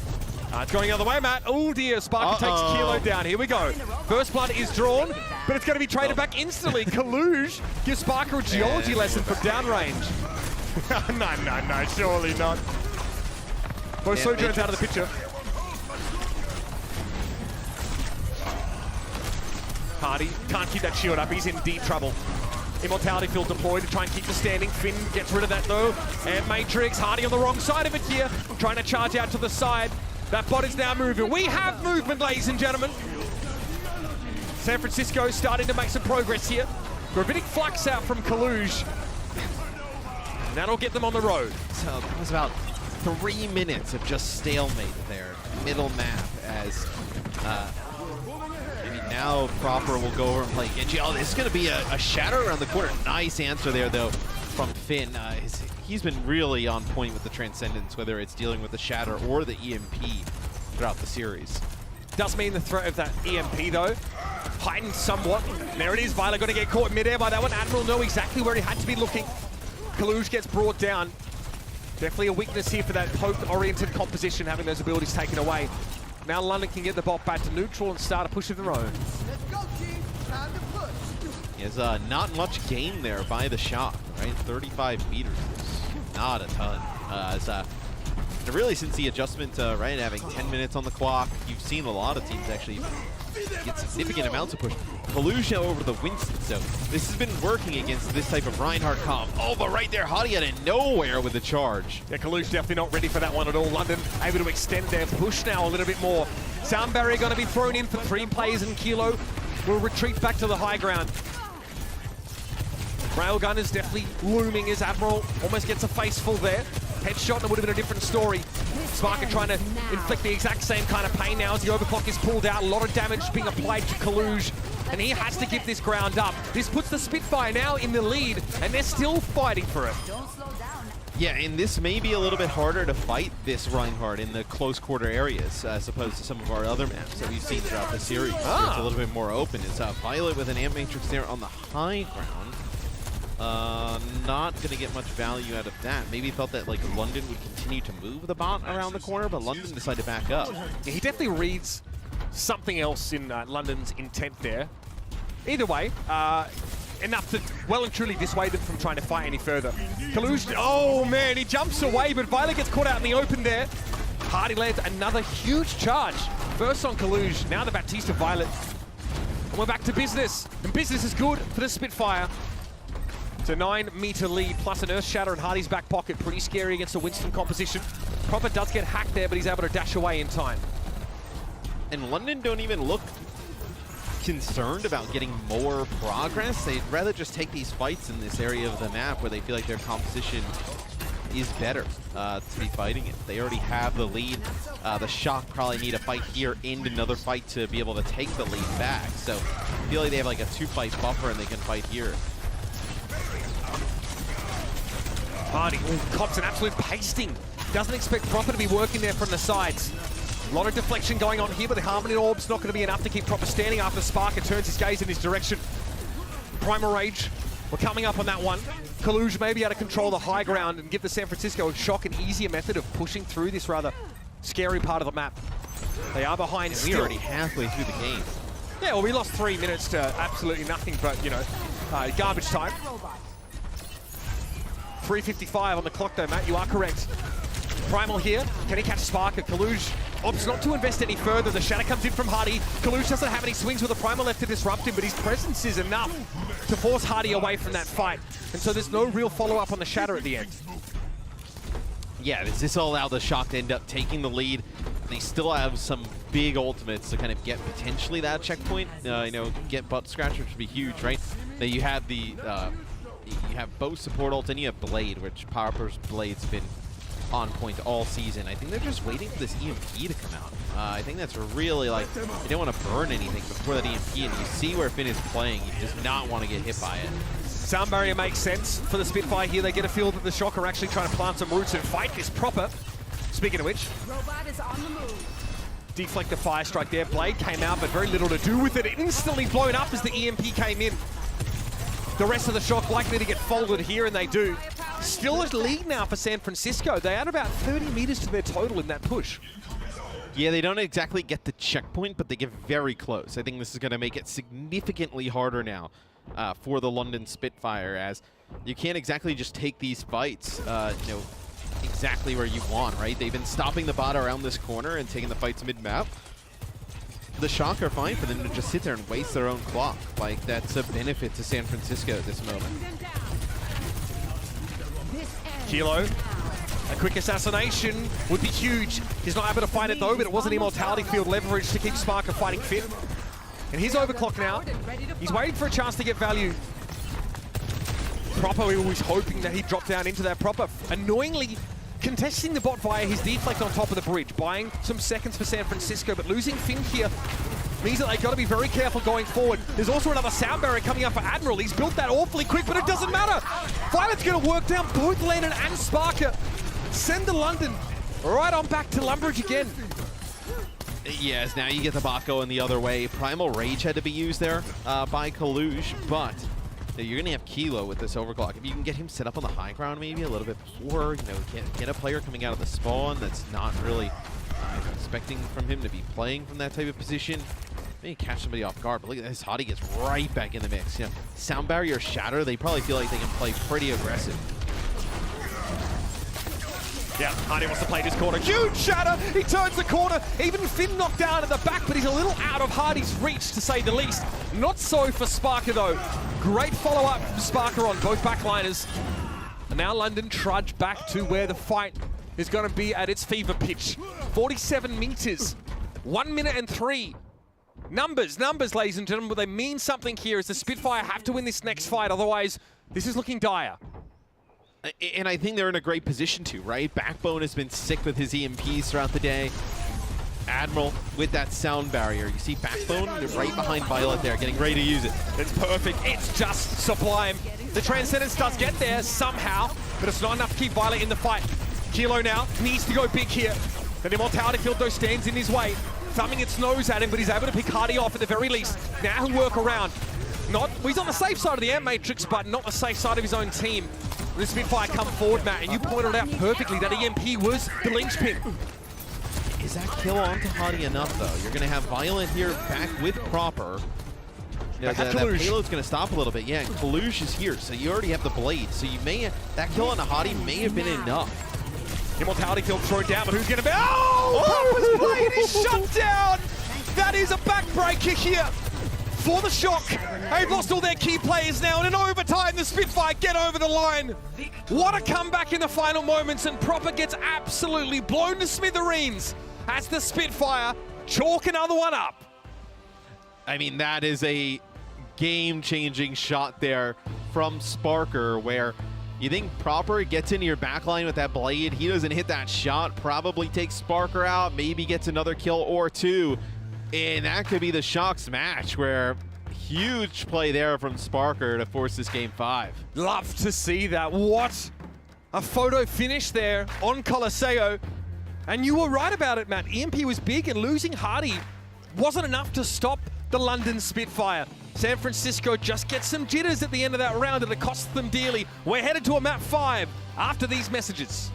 It's going the other way, Matt. Oh dear, Sparker takes Kilo down. Here we go. First blood is drawn, but it's going to be traded back instantly. Kaluj gives Sparker a geology lesson from downrange. No, surely not. Both Sojourn's out of the picture. Hardy can't keep that shield up. He's in deep trouble. Immortality field deployed to try and keep the standing. Finn gets rid of that though. And Matrix, Hardy on the wrong side of it here. Trying to charge out to the side. That bot is now moving. We have movement, ladies and gentlemen. San Francisco starting to make some progress here. Gravitic flux out from Kaluj. And that'll get them on the road. So it was about 3 minutes of just stalemate there. Middle map as maybe now Proper will go over and play Genji. Oh, this is going to be a shatter around the corner. Nice answer there, though, from Finn. He's been really on point with the Transcendence, whether it's dealing with the shatter or the EMP throughout the series. Does mean the threat of that EMP, though, heightened somewhat. There it is. Violet going to get caught midair by that one. Admiral know exactly where he had to be looking. Kaluj gets brought down. Definitely a weakness here for that poke-oriented composition, having those abilities taken away. Now London can get the bot back to neutral and start a push of their own. Let's go, team. Time to push. There's not much gain there by the shot, right? 35 meters, not a ton. Really, since the adjustment, right, having 10 minutes on the clock, you've seen a lot of teams actually get significant amounts of push. Kaluja over the Winston, so this has been working against this type of Reinhardt comp. Oh, but right there, Hadi out of nowhere with the charge. Yeah, Kaluja definitely not ready for that one at all. London able to extend their push now a little bit more. Sound barrier going to be thrown in for 3 players, and Kilo will retreat back to the high ground. Railgun is definitely looming as Admiral almost gets a face full there. Headshot, and it would have been a different story. Sparker trying to inflict the exact same kind of pain now as the overclock is pulled out. A lot of damage being applied to Kaluj, and he has to give this ground up. This puts the Spitfire now in the lead, and they're still fighting for it. Don't slow down. Yeah, and this may be a little bit harder to fight this Reinhardt in the close quarter areas as opposed to some of our other maps that we've seen throughout the series. It's a little bit more open. It's Violet with an Amp Matrix there on the high ground. Not going to get much value out of that. Maybe felt that like London would continue to move the bot around the corner, but London decided to back up. Yeah, he definitely reads something else in London's intent there. Either way, enough to well and truly dissuade them from trying to fight any further. Kaluj, oh man, he jumps away, but Violet gets caught out in the open there. Hardy lands another huge charge. First on Kaluj, now the Baptista Violet. And we're back to business. And business is good for the Spitfire. It's a 9-meter lead plus an Earth Shatter in Hardy's back pocket. Pretty scary against a Winston composition. Proper does get hacked there, but he's able to dash away in time. And London don't even look concerned about getting more progress. They'd rather just take these fights in this area of the map where they feel like their composition is better to be fighting it. They already have the lead. The Shock probably need a fight here and another fight to be able to take the lead back. So I feel like they have like a 2-fight buffer and they can fight here. Hardy cops an absolute pasting. Doesn't expect Proper to be working there from the sides. A lot of deflection going on here, but the Harmony Orb's not going to be enough to keep Proper standing after Sparker turns his gaze in his direction. Primal Rage, we're coming up on that one. Kaluj may be able to control the high ground and give the San Francisco Shock an easier method of pushing through this rather scary part of the map. They are behind We're still. already halfway through the game. Yeah, well, we lost 3 minutes to absolutely nothing but, you know, garbage time. 3:55 on the clock though, Matt, you are correct. Primal here, can he catch Sparker? Kaluj opts not to invest any further. The Shatter comes in from Hardy. Kaluj doesn't have any swings with the Primal left to disrupt him, but his presence is enough to force Hardy away from that fight. And so there's no real follow-up on the Shatter at the end. Yeah, this will allow the Shock to end up taking the lead. They still have some big ultimates to kind of get potentially that checkpoint. You know, get Butt Scratcher, which would be huge, right? Now you have the you have both support ult and you have Blade, which Power's Blade's been on point all season. I think they're just waiting for this EMP to come out. I think that's really like, they don't want to burn anything before that EMP, and you see where Finn is playing. He does not want to get hit by it. Sound barrier makes sense for the Spitfire here. They get a feel that the Shock are actually trying to plant some roots and fight this Proper. Speaking of which, Robot is on the move. deflect the fire strike there. Blade came out, but very little to do with it. Instantly blown up as the EMP came in. The rest of the Shock likely to get folded here, and they do. Still a lead now for San Francisco. They add about 30 meters to their total in that push. Yeah, they don't exactly get the checkpoint, but they get very close. I think this is going to make it significantly harder now for the London Spitfire, as you can't exactly just take these fights, exactly where you want, right? They've been stopping the bot around this corner and taking the fights mid-map. The Shock are fine for them to just sit there and waste their own clock. Like, that's a benefit to San Francisco at this moment. Kilo, a quick assassination would be huge. He's not able to find it though, but it was an immortality field leverage to keep Sparker fighting fit. And he's overclocked now. He's waiting for a chance to get value. Proper, we were always hoping that he'd drop down into that. Proper, annoyingly contesting the bot via his deflect on top of the bridge, buying some seconds for San Francisco, but losing Finn here means that they've got to be very careful going forward. There's also another sound barrier coming up for Admiral. He's built that awfully quick, but it doesn't matter. Violet's going to work down both Landon and Sparker. Send the London right on back to Lumbridge again. Yes, now you get the bot going the other way. Primal Rage had to be used there by Kaluge, but you're going to have Kilo with this overclock. If you can get him set up on the high ground maybe a little bit before, get a player coming out of the spawn that's not really expecting from him to be playing from that type of position. Maybe catch somebody off guard, but look at this. Hottie gets right back in the mix. Sound barrier shatter, they probably feel like they can play pretty aggressive. Yeah, Hardy wants to play this corner. Huge shatter! He turns the corner. Even Finn knocked down at the back, but he's a little out of Hardy's reach, to say the least. Not so for Sparker, though. Great follow-up from Sparker on both backliners. And now London trudge back to where the fight is going to be at its fever pitch. 47 meters. 1 minute and 3. Numbers, ladies and gentlemen, but they mean something here as the Spitfire have to win this next fight. Otherwise, this is looking dire. And I think they're in a great position to, right? Backbone has been sick with his EMPs throughout the day. Admiral with that sound barrier. You see Backbone right behind Violet there, getting ready to use it. It's perfect. It's just sublime. The Transcendence does get there somehow, but it's not enough to keep Violet in the fight. Kilo now needs to go big here. The Immortality Field, though, stands in his way, thumbing its nose at him, but he's able to pick Hardy off at the very least. Now he'll work around. He's on the safe side of the Amp Matrix, but not the safe side of his own team. The Spitfire come forward, Matt, and you pointed out perfectly that EMP was the linchpin. Is that kill onto Hottie enough, though? You're going to have Violent here back with Proper. That payload's going to stop a little bit. Yeah, and Kaluge is here, so you already have the blade. So you may that kill on Hottie may have been enough. Immortality Field thrown down, but who's going to be? Oh! Proper's blade is shut down! That is a backbreaker here for the Shock. They've lost all their key players now, and in overtime, the Spitfire get over the line. What a comeback in the final moments, and Proper gets absolutely blown to smithereens as the Spitfire chalk another one up. I mean, that is a game-changing shot there from Sparker, where you think Proper gets into your backline with that blade. He doesn't hit that shot, probably takes Sparker out, maybe gets another kill or two. And that could be the Shock's match, where huge play there from Sparker to force this game 5. Love to see that. What a photo finish there on Colosseo. And you were right about it, Matt. EMP was big, and losing Hardy wasn't enough to stop the London Spitfire. San Francisco just gets some jitters at the end of that round, and it costs them dearly. We're headed to a map 5 after these messages.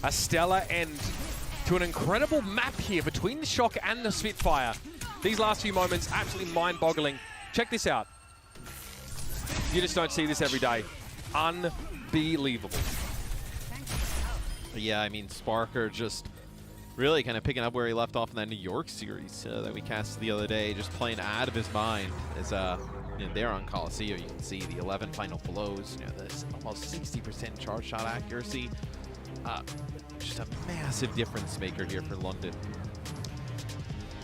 A stellar end to an incredible map here between the Shock and the Spitfire. These last few moments, absolutely mind-boggling. Check this out. You just don't see this every day. Unbelievable. Yeah, I mean, Sparker just really kind of picking up where he left off in that New York series that we cast the other day, just playing out of his mind. As you know, there on Coliseum, you can see the 11 final blows, you know, this almost 60% charge shot accuracy. Just a massive difference maker here for London.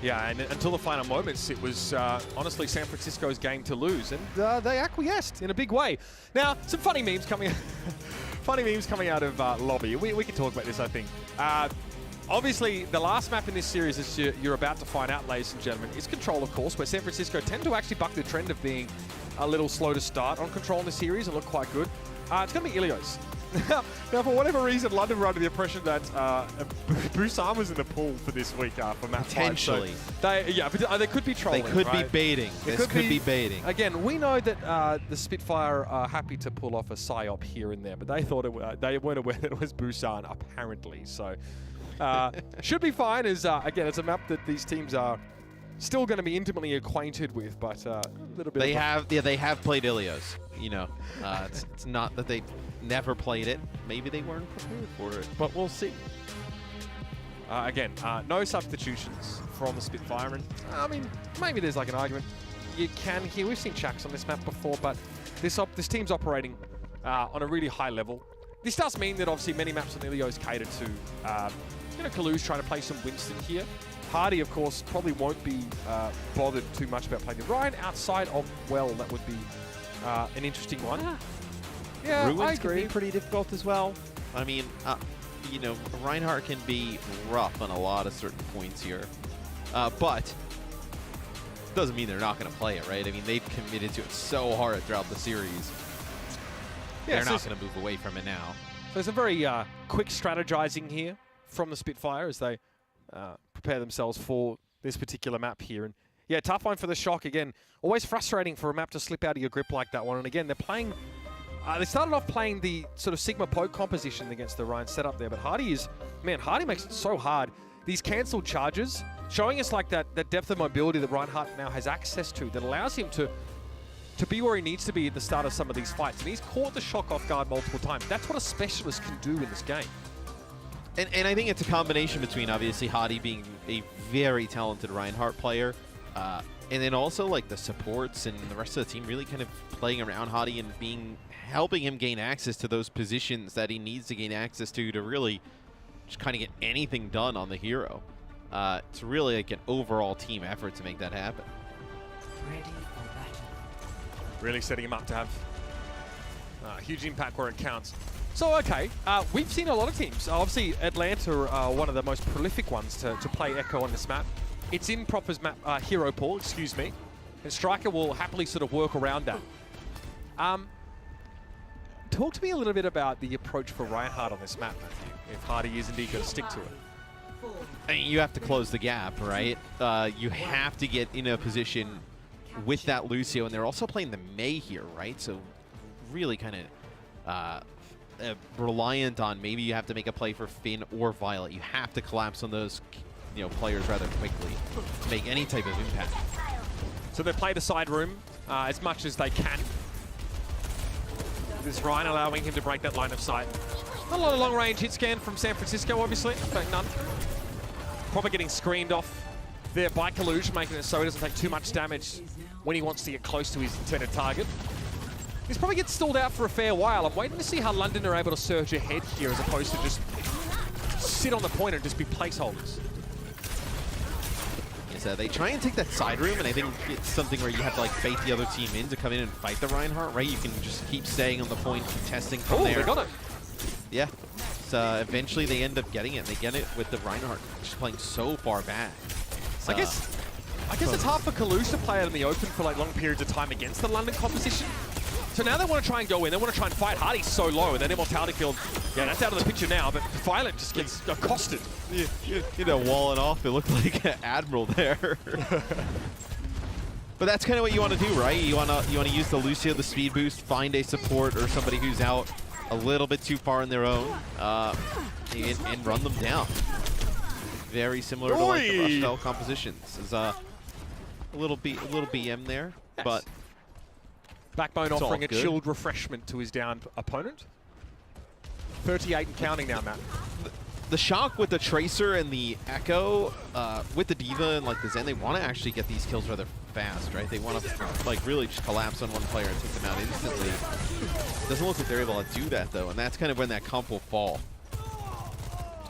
Yeah, and until the final moments, it was honestly San Francisco's game to lose, and they acquiesced in a big way. Now, some funny memes coming out of lobby. We can talk about this, I think. Obviously, the last map in this series, as you're about to find out, ladies and gentlemen, is Control, of course, where San Francisco tend to actually buck the trend of being a little slow to start on Control in the series and look quite good. It's going to be Ilios. Now, for whatever reason, London were under the impression that Busan was in the pool for this week for map 5. Potentially. So they could be trolling. They could right? be baiting. This could be baiting. Again, we know that the Spitfire are happy to pull off a psyop here and there, but they thought they weren't aware that it was Busan, apparently. So, should be fine. As again, it's a map that these teams are still going to be intimately acquainted with, but a little bit. They have played Ilios. You know, it's not that they never played it. Maybe they weren't prepared for it, but we'll see. Again, no substitutions from the Spitfire, and I mean, maybe there's like an argument. You can hear, we've seen Shax on this map before, but this team's operating on a really high level. This does mean that obviously many maps on Ilios cater to, Kalu's trying to play some Winston here. Hardy, of course, probably won't be bothered too much about playing the Ryan outside of, well, that would be an interesting one. Yeah, Ruins I agree. can be pretty difficult as well. I mean, you know, Reinhardt can be rough on a lot of certain points here, but doesn't mean they're not going to play it, right? I mean, they've committed to it so hard throughout the series. Yeah, they're not going to move away from it now. So there's a very quick strategizing here from the Spitfire as they prepare themselves for this particular map here. And yeah, tough one for the Shock. Again, always frustrating for a map to slip out of your grip like that one. And again, they're playing... they started off playing the sort of Sigma poke composition against the Ryan setup there, but Hardy makes it so hard. These cancelled charges, showing us like that depth of mobility that Reinhardt now has access to that allows him to be where he needs to be at the start of some of these fights. And he's caught the Shock off guard multiple times. That's what a specialist can do in this game. And I think it's a combination between obviously Hardy being a very talented Reinhardt player, and then also like the supports and the rest of the team really kind of playing around Hardy and helping him gain access to those positions that he needs to gain access to really just kind of get anything done on the hero. It's really like an overall team effort to make that happen. Ready for battle. Really setting him up to have huge impact where it counts. So, okay, we've seen a lot of teams. Obviously, Atlanta are one of the most prolific ones to play Echo on this map. It's in Proper's map, hero pool, excuse me. And Striker will happily sort of work around that. Talk to me a little bit about the approach for Reinhardt on this map, Matthew, if Hardy is indeed going to stick to it. I mean, you have to close the gap, right? You have to get in a position with that Lucio, and they're also playing the Mei here, right? So really kind of reliant on maybe you have to make a play for Finn or Violet. You have to collapse on those players rather quickly to make any type of impact. So they play the side room as much as they can. This Ryan allowing him to break that line of sight. Not a lot of long-range hit scan from San Francisco, obviously. In fact, none. Probably getting screened off there by Kalush, making it so he doesn't take too much damage when he wants to get close to his intended target. He's probably getting stalled out for a fair while. I'm waiting to see how London are able to surge ahead here as opposed to just sit on the point and just be placeholders. They try and take that side room, and I think it's something where you have to like bait the other team in to come in and fight the Reinhardt, right? You can just keep staying on the point, keep testing from there. They got it. Yeah. So eventually they end up getting it. They get it with the Reinhardt just playing so far back. So, I guess it's hard for Kalush to play out in the open for like long periods of time against the London composition. So now they want to try and go in. They want to try and fight. Hardy's so low, and then Immortality Field, yeah, that's out of the picture now, but Violet just gets accosted. Walling off. It looked like Admiral there. But that's kind of what you want to do, right? You want to use the Lucio, the speed boost, find a support or somebody who's out a little bit too far on their own, and run them down. Very similar to like the Rush style compositions. There's a little BM there, yes. But Backbone offering a chilled refreshment to his down opponent. 38 and counting now, Matt. The shock with the Tracer and the Echo, with the D.Va and like the Zen, they want to actually get these kills rather fast, right? They want to like really just collapse on one player and take them out instantly. Doesn't look like they're able to do that though, and that's kind of when that comp will fall.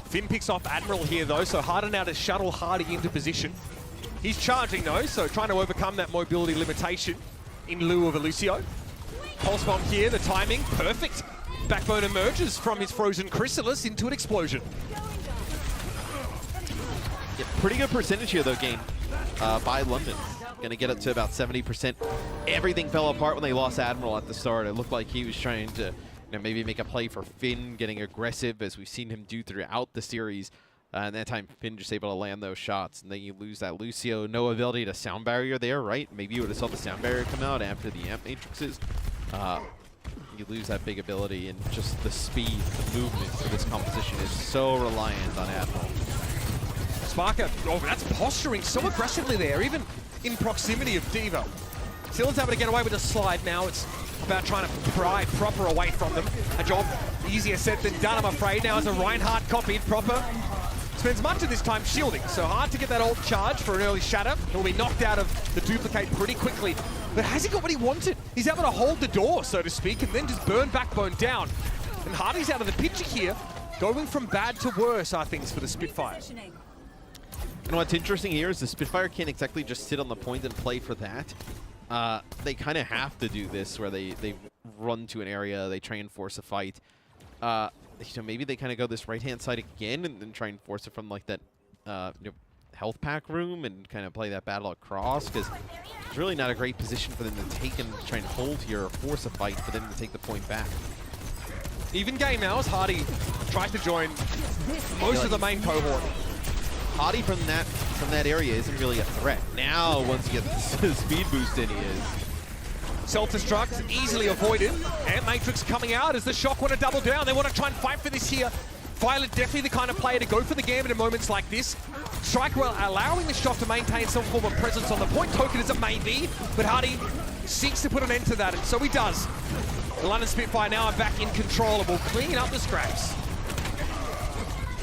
Finn picks off Admiral here though, so Harder now to shuttle Hardy into position. He's charging though, so trying to overcome that mobility limitation in lieu of a Lucio. Pulse bomb here, the timing, perfect. Backbone emerges from his frozen chrysalis into an explosion. Yeah, pretty good percentage here though, game by London. Gonna get up to about 70%. Everything fell apart when they lost Admiral at the start. It looked like he was trying to maybe make a play for Finn, getting aggressive as we've seen him do throughout the series. And that time, Finn just able to land those shots. And then you lose that Lucio. No ability to sound barrier there, right? Maybe you would have saw the sound barrier come out after the amp matrices. You lose that big ability, and just the speed, the movement for this composition is so reliant on Admiral. Sparker, oh, that's posturing so aggressively there, even in proximity of D.Va. Still is able to get away with a slide now. It's about trying to pry Proper away from them. A job easier said than done, I'm afraid. Now as a Reinhardt copied, Proper spends much of this time shielding, so hard to get that ult charge for an early shatter. He'll be knocked out of the duplicate pretty quickly. But has he got what he wanted? He's able to hold the door, so to speak, and then just burn Backbone down. And Hardy's out of the picture here, going from bad to worse, are things for the Spitfire. And what's interesting here is the Spitfire can't exactly just sit on the point and play for that. They kind of have to do this, where they run to an area, they try and force a fight. Maybe they kind of go this right-hand side again and then try and force it from like that health pack room and kind of play that battle across, because it's really not a great position for them to take and try and hold here or force a fight for them to take the point back. Even game now as Hardy tries to join most of the main cohort. Hardy from that area isn't really a threat. Now, once you get the speed boost in, he is. Self-destruct easily avoided, and Matrix coming out as the Shock want to double down. They want to try and fight for this here. Violet definitely the kind of player to go for the gambit in moments like this. Striker allowing the Shock to maintain some form of presence on the point token as it may be, but Hardy seeks to put an end to that, and so he does. The London Spitfire now are back in control and will clean up the scraps.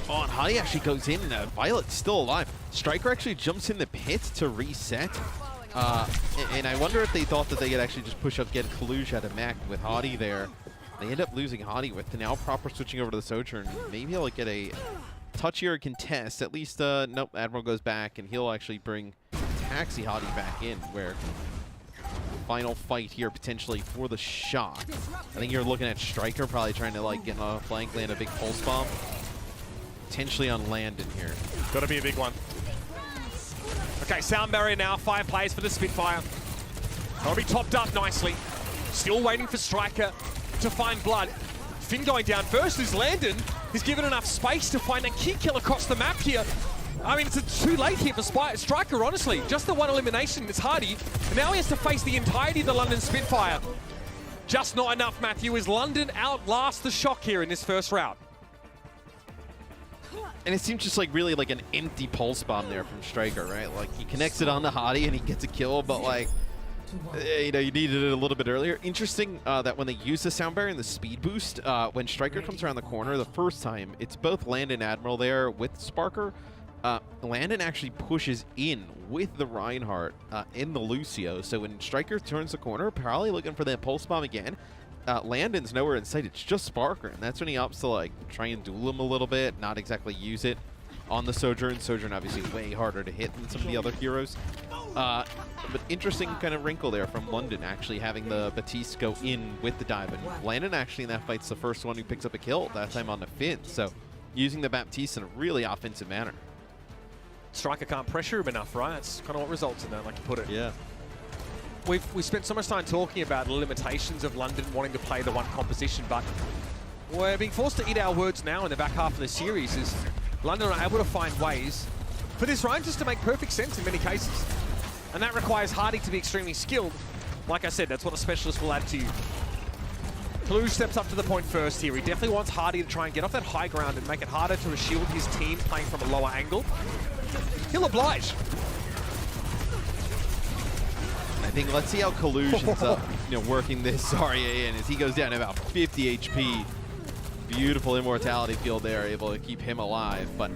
Oh, and Hardy actually goes in. Violet's still alive. Striker actually jumps in the pit to reset. And I wonder if they thought that they could actually just push up, get Kalush out of mech with Hardy there. They end up losing Hardy with now Proper switching over to the Sojourn. Maybe he'll get a touchier contest. At least, nope, Admiral goes back, and he'll actually bring Taxi Hardy back in, where final fight here potentially for the Shock. I think you're looking at Striker probably trying to like get on a flank, land a big pulse bomb. Potentially on Landon here. Gotta be a big one. Okay, sound barrier now, 5 players for the Spitfire. They'll be topped up nicely. Still waiting for Striker to find blood. Finn going down first as Landon is given enough space to find a key kill across the map here. I mean, it's too late here for Striker, honestly. Just the one elimination, it's Hardy. And now he has to face the entirety of the London Spitfire. Just not enough, Matthew, as London outlast the Shock here in this first round. And it seems just like really like an empty pulse bomb there from Striker, right? Like he connects it on the Hottie and he gets a kill, but like, you know, you needed it a little bit earlier. Interesting that when they use the sound barrier and the speed boost, when Striker comes around the corner the first time, it's both Landon Admiral there with Sparker. Landon actually pushes in with the Reinhardt in the Lucio. So when Striker turns the corner, probably looking for that pulse bomb again. Landon's nowhere in sight. It's just Sparker, and that's when he opts to like try and duel him a little bit, not exactly use it on the Sojourn. Sojourn obviously way harder to hit than some of the other heroes. But interesting kind of wrinkle there from London, actually having the Baptiste go in with the dive. And Landon actually in that fight's the first one who picks up a kill, that time on the Finn. So using the Baptiste in a really offensive manner. Striker can't pressure him enough, right? That's kind of what results in that, like you put it. Yeah. We spent so much time talking about the limitations of London wanting to play the one composition, but we're being forced to eat our words now in the back half of the series as London are able to find ways for this round just to make perfect sense in many cases. And that requires Hardy to be extremely skilled. Like I said, that's what a specialist will add to you. Kaluj steps up to the point first here. He definitely wants Hardy to try and get off that high ground and make it harder to shield his team playing from a lower angle. He'll oblige. I think let's see how Kaluj ends up, working this Zarya in as he goes down to about 50 HP. Beautiful immortality field there, able to keep him alive. But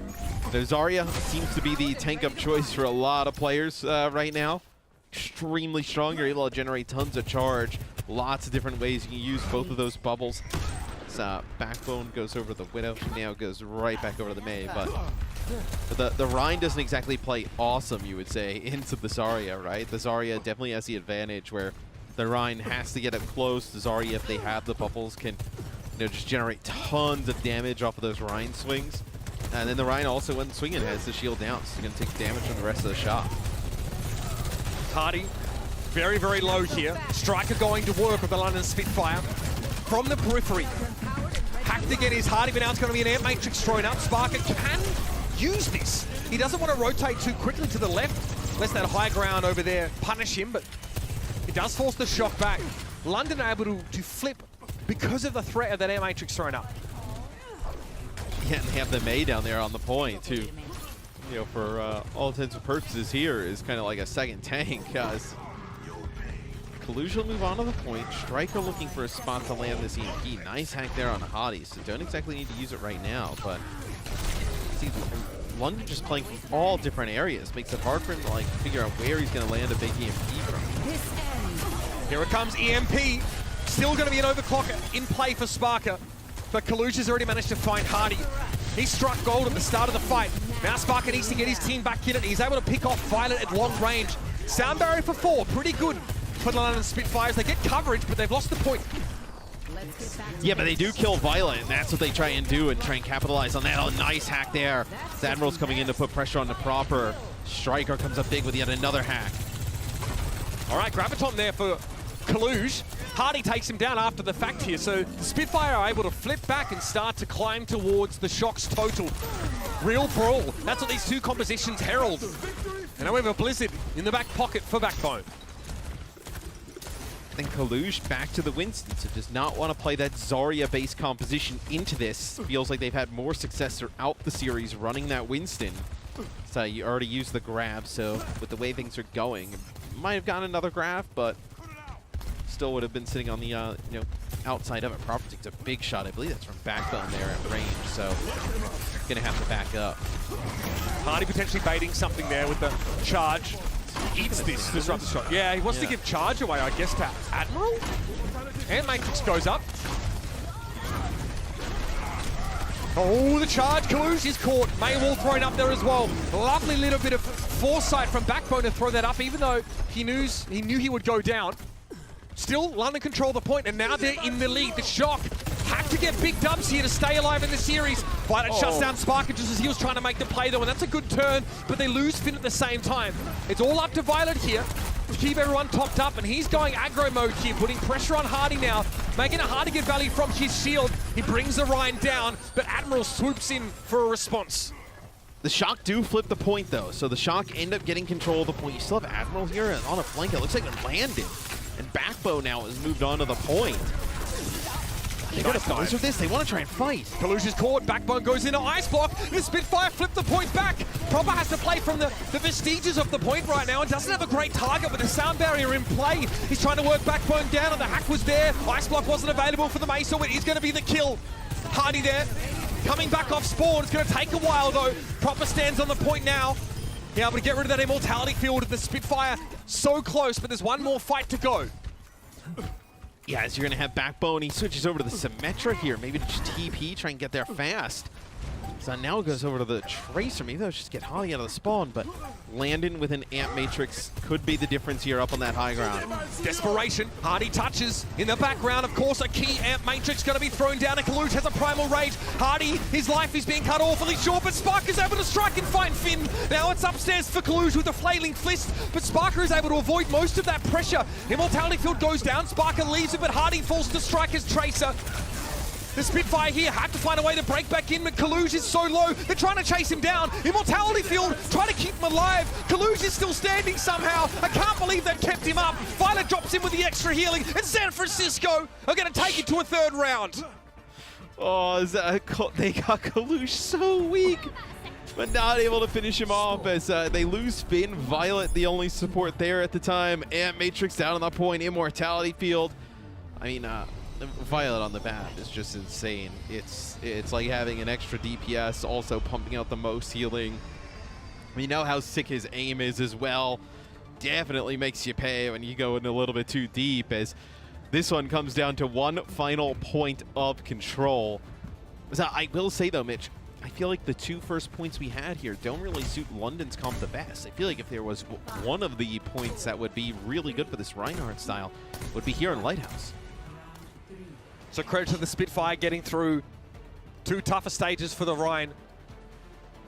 the Zarya seems to be the tank of choice for a lot of players right now. Extremely strong. You're able to generate tons of charge. Lots of different ways you can use both of those bubbles. Backbone goes over the Widow, now goes right back over to the Mei. But the Rhine doesn't exactly play awesome, you would say, into the Zarya, right? The Zarya definitely has the advantage where the Rhine has to get up close. The Zarya, if they have the bubbles, can just generate tons of damage off of those Rhine swings. And then the Rhine also, when swinging, has the shield down, so you're going to take damage from the rest of the shot. Hardy, very, very low here. Striker going to work with the London Spitfire from the periphery. Hacked again is Hardy, but now it's going to be an Amp Matrix thrown up. Sparker can use this. He doesn't want to rotate too quickly to the left, lest that high ground over there punish him, but it does force the Shock back. London are able to flip because of the threat of that Amp Matrix thrown up. Yeah, and they have the Mei down there on the point, too. For all intents and purposes here is kind of like a second tank. Kaluj will move on to the point. Striker looking for a spot to land this EMP. Nice hack there on the Hottie, so don't exactly need to use it right now, but see, London just playing from all different areas makes it hard for him to like figure out where he's going to land a big EMP from. Here it comes, EMP. Still going to be an overclock in play for Sparker, but Kaluj has already managed to find Hardy. He struck gold at the start of the fight. Now Sparker needs to get his team back in it. He's able to pick off Violet at long range. Sound barrier for 4, pretty good for the London Spitfires. They get coverage, but they've lost the point. Yeah, but they do kill Violet, and that's what they try and do and try and capitalize on that. Oh, nice hack there. The Admiral's coming in to put pressure on the proper. Striker comes up big with yet another hack. All right, Graviton there for Kaluj. Hardy takes him down after the fact here, so the Spitfire are able to flip back and start to climb towards the Shock's total. Real brawl. That's what these two compositions herald. And however, Blizzard in the back pocket for Backbone. Then Kaluj back to the Winston, so does not want to play that Zarya-based composition into this. Feels like they've had more success throughout the series running that Winston. So you already used the grab, so with the way things are going, might have gotten another grab, but still would have been sitting on the outside of it. Proper takes a big shot. I believe that's from Backbone there at range, so gonna have to back up. Hardy potentially baiting something there with the charge. Eats this, disrupt the shot. Yeah, he wants to give charge away, I guess, to Admiral. And Matrix goes up. Oh, the charge. Kaluj is caught. Mei wall thrown up there as well. Lovely little bit of foresight from Backbone to throw that up, even though he knew he would go down. Still, London control the point, and now they're in the lead. The Shock have to get big dubs here to stay alive in the series. Violet shuts down Sparker just as he was trying to make the play, though, and that's a good turn, but they lose Finn at the same time. It's all up to Violet here to keep everyone topped up, and he's going aggro mode here, putting pressure on Hardy now, making it hard to get value from his shield. He brings the Rhine down, but Admiral swoops in for a response. The Shock do flip the point, though, so the Shock end up getting control of the point. You still have Admiral here and on a flank. It looks like they're landing. And Backbone now has moved on to the point. They got to with this. They want to try and fight. Kalush is caught. Backbone goes into Ice Block. The Spitfire flipped the point back. Proper has to play from the vestiges of the point right now and doesn't have a great target with the sound barrier in play. He's trying to work Backbone down and the hack was there. Ice Block wasn't available for the Mace, so it is going to be the kill. Hardy there. Coming back off spawn. It's going to take a while though. Proper stands on the point now. Yeah, able to get rid of that immortality field of the Spitfire. So close, but there's one more fight to go. Yeah, as you're going to have Backbone, he switches over to the Symmetra here. Maybe to just TP, try and get there fast. So now goes over to the Tracer. Maybe they'll just get Holly out of the spawn, but Landon with an Amp Matrix could be the difference here up on that high ground. Desperation. Hardy touches in the background. Of course, a key Amp Matrix going to be thrown down, and Kalush has a Primal Rage. Hardy, his life is being cut awfully short, but Spark is able to strike and find Finn. Now it's upstairs for Kalush with a Flailing Fist, but Sparker is able to avoid most of that pressure. Immortality field goes down. Sparker leaves it, but Hardy falls to strike his Tracer. The Spitfire here have to find a way to break back in, but Kalush is so low. They're trying to chase him down. Immortality field trying to keep him alive. Kalush is still standing somehow. I can't believe they've kept him up. Violet drops in with the extra healing, and San Francisco are going to take it to a third round. Oh, they got Kalush so weak, but not able to finish him off as they lose Finn. Violet, the only support there at the time. Amp Matrix down on the point. Immortality field. I mean, Violet on the map is just insane. It's like having an extra DPS, also pumping out the most healing. We know how sick his aim is as well. Definitely makes you pay when you go in a little bit too deep, as this one comes down to one final point of control. So I will say though, Mitch, I feel like the two first points we had here don't really suit London's comp the best. I feel like if there was one of the points that would be really good for this Reinhardt style, would be here in Lighthouse. So credit to the Spitfire getting through two tougher stages for the Rhine.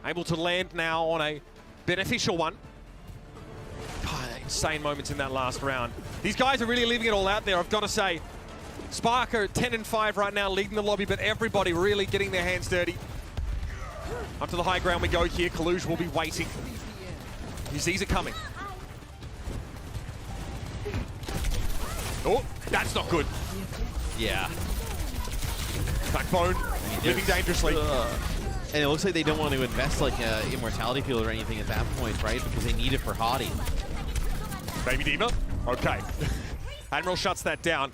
Able to land now on a beneficial one. God, insane moments in that last round. These guys are really leaving it all out there, I've got to say. Spark are 10-5 right now, leading the lobby, but everybody really getting their hands dirty. Up to the high ground we go here. Kalush will be waiting. He sees it coming. Oh, that's not good. Yeah. Backbone, living dangerously. And it looks like they don't want to invest like Immortality Field or anything at that point, right? Because they need it for Hottie. Baby Diva? Okay. Admiral shuts that down.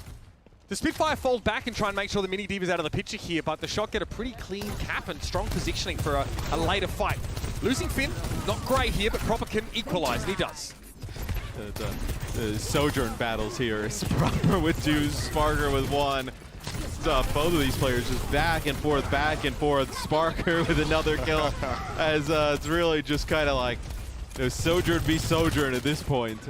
The Spitfire fold back and try and make sure the Mini Diva's out of the picture here, but the shot get a pretty clean cap and strong positioning for a later fight. Losing Finn, not great here, but Proper can equalize, and he does. The Sojourn battles here. Proper with two, Sparker with one. Both of these players just back and forth, Sparker with another kill, as it's really just kind of like Sojourn v Sojourn at this point.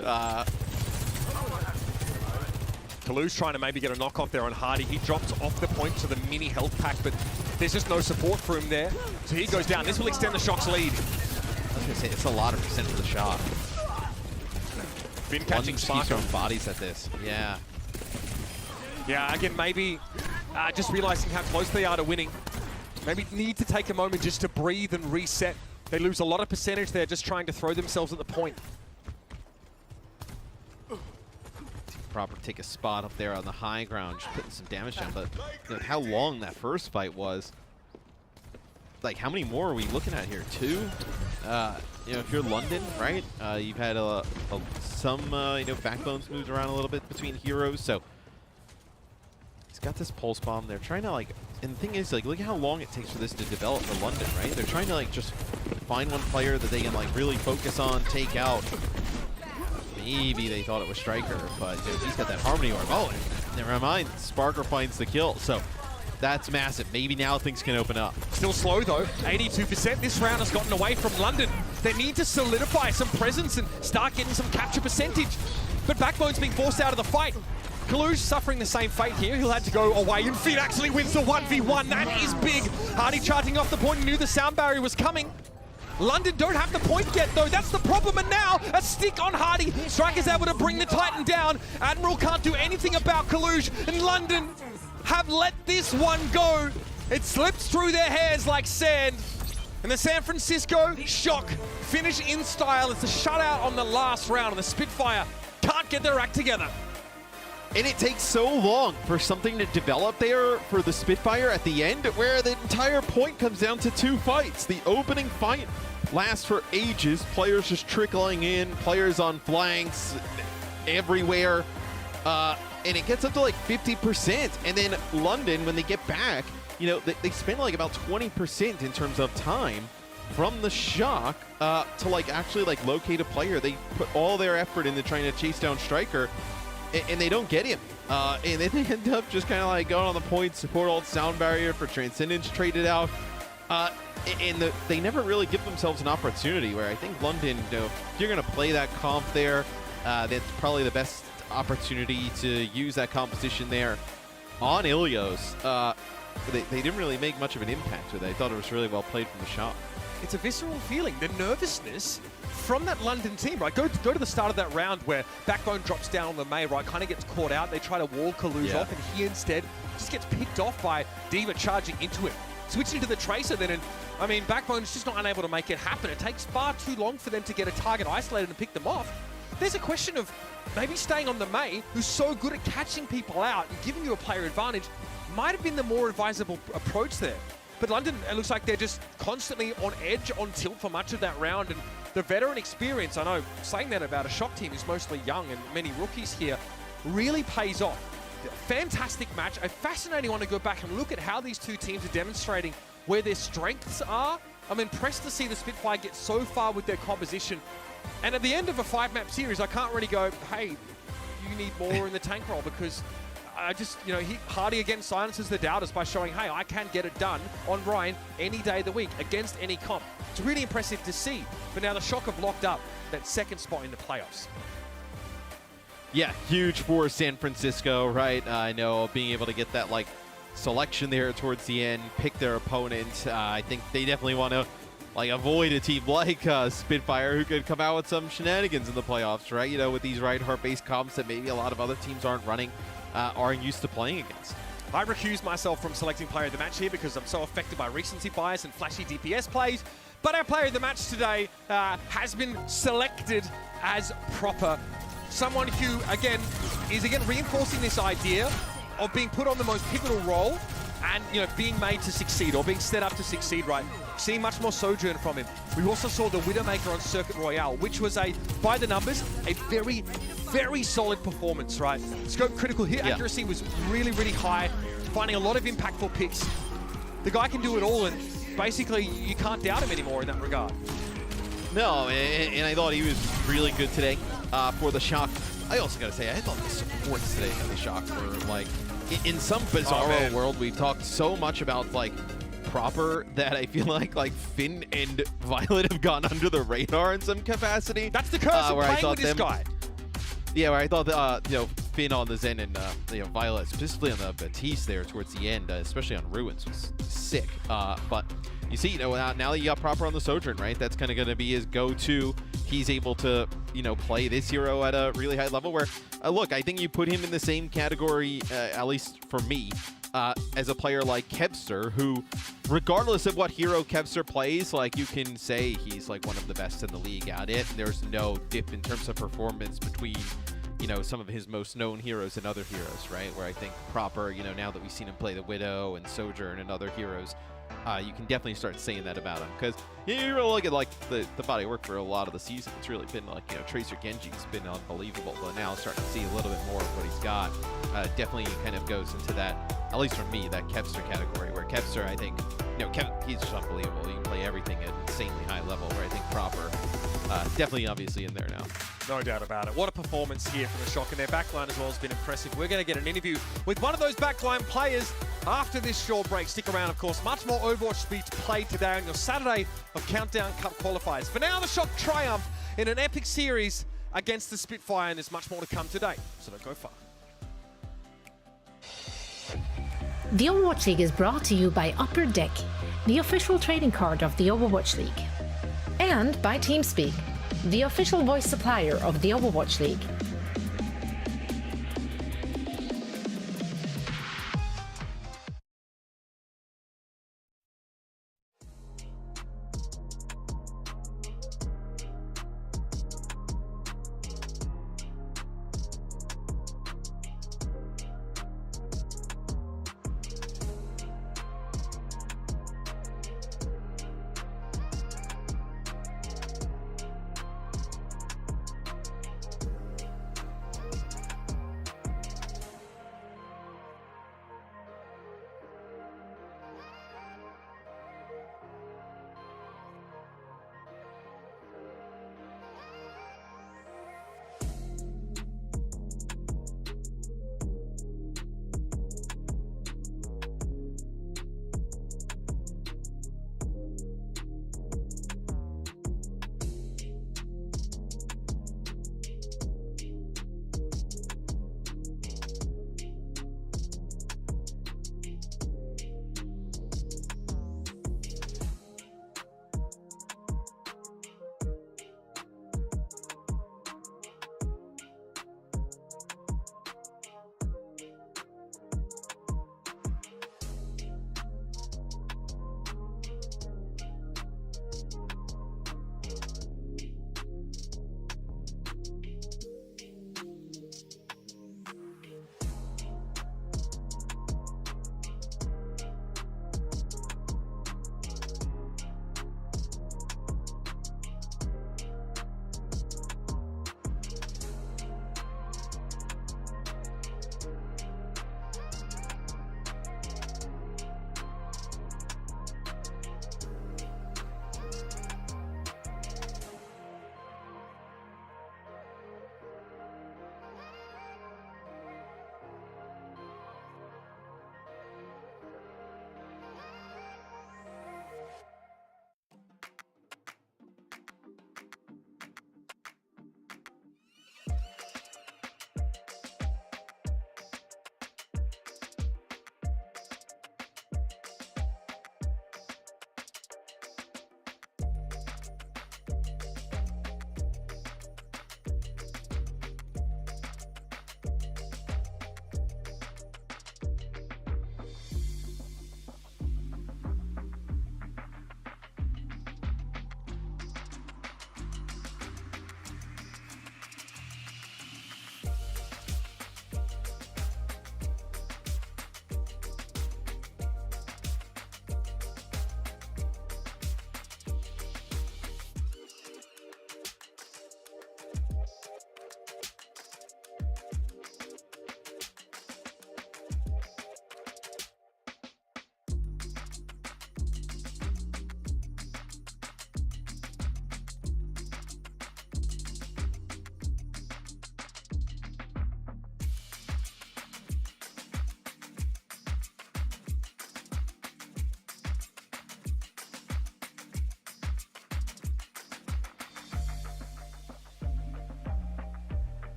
Kalush trying to maybe get a knock off there on Hardy. He drops off the point to the mini health pack, but there's just no support for him there. So he goes down. This will extend the Shock's lead. I was going to say, it's a lot of percent for the Shock. Been catching Sparker. Bodies at this. Yeah. Yeah, again, maybe just realizing how close they are to winning. Maybe need to take a moment just to breathe and reset. They lose a lot of percentage there just trying to throw themselves at the point. Proper take a spot up there on the high ground, just putting some damage down. But how long that first fight was. Like, how many more are we looking at here? Two? If you're London, right? You've had some Backbones moved around a little bit between heroes, so he's got this pulse bomb. They're trying to and the thing is, look at how long it takes for this to develop for London, right? They're trying to just find one player that they can really focus on, take out. Maybe they thought it was Striker, but he's got that Harmony Orb. Oh, never mind. Sparker finds the kill, so that's massive. Maybe now things can open up. Still slow though, 82%. This round has gotten away from London. They need to solidify some presence and start getting some capture percentage. But Backbone's being forced out of the fight. Kalush suffering the same fate here. He'll have to go away, and Finn actually wins the 1v1. That is big. Hardy charging off the point, and knew the sound barrier was coming. London don't have the point yet, though. That's the problem. And now, a stick on Hardy. Striker's able to bring the Titan down. Admiral can't do anything about Kalush. And London have let this one go. It slips through their hairs like sand. And the San Francisco Shock finish in style. It's a shutout on the last round. And the Spitfire can't get their act together. And it takes so long for something to develop there for the Spitfire at the end, where the entire point comes down to 2 fights. The opening fight lasts for ages, players just trickling in, players on flanks everywhere, and it gets up to like 50%. And then London, when they get back, you know, they spend like about 20% in terms of time from the shock to like actually like locate a player. They put all their effort into trying to chase down Striker, and they don't get him. And then they end up just kind of like going on the point, support alt sound barrier for Transcendence traded out. And they never really give themselves an opportunity, where I think London, you know, if you're going to play that comp there, that's probably the best opportunity to use that composition there on Ilios. They didn't really make much of an impact with it. I thought it was really well played from the shot. It's a visceral feeling. The nervousness from that London team, right? Go to the start of that round where Backbone drops down on the Mei, right? Kind of gets caught out. They try to wall Kaluj off, and he instead just gets picked off by D.Va charging into him. Switching to the Tracer then, and I mean, Backbone's just not unable to make it happen. It takes far too long for them to get a target isolated and pick them off. There's a question of maybe staying on the Mei, who's so good at catching people out and giving you a player advantage, might have been the more advisable approach there. But London, it looks like they're just constantly on edge, on tilt for much of that round, and the veteran experience, I know saying that about a shock team who's mostly young and many rookies here, really pays off. Fantastic match, a fascinating one to go back and look at how these two teams are demonstrating where their strengths are. I'm impressed to see the Spitfire get so far with their composition. And at the end of a 5-map series, I can't really go, hey, you need more in the tank role, because I just, you know, Hardy again silences the doubters by showing, hey, I can get it done on Ryan any day of the week against any comp. It's really impressive to see. But now the Shock have locked up that second spot in the playoffs. Yeah, huge for San Francisco, right? I know being able to get that like selection there towards the end, pick their opponent. I think they definitely want to like avoid a team like Spitfire, who could come out with some shenanigans in the playoffs, right? You know, with these Reinhardt-based comps that maybe a lot of other teams aren't running, aren't used to playing against. I recuse myself from selecting player of the match here because I'm so affected by recency bias and flashy DPS plays. But our player of the match today has been selected as proper. Someone who, again, is reinforcing this idea of being put on the most pivotal role and, you know, being made to succeed or being set up to succeed, right? Seeing much more Sojourn from him. We also saw the Widowmaker on Circuit Royale, which was by the numbers, a very, very solid performance, right? Scope critical hit accuracy was really, really high, finding a lot of impactful picks. The guy can do it all, and basically you can't doubt him anymore in that regard. No, and I thought he was really good today for the Shock. I also got to say, I thought the supports today for the Shock were like, in some bizarro world, we've talked so much about like proper that I feel like Finn and Violet have gone under the radar in some capacity. That's the curse of playing with this guy. Yeah, where I thought you know, Finn on the Zen and you know, Violet specifically on the Baptiste there towards the end, especially on Ruins, was sick. But you see, you know, now that you got proper on the Sojourn, right? That's kind of going to be his go-to. He's able to, you know, play this hero at a really high level. Where look, I think you put him in the same category, at least for me, as a player like Kevster, who, regardless of what hero Kevster plays, like you can say he's like one of the best in the league at it. There's no dip in terms of performance between, you know, some of his most known heroes and other heroes, right? Where I think proper, you know, now that we've seen him play the Widow and Sojourn and other heroes, you can definitely start saying that about him. Because you really look at like the body of work for a lot of the season, it's really been like, you know, Tracer Genji's been unbelievable, but now starting to see a little bit more of what he's got. Definitely kind of goes into that, at least for me, that Kevster category, where Kevster, I think, you know, he's just unbelievable. He can play everything at insanely high level, where I think proper, definitely obviously in there now. No doubt about it. What a performance here from the Shock, and their backline as well has been impressive. We're going to get an interview with one of those backline players after this short break. Stick around, of course. Much more Overwatch to be played today on your Saturday of Countdown Cup qualifiers. For now, the Shock triumph in an epic series against the Spitfire, and there's much more to come today, so don't go far. The Overwatch League is brought to you by Upper Deck, the official trading card of the Overwatch League. And by TeamSpeak, the official voice supplier of the Overwatch League.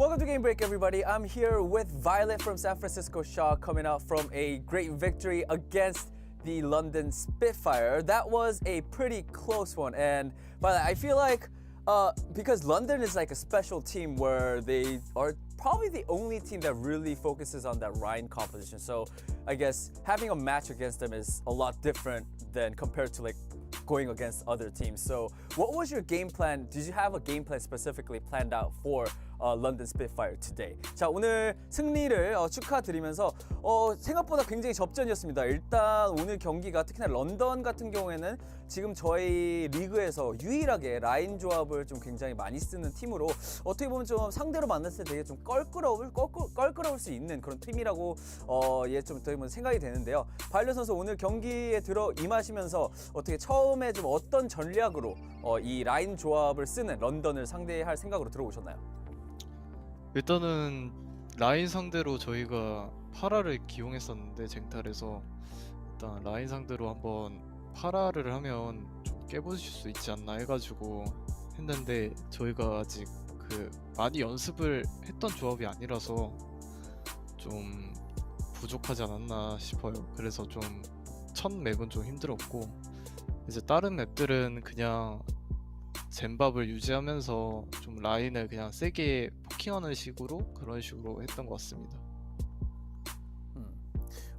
Welcome to Game Break, everybody. I'm here with Violet from San Francisco Shock, coming out from a great victory against the London Spitfire. That was a pretty close one, and Violet, I feel like because London is like a special team where they are probably the only team that really focuses on that Rhine composition. So I guess having a match against them is a lot different than compared to like going against other teams. So what was your game plan? Did you have a game plan specifically planned out for London Spitfire today? 자, 오늘 승리를 축하드리면서 생각보다 굉장히 접전이었습니다. 일단 오늘 경기가 특히나 런던 같은 경우에는 지금 저희 리그에서 유일하게 라인 조합을 좀 굉장히 많이 쓰는 팀으로 어떻게 보면 좀 상대로 만났을 때 되게 좀 껄끄러울 수 있는 그런 팀이라고 좀 어떻게 보면 생각이 되는데요. 바이올렛 선수 오늘 경기에 임하시면서 어떻게 처음에 좀 어떤 전략으로 이 라인 조합을 쓰는 런던을 상대할 생각으로 들어오셨나요? 일단은 라인 상대로 저희가 파라를 기용했었는데 쟁탈에서 일단 라인 상대로 한번 파라를 하면 좀 깨부실 수 있지 않나 해가지고 했는데 저희가 아직 많이 연습을 했던 조합이 아니라서 좀 부족하지 않았나 싶어요. 그래서 좀 첫 맵은 좀 힘들었고 이제 다른 맵들은 그냥 젠밥을 유지하면서 좀 라인을 그냥 세게 포킹하는 그런 식으로 했던 것 같습니다.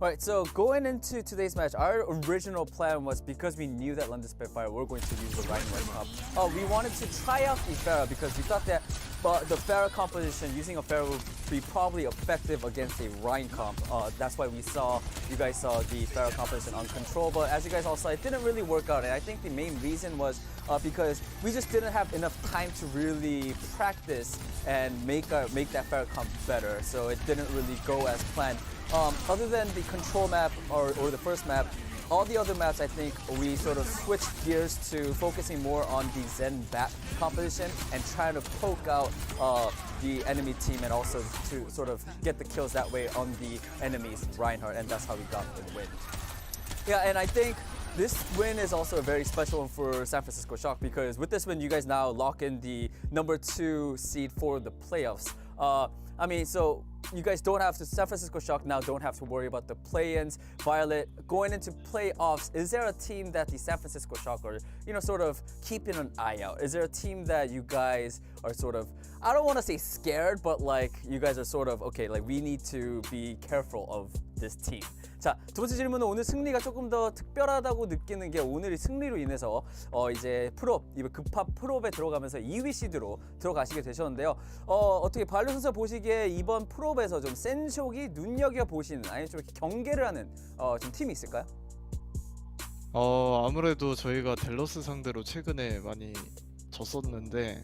Alright, so going into today's match, our original plan was because we knew that London Spitfire were going to use the Rhine Cup. We wanted to try out the Pharah because we thought that the Pharah composition, using a Pharah would be probably effective against a Rhine comp. That's why you guys saw the Pharah composition on control, but as you guys all saw, it didn't really work out. And I think the main reason was because we just didn't have enough time to really practice and make that Pharah comp better. So it didn't really go as planned. Other than the control map or the first map, all the other maps I think we sort of switched gears to focusing more on the Zen bat composition and trying to poke out the enemy team and also to sort of get the kills that way on the enemies Reinhardt, and that's how we got the win. Yeah, and I think this win is also a very special one for San Francisco Shock because with this win you guys now lock in the number 2 seed for the playoffs. So you guys San Francisco Shock now don't have to worry about the play-ins. Violet, going into playoffs, is there a team that the San Francisco Shock are, sort of keeping an eye out? Is there a team that you guys are sort of, I don't want to say scared, but like you guys are sort of, okay, like we need to be careful of this team? 자, 두 번째 질문은 오늘 승리가 조금 더 특별하다고 느끼는 게 오늘 이 승리로 인해서 이제 급합 프롭에 들어가면서 2위 시드로 들어가시게 되셨는데요. 어떻게 바이올렛 선수 보시기에 이번 프롭에서 좀 센쇼기 눈여겨보시는 아니면 좀 이렇게 경계를 하는 좀 팀이 있을까요? 아무래도 저희가 델러스 상대로 최근에 많이 졌었는데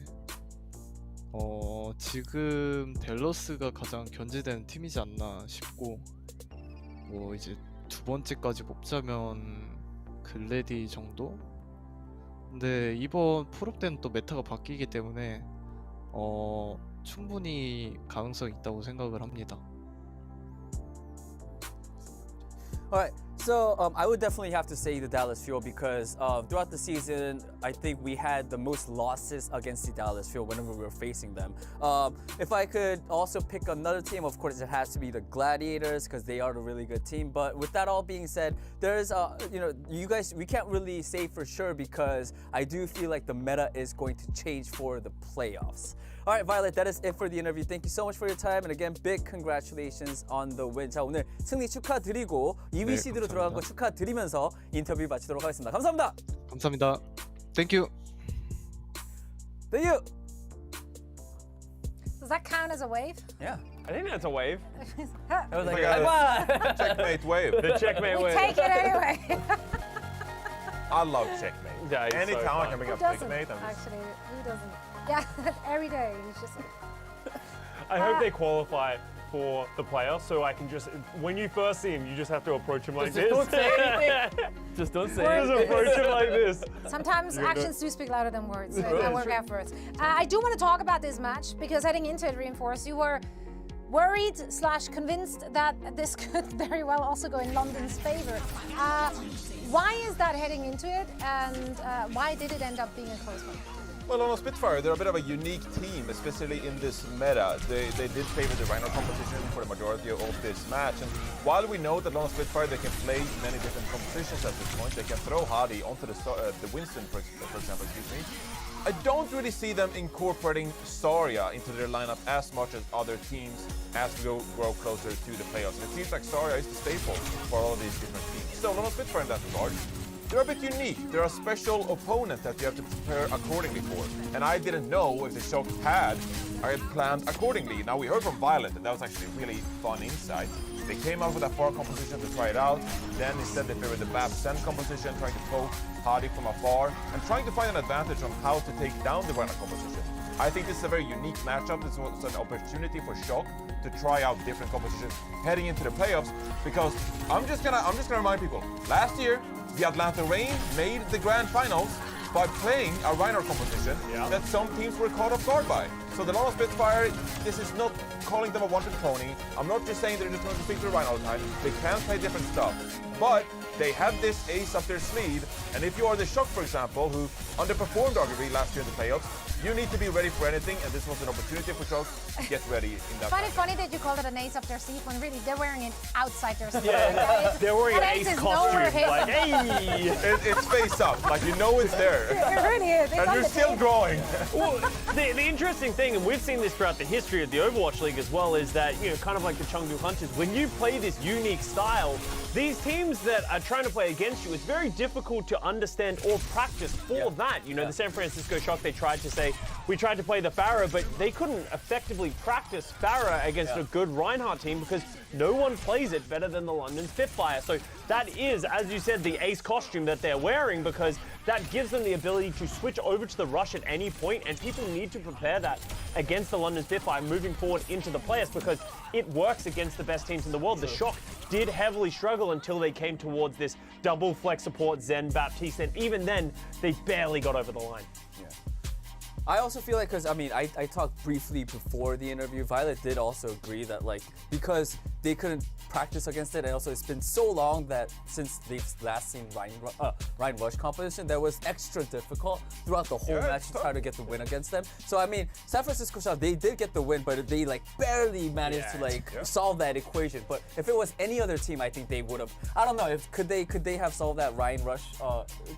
지금 델러스가 가장 견제되는 팀이지 않나 싶고 이제 두 번째까지 뽑자면 글래디 정도? 근데 이번 프롭 때는 또 메타가 바뀌기 때문에 충분히 가능성이 있다고 생각을 합니다. Alright, so I would definitely have to say the Dallas Fuel because throughout the season, I think we had the most losses against the Dallas Fuel whenever we were facing them. If I could also pick another team, of course it has to be the Gladiators because they are a really good team. But with that all being said, there's, you guys, we can't really say for sure because I do feel like the meta is going to change for the playoffs. Alright, Violet, that is it for the interview. Thank you so much for your time. And again, big congratulations on the win. 자, 오늘 승리 축하드리고 2위 시드로 들어간 거 축하드리면서 인터뷰 마치도록 하겠습니다. 감사합니다. 감사합니다. Thank you. Thank you. Does that count as a wave? Yeah. I think that's a wave. It was like a checkmate wave. The checkmate wave. Take it anyway. I love checkmate. Yeah, anytime so I can bring up checkmate, Actually, who doesn't? Yeah, every day. It's just like... I hope they qualify for the playoffs so I can just, when you first see him, you just have to approach him like this. Don't say anything. Just don't say anything. Just approach him like this. Sometimes actions do speak louder than words, so I work afterwards. I do want to talk about this match because heading into it, Reinforce, you were worried / convinced that this could very well also go in London's favor. Why is that heading into it, and why did it end up being a close one? Well, on Spitfire, they're a bit of a unique team, especially in this meta. They did favor the Rhino competition for the majority of this match. And while we know that on Spitfire they can play many different compositions at this point, they can throw Hadi onto the Winston, for example, I don't really see them incorporating Zarya into their lineup as much as other teams as we grow closer to the playoffs. And it seems like Zarya is the staple for all of these different teams. So on Spitfire in that regard, they're a bit unique. They're a special opponent that you have to prepare accordingly for. And I didn't know if the Shock had planned accordingly. Now we heard from Violet, and that was actually a really fun insight. They came out with a far composition to try it out. Then instead they favored the BAP Send composition, trying to poke Hadi from afar, and trying to find an advantage on how to take down the Rhino composition. I think this is a very unique matchup. This was an opportunity for Shock to try out different compositions heading into the playoffs, because I'm just gonna remind people, last year, the Atlanta Reign made the grand finals by playing a Rhino composition that some teams were caught off guard by. So the Lana Spitfire, this is not calling them a one-trick pony. I'm not just saying they're just going to speak to the Rhino all the time. They can play different stuff. But they have this ace up their sleeve, and if you are the Shock, for example, who underperformed arguably last year in the playoffs, you need to be ready for anything, and this was an opportunity for Shock to get ready in that. Funny that you called it an ace up their sleeve when really they're wearing it outside their sleeve. Yeah, they're wearing an ace costume. Like, hey! It's face up, like you know it's there. It really is. And you're still drawing. Well, the interesting thing, and we've seen this throughout the history of the Overwatch League as well, is that, you know, kind of like the Chengdu Hunters, when you play this unique style, these teams that are trying to play against you, it's very difficult to understand or practice for that. You know, the San Francisco Shock, they tried to say, we tried to play the Pharah, but they couldn't effectively practice Pharah against a good Reinhardt team because no one plays it better than the London Spitfire. So that is, as you said, the ace costume that they're wearing, because that gives them the ability to switch over to the rush at any point, and people need to prepare that against the London Spitfire moving forward into the playoffs, because it works against the best teams in the world. The Shock did heavily struggle until they came towards this double flex support Zen Baptiste, and even then they barely got over the line. I also feel like, because I mean, I talked briefly before the interview, Violet did also agree that, like, because they couldn't practice against it, and also it's been so long that since they've last seen Ryan Rush competition, that was extra difficult throughout the whole match to try to get the win against them. So I mean, San Francisco Shock, they did get the win, but they like barely managed to like solve that equation. But if it was any other team, I think they would have. I don't know, if could they have solved that Ryan Rush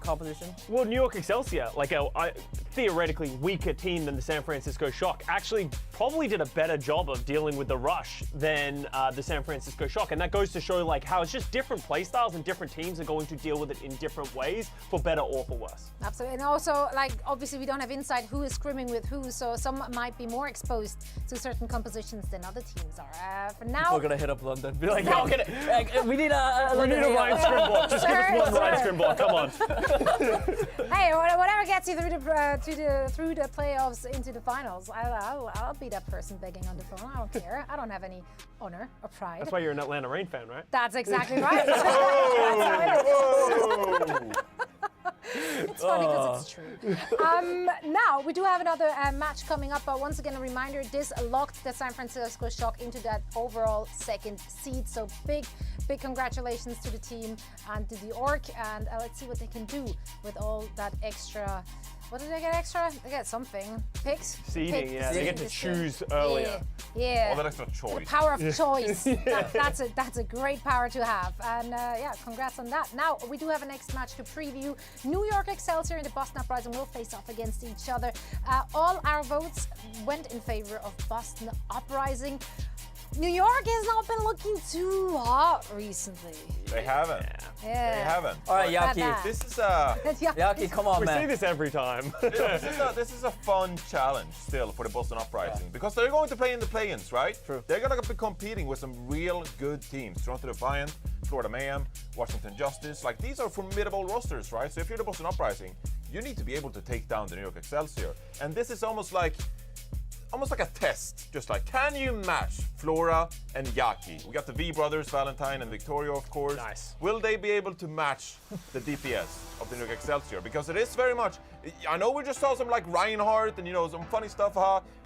competition? Well, New York Excelsior, like a theoretically weaker team than the San Francisco Shock, actually probably did a better job of dealing with the rush than the San Francisco Shock, and that goes to show like how it's just different playstyles and different teams are going to deal with it in different ways, for better or for worse. Absolutely, and also like obviously we don't have insight who is scrimming with who, so some might be more exposed to certain compositions than other teams are. For now, we're gonna hit up London, be like, no, we need a Ryan scrim block. Just give us one Ryan scrim block. Come on. Hey, whatever gets you through the playoffs into the finals, I'll be that person begging on the phone. I don't care. I don't have any honor or pride. That's why you're an Atlanta Reign fan, right? That's exactly right. It's funny because it's true. Now, we do have another match coming up, but once again, a reminder, this locked the San Francisco Shock into that overall second seed. So big congratulations to the team and to the org, and let's see what they can do with all that extra. What did they get extra? They get something. Picks? Seeding, yeah. They get to choose earlier. Yeah. All that extra choice. The power of choice. That's a great power to have. And yeah, congrats on that. Now, we do have a next match to preview. New York Excelsior and the Boston Uprising will face off against each other. All our votes went in favor of Boston Uprising. New York has not been looking too hot recently. They haven't. Yeah. They haven't. All right, Yaki. This is Yaki, come on, man. We see this every time. This is a fun challenge still for the Boston Uprising, because they're going to play in the play-ins, right? True. They're going to be competing with some real good teams. Toronto Defiant, Florida Mayhem, Washington Justice. Like, these are formidable rosters, right? So if you're the Boston Uprising, you need to be able to take down the New York Excelsior. And this is almost like a test, just like, can you match Flora and Yaki? We got the V brothers, Valentine and Victoria, of course. Nice. Will they be able to match the DPS of the New York Excelsior? Because it is very much I know we just saw some like Reinhardt and some funny stuff.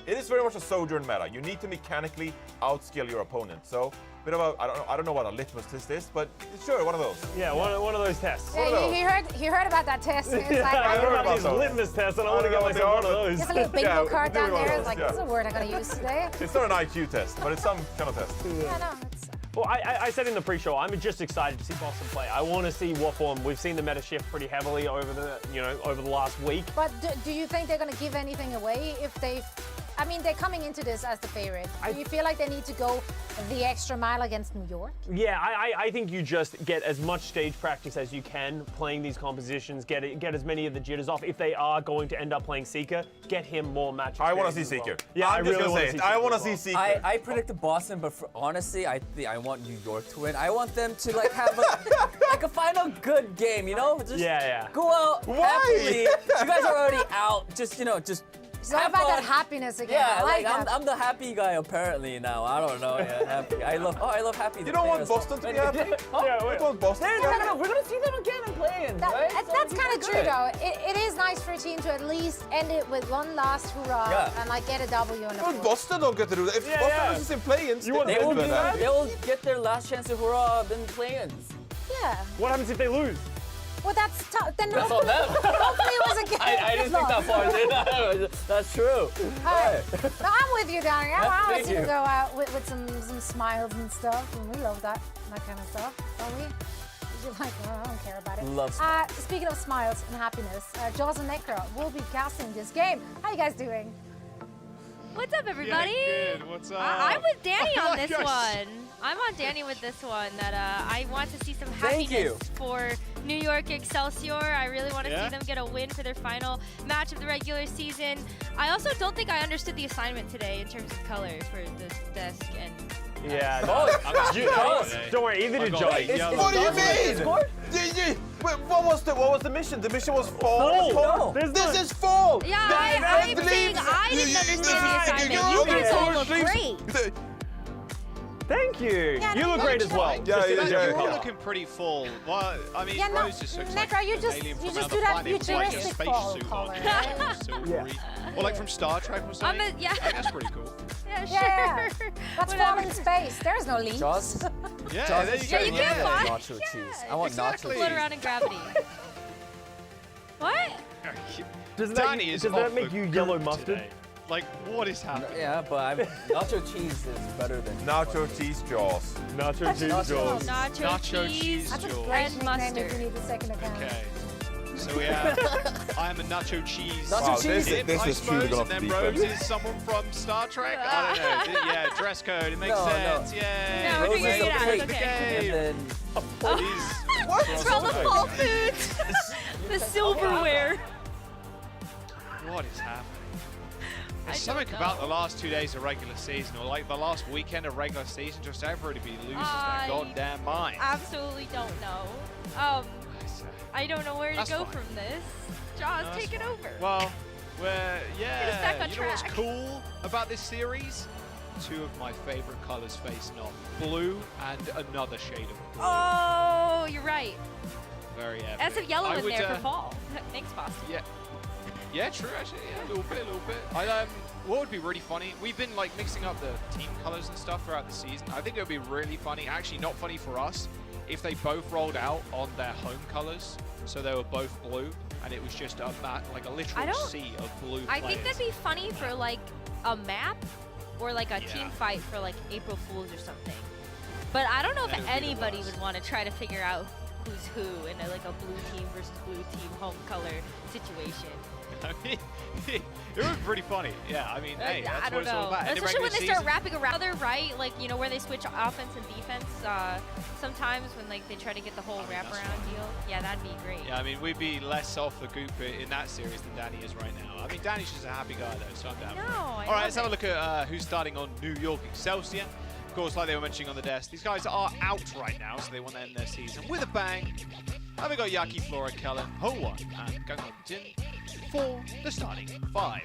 It is very much a Sojourn meta. You need to mechanically outskill your opponent. So bit of a I don't know what a litmus test is, but sure, one of those. Yeah, one of those tests. Yeah, he heard about that test. It's like, I heard about these litmus tests, and I want to get myself one of those. There's a little bingo card down there. It's like, this is a word I'm going to use today. It's not an IQ test, but it's some kind of test. Yeah, no, it's... Well, I said in the pre-show, I'm just excited to see Boston play. I want to see what form. We've seen the meta shift pretty heavily over the last week. But do you think they're going to give anything away if they? I mean, they're coming into this as the favorite. Do you feel like they need to go the extra mile against New York? Yeah, I think you just get as much stage practice as you can playing these compositions, get as many of the jitters off. If they are going to end up playing Seeker, get him more matches. I want to see Seeker. Yeah, I'm just gonna say it. I want to see Seeker. I predicted Boston, but honestly, I want New York to win. I want them to have a final good game, Just go out happily. You guys are already out. Just It's not about that happiness again. Yeah, I like I'm the happy guy apparently now. I don't know. Yeah, happy. I love happy. You don't want Boston to be happy? Yeah, wait. You want Boston? We're gonna see them again in play-ins, right? That's kind of true though. It is nice for a team to at least end it with one last hurrah and get a W in the But Boston don't get to do that. If Boston loses in play-ins, they will get their last chance to hurrah in play-ins. Yeah. What happens if they lose? Well, that's tough. Then That's on them. hopefully it was a game. I didn't think that far. That's true. No, I'm with you, Danny. I want Thank you to you. go out with some smiles and stuff. And we love that kind of stuff, don't we? You're like, oh, I don't care about it. Love speaking of smiles and happiness, Jaws and Necro will be casting this game. How you guys doing? What's up, everybody? Yeah, good. What's up? I'm with Danny on this Yes. one. I'm on Danny with this one. That I want to see some Thank happiness you. for New York Excelsior. I really want to Yeah. see them get a win for their final match of the regular season. I also don't think I understood the assignment today in terms of color for the desk and. Yeah. Oh, Don't worry, either did Joey. What do you mean? Wait, what was the mission? The mission was fall. No. This is fall. Yeah, I'm saying I didn't understand the assignment. You guys all look great. Thank you. Yeah, You look great as well. You're all looking pretty full. Well, I mean, Yeah, no, Rose just looks Necro, like you an just alien you from just another do that planet with, like, a futuristic space fall suit color. on. Right? Silvery. Or like from Star Trek or something. Yeah. I think that's pretty cool. Yeah, sure. Yeah, that's fall in space. There's no leaves. Jaws. Yeah, Jaws there is you go. you can't fly. Nacho cheese. I want Exactly. Float around in gravity. What? Doesn't Danny is that off make the you yellow grid mustard? today. Like, what is happening? Yeah, but nacho cheese is better than Nacho cheese Jaws. Nacho cheese Jaws. Nacho cheese. That's a Jaws. great And nickname if mustard. you need a second account. Okay. So we have, I am a nacho cheese. Nacho cheese. dip, This I is truly suppose, gonna and have to then be Rose fun. is someone from Star Trek. I don't know. Yeah, dress code. It makes No, sense. no. Yay. No, we're Rose figuring is it out. okay. It's okay. And then Please. From the Whole Foods. The silverware. What is happening? There's I something don't about know. the last 2 days of regular season, or like the last weekend of regular season, just everybody loses their goddamn mind. Absolutely don't know. I don't know where to That's go fine. from this. Jaws, No, take it that's over. Well, Get us back on you know what's track. cool about this series? Two of my favorite colors facing off. Blue and another shade of blue. Oh, you're right. Very epic. Add some yellow I in would, there for fall. Thanks, Boston. Yeah. Yeah, true, actually. Yeah, a little bit. What would be really funny, we've been like mixing up the team colors and stuff throughout the season. I think it would be really funny, actually not funny for us, if they both rolled out on their home colors, so they were both blue, and it was just a literal sea of blue I players. think that'd be funny for like a map or like a team fight for like April Fools or something. But I don't know That if would be the anybody worst. would want to try to figure out who's who in like a blue team versus blue team home color situation. I mean, it would be pretty funny. Yeah, I mean, hey, that's I what don't it's all know. about. And the Especially when they regular start season- wrapping around other right, like you know where they switch offense and defense. Sometimes when like they try to get the whole wraparound deal. Yeah, that'd be great. Yeah, I mean, we'd be less off the goop in that series than Danny is right now. I mean, Danny's just a happy guy, though, so I'm down. No, All I right, let's have a look at who's starting on New York Excelsior. Of course, like they were mentioning on the desk, these guys are out right now, so they want to end their season with a bang. And we got Yaki, Flora, Kellen, Ho1, and Gangon Jin for the starting five.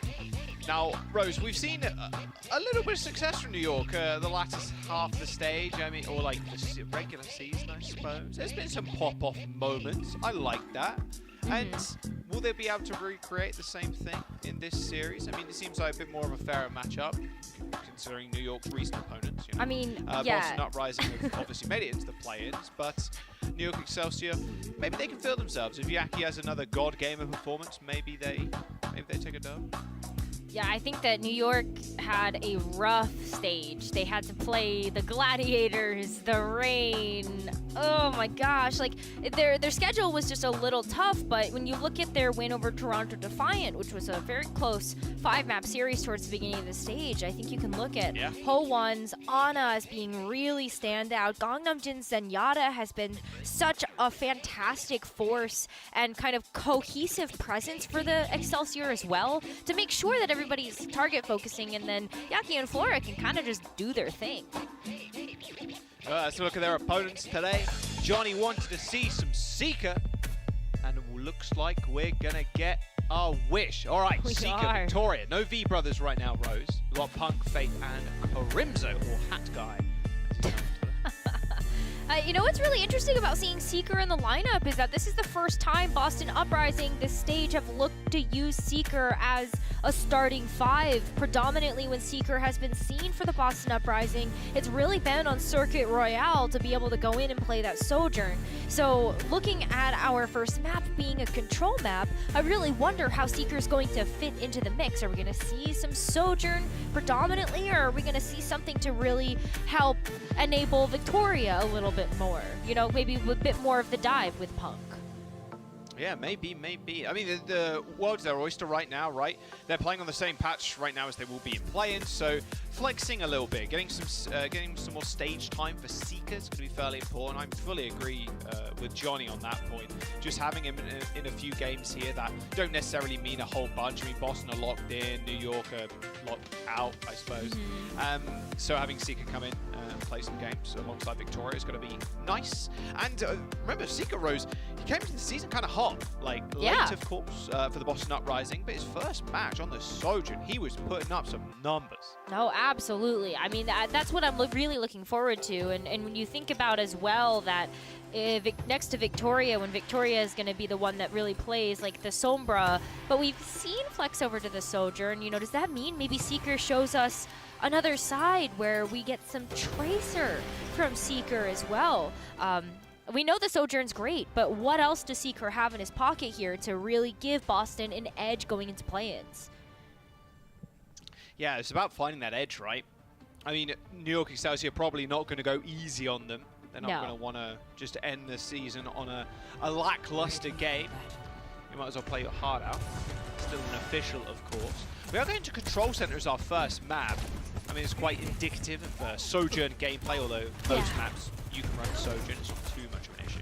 Now, Rose, we've seen a little bit of success from New York the latter half of the stage. I mean, or like the regular season, I suppose. There's been some pop-off moments. I like that. And will they be able to recreate the same thing in this series? I mean, it seems like a bit more of a fairer matchup, considering New York's recent opponents. You know? I mean, Boston Uprising have obviously made it into the play-ins, but New York Excelsior, maybe they can feel themselves. If Yaki has another God Gamer performance, maybe they take a dub. Yeah, I think that New York had a rough stage. They had to play the Gladiators, the Rain. Oh my gosh, like their schedule was just a little tough, but when you look at their win over Toronto Defiant, which was a very close 5-map series towards the beginning of the stage, I think you can look at Ho1's Ana as being really standout. Gangnam Jin's Zenyatta has been such a fantastic force and kind of cohesive presence for the Excelsior as well to make sure that everybody's target focusing, and then Yaki and Flora can kind of just do their thing. Let's look at their opponents today. Johnny wanted to see some Seeker, and it looks like we're gonna get our wish. All right, Seeker, Victoria. No V brothers right now, Rose. We've got Punk, Faith, and Karimzo, or Hat Guy. You know what's really interesting about seeing Seeker in the lineup is that this is the first time Boston Uprising, this stage, have looked to use Seeker as a starting 5. Predominantly when Seeker has been seen for the Boston Uprising, it's really been on Circuit Royale to be able to go in and play that Sojourn. So looking at our first map being a control map, I really wonder how Seeker's going to fit into the mix. Are we going to see some Sojourn predominantly, or are we going to see something to really help enable Victoria a little bit more? You know, maybe a bit more of the dive with Punk. Yeah, maybe. I mean, the World's their oyster right now, right? They're playing on the same patch right now as they will be in play-in, so flexing a little bit, getting some more stage time for Seeker is going to be fairly important. I fully agree with Johnny on that point. Just having him in a few games here that don't necessarily mean a whole bunch. I mean, Boston are locked in, New York are locked out, I suppose. So having Seeker come in and play some games alongside Victoria is going to be nice. And remember, Seeker Rose, he came into the season kind of hot. Like, late, of course, for the Boston Uprising, but his first match on the Sojourn, he was putting up some numbers. No, absolutely. I mean, that's what I'm really looking forward to. And when you think about as well that next to Victoria, when Victoria is going to be the one that really plays like the Sombra, but we've seen Flex over to the Sojourn, you know, does that mean maybe Seeker shows us another side where we get some Tracer from Seeker as well? We know the Sojourn's great, but what else does Seeker have in his pocket here to really give Boston an edge going into play-ins? Yeah, it's about finding that edge, right? I mean, New York Excelsior probably not going to go easy on them. They're not going to want to just end the season on a lackluster game. You might as well play your heart out. Still an official, of course. We are going to Control Center as our first map. I mean, it's quite indicative of Sojourn gameplay, although most maps you can run Sojourn. It's not too much of an issue.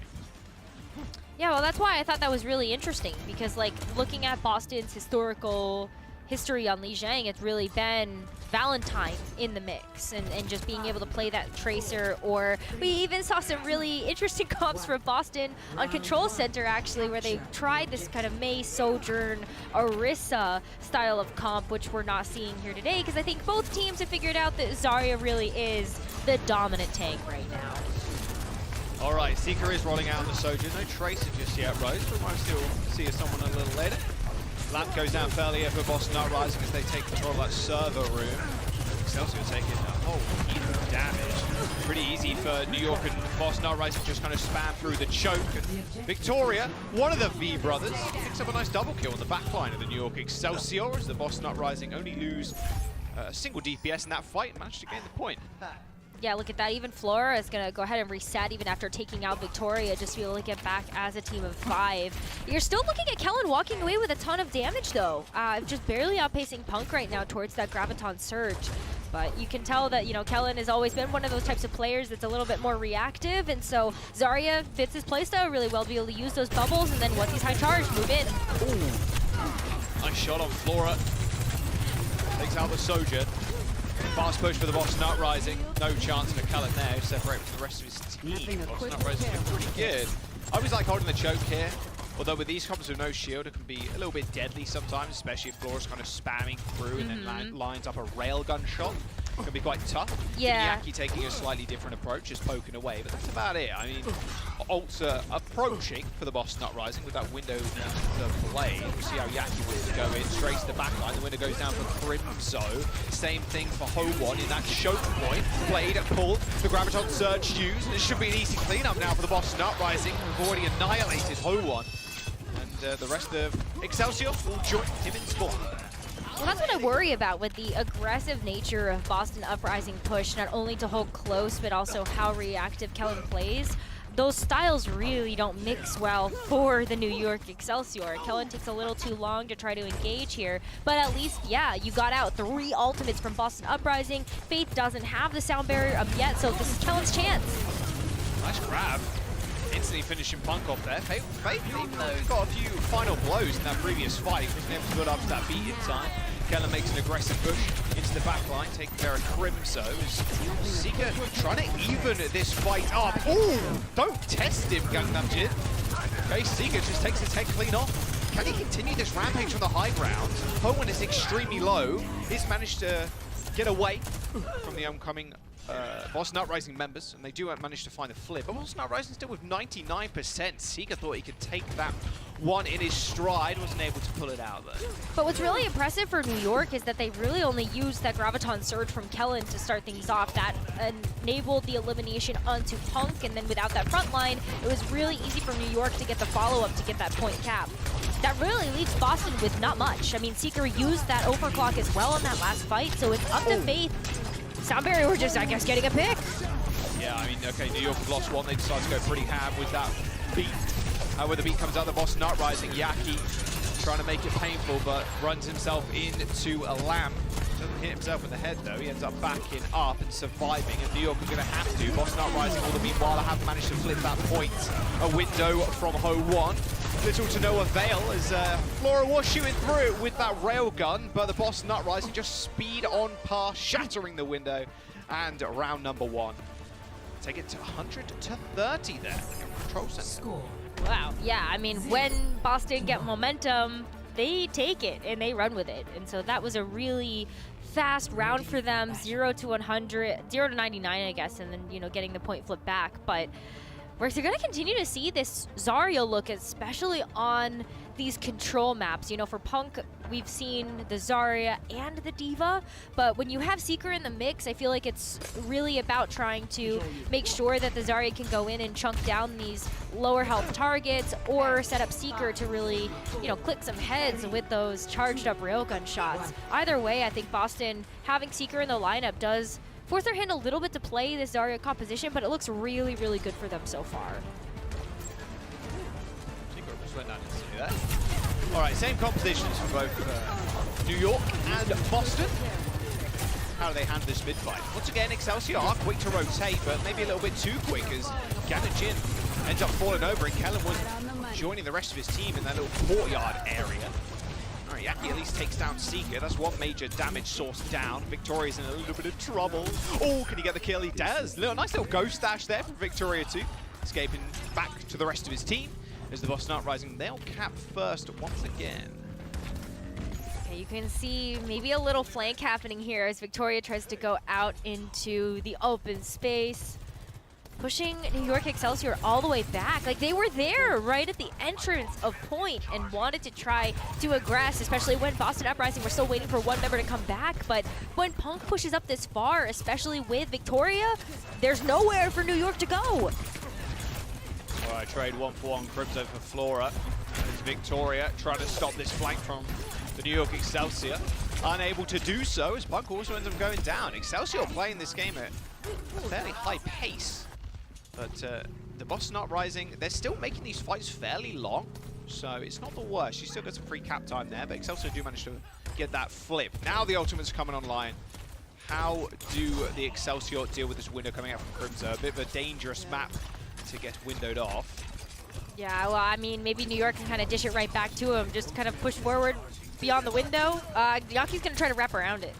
Yeah, well, that's why I thought that was really interesting, because, like, looking at Boston's historical history on Lijiang, it's really been Valentine in the mix, and just being able to play that Tracer, or we even saw some really interesting comps for Boston on Control Center, actually, where they tried this kind of Mei, Sojourn, Orisa style of comp, which we're not seeing here today, because I think both teams have figured out that Zarya really is the dominant tank right now. All right, Seeker is rolling out on the Sojourn. No Tracer just yet, Rose. We might still see someone a little later. Lamp goes down fairly here for Boston Uprising as they take control of that server room. Excelsior taking a whole heap of damage. Pretty easy for New York and Boston Uprising, just kind of spam through the choke. And Victoria, one of the V brothers, picks up a nice double kill on the backline of the New York Excelsior as the Boston Uprising only lose a single DPS in that fight and managed to gain the point. Yeah, look at that. Even Flora is going to go ahead and reset even after taking out Victoria, just to be able to get back as a team of 5. You're still looking at Kellen walking away with a ton of damage, though. Just barely outpacing Punk right now towards that Graviton Surge. But you can tell that, you know, Kellen has always been one of those types of players that's a little bit more reactive, and so Zarya fits his playstyle really well to be able to use those bubbles, and then once he's high charge, move in. Ooh. Nice shot on Flora. Takes out the Sojourn. Fast push for the Boston Uprising. No chance for Kellen there. He'll separate from the rest of his team. Boston Uprising is pretty good. I always like holding the choke here. Although with these comps with no shield, it can be a little bit deadly sometimes, especially if Flora's kind of spamming through and then lines up a railgun shot. can be quite tough. Yeah. Yaki taking a slightly different approach, just poking away, but that's about it. I mean, ults are approaching for the Boston Uprising with that window to play. We'll see how Yaki wants to go in, straight to the back line. The window goes down for Crimso. Same thing for Ho1 in that choke point. Blade pulled, the Graviton Surge used, and it should be an easy cleanup now for the Boston Uprising. We've already annihilated Ho1. And the rest of Excelsior will join him in spawn. Well, that's what I worry about with the aggressive nature of Boston Uprising push, not only to hold close, but also how reactive Kellen plays. Those styles really don't mix well for the New York Excelsior. Kellen takes a little too long to try to engage here, but at least, yeah, you got out 3 ultimates from Boston Uprising. Faith doesn't have the sound barrier up yet, so this is Kellen's chance. Nice grab. Instantly finishing Punk off there. Faith, even though he got a few final blows in that previous fight, he wasn't able to build up to that beat in time. Kellen makes an aggressive push into the back line, taking care of Crimso. Seeker trying to even this fight up. Ooh, don't test him, Gangnam Jin. Okay, Seeker just takes his head clean off. Can he continue this rampage from the high ground? Hoenn is extremely low. He's managed to get away from the oncoming Boston Uprising members, and they do manage to find a flip. But Boston Uprising still with 99%. Seeker thought he could take that one in his stride, wasn't able to pull it out though. But what's really impressive for New York is that they really only used that Graviton Surge from Kellen to start things off. That enabled the elimination onto Punk, and then without that front line, it was really easy for New York to get the follow-up to get that point cap. That really leaves Boston with not much. I mean, Seeker used that overclock as well in that last fight, so it's up to Faith. Sound Barrier were just, I guess, getting a pick. Yeah, I mean, okay, New York have lost one. They decide to go pretty ham with that beat. When the beat comes out, the Boston Uprising, Yaki trying to make it painful, but runs himself into a lamp. Doesn't hit himself in the head, though. He ends up backing up and surviving, and New York are going to have to. Boston Uprising, all the meanwhile, have managed to flip that point. A window from Ho1. Little to no avail as Flora was shooting through it with that railgun, but the Boston Uprising just speed on past, shattering the window, and round number 1. Take it to 100-30 there. Control center. Score. Wow, yeah, I mean, when Boston get momentum, they take it and they run with it. And so that was a really fast round for them, 0 to 100, 0 to 99, I guess, and then, you know, getting the point flip back. But we're going to continue to see this Zarya look, especially on these control maps. You know, for Punk, we've seen the Zarya and the D.Va, but when you have Seeker in the mix, I feel like it's really about trying to make sure that the Zarya can go in and chunk down these lower health targets, or set up Seeker to really, you know, click some heads with those charged up railgun shots. Either way, I think Boston having Seeker in the lineup does force their hand a little bit to play this Zarya composition, but it looks really, really good for them so far. All right, same compositions for both New York and Boston. How do they handle this mid-fight? Once again, Excelsior are quick to rotate, but maybe a little bit too quick as Ganajin ends up falling over, and Kellen was joining the rest of his team in that little courtyard area. All right, Yaki at least takes down Seeker. That's one major damage source down. Victoria's in a little bit of trouble. Oh, can he get the kill? He does. Nice little ghost dash there from Victoria too. Escaping back to the rest of his team as the Boston Uprising, they'll cap first once again. Okay, you can see maybe a little flank happening here as Victoria tries to go out into the open space, pushing New York Excelsior all the way back. Like, they were there right at the entrance of point and wanted to try to aggress, especially when Boston Uprising were still waiting for one member to come back. But when Punk pushes up this far, especially with Victoria, there's nowhere for New York to go. All right, trade 1-for-1 Crimso for Flora. As Victoria trying to stop this flank from the New York Excelsior. Unable to do so as Punk also ends up going down. Excelsior playing this game at a fairly high pace. But the Boston Uprising, they're still making these fights fairly long. So it's not the worst. She still gets some free cap time there, but Excelsior do manage to get that flip. Now the ultimate's coming online. How do the Excelsior deal with this window coming out from Crimso? A bit of a dangerous map to get windowed off. Yeah, well, I mean, maybe New York can kind of dish it right back to him. Just kind of push forward beyond the window. Yaki's going to try to wrap around it.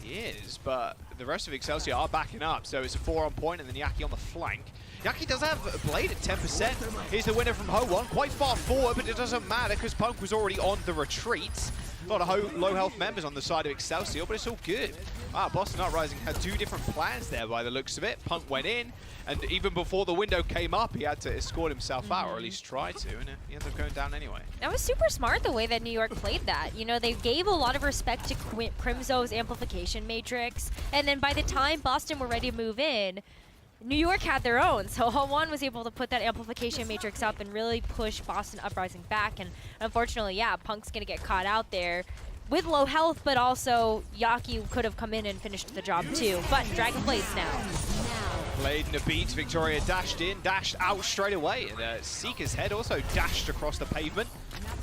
He is, but the rest of Excelsior are backing up, so it's a 4 on point and then Yaki on the flank. Yaki does have a Blade at 10%. He's the winner from Ho1, quite far forward, but it doesn't matter because Punk was already on the retreat. A lot of low health members on the side of Excelsior, but it's all good. Boston Uprising had 2 different plans there by the looks of it. Punk went in, and even before the window came up, he had to escort himself out, or at least try to, and he ended up going down anyway. That was super smart the way that New York played that. You know, they gave a lot of respect to Crimzo's amplification matrix, and then by the time Boston were ready to move in, New York had their own. So H1 was able to put that amplification matrix up and really push Boston Uprising back, and unfortunately, yeah, Punk's gonna get caught out there with low health, but also Yaki could have come in and finished the job too. But Dragon Blaze now. Played in a beat, Victoria dashed in, dashed out straight away, and Seeker's head also dashed across the pavement.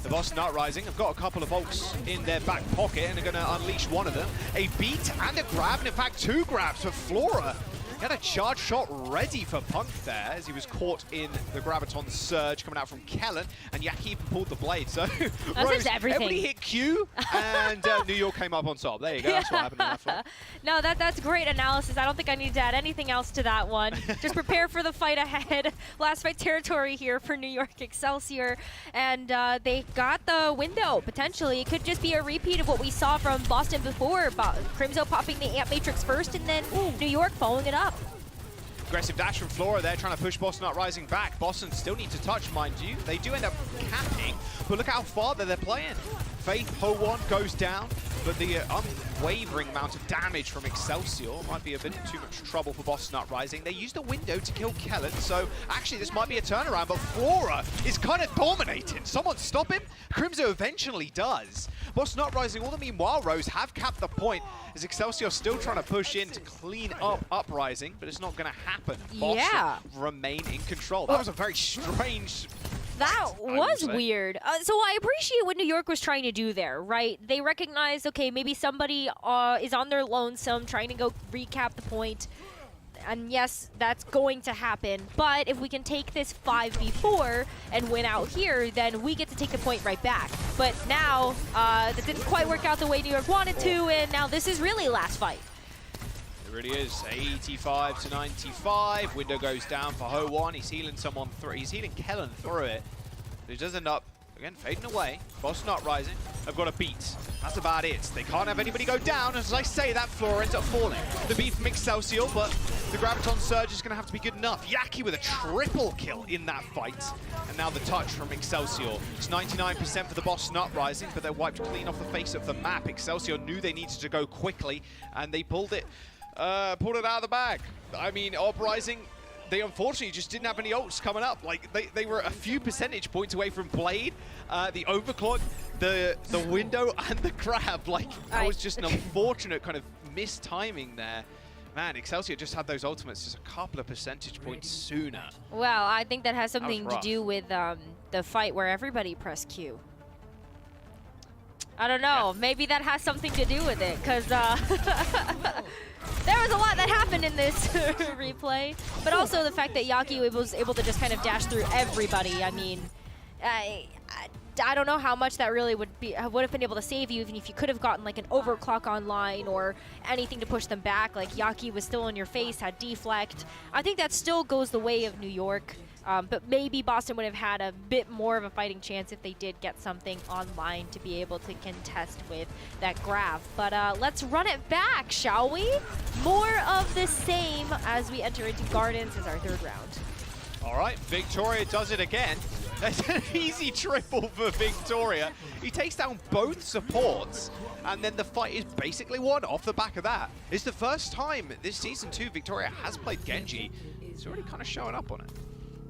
The Boston Uprising have got a couple of ults in their back pocket and are going to unleash one of them. A beat and a grab, and in fact 2 grabs for Flora. He had a charge shot ready for Punk there as he was caught in the Graviton surge coming out from Kellen, and Yaki even pulled the blade. So Rose, everybody hit Q, and New York came up on top. There you go, that's what happened in that fight. No, that's great analysis. I don't think I need to add anything else to that one. Just prepare for the fight ahead. Last fight territory here for New York Excelsior, and they got the window, potentially. It could just be a repeat of what we saw from Boston before. Crimzo popping the Amp Matrix first, and then New York following it up. Aggressive dash from Flora there, trying to push Boston Uprising back. Boston still need to touch, mind you. They do end up capping, but look how far they're playing. Faith Ho1 goes down, but the unwavering amount of damage from Excelsior might be a bit too much trouble for Boston Uprising. They used a window to kill Kellen, so actually this might be a turnaround, but Flora is kind of dominating. Someone stop him? Crimzo eventually does. Boston Uprising, all the meanwhile, Rose have capped the point, as Excelsior still trying to push in to clean up Uprising, but it's not going to happen. Boston remain in control. That was a very strange... That was weird. So I appreciate what New York was trying to do there, right? They recognized, okay, maybe somebody is on their lonesome trying to go recap the point. And yes, that's going to happen. But if we can take this 5v4 and win out here, then we get to take the point right back. But now, that didn't quite work out the way New York wanted to, and now this is really last fight. It really is. 85 to 95. Window goes down for Ho1. He's healing someone through. He's healing Kellen through it. But he does end up, again, fading away. Boston Uprising have got a beat. That's about it. They can't have anybody go down. As I say, that floor ends up falling. The beat from Excelsior, but the Graviton Surge is going to have to be good enough. Yaki with a triple kill in that fight. And now the touch from Excelsior. It's 99% for the Boston Uprising, but they're wiped clean off the face of the map. Excelsior knew they needed to go quickly, and they pulled it out of the bag. I mean, Uprising, they unfortunately just didn't have any ults coming up. Like, they were a few percentage points away from Blade, the overclock, the window, and the grab. Like, that was just an unfortunate kind of mistiming there. Man, Excelsior just had those ultimates just a couple of percentage points sooner. Well, I think that has something to do with the fight where everybody pressed Q. I don't know. Yeah. Maybe that has something to do with it, because there was a lot that happened in this replay. But also the fact that Yaki was able to just kind of dash through everybody. I mean, I don't know how much that really would have been able to save you, even if you could have gotten like an overclock online or anything to push them back. Like Yaki was still in your face, had deflect. I think that still goes the way of New York. But maybe Boston would have had a bit more of a fighting chance if they did get something online to be able to contest with that grab. But let's run it back, shall we? More of the same as we enter into Gardens as our third round. All right, Victoria does it again. That's an easy triple for Victoria. He takes down both supports, and then the fight is basically won off the back of that. It's the first time this season 2 Victoria has played Genji. He's already kind of showing up on it.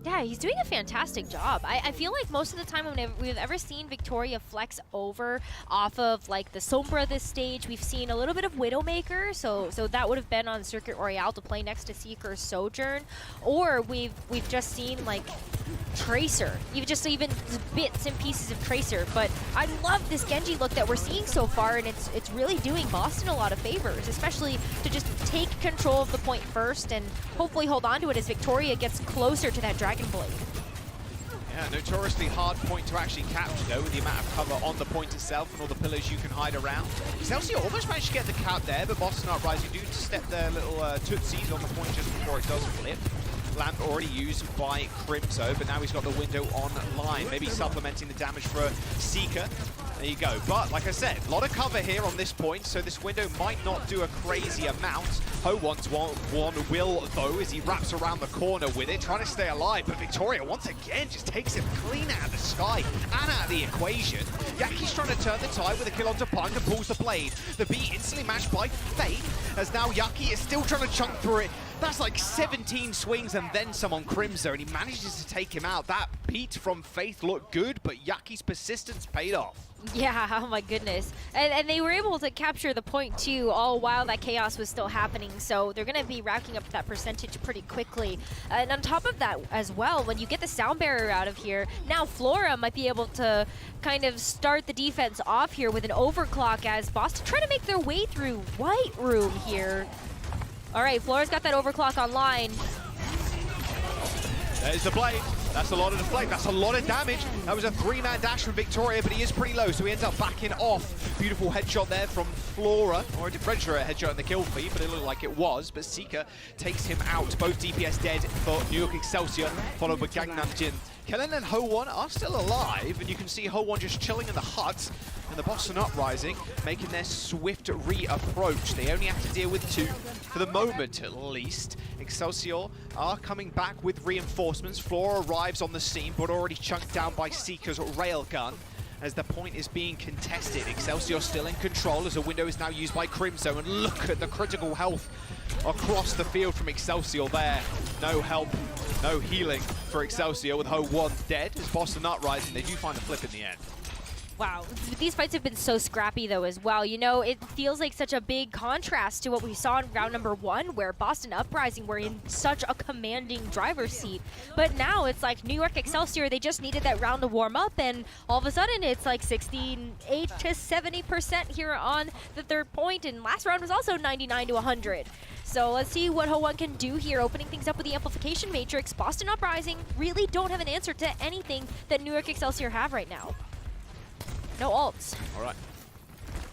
Yeah, he's doing a fantastic job. I feel like most of the time when we've ever seen Victoria flex over off of like the Sombra this stage, we've seen a little bit of Widowmaker, so that would have been on Circuit Royale to play next to Seeker's Sojourn, or we've just seen like Tracer, even bits and pieces of Tracer. But I love this Genji look that we're seeing so far, and it's really doing Boston a lot of favors, especially to just take control of the point first and hopefully hold on to it as Victoria gets closer to that Dragon Blade. Yeah, notoriously hard point to actually capture though, with the amount of cover on the point itself and all the pillars you can hide around. Excelsior almost managed to get the cap there, but Boston Uprising do step their little tootsies on the point just before it does flip. Lamp already used by Crimzo, but now he's got the window online, maybe supplementing the damage for Seeker. There you go. But, like I said, a lot of cover here on this point, so this window might not do a crazy amount. Ho wants one will, though, as he wraps around the corner with it, trying to stay alive. But Victoria, once again, just takes him clean out of the sky and out of the equation. Yaki's trying to turn the tide with a kill onto Punk and pulls the blade. The B instantly matched by Fate, as now Yaki is still trying to chunk through it. That's like 17 swings and then some on Crimzo, and he manages to take him out. That beat from Faith looked good, but Yaki's persistence paid off. Yeah, oh my goodness. And they were able to capture the point too, all while that chaos was still happening, so they're going to be racking up that percentage pretty quickly. And on top of that as well, when you get the sound barrier out of here, now Flora might be able to kind of start the defense off here with an overclock as Boston try to make their way through White Room here. All right, Flora's got that overclock online. There's the blade. That's a lot of deflect. That's a lot of damage. That was a 3-man dash from Victoria, but he is pretty low, so he ends up backing off. Beautiful headshot there from Flora, or a differential headshot in the kill feed, but it looked like it was. But Seeker takes him out. Both DPS dead for New York Excelsior, followed by Gangnam Jin. Kellen and Ho1 are still alive, and you can see Ho1 just chilling in the hut, and the Boston Uprising making their swift re-approach. They only have to deal with 2 for the moment, at least. Excelsior are coming back with reinforcements. Flora arrives on the scene, but already chunked down by Seeker's railgun as the point is being contested. Excelsior still in control as the window is now used by Crimzo, and look at the critical health across the field from Excelsior there. No help, no healing for Excelsior with Ho1 dead. As Boston Uprising, they do find a flip in the end. Wow, these fights have been so scrappy though as well. You know, it feels like such a big contrast to what we saw in round number 1, where Boston Uprising were in such a commanding driver's seat. But now it's like New York Excelsior, they just needed that round to warm up, and all of a sudden it's like 68 to 70% here on the third point, and last round was also 99 to 100. So let's see what Ho1 can do here, opening things up with the amplification matrix. Boston Uprising really don't have an answer to anything that New York Excelsior have right now. No ults. All right.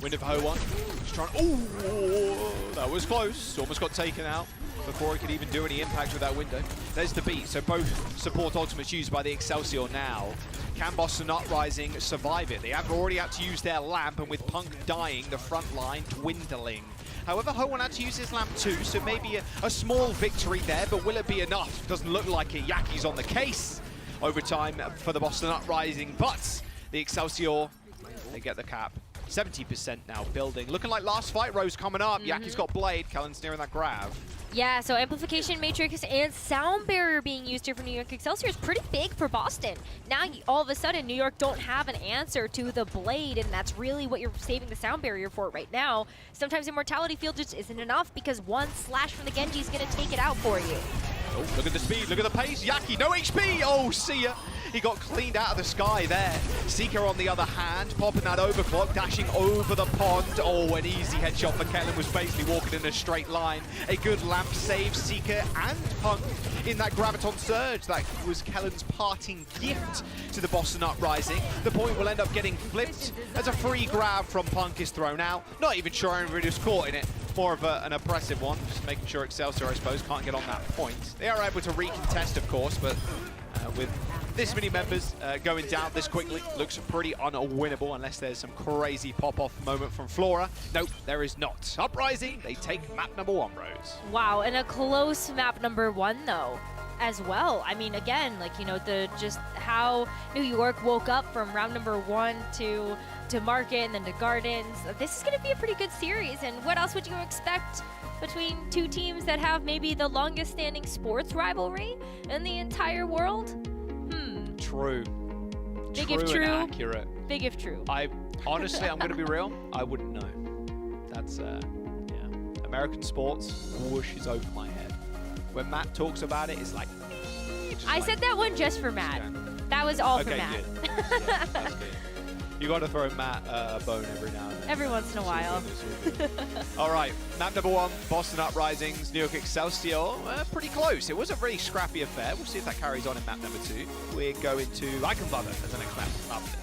Window for Ho1. Just trying. Oh, that was close. Almost got taken out before he could even do any impact with that window. There's the beat. So both support ultimates used by the Excelsior now. Can Boston Uprising survive it? They have already had to use their lamp, and with Punk dying, the front line dwindling. However, Ho1 had to use his lamp too, so maybe a small victory there, but will it be enough? Doesn't look like it. Yaki's on the case. Overtime for the Boston Uprising, but the Excelsior, they get the cap. 70% now building. Looking like last fight Rose coming up. Yaki's got Blade. Kellen's nearing that grab. Yeah, so amplification matrix and sound barrier being used here for New York Excelsior is pretty big for Boston. Now all of a sudden New York don't have an answer to the Blade, and that's really what you're saving the sound barrier for right now. Sometimes Immortality Field just isn't enough because one slash from the Genji is going to take it out for you. Oh, look at the speed, look at the pace. Yaki, no HP. Oh, see ya. He got cleaned out of the sky there. Seeker, on the other hand, popping that overclock, dashing over the pond. Oh, an easy headshot for Kellen, was basically walking in a straight line. A good lamp save, Seeker and Punk in that Graviton Surge. That was Kellen's parting gift to the Boston Uprising. The point will end up getting flipped as a free grab from Punk is thrown out. Not even sure anybody was caught in it. More of an oppressive one, just making sure Excelsior, I suppose, can't get on that point. They are able to recontest, of course, but with this many members going down this quickly, looks pretty unwinnable unless there's some crazy pop-off moment from Flora. Nope, there is not. Uprising, they take map number 1, Rose. Wow, and a close map number 1, though, as well. I mean, again, like, you know, just how New York woke up from round number 1 to Market and then to Gardens. This is going to be a pretty good series, and what else would you expect between two teams that have maybe the longest standing sports rivalry in the entire world? True. Big true if true. And accurate. Big if true. Honestly, I'm going to be real, I wouldn't know. That's, yeah. American sports whooshes over my head. When Matt talks about it, it's like... I said that one just for Matt. That was all for Matt. Good. Yeah, that's good. You got to throw Matt a bone every now and then. Every once in a while. All right, map number 1, Boston Uprisings, New York Excelsior. Pretty close. It was a really scrappy affair. We'll see if that carries on in map number 2. We're going to Eichenwalde as the next map after this.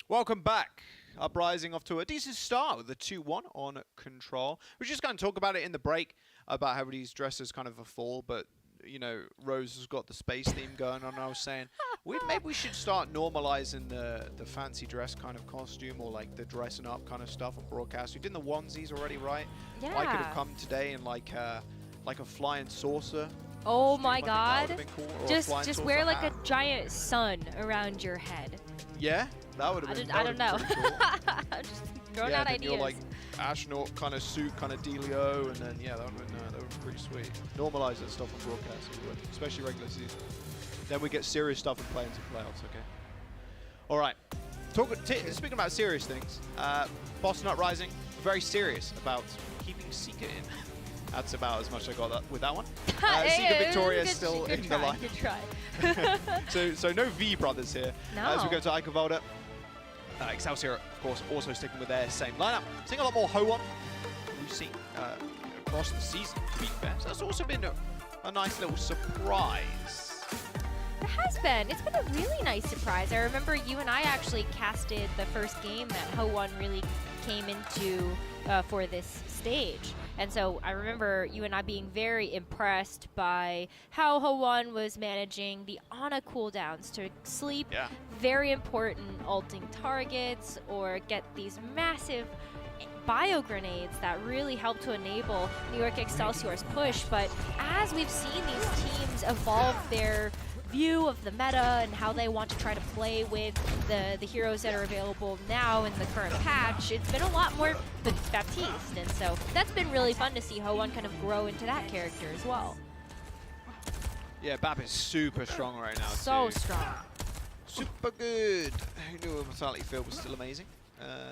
Welcome back. Uprising off to a decent start with a 2-1 on Control. We're just going to talk about it in the break, about how everybody's dressed as kind of a fall, but, you know, Rose has got the space theme going on. I was saying, maybe we should start normalizing the fancy dress kind of costume, or like the dressing up kind of stuff on broadcast. We did the onesies already, right? Yeah. I could have come today in like a flying saucer. Oh my costume. god. That would have been cool. Or a Just flying saucer wear like hat. a giant sun around your head. Yeah, that would have been. I don't know. Cool. Just throwing yeah, out then ideas. you're like astronaut kind of suit, kind of dealio, and then yeah, that would have been pretty sweet. Normalize that stuff on broadcast, especially regular season. Then we get serious stuff and play into playoffs. Okay. All right. Speaking about serious things, Boston Uprising very serious about keeping Seeker in. That's about as much I got with that one. Seeker Victoria is still in the line. Good try. so no V brothers here. No. As we go to Icavolda. Excelsior, of course, also sticking with their same lineup. Seeing a lot more Ho-On we've seen across the season, to be fair. So that's also been a nice little surprise. It has been. It's been a really nice surprise. I remember you and I actually casted the first game that Ho-On really came into for this stage. And so I remember you and I being very impressed by how Ho-On was managing the Ana cooldowns to sleep very important ulting targets or get these massive bio grenades that really help to enable New York Excelsior's push. But as we've seen these teams evolve their view of the meta and how they want to try to play with the heroes that are available now in the current patch, it's been a lot more Baptiste, and so that's been really fun to see Ho-On kind of grow into that character as well. Yeah, Bap is super strong right now. So strong. Super good. Who knew Mortality Field was still amazing?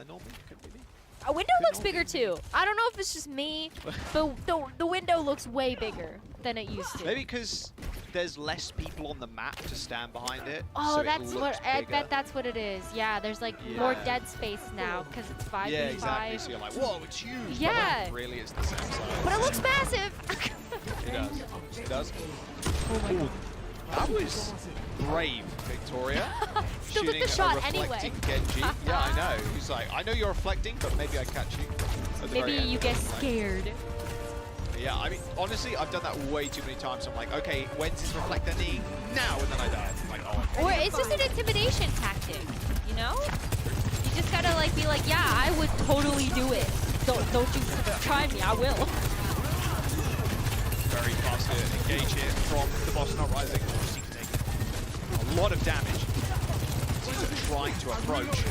Normally, could be me. A window looks bigger too. I don't know if it's just me, but the window looks way bigger than it used to. Maybe because there's less people on the map to stand behind it. Oh, so that's it what I bigger. bet that's what it is. Yeah, there's like more dead space now because it's 5v5. Yeah, exactly. So you're like, whoa, it's huge. Yeah. But really, it's the same size. But it looks massive. It does. It does. Oh my God. That was brave, Victoria. Still took Shooting the shot a reflecting anyway. Genji. Yeah, I know. He's like, I know you're reflecting, but maybe I catch you. At the Maybe very you end. get scared. Yeah, I mean, honestly, I've done that way too many times. I'm like, okay, when's his reflect ending? Now, and then I die. I'm like, oh. Or it's just an intimidation tactic, you know? You just gotta like be like, yeah, I would totally do it. Don't you try me, I will. Very fast to engage here from the Boston Uprising. Seeker taking a lot of damage. Seeker trying to approach.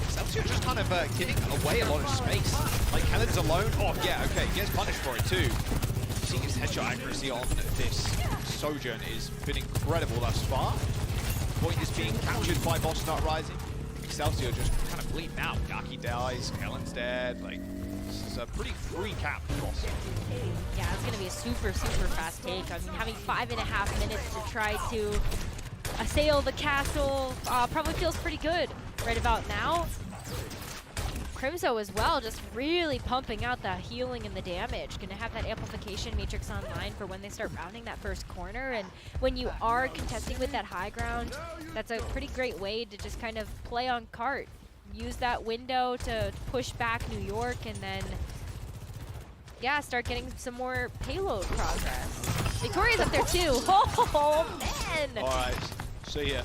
Excelsior just kind of giving away a lot of space. Like, Kellen's alone. Oh, yeah, okay. He gets punished for it, too. Seeker's headshot accuracy on this Sojourn has been incredible thus far. Point is being captured by Boston Uprising. Excelsior just kind of bleeding out. Gaki dies, Kellen's dead. Like, this is a pretty free cap for Boston. Yeah, it's gonna be a super, super fast take. I mean, having 5.5 minutes to try to assail the castle probably feels pretty good right about now. Paraiso as well, just really pumping out the healing and the damage. Gonna have that amplification matrix online for when they start rounding that first corner. And when you are contesting with that high ground, that's a pretty great way to just kind of play on cart. Use that window to push back New York and then, yeah, start getting some more payload progress. Victoria's up there too. Oh, man! All right, see ya.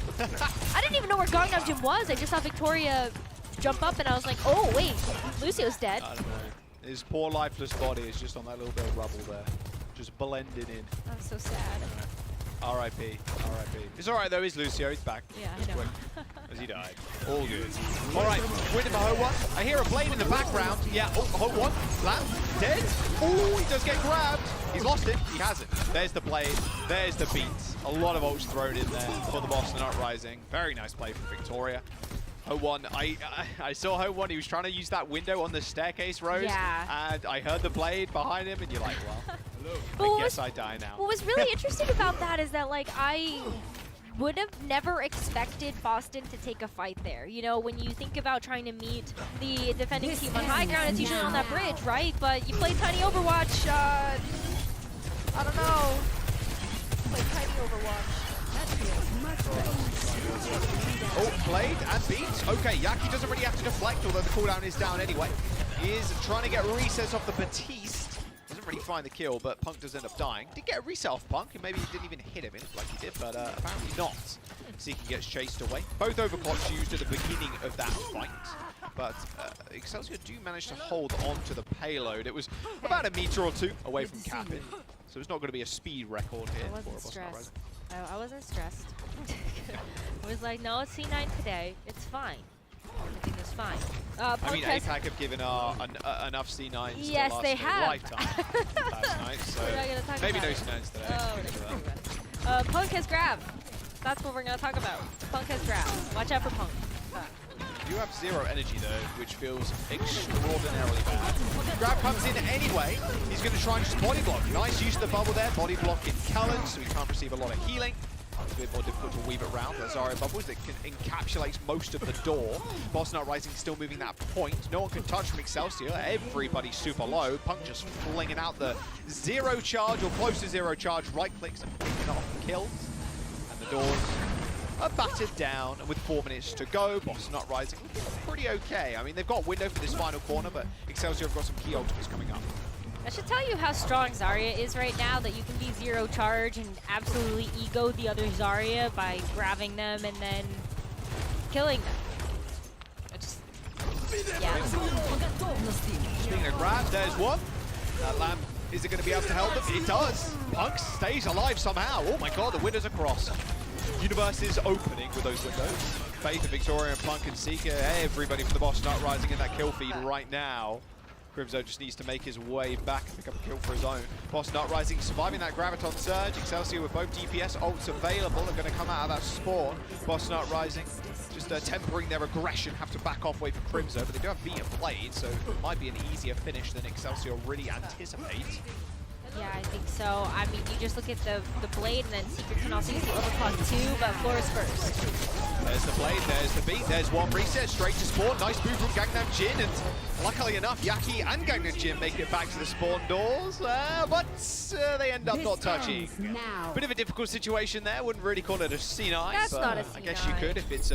I didn't even know where Gangnam Jim was. I just saw Victoria jump up and I was like, oh, wait, Lucio's dead. I don't know. His poor lifeless body is just on that little bit of rubble there. Just blending in. I'm so sad. R.I.P. R.I.P. It's all right though. He's Lucio. He's back. Yeah, He's I know. quick. As he died. All good. All right. Winning for Ho1. I hear a blade in the background. Yeah. Oh, Ho1. Lamb. Dead. Oh, he does get grabbed. He's lost it. He has it. There's the blade. There's the beat. A lot of ults thrown in there for the Boston Uprising. Very nice play from Victoria. Ho1, I saw Ho1, he was trying to use that window on the staircase, Rose, and I heard the blade behind him, and you're like, well, I guess I die now. What was really interesting about that is that, like, I would have never expected Boston to take a fight there. You know, when you think about trying to meet the defending team on high ground, it's usually on that bridge, right? But you played Tiny Overwatch, I don't know. Played Tiny Overwatch. Oh, blade and beat. Okay, Yaki doesn't really have to deflect, although the cooldown is down anyway. He is trying to get a recess off the Batiste. Doesn't really find the kill, but Punk does end up dying. Did get a reset off Punk, and maybe he didn't even hit him like he did, but apparently not. Seeking gets chased away. Both overclocks used at the beginning of that fight, but Excelsior do manage to hold on to the payload. It was about a meter or two away from capping, so it's not going to be a speed record here for Boston Uprising. I wasn't stressed. I was like, no, it's C9 today. It's fine. Everything is fine. I mean, APAC have given enough C9s yes, to last they a have. lifetime last night, so maybe no C9s today. Punk has grab. That's what we're going to talk about. Punk has grab. Watch out for Punk. You have zero energy though, which feels extraordinarily bad. Grab comes in anyway. He's going to try and just body block. Nice use of the bubble there. Body block in Cullen, so he can't receive a lot of healing. It's a bit more difficult to weave around. The Zarya bubbles that encapsulates most of the door. Boston Uprising still moving that point. No one can touch from Excelsior. Everybody's super low. Punk just flinging out the zero charge or close to zero charge. Right clicks and picking off kills. And the doors are battered down, and with 4 minutes to go, Boston Uprising pretty okay. I mean, they've got a window for this final corner, but Excelsior have got some key ultimates coming up. I should tell you how strong Zarya is right now, that you can be zero charge and absolutely ego the other Zarya by grabbing them and then killing them. Yeah. Speaking of grab, there's one. That lamp, is it going to be able to help them? It does. Punk stays alive somehow. Oh my god, the windows are crossed. Universe is opening with those windows. Faith and Victoria and Punk and Seeker, everybody from the Boston Uprising in that kill feed right now. Crimzo just needs to make his way back and pick up a kill for his own. Boston Uprising surviving that Graviton Surge. Excelsior with both DPS ults available are going to come out of that spawn. Boston Uprising just tempering their aggression, have to back off away from Crimzo, but they do have beat and blade, so it might be an easier finish than Excelsior really anticipate. Yeah, I think so. I mean, you just look at the blade, and then Secret can also use the overclock too, but Flora's first. There's the blade, there's the beat, there's one reset, straight to spawn. Nice move from Gangnam Jin, and luckily enough, Yaki and Gangnam Jin make it back to the spawn doors, but they end up not touching. Bit of a difficult situation there, wouldn't really call it a C9. That's but not a C9. I guess you could if it's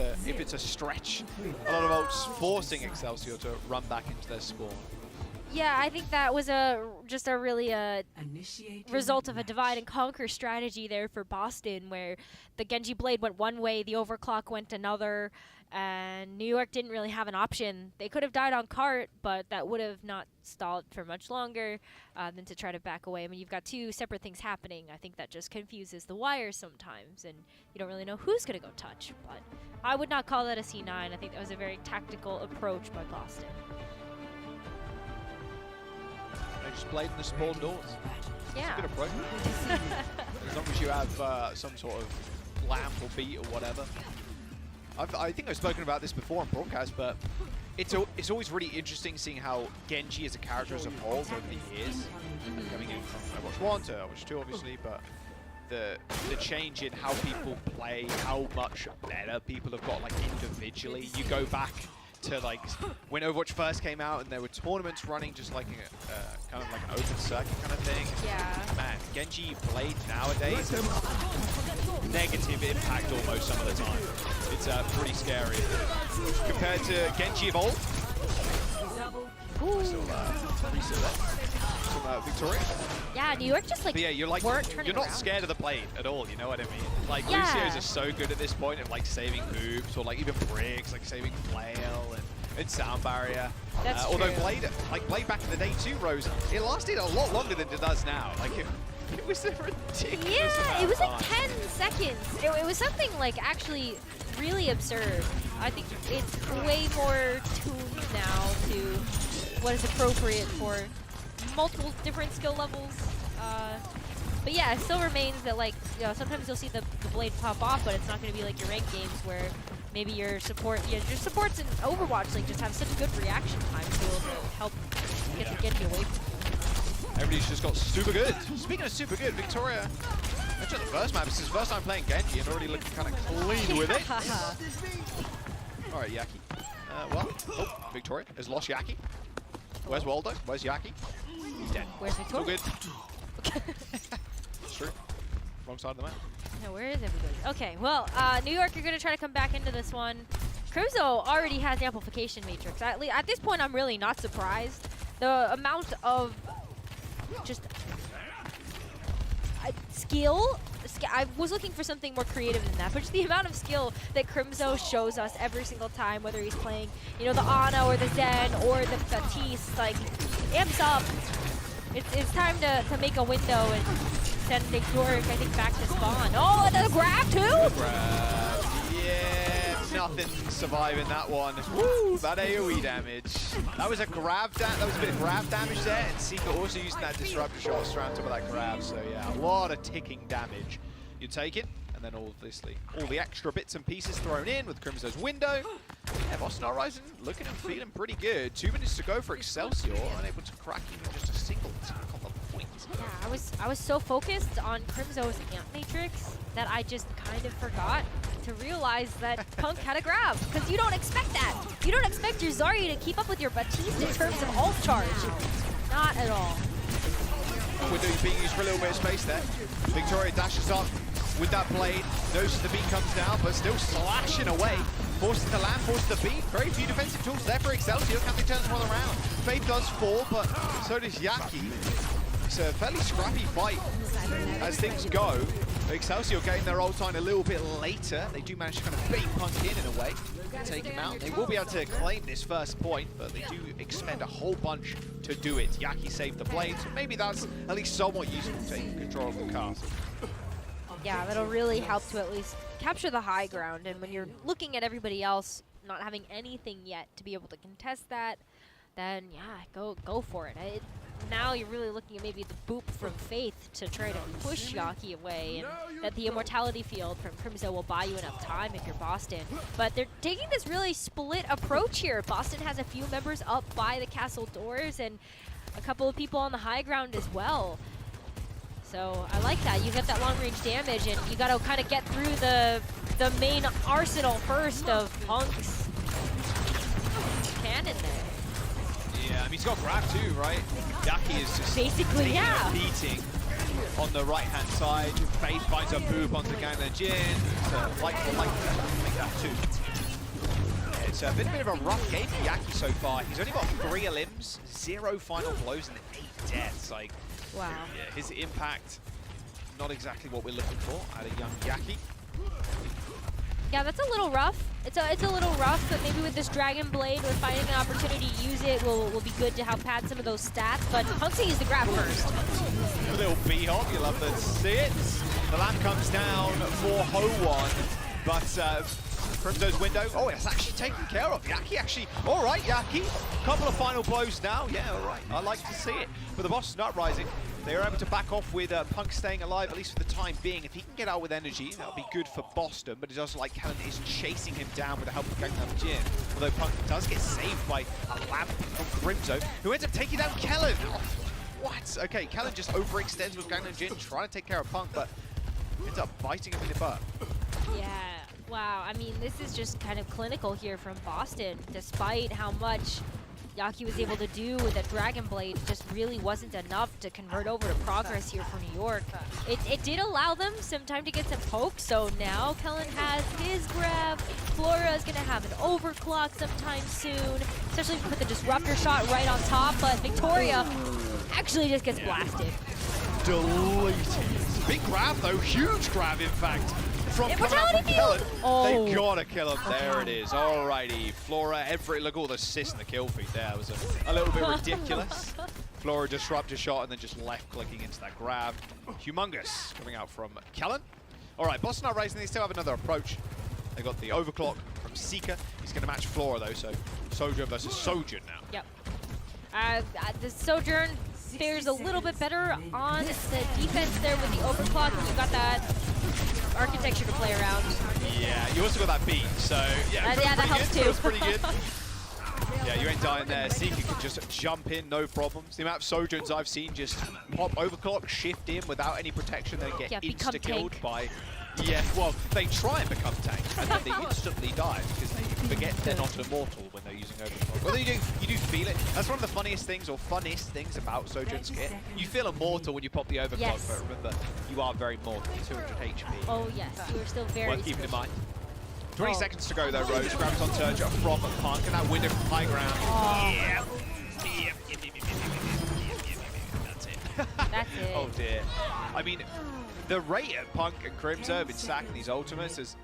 a stretch. A lot of ults forcing Excelsior to run back into their spawn. Yeah, I think that was just a really result of a divide and conquer strategy there for Boston, where the Genji Blade went one way, the overclock went another, and New York didn't really have an option. They could have died on cart, but that would have not stalled for much longer than to try to back away. I mean, you've got two separate things happening. I think that just confuses the wires sometimes, and you don't really know who's going to go touch. But I would not call that a C9. I think that was a very tactical approach by Boston. Just played in the spawn doors. Yeah. It's a good approach. As long as you have some sort of lamp or beat or whatever. I think I've spoken about this before on broadcast, but it's always really interesting seeing how Genji as a character has evolved over the years. Coming in from Overwatch 1 to Overwatch 2, obviously, but the change in how people play, how much better people have got like individually. You go back to like when Overwatch first came out and there were tournaments running just like a, kind of like an open circuit kind of thing. Yeah. Man, Genji Blade nowadays has negative impact almost some of the time. It's pretty scary compared to Genji of old. Still from Victoria. Yeah, New York just like, but yeah, you're like you're not around. scared of the blade at all. You know what I mean? Like Yeah. Lucio's is so good at this point of like saving hoops or like even bricks, like saving flail and sound barrier. That's although true. Blade back in the day too, Rose, it lasted a lot longer than it does now. Like it was a ridiculous. Yeah, it was like time. 10 seconds. It was something like actually really absurd. I think it's way more tuned now to what is appropriate for multiple different skill levels. But yeah, it still remains that like, you know, sometimes you'll see the blade pop off, but it's not going to be like your ranked games where maybe your supports in Overwatch like just have such good reaction time to be able to help get you away from it. Everybody's just got super good. Speaking of super good, Victoria, actually the first map, it's his first time playing Genji and already looking kind of clean with it. All right, Yaki. Victoria has lost Yaki. Where's Waldo? Where's Yaki? He's dead. Where's It's all Victoria? good. It's true. Wrong side of the map. No, where is everybody? Okay, well, New York, you're going to try to come back into this one. Crimzo already has the amplification matrix. At this point, I'm really not surprised. The amount of just skill. I was looking for something more creative than that, but just the amount of skill that Crimzo shows us every single time, whether he's playing, you know, the Ana or the Zen or the Baptiste, like, amps up. It's time to make a window and send Nick York, I think, back to spawn. Oh, and the grab too? Good grab. Yeah, nothing surviving that one. Woo, that AoE damage. That was a grab. That was a bit of grab damage there, and Seeker also using that disruptor shot straight on top of that grab. So yeah, a lot of ticking damage. You take it, and then obviously all the extra bits and pieces thrown in with Crimzo's window. Yeah, Boston Horizon looking and feeling pretty good. 2 minutes to go for Excelsior, unable to crack even just a single attack on the point. Yeah, I was so focused on Crimzo's amp matrix that I just kind of forgot to realize that Punk had a grab, because you don't expect that. You don't expect your Zarya to keep up with your Baptiste in terms of ult charge. Not at all. Window being used for a little bit of space there. Victoria dashes up with that blade. Notices the beat comes down, but still slashing away. Forces the land, forces the beat. Very few defensive tools there for Excelsior. Can't turns one around. Faith does fall, but so does Yaki. It's a fairly scrappy fight as things go. Excelsior getting their ult time a little bit later. They do manage to kind of bait Punk in a way, take him out. They will be able to claim this first point, but they do expend a whole bunch to do it. Yaki saved the blade, so maybe that's at least somewhat useful, taking control of the castle. Yeah, that'll really help to at least capture the high ground. And when you're looking at everybody else not having anything yet to be able to contest that, then yeah, go for it. Now you're really looking at maybe the boop from Faith to try to push Yaki away, and that the immortality field from Crimzo will buy you enough time if you're Boston. But they're taking this really split approach here. Boston has a few members up by the castle doors and a couple of people on the high ground as well. So I like that. You get that long range damage, and you got to kind of get through the main arsenal first of Punk's cannon there. Yeah, I mean, he's got grab too, right? Yaki is just basically, taking yeah, a beating on the right-hand side. Faith finds a boop onto Gangnam Jin. Like make that too. Yeah, it's been a bit of a rough game for Yaki so far. He's only got 3 elims, 0 final blows, and 8 deaths. Like, wow. Yeah, his impact, not exactly what we're looking for out of young Yaki. Yeah, that's a little rough. It's a little rough, but maybe with this Dragon Blade, we're finding an opportunity to use it. Will be good to help pad some of those stats, but Punk's gonna use the grab first. A little B-hop, you'll love to see it. The lamp comes down for Ho1, but Crimzo's window, oh, it's actually taken care of. Yaki actually, all right, Yaki. Couple of final blows now, yeah, all right. I like to see it. But the Boston Uprising, they were able to back off with Punk staying alive, at least for the time being. If he can get out with energy, that'll be good for Boston, but it does like Callan is chasing him down with the help of Gangnam Jin. Although Punk does get saved by a lamp from Crimzo, who ends up taking down Kellen. Oh, what? Okay, Kellen just overextends with Gangnam Jin, trying to take care of Punk, but ends up biting him in the butt. Yeah. Wow, I mean, this is just kind of clinical here from Boston. Despite how much Yaki was able to do with that Dragon Blade, it just really wasn't enough to convert over to progress here for New York. It did allow them some time to get some poke, so now Kellen has his grab. Flora is going to have an overclock sometime soon, especially if you put the Disruptor shot right on top, but Victoria actually just gets blasted. Deleted. Big grab though, huge grab in fact. From coming out from Kellen. They gotta kill him. There it is. Alrighty. Flora, look at all the assists and the kill feed there. It was a little bit ridiculous. Flora disrupted shot and then just left clicking into that grab. Humongous coming out from Kellen. Alright, Boston Uprising, they still have another approach. They got the overclock from Seeker. He's gonna match Flora though, so Sojourn versus Sojourn now. Yep. The Sojourn fares a little bit better on the defense there with the overclock, and you've got that architecture to play around. Yeah, you also got that beat, so yeah, that helps too. Feels pretty good. Yeah, you ain't dying there. Seeker can just jump in, no problems. The amount of Sojourns I've seen just pop overclock, shift in without any protection, then get insta-killed by... Yeah, well, they try and become tank, and then they instantly die because they forget they're not immortal when they're using overclock. Well, you do feel it. That's one of the funniest things, or funniest things about Sojourn's kit. You feel immortal when you pop the overclock, but remember, you are very mortal, 200 HP. Oh yes, you are still very worth keeping in mind. 20 seconds to go though, Rose. Grabs on Turge from Punk, and that window from high ground. Oh. That's it. That's it. Oh dear. I mean, the rate at Punk and Crimson have been stacking these ultimates is,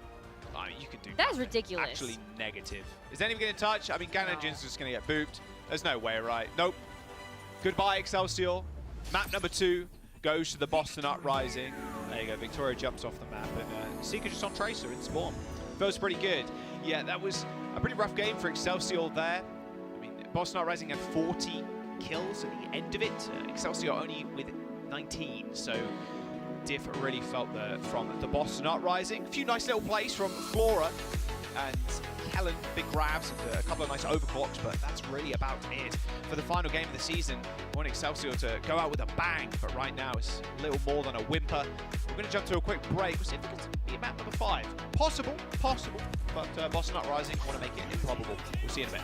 I mean, you can do that's ridiculous. Actually negative. Is anyone going to touch? I mean, Ganonjin's just going to get booped. There's no way, right? Nope. Goodbye, Excelsior. Map number 2 goes to the Boston Uprising. There you go. Victoria jumps off the map, and Seeker just on Tracer in spawn. Feels pretty good. Yeah, that was a pretty rough game for Excelsior there. I mean, Boston Uprising had 40 kills at the end of it. Excelsior only with 19, so Diff really felt from the Boston Uprising. A few nice little plays from Flora and Kellen, big grabs and a couple of nice overclocks, but that's really about it. For the final game of the season, I want Excelsior to go out with a bang, but right now it's a little more than a whimper. We're going to jump to a quick break. We'll see if we can be at map number 5. Possible, but Boston Uprising want to make it improbable. We'll see in a bit.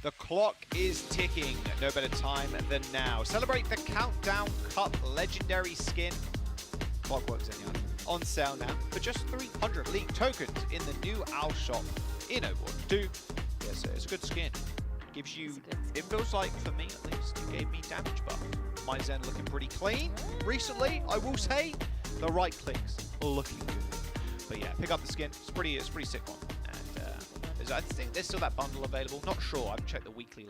The clock is ticking. No better time than now. Celebrate the Countdown Cup legendary skin. Clockworks on sale now for just 300 League tokens in the new Owl shop in Overwatch 2. Yes, it's a good skin. Gives you, it feels like, for me at least, it gave me damage buff. My Zen looking pretty clean recently, I will say. The right clicks looking good. But yeah, pick up the skin. It's pretty sick one. And I think there's still that bundle available. Not sure. I haven't checked the weekly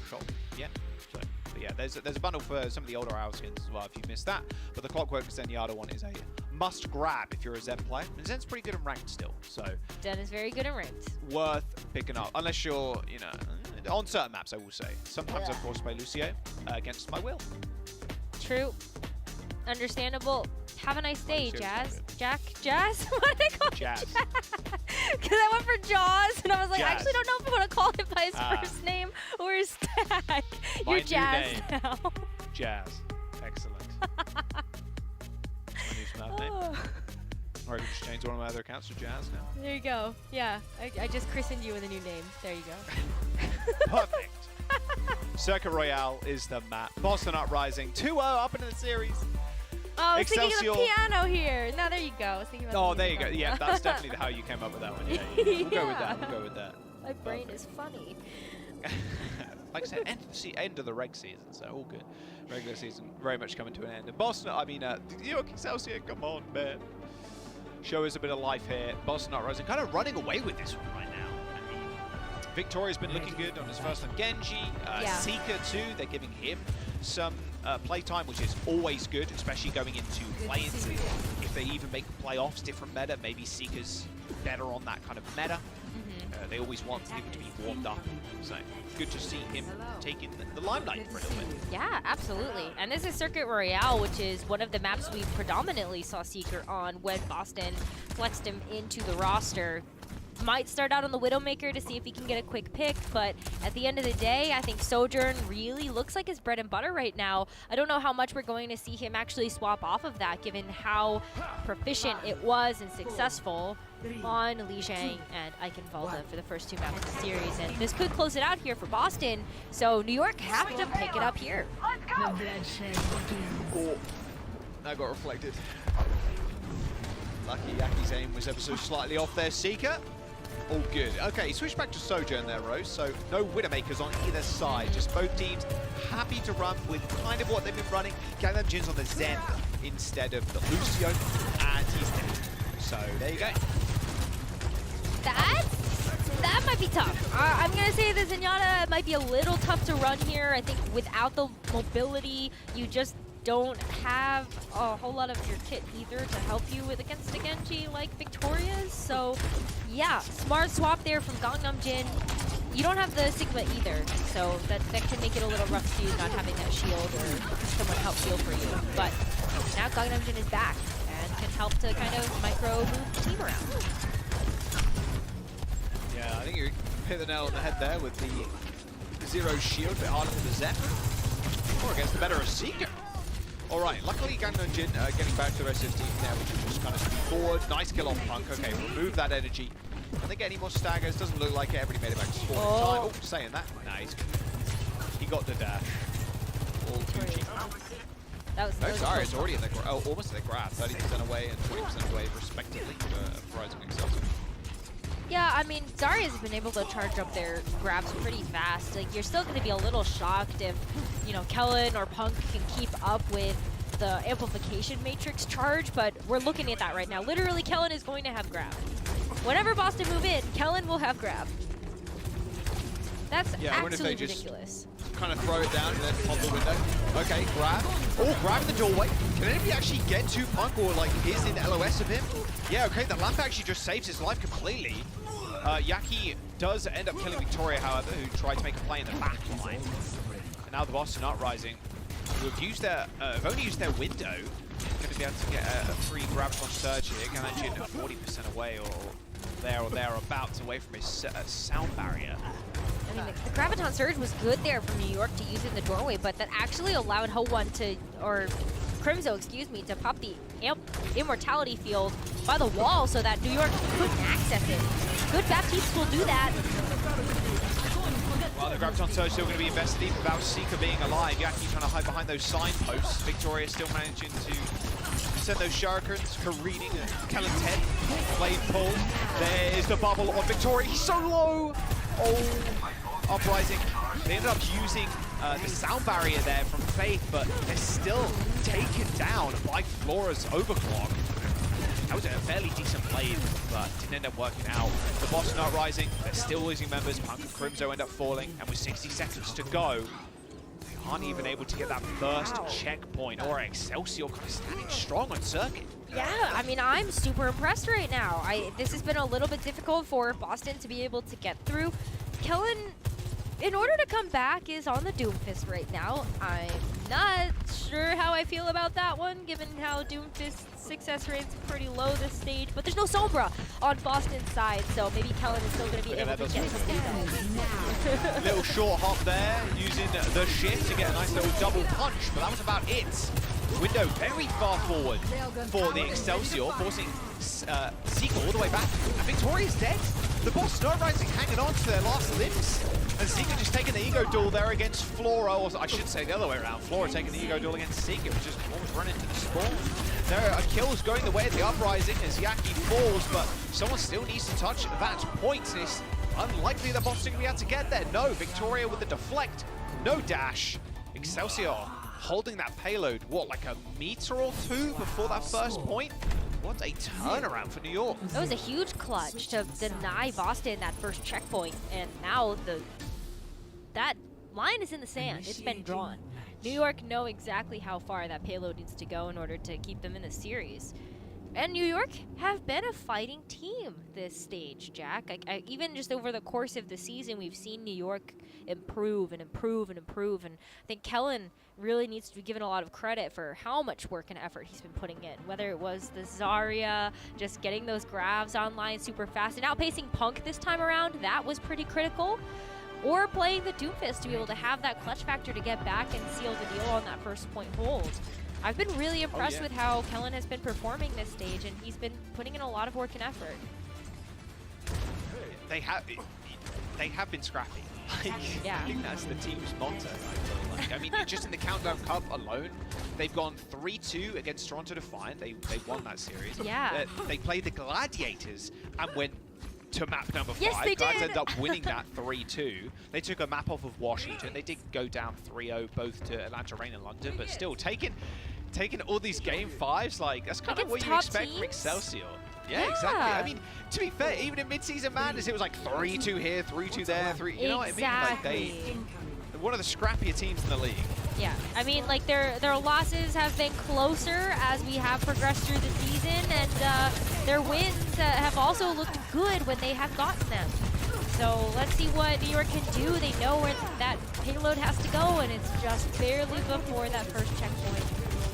shop yet. So, but yeah, there's a bundle for some of the older Owl skins as well. If you missed that, but the Clockwork Zenyatta one is a must grab if you're a Zen player. And Zen's pretty good in ranked still, so Zen is very good in ranked. Worth picking up, unless you're, you know, on certain maps. I will say. Sometimes I force play Lucio against my will. True. Understandable. Have a nice day, Jazz. Jazz? What did I call Jazz? Because I went for Jaws, and I was like, Jazz. I actually don't know if I want to call him by his first name or his tag. You're Jazz now. Jazz. Excellent. My new Smurf name. Or I can just change one of my other accounts to Jazz now. There you go. Yeah, I just christened you with a new name. There you go. Perfect. Circuit Royale is the map. Boston Uprising 2-0 up into the series. Oh, I was thinking of the piano here. No, there you go. I was thinking about there you go. Yeah, that's definitely how you came up with that one. Yeah, we'll go with that. We'll go with that. My brain is funny. Like I said, end of the reg season, so all good. Regular season very much coming to an end. And Boston, New York Excelsior, come on, man. Show us a bit of life here. Boston Uprising kind of running away with this one right now. I mean, Victoria's been looking good on his first on Genji. Seeker too, they're giving him some playtime, which is always good, especially going into play-ins. If they even make playoffs, different meta, maybe Seeker's better on that kind of meta. They always want people to be warmed up, so good to see him taking the limelight for a little bit. Yeah, absolutely. And this is Circuit Royale, which is one of the maps we predominantly saw Seeker on when Boston flexed him into the roster. Might start out on the Widowmaker to see if he can get a quick pick, but at the end of the day, I think Sojourn really looks like his bread and butter right now. I don't know how much we're going to see him actually swap off of that, given how proficient it was and successful on Li Zhang and Eichenwalde for the first 2 maps of the series. And this could close it out here for Boston, so New York have to pick it up here. Oh, that got reflected. Lucky Yaki's aim was ever so slightly off their Seeker. All good. Okay, switch back to Sojourn there, Rose. So no Widowmakers on either side. Just both teams happy to run with kind of what they've been running. Gangnam Jin's on the Zen instead of the Lucio, and he's dead. So there you go. That might be tough. I'm going to say the Zenyatta might be a little tough to run here. I think without the mobility, you just don't have a whole lot of your kit either to help you with against a Genji like Victoria's. So yeah, smart swap there from Gangnam Jin. You don't have the Sigma either, so that can make it a little rough for you not having that shield or someone help heal for you. But now Gangnam Jin is back and can help to kind of micro move the team around. Yeah, I think you hit the nail on the head there with the 0 shield, a bit harder for the Zen. Or against the better Seeker. All right, luckily Gangnam Jin getting back to the rest of his team there, which is just kind of forward. Nice kill on Punk. Okay, remove that energy. Can they get any more staggers? Doesn't look like it. Everybody made it back to spawn in time. Oh, saying that. Nice. He got the dash. All Gucci. No, sorry, it's already at the almost at the grab. 30% away and 20% away, respectively, for Paraiso and Excelsior. Yeah, I mean, Zarya's been able to charge up their grabs pretty fast. Like, you're still going to be a little shocked if, you know, Kellen or Punk can keep up with the amplification matrix charge, but we're looking at that right now. Literally, Kellen is going to have grab. Whenever Boston move in, Kellen will have grab. That's absolutely ridiculous. Kind of throw it down and then pop the window. Okay, grab. Oh, grab in the doorway. Can anybody actually get to Punk or like is in LOS of him? Yeah, okay, the lamp actually just saves his life completely. Yaki does end up killing Victoria, however, who tried to make a play in the back line. And now the Boston Uprising, who have used their, only used their window, going to be able to get a free grab on Surge here. Ganajin 40% away or thereabouts away from his sound barrier. I mean, the Graviton Surge was good there from New York to use in the doorway, but that actually allowed Ho1 to, or Crimzo, excuse me, to pop the Immortality field by the wall so that New York couldn't access it. Good Baptiste will do that. Well, the Graviton Surge still going to be invested deep without Seeker being alive. Yaki trying to hide behind those signposts. Victoria still managing to send those shurikens, careening at Kellen's head. Blade pull. There's the bubble on Victoria. He's so low. Oh, Uprising. They ended up using the sound barrier there from Faith, but they're still taken down by Flora's overclock. That was a fairly decent blade, but didn't end up working out. The Boston Uprising, they're still losing members. Punk and Crimzo end up falling, and with 60 seconds to go, they aren't even able to get that first checkpoint. Or Excelsior kind of standing strong on circuit. Yeah, I mean, I'm super impressed right now. This has been a little bit difficult for Boston to be able to get through. Kellen, in order to come back, is on the Doomfist right now. I'm not sure how I feel about that one, given how Doomfist's success rate's pretty low this stage, but there's no Sombra on Boston's side, so maybe Kellen is still going to be able to get some Little short hop there, using the shift to get a nice little double punch, but that was about it. Window very far forward for the Excelsior, forcing Seeker all the way back. And Victoria's dead. The Boston Uprising hanging on to their last limbs. And Seeker just taking the ego duel there against Flora, or I should say the other way around. Flora taking the ego duel against Seeker, which just almost run into the spawn. There are kills going the way of the Uprising as Yaki falls, but someone still needs to touch that point. It's unlikely that Boston can be able to get there. No, Victoria with the deflect, no dash. Excelsior holding that payload, what, like a meter or two before that first point? What a turnaround for New York. That was a huge clutch to deny Boston that first checkpoint, and now that line is in the sand. It's been drawn. New York know exactly how far that payload needs to go in order to keep them in the series. And New York have been a fighting team this stage, Jack. Even just over the course of the season, we've seen New York improve and improve and improve. And I think Kellen really needs to be given a lot of credit for how much work and effort he's been putting in. Whether it was the Zarya, just getting those grabs online super fast, and outpacing Punk this time around, that was pretty critical. Or playing the Doomfist to be able to have that clutch factor to get back and seal the deal on that first point hold. I've been really impressed with how Kellen has been performing this stage, and he's been putting in a lot of work and effort. They have been scrappy. Yeah. I think that's the team's motto. I mean, just in the Countdown Cup alone, they've gone 3-2 against Toronto Defiant. They won that series. Yeah. They played the Gladiators and went to map number 5. Yes, they Glads did. ended up winning that 3-2. They took a map off of Washington. They did go down 3-0 both to Atlanta Reign and London, but still taking all these game 5s, like that's kind of what you expect from Excelsior. Yeah, exactly. I mean, to be fair, even in mid-season madness, it was like 3-2 here, 3-2 there, 3. You know what I mean? Like they're one of the scrappier teams in the league. Yeah, I mean, like their losses have been closer as we have progressed through the season, and their wins have also looked good when they have gotten them. So let's see what New York can do. They know where that payload has to go, and it's just barely before that first checkpoint.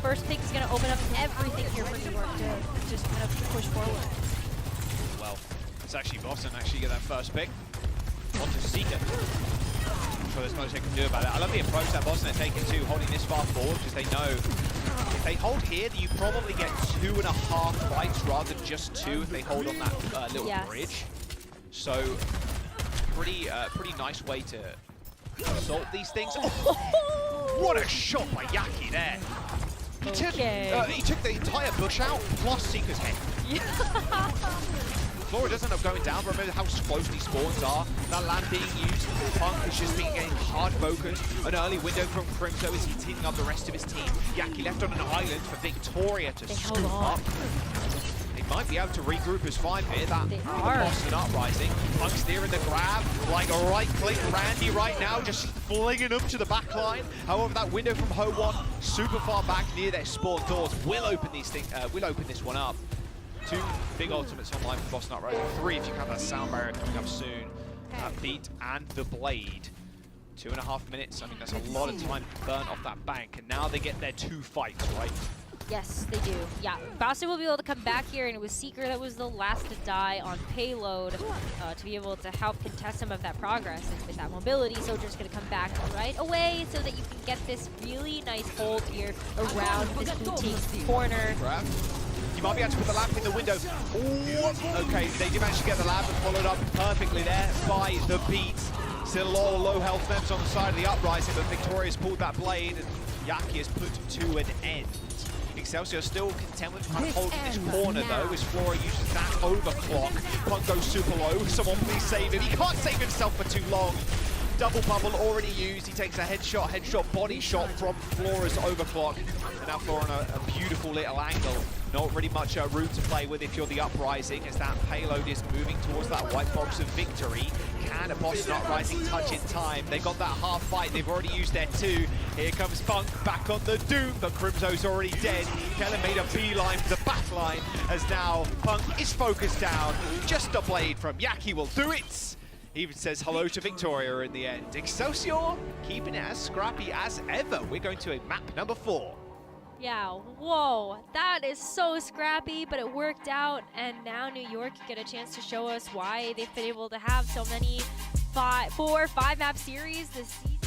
First pick is going to open up everything here for New York to just kind of push forward. Well, it's actually Boston get that first pick. On to Seeker. I'm sure there's much they can do about it. I love the approach that Boston are taking too, holding this far forward, because they know if they hold here, you probably get 2.5 fights rather than just 2 if they hold on that little bridge. So, pretty nice way to assault these things. Oh, what a shot by Yaki there. He took the entire bush out, plus Seeker's head. Flora doesn't end up going down, but remember how close these spawns are. That land being used, Punk is just being getting hard focused. An early window from Crimzo as he's teaming up the rest of his team. Yaki left on an island for Victoria to scoop up. They might be able to regroup as 5 here. That Boston Uprising. Punk's near in the grab, like a right click. Randy right now just flinging them to the back line. However, that window from Ho1 super far back near their spawn doors will open these things. Will open this one up. 2 big ultimates online for Boston Uprising. 3 if you count that sound barrier coming up soon. Beat and the blade. 2.5 minutes. I mean, that's a lot of time to burn off that bank. And now they get their 2 fights, right? Yes, they do. Yeah, Boston will be able to come back here, and it was Seeker that was the last to die on payload to be able to help contest some of that progress. And with that mobility, Soldier's going to come back right away so that you can get this really nice hold here around this boutique corner. You might be able to put the lamp in the window. Ooh, okay, they did manage to get the lamp and followed up perfectly there by the beat. Still a lot of low health members on the side of the uprising, but Victoria's pulled that blade and Yaki has put to an end. Excelsior still content with kind of holding this corner though, as Flora uses that overclock. Punk goes super low. Someone please save him. He can't save himself for too long. Double bubble already used. He takes a headshot body shot from Flora's overclock. And now Flora on a beautiful little angle. Not really much room to play with if you're the uprising, as that payload is moving towards that white box of victory. Can a Boston uprising touch in time? They got that half fight. They've already used their 2. Here comes Punk back on the Doom, but Crimzo's already dead. Kellen made a beeline to the back line, as now Punk is focused down. Just a blade from Yaki will do it. He even says hello to Victoria in the end. Excelsior keeping it as scrappy as ever. We're going to a map number 4. Yeah, whoa, that is so scrappy, but it worked out, and now New York get a chance to show us why they've been able to have so many 4-5 map series this season.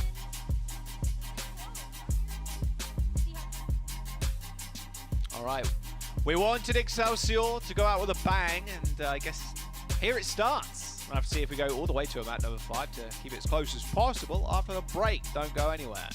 All right, we wanted Excelsior to go out with a bang, and I guess here it starts. We'll have to see if we go all the way to a map number 5 to keep it as close as possible after the break. Don't go anywhere.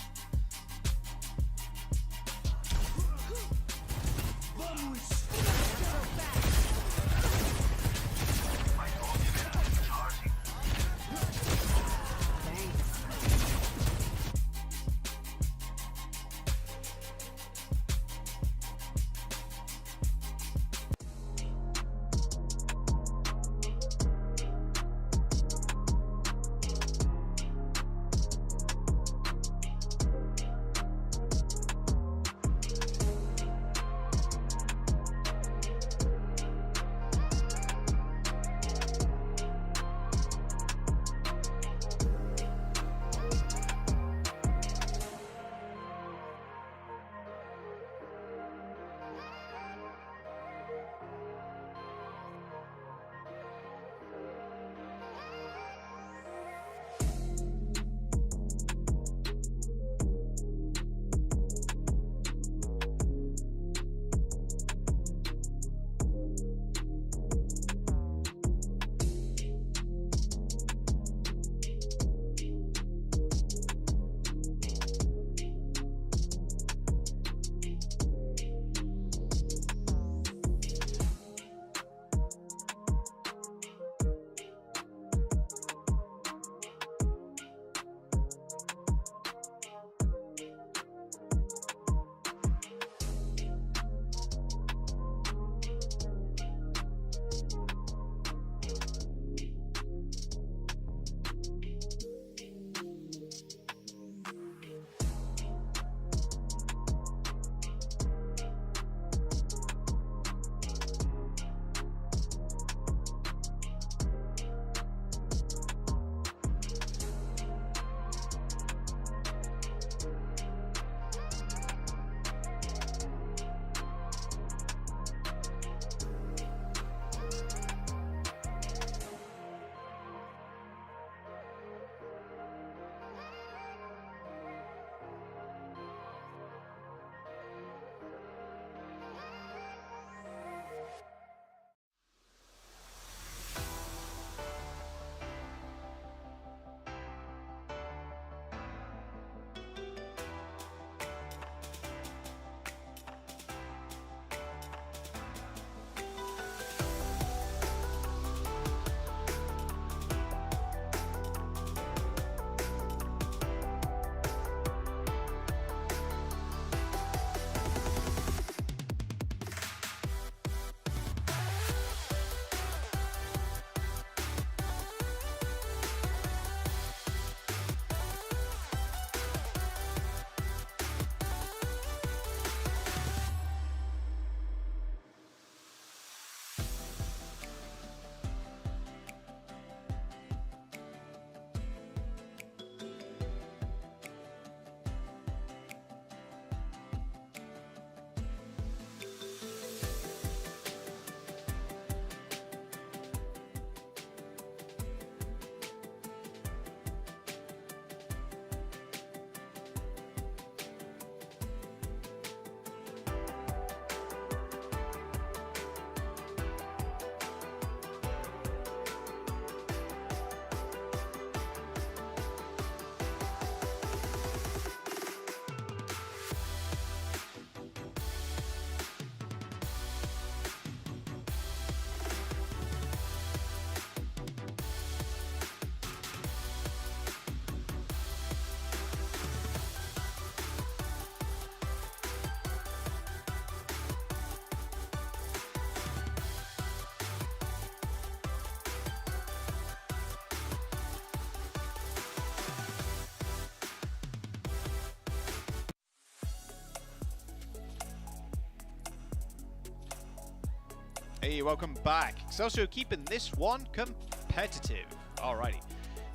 Hey, welcome back. Excelsior keeping this one competitive. Alrighty.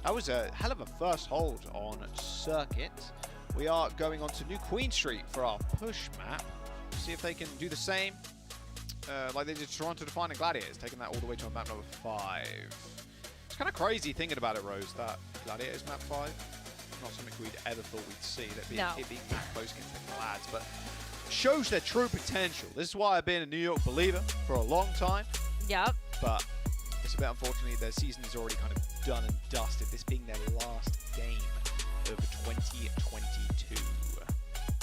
That was a hell of a first hold on Circuit. We are going on to New Queen Street for our push map. See if they can do the same like they did Toronto Defiant Gladiators, taking that all the way to map number 5. It's kind of crazy thinking about it, Rose, that Gladiators map 5. Not something we'd ever thought we'd see, that it being that close against the Glads, but shows their true potential. This is why I've been a New York believer for a long time. Yep. But it's a bit unfortunately their season is already kind of done and dusted, this being their last game of 2022.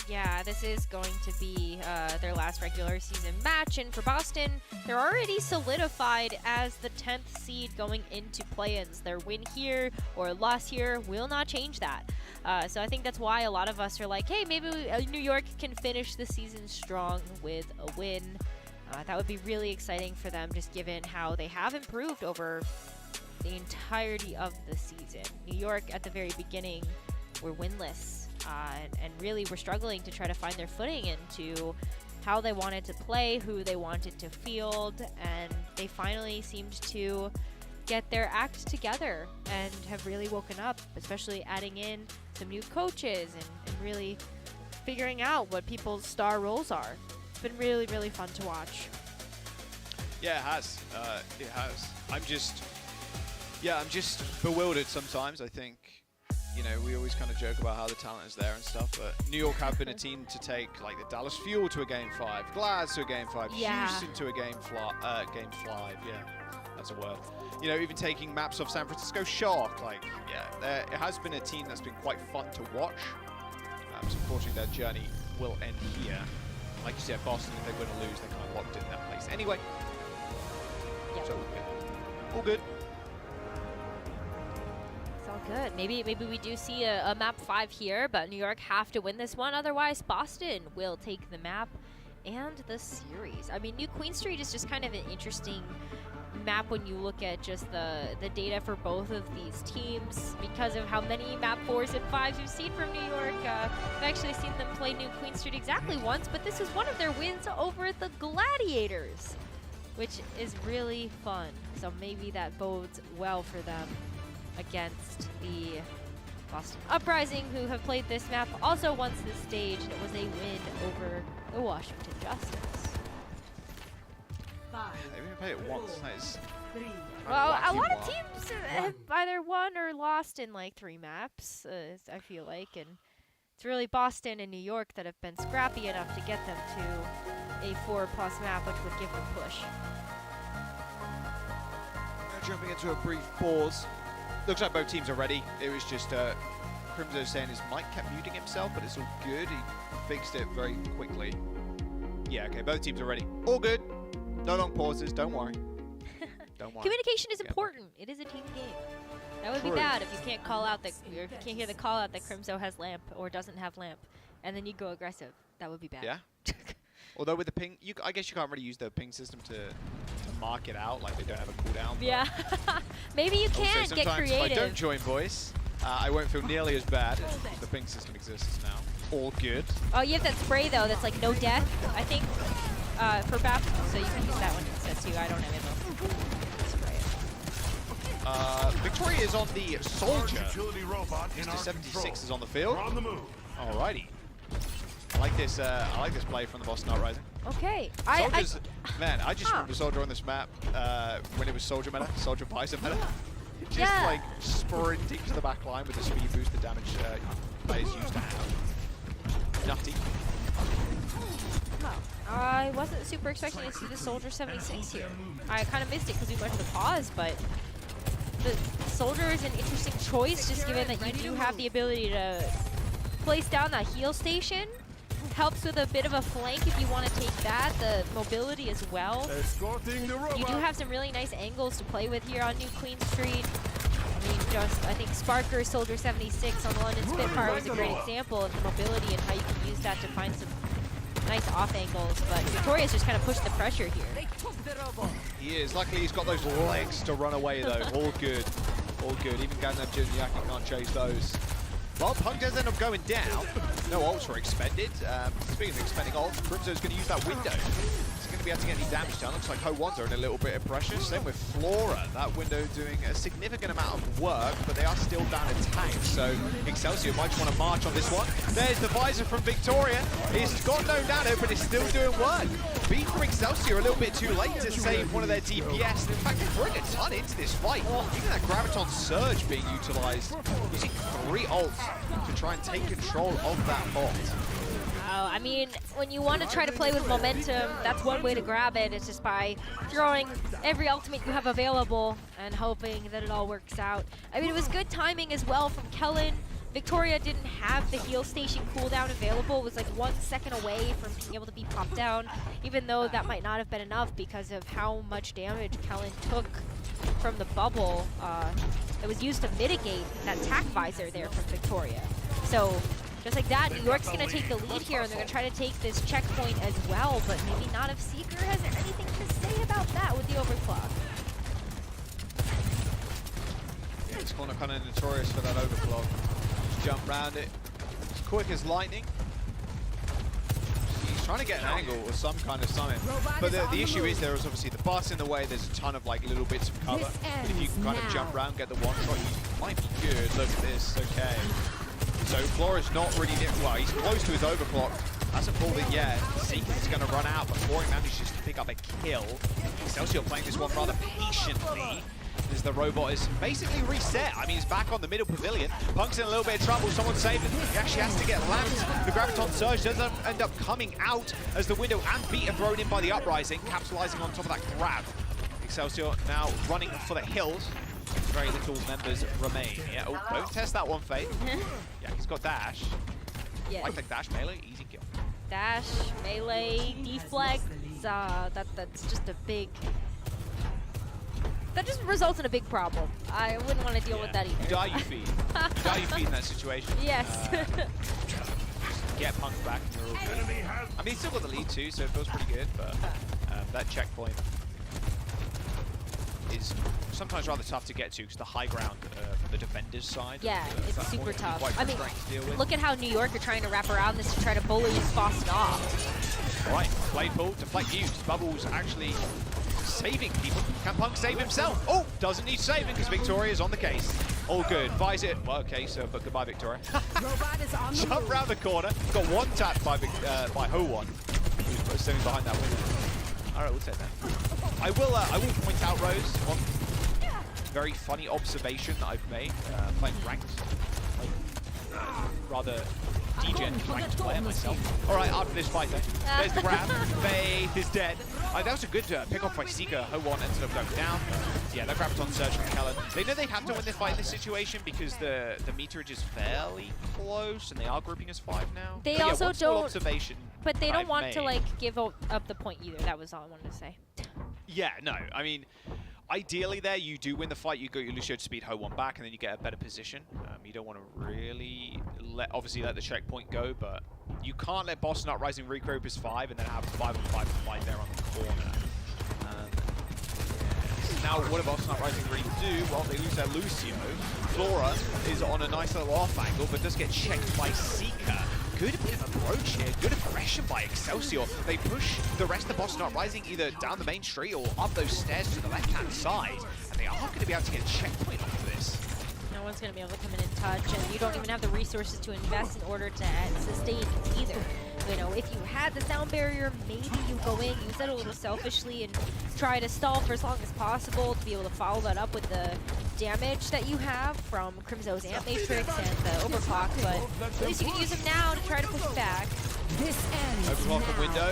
Yeah, this is going to be their last regular season match, and for Boston, they're already solidified as the 10th seed going into play-ins. Their win here or loss here will not change that. So I think that's why a lot of us are like, hey, maybe New York can finish the season strong with a win. That would be really exciting for them, just given how they have improved over the entirety of the season. New York at the very beginning were winless. And really were struggling to try to find their footing into how they wanted to play, who they wanted to field, and they finally seemed to get their act together and have really woken up, especially adding in some new coaches and really figuring out what people's star roles are. It's been really, really fun to watch. Yeah, it has. It has. I'm just bewildered sometimes, I think. You know, we always kind of joke about how the talent is there and stuff, but New York have been a team to take, like, the Dallas Fuel to a Game 5, Glads to a Game 5, Yeah. Houston to a Game 5, yeah, that's a word. You know, even taking maps off San Francisco Shock, like, yeah, it has been a team that's been quite fun to watch. So unfortunately, their journey will end here. Like you said, Boston, if they win or lose, they're kind of locked in that place. Anyway, so all good. Good. Maybe we do see a map 5 here, but New York have to win this one. Otherwise, Boston will take the map and the series. I mean, New Queen Street is just kind of an interesting map when you look at just the data for both of these teams because of how many map 4s and 5s you've seen from New York. I've actually seen them play New Queen Street exactly once, but this is one of their wins over the Gladiators, which is really fun. So maybe that bodes well for them against the Boston Uprising, who have played this map also once this stage, and it was a win over the Washington Justice. They even played it once. Nice. Well, a lot of teams have either won or lost in like 3 maps, I feel like, and it's really Boston and New York that have been scrappy enough to get them to a 4+ map, which would give them push. Jumping into a brief pause. Looks like both teams are ready. It was just Crimzo saying his mic kept muting himself, but it's all good. He fixed it very quickly. Yeah, okay, both teams are ready. All good. No long pauses, don't worry. Don't worry. Communication is important. It is a team game. That would be bad if you can't call out if you can't hear the call out that Crimzo has lamp or doesn't have lamp, and then you go aggressive. That would be bad. Yeah. Although with the ping, I guess you can't really use the ping system to mark it out, like they don't have a cooldown. Yeah. Maybe you can get creative. If I don't join voice, I won't feel nearly as bad. The ping system exists now. All good. Oh, you have that spray though. That's like no death. I think for BAP, so you can use that one instead too. I don't have ammo. Victoria is on the Soldier. Mr. 76 is on the field. Alrighty. I like this play from the Boston Uprising. Okay. Soldiers, man, I just remember Soldier on this map when it was Soldier meta, Soldier Visor meta. Just like sprinting to the back line with the speed boost, the damage players used to have. Nutty. I wasn't super expecting to see the Soldier 76 here. I kind of missed it because we went to the pause, but the Soldier is an interesting choice just given that you do have the ability to place down that heal station. Helps with a bit of a flank if you want to take that, the mobility as well. You do have some really nice angles to play with here on New Queen Street. I mean, I think Sparker Soldier 76 on the London Spitfire was a great example of the mobility and how you can use that to find some nice off angles, but Victoria's just kind of pushed the pressure here. He is. Luckily, he's got those legs to run away, though. All good. All good. Even Gandalf Juniaki can't chase those. Well, Punk does end up going down. No ults were expended. Speaking of expending ults, Crimzo's going to use that window to going to be able to get any damage done. Looks like Ho1's are in a little bit of pressure. Same with Flora. That window doing a significant amount of work, but they are still down in tank. So Excelsior might want to march on this one. There's the visor from Victoria. It's got no nano, but it's still doing work. Beat from Excelsior a little bit too late to save one of their DPS. And in fact, they bring a ton into this fight. Even that Graviton Surge being utilized, using 3 ults to try and take control of that bot. I mean, when you want to try to play with momentum, that's one way to grab it. It's just by throwing every ultimate you have available and hoping that it all works out. I mean, it was good timing as well from Kellen. Victoria didn't have the heal station cooldown available. It was like 1 second away from being able to be popped down, even though that might not have been enough because of how much damage Kellen took from the bubble that was used to mitigate that tack visor there from Victoria. So just like that, New York's going to take the lead here, and they're going to try to take this checkpoint as well, but maybe not if Seeker has anything to say about that with the overclock. Yeah, this corner kind of notorious for that overclock. Just jump around it as quick as lightning. He's trying to get an angle or some kind of summit. But the issue is there is obviously the bus in the way. There's a ton of like little bits of cover. But if you can kind of jump around, get the one shot, you might be good. Look at this. Okay. So Flora's not really well, he's close to his overclock, hasn't pulled it yet. Seeker's going to run out before he manages to pick up a kill. Excelsior playing this one rather patiently as the robot is basically reset. I mean, he's back on the middle pavilion. Punk's in a little bit of trouble, someone saved him. He actually has to get lamped. The Graviton Surge does end up coming out as the window and beat are thrown in by the Uprising, capitalizing on top of that grab. Excelsior now running for the hills. Very little members remain. Yeah, oh, don't test that one, Faith. Yeah, he's got dash. Yeah. Like the dash melee, easy kill. Dash, melee, deflect, that's just a big... That just results in a big problem. I wouldn't want to deal with that either. You die, you feed. You die, you feed in that situation. Yes. Get Punk back and you're all good. I mean, he's still got the lead too, so it feels pretty good, but that checkpoint is sometimes rather tough to get to because the high ground from the defender's side. Yeah, it's super tough. I mean, to deal with. look at how New York are trying to wrap around this to try to bully Boston off. All right, blade pull, deflect used. Bubbles actually saving people. Can Punk save himself? Oh, doesn't need saving because Victoria's on the case. All good. Buys it. Well, okay, so but goodbye, Victoria. Jump round the corner. Got one tap by Ho1, who's standing behind that window. All right, we'll take that. I will point out, Rose, one very funny observation that I've made playing ranked. Rather degen ranked player myself. All right, after this fight, there's the grab. Faith is dead. That was a good pick off by Seeker. Ho1 ended up going down. Yeah, that Graviton Surge from Kellen. They know they have to win this fight in this situation because the meterage is fairly close and they are grouping as 5 now. They but also yeah, don't. Observation But they don't want made. to like give up the point either. That was all I wanted to say. Yeah, no. I mean, ideally there you do win the fight. You lose your speed Ho1 back and then you get a better position. You don't want to really obviously let the checkpoint go, but you can't let Boston Uprising regroup as 5 and then have 5-on-5 fight there on the corner. Now, what do Boston Uprising really do? Well, they lose their Lucio. Flora is on a nice little off angle, but does get checked by Seeker. Good bit of approach here, good aggression by Excelsior. They push the rest of Boston Uprising either down the main street or up those stairs to the left-hand side, and they are going to be able to get a checkpoint off this. No one's going to be able to come in and touch, and you don't even have the resources to invest in order to sustain either. You know, if you had the sound barrier, maybe you go in, use that a little selfishly, and try to stall for as long as possible to be able to follow that up with the damage that you have from Crimzo's Amp Matrix and the Overclock, but at least you can use them now to try to push back. This ends Overclock the window.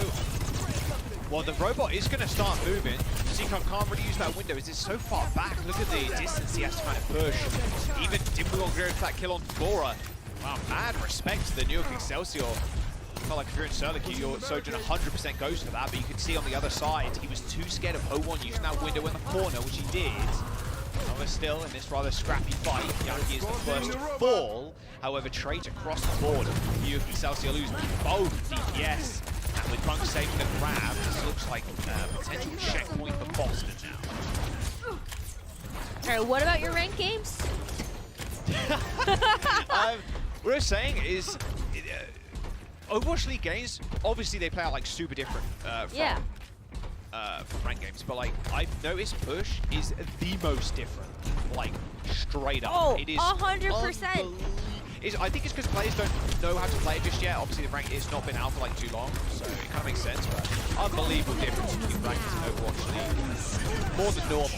Well, the robot is going to start moving. Seeker can't really use that window as it's so far back. Look at the distance he has to kind of push. Even Dimblewong goes for that kill on Flora. Wow, mad respect to the New York Excelsior. I felt like if you're in Serlicky, your Sojourn 100% goes for that, but you can see on the other side, he was too scared of Ho1 using that window in the corner, which he did. However, still, in this rather scrappy fight, Yankee is the first to fall. However, Trait across the board. New York Excelsior lose both DPS. And with Punk saving the grab, this looks like a potential checkpoint for Boston now. Alright, what about your ranked games? What I'm saying is, Overwatch League games, obviously they play out like super different from from ranked games, but like I've noticed push is the most different. Like straight up. Oh, it is 100%. I think it's because players don't know how to play it just yet. Obviously, the rank has not been out for like too long, so it kind of makes sense. But unbelievable difference between ranked and Overwatch League. More than normal.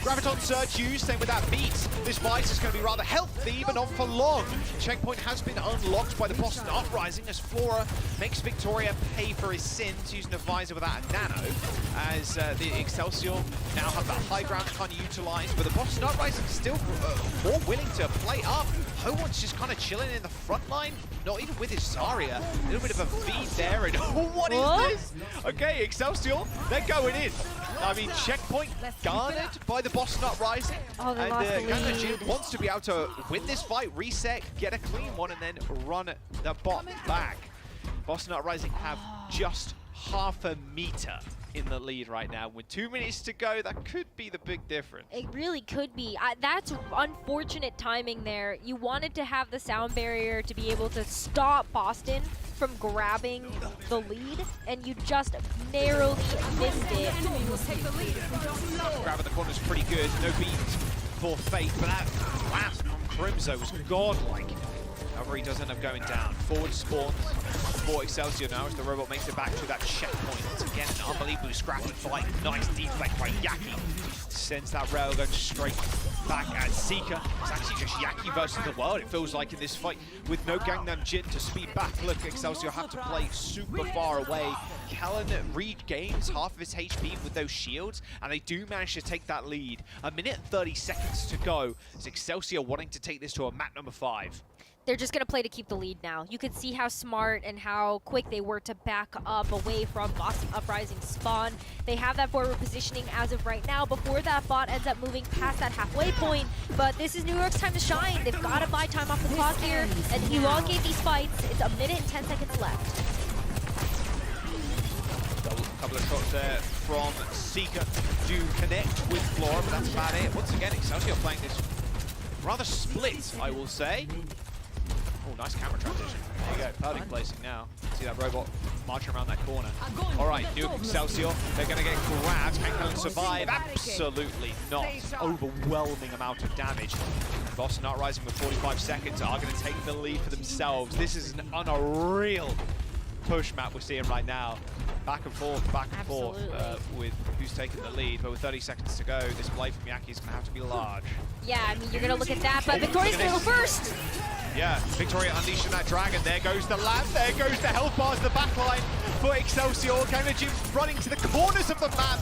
Graviton Surge used, same with that beat. This fight is going to be rather healthy, but not for long. Checkpoint has been unlocked by the Boston Uprising as Flora makes Victoria pay for his sins using a visor without a nano, as the Excelsior now have that high ground kind of utilized, but the Boston Uprising still more willing to play up. Ho1's just kind of chilling in the front line, not even with his Zarya. A little bit of a feed there, and what is this? Okay, Excelsior, they're going in. I mean, checkpoint guarded by the Boston Uprising. Oh, they and lost the lead. Jin wants to be able to win this fight, reset, get a clean one, and then run the bot back. Boston Uprising have just half a meter in the lead right now. With 2 minutes to go, that could be the big difference. It really could be. That's unfortunate timing there. You wanted to have the sound barrier to be able to stop Boston from grabbing the lead, and you just narrowly missed it. Grab at the corner is pretty good. No beat for Fate, but that blast from Crimzo was godlike. However, he does end up going down. Forward spawns for Excelsior now as the robot makes it back to that checkpoint. Once again, an unbelievably scrappy fight. Nice deflect by Yaki. Sends that railgun straight back at Seeker. It's actually just Yaki versus the world, it feels like, in this fight. With no Gangnam Jin to speed back. Look, Excelsior have to play super far away. Kellen regains half of his HP with those shields, and they do manage to take that lead. A minute 30 seconds to go as Excelsior wanting to take this to a map number 5. They're just going to play to keep the lead now. You could see how smart and how quick they were to back up away from Boston Uprising spawn. They have that forward positioning as of right now before that bot ends up moving past that halfway point. But this is New York's time to shine. They've got to buy time off the clock here and elongate these fights. It's a minute and 10 seconds left. A couple of shots there from Seeker to connect with Flora, but that's about it. Once again, Excelsior playing this rather split, I will say. Oh, nice camera transition. There you go, perfect placing now. See that robot marching around that corner. All right, New York Excelsior, they're going to get grabbed. Can Kellen survive? Absolutely not. Overwhelming amount of damage. Boston Uprising with 45 seconds are going to take the lead for themselves. This is an unreal push map we're seeing right now. Back and forth with who's taking the lead. But with 30 seconds to go, this play from Yaki is going to have to be large. Yeah, I mean, you're going to look at that, but Victoria's going to go first. Yeah, Victoria unleashing that dragon. There goes the lamp. There goes the health bars, the backline for Excelsior. Gangnam running to the corners of the map.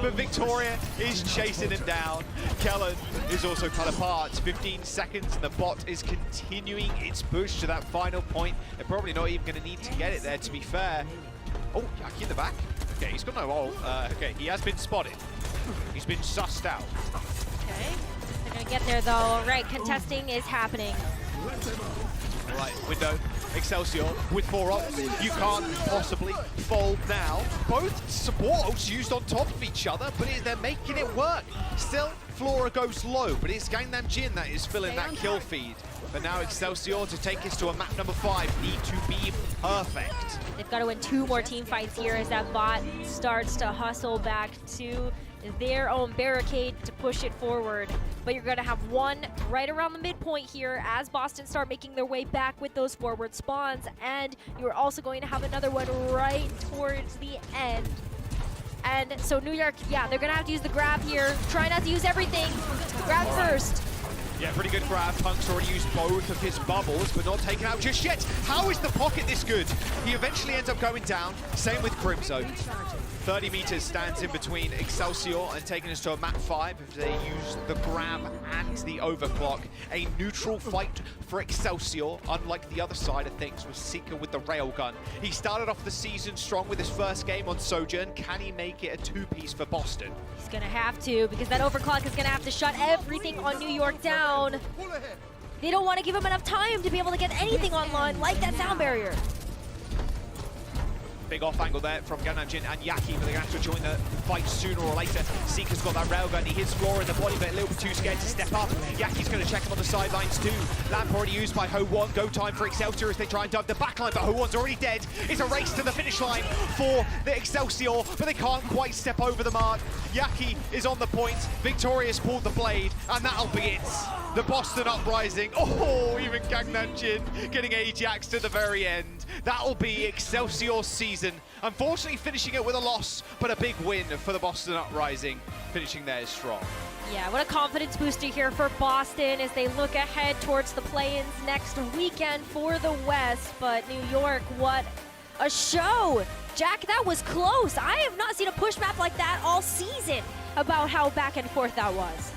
But Victoria is chasing him down. Kellen is also cut apart. 15 seconds, and the bot is continuing its push to that final point. They're probably not even going to need to get it there, to be fair. Oh, Yaki in the back. Okay, he's got no ult. Okay, he has been spotted. He's been sussed out. Okay, they're going to get there, though. All right, contesting is happening. All right, window. Excelsior with 4 ults. You can't possibly fold now. Both support ults used on top of each other, but they're making it work. Still, Flora goes low, but it's Gangnam Jin that is filling that kill feed. But now Excelsior, to take us to a map number 5, need to be perfect. They've got to win 2 more team fights here as that bot starts to hustle back to their own barricade to push it forward. But you're going to have one right around the midpoint here as Boston start making their way back with those forward spawns. And you're also going to have another one right towards the end. And so New York, yeah, they're going to have to use the grab here. Try not to use everything. Grab first. Yeah, pretty good grab. Punk's already used both of his bubbles, but not taken out just yet. How is the pocket this good? He eventually ends up going down. Same with Crimzo. 30 meters stands in between Excelsior and taking us to a map 5 if they use the grab and the overclock. A neutral fight for Excelsior, unlike the other side of things with Seeker with the railgun. He started off the season strong with his first game on Sojourn. Can he make it a 2-piece for Boston? He's gonna have to, because that overclock is gonna have to shut everything on New York down. They don't want to give him enough time to be able to get anything online like that sound barrier. big off angle there from Gangnam Jin and Yaki, but they're going to have to join the fight sooner or later. Seeker's got that railgun, he hits Flora in the body, but a little bit too scared to step up. Yaki's going to check him on the sidelines too. Lamp already used by Ho1, go time for Excelsior as they try and dive the backline, but Ho1's already dead. It's a race to the finish line for the Excelsior, but they can't quite step over the mark. Yaki is on the point, Victoria's pulled the blade, and that'll be it. The Boston Uprising, oh, even Gangnam Jin getting Ajax to the very end. That'll be Excelsior's season. Unfortunately finishing it with a loss, but a big win for the Boston Uprising, finishing theirs strong. Yeah, what a confidence booster here for Boston as they look ahead towards the play-ins next weekend for the West. But New York, what a show! Jack, that was close. I have not seen a push map like that all season about how back and forth that was.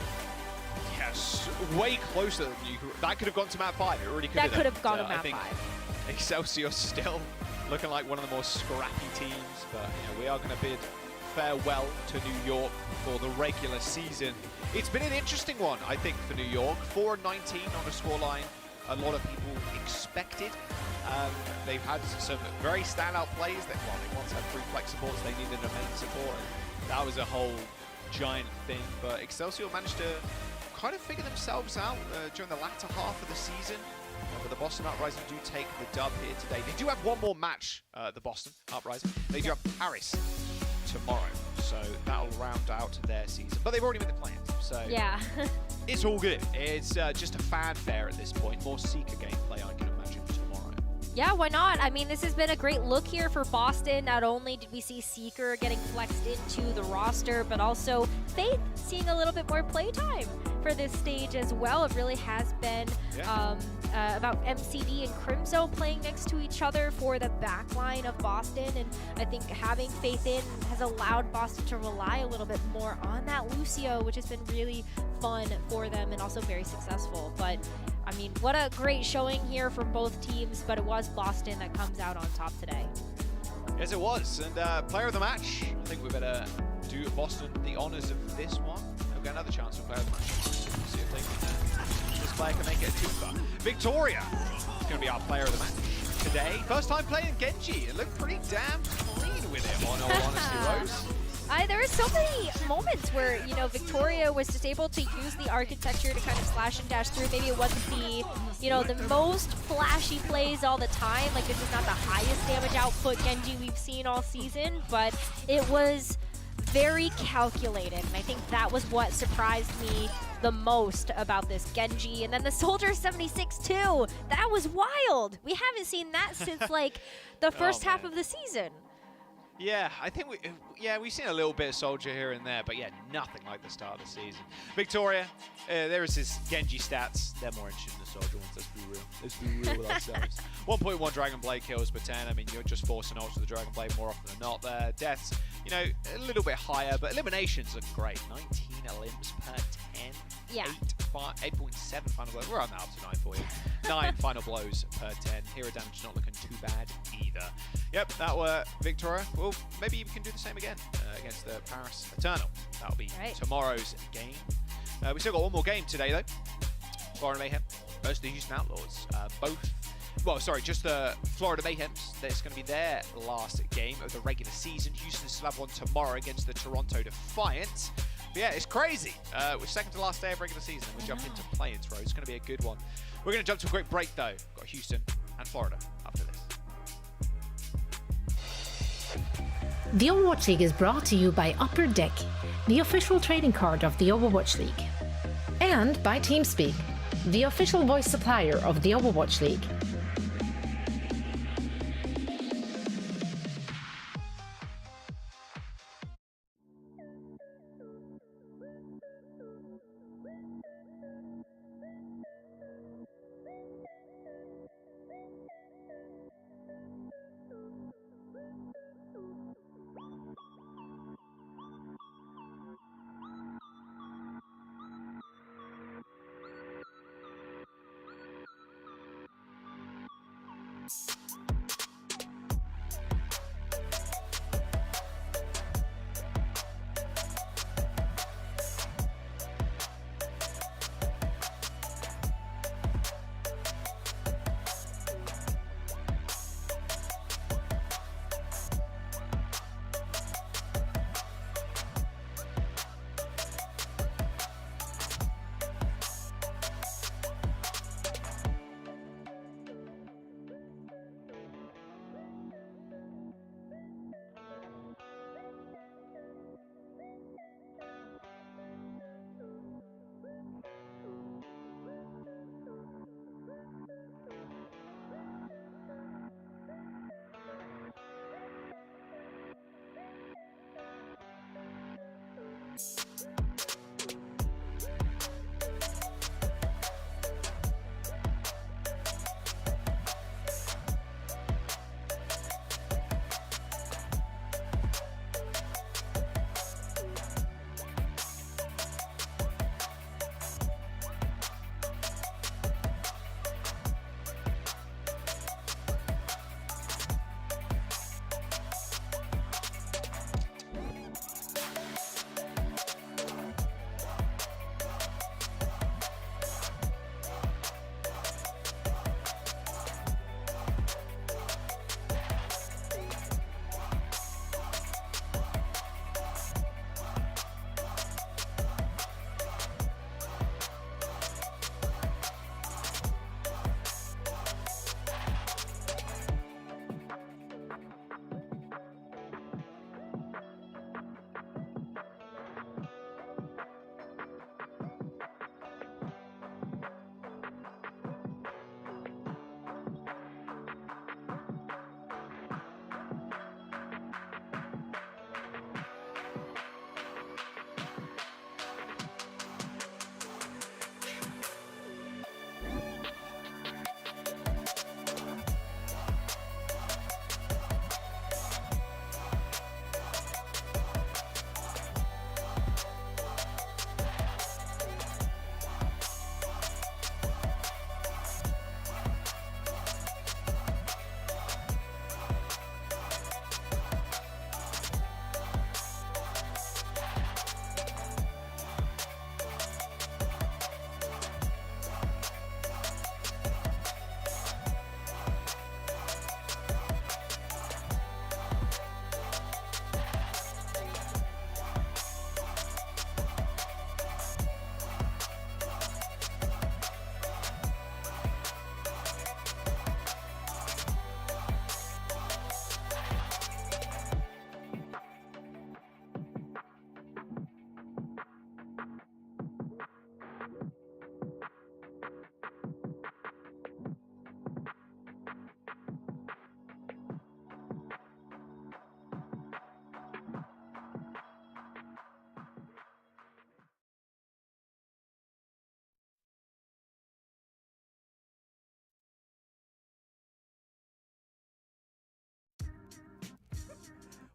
Yes, way closer than you. That could have gone to map 5. It really could have. That could have gone to map I think 5. Excelsior still looking like one of the more scrappy teams, but we are going to bid farewell to New York for the regular season. It's been an interesting one, I think, for New York. 4-19 on a scoreline a lot of people expected. They've had some very standout plays. They once had 3 flex supports, they needed a main support, and that was a whole giant thing. But Excelsior managed to kind of figure themselves out during the latter half of the season. But the Boston Uprising do take the dub here today. They do have one more match, the Boston Uprising. They do have Paris tomorrow, so that'll round out their season. But they've already made the plans, so yeah, it's all good. It's just a fanfare at this point. More Seeker gameplay, I can imagine, tomorrow. Yeah, why not? I mean, this has been a great look here for Boston. Not only did we see Seeker getting flexed into the roster, but also Faith seeing a little bit more playtime for this stage as well. It really has been about MCD and Crimzo playing next to each other for the backline of Boston, and I think having Faith in has allowed Boston to rely a little bit more on that Lucio, which has been really fun for them and also very successful. But I mean, what a great showing here from both teams, but it was Boston that comes out on top today. Yes, it was. And player of the match, I think we better do Boston the honors of this one. We'll get another chance for player of the match. See if they can, this player can make it a twofer. Victoria is going to be our player of the match today. First time playing Genji. It looked pretty damn clean with him, on all honesty, Rose. There were so many moments where, Victoria was just able to use the architecture to kind of slash and dash through. Maybe it wasn't the, the most flashy plays all the time. Like, this is not the highest damage output Genji we've seen all season, but it was very calculated. And I think that was what surprised me the most about this Genji. And then the Soldier 76 too. That was wild. We haven't seen that since, like, the first half of the season. Yeah, I think we've seen a little bit of Soldier here and there, but yeah, nothing like the start of the season. Victoria, there is his Genji stats. They're more interesting than the Soldier ones, let's be real. Let's be real with ourselves. 1.1 Dragon Blade kills per 10. I mean, you're just forcing ults with the Dragon Blade more often than not there. Deaths, a little bit higher, but eliminations are great. 19 elimps per 10. Yeah. 8.7 final blows. We're on the up to 9 for you. 9 final blows per 10. Hero damage not looking too bad either. Yep, that were Victoria. Well, maybe we can do the same again against the Paris Eternal. That'll be tomorrow's game. We still got one more game today, though. Florida Mayhem versus the Houston Outlaws. Just the Florida Mayhems. That's going to be their last game of the regular season. Houston still have one tomorrow against the Toronto Defiant. But yeah, it's crazy. We're second to last day of regular season. We jump into play-ins, Rose. It's going to be a good one. We're going to jump to a quick break, though. Got Houston and Florida after this. The Overwatch League is brought to you by Upper Deck, the official trading card of the Overwatch League. And by TeamSpeak, the official voice supplier of the Overwatch League.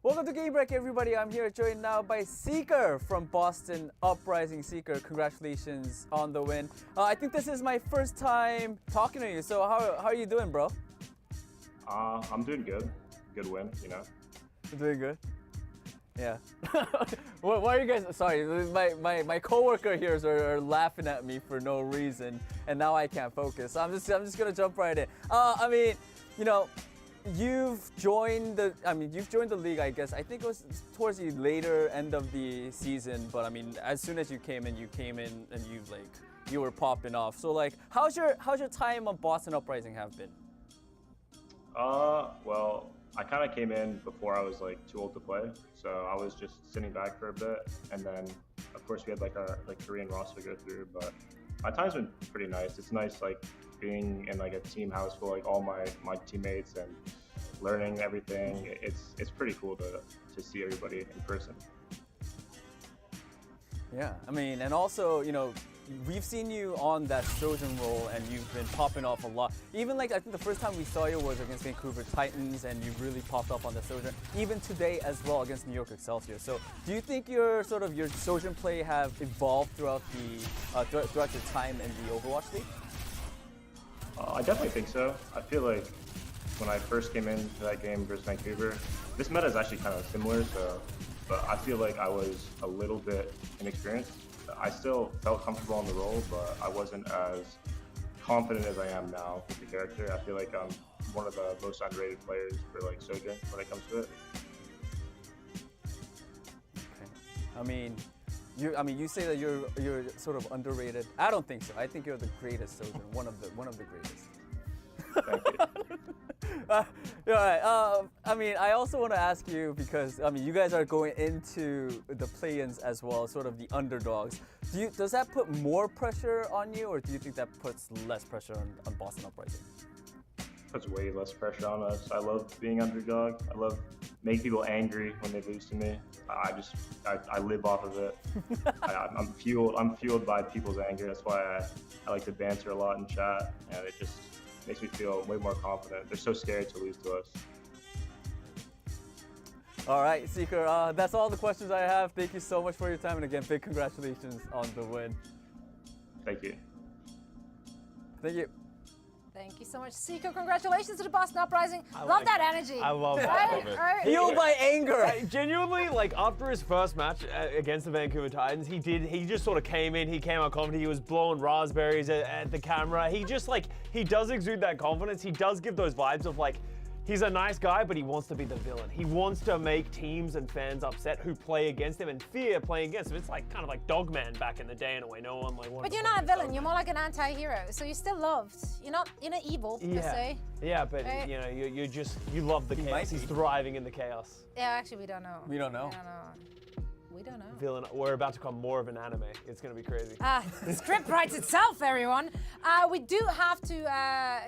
Welcome to Game Break, everybody. I'm here joined now by Seeker from Boston Uprising. Seeker, congratulations on the win. I think this is my first time talking to you. So how are you doing, bro? I'm doing good. Good win, you know. You're doing good. Yeah. Why are you guys? Sorry, my coworker here are laughing at me for no reason, and now I can't focus. I'm just gonna jump right in. I mean, you know. You've joined the league, I guess. I think it was towards the later end of the season, but I mean, as soon as you came in and you were popping off. So like, how's your time on Boston Uprising have been? Well, I kind of came in before I was like too old to play, so I was just sitting back for a bit, and then of course we had like our Korean roster to go through. But my time's been pretty nice. It's nice like being in like a team house full like all my teammates and learning everything. It's pretty cool to see everybody in person. Yeah, I mean, and also, you know, we've seen you on that Sojourn role and you've been popping off a lot. Even like, I think the first time we saw you was against Vancouver Titans and you really popped up on the Sojourn. Even today as well against New York Excelsior. So do you think your Sojourn play have evolved throughout your time in the Overwatch League? I definitely think so. I feel like when I first came into that game versus Vancouver, this meta is actually kind of similar, but I feel like I was a little bit inexperienced. I still felt comfortable in the role, but I wasn't as confident as I am now with the character. I feel like I'm one of the most underrated players for like Sojourn when it comes to it. Okay. You say that you're sort of underrated. I don't think so. I think you're the greatest Sojourn, one of the greatest. Thank you. All right. I also want to ask you because you guys are going into the play-ins as well, sort of the underdogs. Does that put more pressure on you, or do you think that puts less pressure on Boston Uprising? Puts way less pressure on us. I love being underdog. I love making people angry when they lose to me. I live off of it. I'm fueled by people's anger. That's why I like to banter a lot in chat, and it just makes me feel way more confident. They're so scared to lose to us. All right, Seeker, that's all the questions I have. Thank you so much for your time, and again, big congratulations on the win. Thank you. Thank you. Thank you so much, Seeker. Congratulations to the Boston Uprising. Love that energy. I love that. Right? Fueled by anger. Genuinely, like after his first match against the Vancouver Titans, he just sort of came in. He came out confident. He was blowing raspberries at the camera. He does exude that confidence. He does give those vibes of like, he's a nice guy, but he wants to be the villain. He wants to make teams and fans upset who play against him and fear playing against him. It's like kind of like Dogman back in the day in a way. No one like wanted. But you're not a villain. You're more like an anti-hero. So you're still loved. You're not evil per se. Yeah, but you know, you love the chaos. He's thriving in the chaos. Yeah, actually, we don't know. We don't know. We don't know. Villain. We're about to become more of an anime. It's gonna be crazy. The script writes itself, everyone. We do have to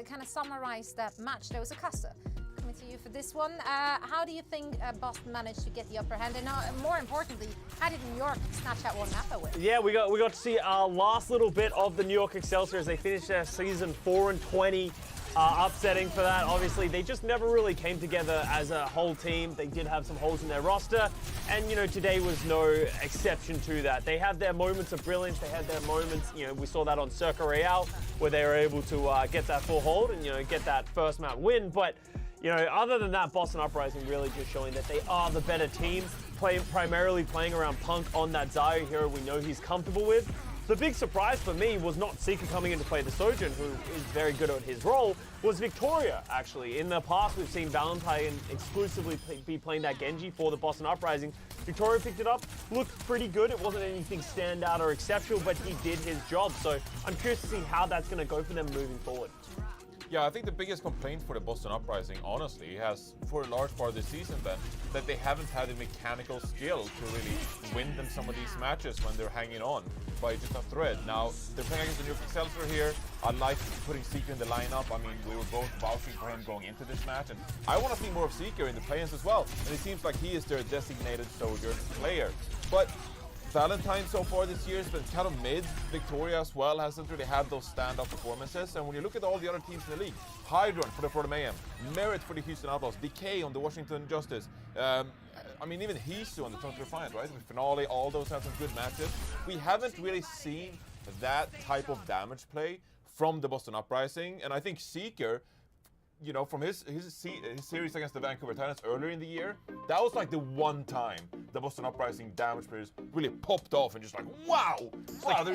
kind of summarize that match. There was a Custer coming to you for this one. How do you think Boston managed to get the upper hand? And more importantly, how did New York snatch that one map away? Yeah, we got to see our last little bit of the New York Excelsior as they finished their season 4-20. Upsetting for that. Obviously, they just never really came together as a whole team. They did have some holes in their roster, and you know, today was no exception to that. They had their moments of brilliance. They had their moments. You know, we saw that on Circa Real where they were able to get that full hold and get that first map win. But other than that, Boston Uprising really just showing that they are the better team. Primarily playing around Punk on that Zarya hero we know he's comfortable with. The big surprise for me was not Seeker coming in to play the Sojourn, who is very good at his role, was Victoria, actually. In the past, we've seen Valentine exclusively be playing that Genji for the Boston Uprising. Victoria picked it up, looked pretty good. It wasn't anything standout or exceptional, but he did his job. So I'm curious to see how that's going to go for them moving forward. Yeah, I think the biggest complaint for the Boston Uprising, honestly, has for a large part of the season then, that they haven't had the mechanical skill to really win them some of these matches when they're hanging on by just a thread. Now, they're playing against the New York Excelsior here. I like putting Seeker in the lineup. I mean, we were both vouching for him going into this match, and I want to see more of Seeker in the play-ins as well. And it seems like he is their designated Sojourn player. But Valentine so far this year has been kind of mid. Victoria as well hasn't really had those stand-up performances. And when you look at all the other teams in the league, Hydron for the Florida Mayhem, Merit for the Houston Outlaws, Decay on the Washington Justice, I mean, even Hisu on the Toronto Defiant, right? The Finale, all those have some good matches. We haven't really seen that type of damage play from the Boston Uprising, and I think Seeker, you know, from his series against the Vancouver Titans earlier in the year, that was like the one time the Boston Uprising damage players really popped off and just like, wow!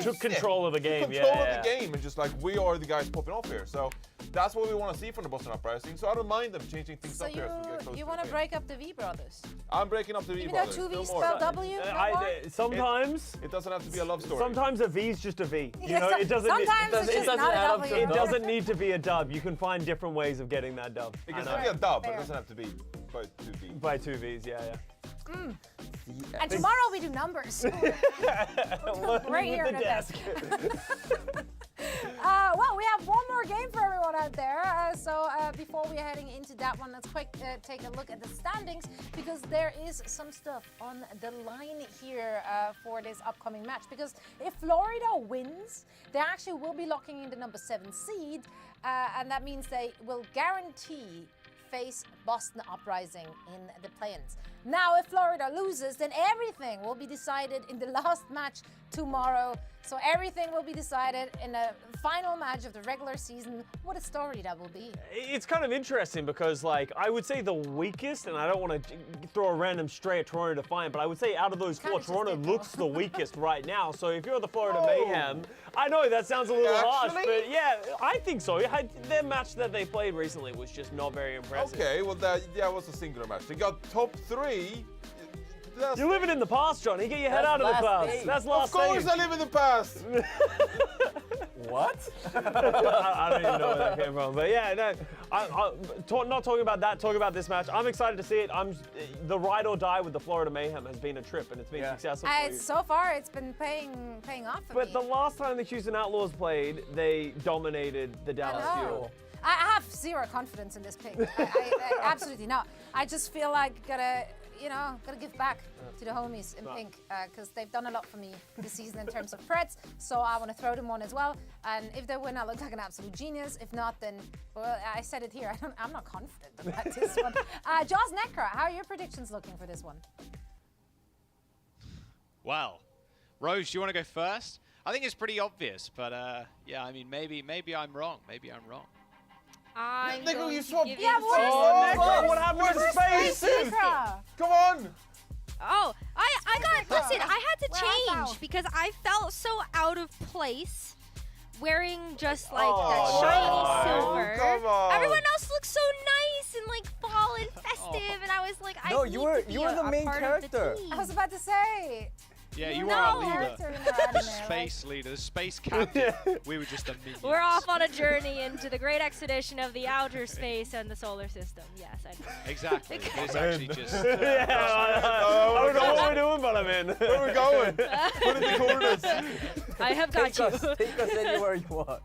Took control of the game, Control of the game, and just like, we are the guys popping off here. So that's what we want to see from the Boston Uprising. So I don't mind them changing things up here as we get closer. You want to break up the V Brothers? I'm breaking up the V Brothers. Even though 2 V's No more. spell W? No more? Sometimes it doesn't have to be a love story. Sometimes a V's just a V. You Yeah, know, it doesn't. sometimes it's just not a W. It doesn't need to be a dub. You can find different ways of getting that dub. It can still be a dub, but it doesn't have to be by 2 V's. By 2 V's, yeah. And tomorrow we do numbers. Right here in the desk. Well, we have one more game for everyone out there. So before we're heading into that one, let's take a look at the standings, because there is some stuff on the line here for this upcoming match. Because if Florida wins, they actually will be locking in the number 7 seed, and that means they will guarantee face Boston Uprising in the play-ins. Now, if Florida loses, then everything will be decided in the last match tomorrow. So everything will be decided in the final match of the regular season. What a story that will be. It's kind of interesting because, like, I would say the weakest, and I don't want to throw a random stray at Toronto Defiant, but I would say out of those four, Toronto looks the weakest right now. So if you're the Florida Mayhem, I know that sounds a little harsh, but yeah, I think so. Their match that they played recently was just not very impressive. Okay, well, that was a singular match. They got top 3. You're living in the past, Johnny. Get your head out of the past. That's last Of course stage. I live in the past. What? I don't even know where that came from. But yeah, no, not talking about that, talking about this match. I'm excited to see it. The ride or die with the Florida Mayhem has been a trip, and it's been successful for you. So far, it's been paying off for me. But the last time the Houston Outlaws played, they dominated the Dallas Fuel. I have zero confidence in this pick. I absolutely not. I just feel like gotta give back to the homies in pink, because they've done a lot for me this season in terms of Preds. So I want to throw them one as well. And if they win, I look like an absolute genius. If not, then, well, I said it here. I'm not confident about this one. Jaws Necra, how are your predictions looking for this one? Well, Rose, do you want to go first? I think it's pretty obvious, but yeah, I mean, maybe I'm wrong. Maybe I'm wrong. I'm Nico, going you to swapped. give Yeah, you What happened to space? Come on. Oh, I got, listen, I had to Where I change because I felt so out of place wearing just like Oh, that shiny no. silver. Come on. Everyone else looked so nice and like fall and festive, and I was like, I need you were to be the main part character. Of the team. I was about to say. Yeah, you No. were our leader. Character in the anime, Space leader, the space captain. We were just the minions. We're off on a journey into the great expedition of the outer space and the solar system. Yes, I know. Exactly. It's actually just. I don't know what we're doing, but I'm in. Where are we going? Put in the coordinates. I have got you. Take us anywhere you want.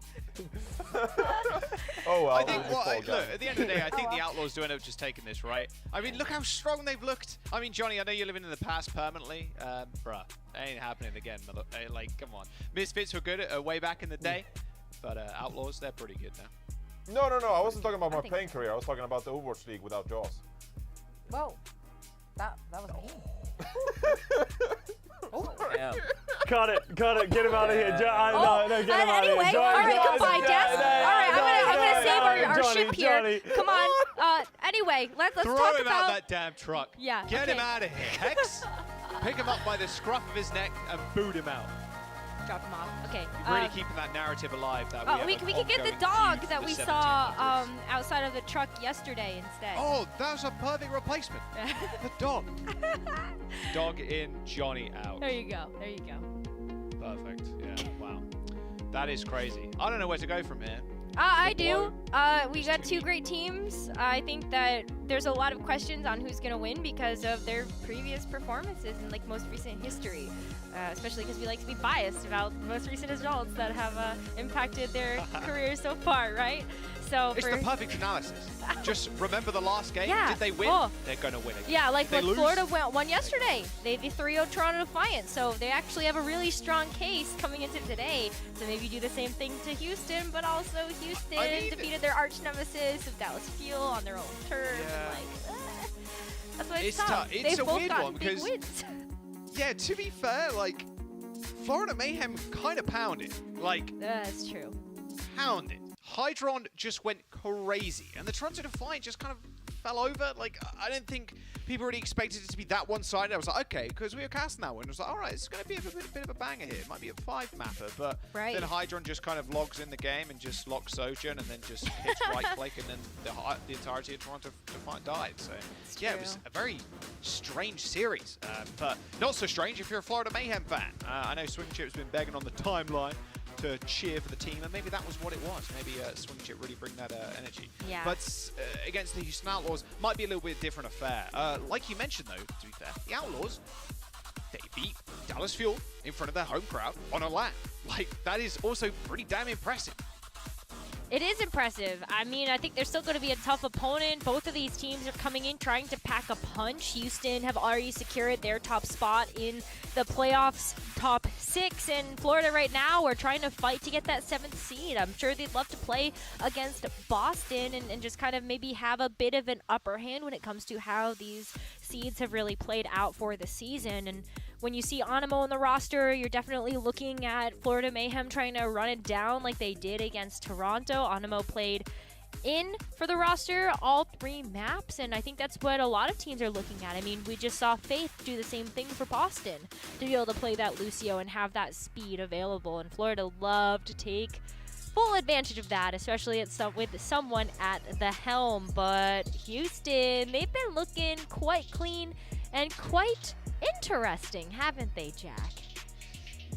Oh well. I think, look, at the end of the day, I think the Outlaws do end up just taking this, right? I mean, look how strong they've looked. I mean, Johnny, I know you're living in the past permanently. Bruh, that ain't happening again. Like, come on. Misfits were good way back in the day, but Outlaws, they're pretty good now. No. I wasn't talking about my playing career. I was talking about the Overwatch League without Jaws. Whoa. That was me. Damn. Cut it. Get him out of here. No, get him out of here. Anyway, all right, goodbye, Des. All right, I'm gonna save our Johnny, ship here. Johnny. Come on. Anyway, let's Throw talk him about. out that damn truck. Yeah. Get okay. him out of here. Hex, pick him up by the scruff of his neck and boot him out. Drop him off. Okay. Really keeping that narrative alive that we could get the dog that we saw outside of the truck yesterday instead. Oh, that's a perfect replacement. The dog. Dog in, Johnny out. There you go. Perfect. Yeah. Wow. That is crazy. I don't know where to go from here. I do. We got two great teams. I think that there's a lot of questions on who's going to win because of their previous performances in like most recent history, especially because we like to be biased about the most recent results that have impacted their careers so far, right? So it's the perfect analysis. Just remember the last game. Yeah. Did they win? Oh. They're going to win again. Yeah, like Did they when lose? Florida won yesterday. They 3-0 Toronto Defiant, so they actually have a really strong case coming into today. So maybe do the same thing to Houston, but also Houston defeated their arch nemesis of Dallas Fuel on their own turf. Yeah. And that's why it's tough. tough. It's They've a both weird gotten one big because wins. yeah, to be fair, like Florida Mayhem kind of pounded. Like that's true. Pounded. Hydron just went crazy, and the Toronto Defiant just kind of fell over. Like, I don't think people really expected it to be that one-sided. I was like, okay, because we were casting that one. I was like, all right, it's going to be a bit of a banger here. It might be a 5-mapper, but then Hydron just kind of logs in the game and just locks Sojourn and then just hits right-click, and then the entirety of Toronto Defiant died. So, yeah, it was a very strange series, but not so strange if you're a Florida Mayhem fan. I know Swing Chip's been begging on the timeline to cheer for the team, and maybe that was what it was. Maybe Swing Chip really bring that energy. Yeah. But against the Houston Outlaws, might be a little bit different affair. Like you mentioned, though, to be fair, the Outlaws, they beat Dallas Fuel in front of their home crowd on a LAN. Like, that is also pretty damn impressive. It is impressive. I mean, I think they're still going to be a tough opponent. Both of these teams are coming in trying to pack a punch. Houston have already secured their top spot in the playoffs, top 6. And Florida right now, we're trying to fight to get that 7th seed. I'm sure they'd love to play against Boston and just kind of maybe have a bit of an upper hand when it comes to how these seeds have really played out for the season. And when you see Animo on the roster, you're definitely looking at Florida Mayhem trying to run it down like they did against Toronto. Animo played in for the roster all 3 maps, and I think that's what a lot of teams are looking at. I mean, we just saw Faith do the same thing for Boston, to be able to play that Lucio and have that speed available, and Florida loved to take full advantage of that, especially with someone at the helm. But Houston, they've been looking quite clean and quite interesting, haven't they, Jack?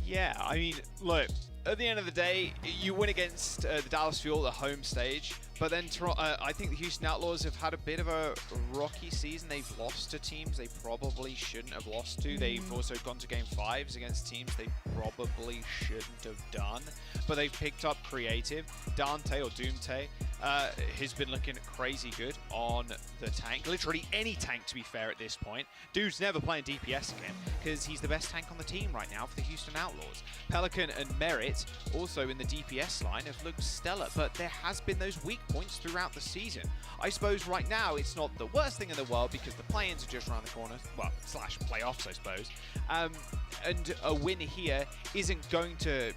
Yeah, I mean, look, at the end of the day, you win against the Dallas Fuel, the home stage, but then I think the Houston Outlaws have had a bit of a rocky season. They've lost to teams they probably shouldn't have lost to. They've also gone to Game 5s against teams they probably shouldn't have done, but they've picked up creative. Dante or Doomte has been looking crazy good on the tank. Literally any tank, to be fair, at this point. Dude's never playing DPS again because he's the best tank on the team right now for the Houston Outlaws. Pelican and Merit, also in the DPS line, have looked stellar, but there has been those weak points throughout the season. I suppose right now it's not the worst thing in the world because the play-ins are just around the corner, well, slash playoffs, I suppose. And a win here isn't going to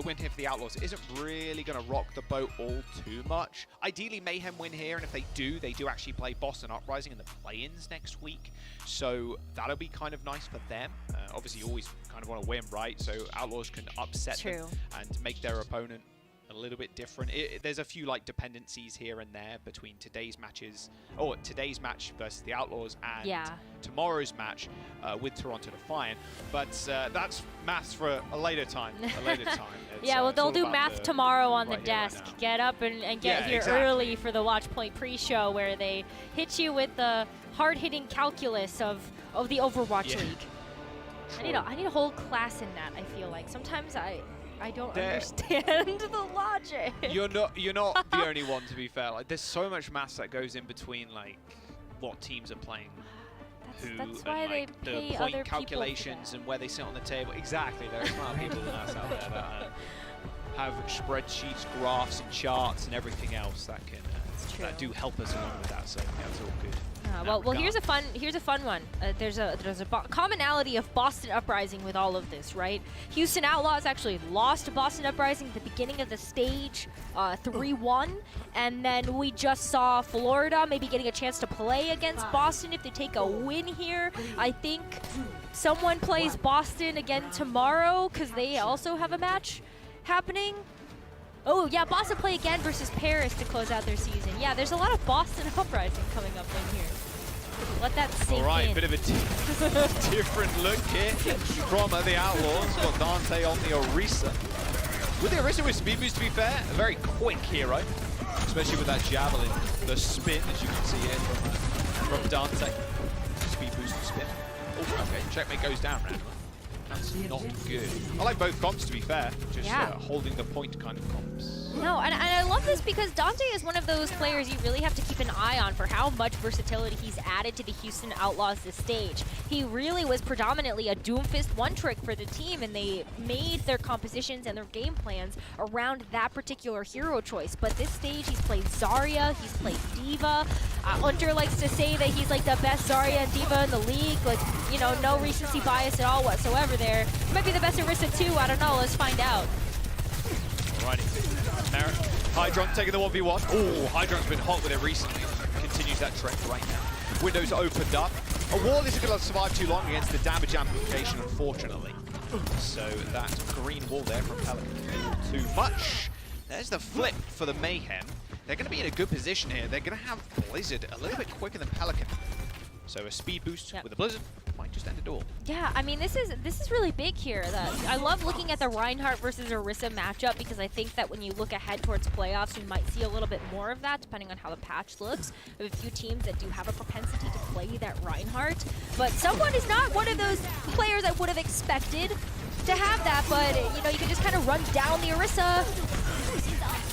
win here for the Outlaws isn't really going to rock the boat all too much. Ideally, Mayhem win here, and if they do actually play Boston Uprising in the play-ins next week, so that'll be kind of nice for them. Obviously, you always kind of want to win, right? So Outlaws can upset them and make their opponent a little bit different. There's a few like dependencies here and there between today's matches, or today's match versus the Outlaws and tomorrow's match with Toronto Defiant, but that's maths for a later time. Yeah, well, they'll do math tomorrow on the desk. Get up and get here early for the Watch Point pre-show where they hit you with the hard-hitting calculus of the Overwatch League. I need a whole class in that, I feel like. Sometimes I don't understand the logic. You're not the only one, to be fair. Like, there's so much maths that goes in between, like, what teams are playing that's why and, like, they pay the point other calculations and where they sit on the table. Exactly, there are smart people than us out there that have spreadsheets, graphs, and charts, and everything else that can that do help us along with that. So yeah, it's all good. Well, here's a fun one. There's a commonality of Boston Uprising with all of this, right? Houston Outlaws actually lost to Boston Uprising at the beginning of the stage, 3-1, and then we just saw Florida maybe getting a chance to play against Boston if they take a win here. I think someone plays Boston again tomorrow because they also have a match happening. Oh, yeah, Boston play again versus Paris to close out their season. Yeah, there's a lot of Boston Uprising coming up in here. Let that sink in. All right, bit of a different look here from the Outlaws. Got Dante on the Orisa. With the Orisa with speed boost, to be fair, a very quick hero. especially with that javelin, the spin, as you can see here from Dante. Speed boost and spin. Oh, okay, checkmate goes down, Random. That's not good. I like both comps, to be fair. Just holding the point kind of comps. No, and I love this because Dante is one of those players you really have to keep an eye on for how much versatility he's added to the Houston Outlaws this stage. He really was predominantly a Doomfist one-trick for the team, and they made their compositions and their game plans around that particular hero choice. But this stage, he's played Zarya, he's played D.Va. Hunter likes to say that he's like the best Zarya and D.Va in the league. Like, you know, no recency bias at all whatsoever there. He might be the best Orisa too, I don't know, let's find out. Alrighty. Hydron taking the 1v1. Oh, Hydron's been hot with it recently. Continues that trend right now. Windows opened up. A wall isn't going to survive too long against the damage amplification, unfortunately. So that green wall there from Pelican. Too much. There's the flip for the Mayhem. They're going to be in a good position here. They're going to have Blizzard a little bit quicker than Pelican. So a speed boost with a Blizzard might just end it all. Yeah, I mean, this is really big here. I love looking at the Reinhardt versus Orisa matchup because I think that when you look ahead towards playoffs, you might see a little bit more of that depending on how the patch looks. We have a few teams that do have a propensity to play that Reinhardt, but someone is not one of those players I would have expected to have that, but you know, you can just kind of run down the Orisa.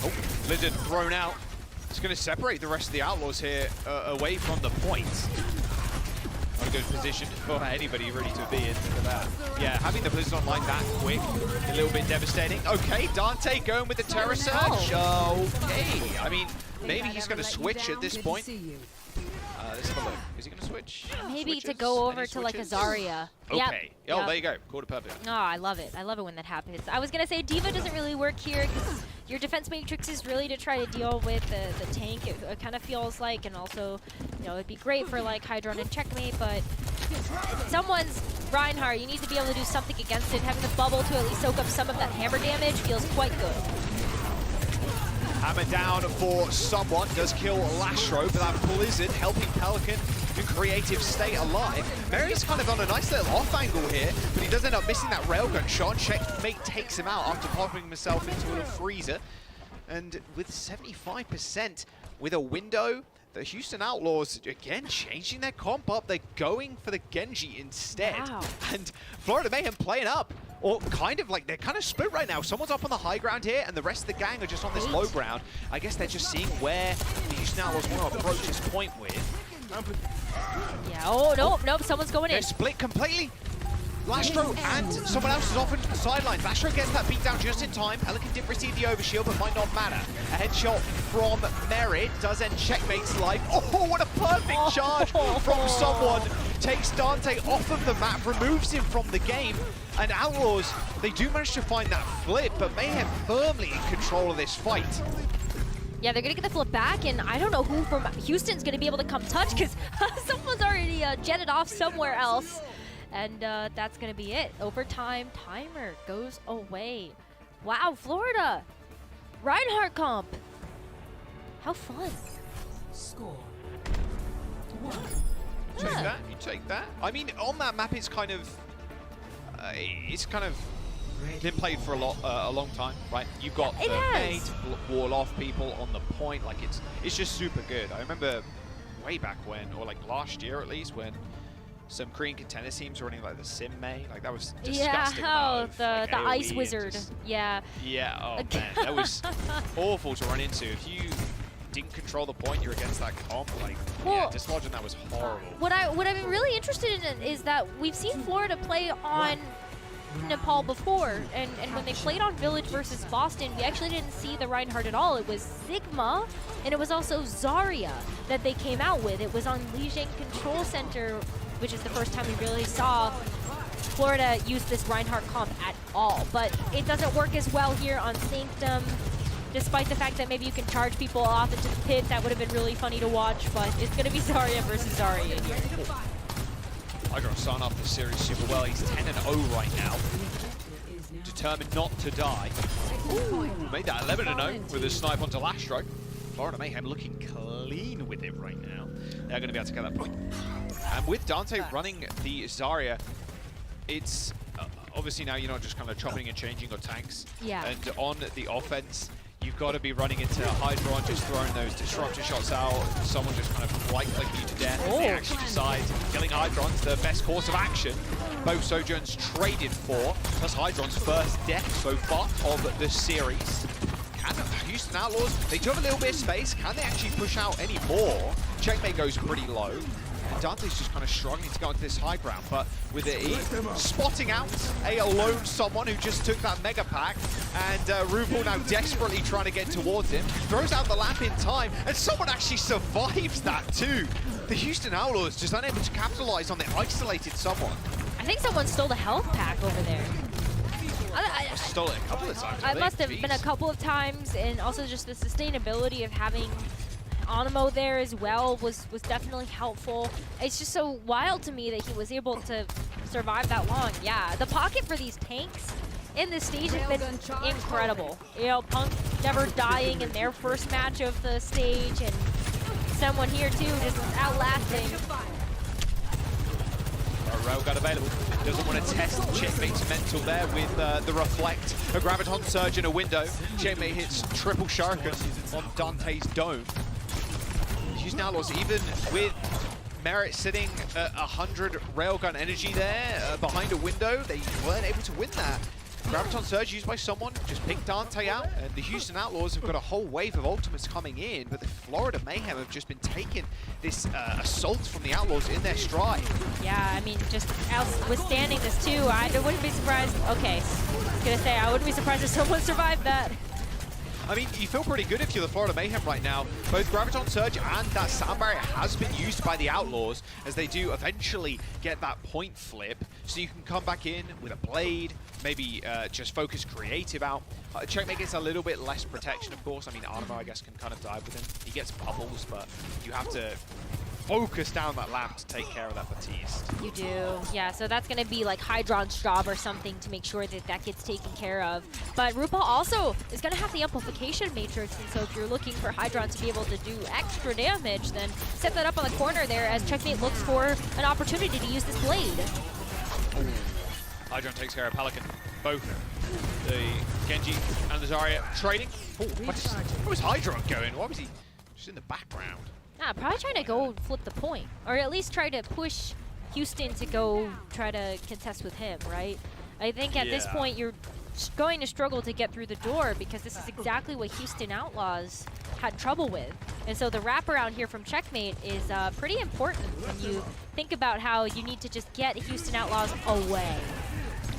Oh, Blizzard thrown out. It's going to separate the rest of the Outlaws here away from the points. Not a good position for anybody really to be in for that. Yeah, having the Blizzard online that quick, a little bit devastating. Okay, Dante going with the Terror Surge. Okay, I mean, maybe he's going to switch at this point. Let's have a look. Is he going to switch? Maybe Switches? to go over Any to like a switches? Zarya. Okay. Yep. Oh, there you go. Called it perfect. Oh, I love it. I love it when that happens. I was going to say D.Va doesn't really work here because your defense matrix is really to try to deal with the tank. It kind of feels like, and also, you know, it'd be great for like Hydron and Checkmate, but someone's Reinhardt, you need to be able to do something against it. Having the bubble to at least soak up some of that hammer damage feels quite good. Hammer down for someone. Does kill Lashro, but that Blizzard helping Pelican in creative stay alive. Mary's kind of on a nice little off angle here, but he does end up missing that railgun shot. Checkmate takes him out after popping himself into a little freezer. And with 75% with a window, the Houston Outlaws, again, changing their comp up. They're going for the Genji instead. Wow. And Florida Mayhem playing up. Or kind of like, they're kind of split right now. Someone's up on the high ground here, and the rest of the gang are just on this low ground. I guess they're just seeing where the Houston Outlaws want to approach this point with. Yeah, oh, nope, someone's going in. They're split completely. Lashro and someone else is off into the sidelines. Lashro gets that beat down just in time. Pelican did receive the overshield, but might not matter. A headshot from Merit does end Checkmate's life. Oh, what a perfect charge from someone. Takes Dante off of the map, removes him from the game. And Outlaws, they do manage to find that flip, but Mayhem firmly in control of this fight. Yeah, they're going to get the flip back, and I don't know who from Houston's going to be able to come touch because someone's already jetted off somewhere else. And that's going to be it. Overtime timer goes away. Wow, Florida. Reinhardt comp. How fun. Score. You take that, you take that. I mean, on that map, it's kind of been played for a long time, right? You've got the mate, wall off people on the point. Like, it's just super good. I remember way back when, or like last year at least, when some Korean contender teams were running like the Sim May. Like, that was disgusting. Yeah, the Ice Wizard. Yeah. Yeah, oh man, that was awful to run into. If you didn't control the point, you're against that comp. Like, yeah, dislodging that was horrible. What I've been really interested in is that we've seen Florida play on Nepal before, and when they played on Village versus Boston, we actually didn't see the Reinhardt at all. It was Sigma, and it was also Zarya that they came out with. It was on Lijiang Control Center, which is the first time we really saw Florida use this Reinhardt comp at all. But it doesn't work as well here on Sanctum, despite the fact that maybe you can charge people off into the pit. That would have been really funny to watch, but it's going to be Zarya versus Zarya in here. Hydron starting off the series super well. He's 10-0 right now. Determined not to die. Ooh, made that 11-0 with a snipe onto Lashro. Florida Mayhem looking clean with it right now. They're going to be able to get that point. And with Dante running the Zarya, it's obviously now you're not just kind of chopping and changing your tanks. Yeah. And on the offense, you've got to be running into Hydron, just throwing those disruptor shots out. Someone just kind of right-clicking you to death. They actually decide killing Hydron's the best course of action. Both Sojourns traded for. That's Hydron's first death so far of the series. Can Houston Outlaws, they do have a little bit of space. Can they actually push out any more? Checkmate goes pretty low. And Dante's just kind of struggling to go into this high ground, but with it spotting out a lone someone who just took that mega pack, and RuPaul now desperately trying to get towards him, throws out the lamp in time, and someone actually survives that too. The Houston Outlaws just unable to capitalize on the isolated someone. I think someone stole the health pack over there. I stole it a couple of times. It must have been a couple of times, and also just the sustainability of having Onimo there as well was definitely helpful. It's just so wild to me that he was able to survive that long. Yeah, the pocket for these tanks in this stage has been incredible. You know, Punk never dying in their first match of the stage, and someone here too just outlasting. Railgun available. Doesn't want to test Checkmate's mental there with the Reflect. A Graviton Surge in a window. Checkmate hits triple Shuriken on Dante's dome. Houston Outlaws, even with Merit sitting at 100 Railgun energy there behind a window, they weren't able to win that. Graviton Surge used by someone, just picked Dante out, and the Houston Outlaws have got a whole wave of ultimates coming in, but the Florida Mayhem have just been taking this assault from the Outlaws in their stride. Yeah, I mean, just withstanding this too, I wouldn't be surprised. Okay, I was gonna say, I wouldn't be surprised if someone survived that. I mean, you feel pretty good if you're the Florida Mayhem right now. Both Graviton Surge and that sound barrier has been used by the Outlaws as they do eventually get that point flip. So you can come back in with a blade, maybe just focus creative out. Checkmate gets a little bit less protection, of course. I mean, Armor, I guess, can kind of dive with him. He gets bubbles, but you have to focus down that lamp to take care of that Baptiste. You do, yeah, so that's gonna be like Hydron's job or something to make sure that that gets taken care of. But RuPaul also is gonna have the amplification matrix, and so if you're looking for Hydron to be able to do extra damage, then set that up on the corner there as Checkmate looks for an opportunity to use this blade. Hydron takes care of Pelican. Both the Genji and the Zarya trading. Where was Hydron going? Why was he just in the background? Nah, probably trying to go flip the point, or at least try to push Houston to go try to contest with him, right? I think at this point you're going to struggle to get through the door because this is exactly what Houston Outlaws had trouble with. And so the wraparound here from Checkmate is pretty important when you think about how you need to just get Houston Outlaws away.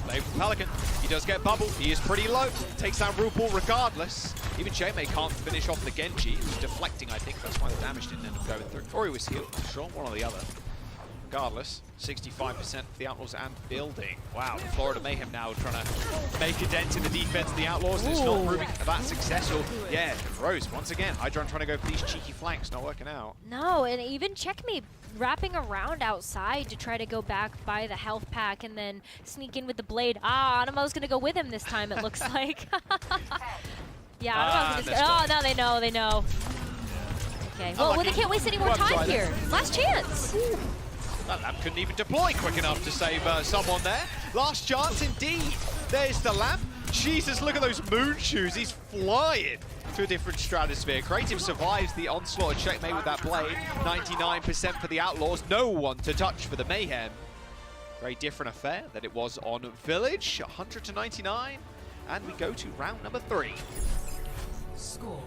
Play from Pelican. He does get bubble. He is pretty low. Takes down RuPaul regardless. Even Checkmate can't finish off the Genji. He's deflecting, I think. That's why the damage didn't end up going through. Or he was healed. I'm sure. One or the other. Regardless, 65% for the Outlaws and building. Wow, the Florida Mayhem now trying to make a dent in the defense of the Outlaws. It's not proving that successful. Yeah, Rose, once again, Hydron trying to go for these cheeky flanks, not working out. No, and even Checkmate wrapping around outside to try to go back by the health pack and then sneak in with the blade. Ah, Animo's gonna go with him this time, it looks like. Yeah, Animo's gonna oh, now they know. Okay, well, they can't waste any more time here. Last chance. That lamp couldn't even deploy quick enough to save someone there. Last chance indeed. There's the lamp. Jesus, look at those moon shoes. He's flying to a different stratosphere. Creative survives the onslaught of Checkmate with that blade. 99% for the Outlaws. No one to touch for the Mayhem. Very different affair than it was on Village. 100 to 99. And we go to round number 3. Score.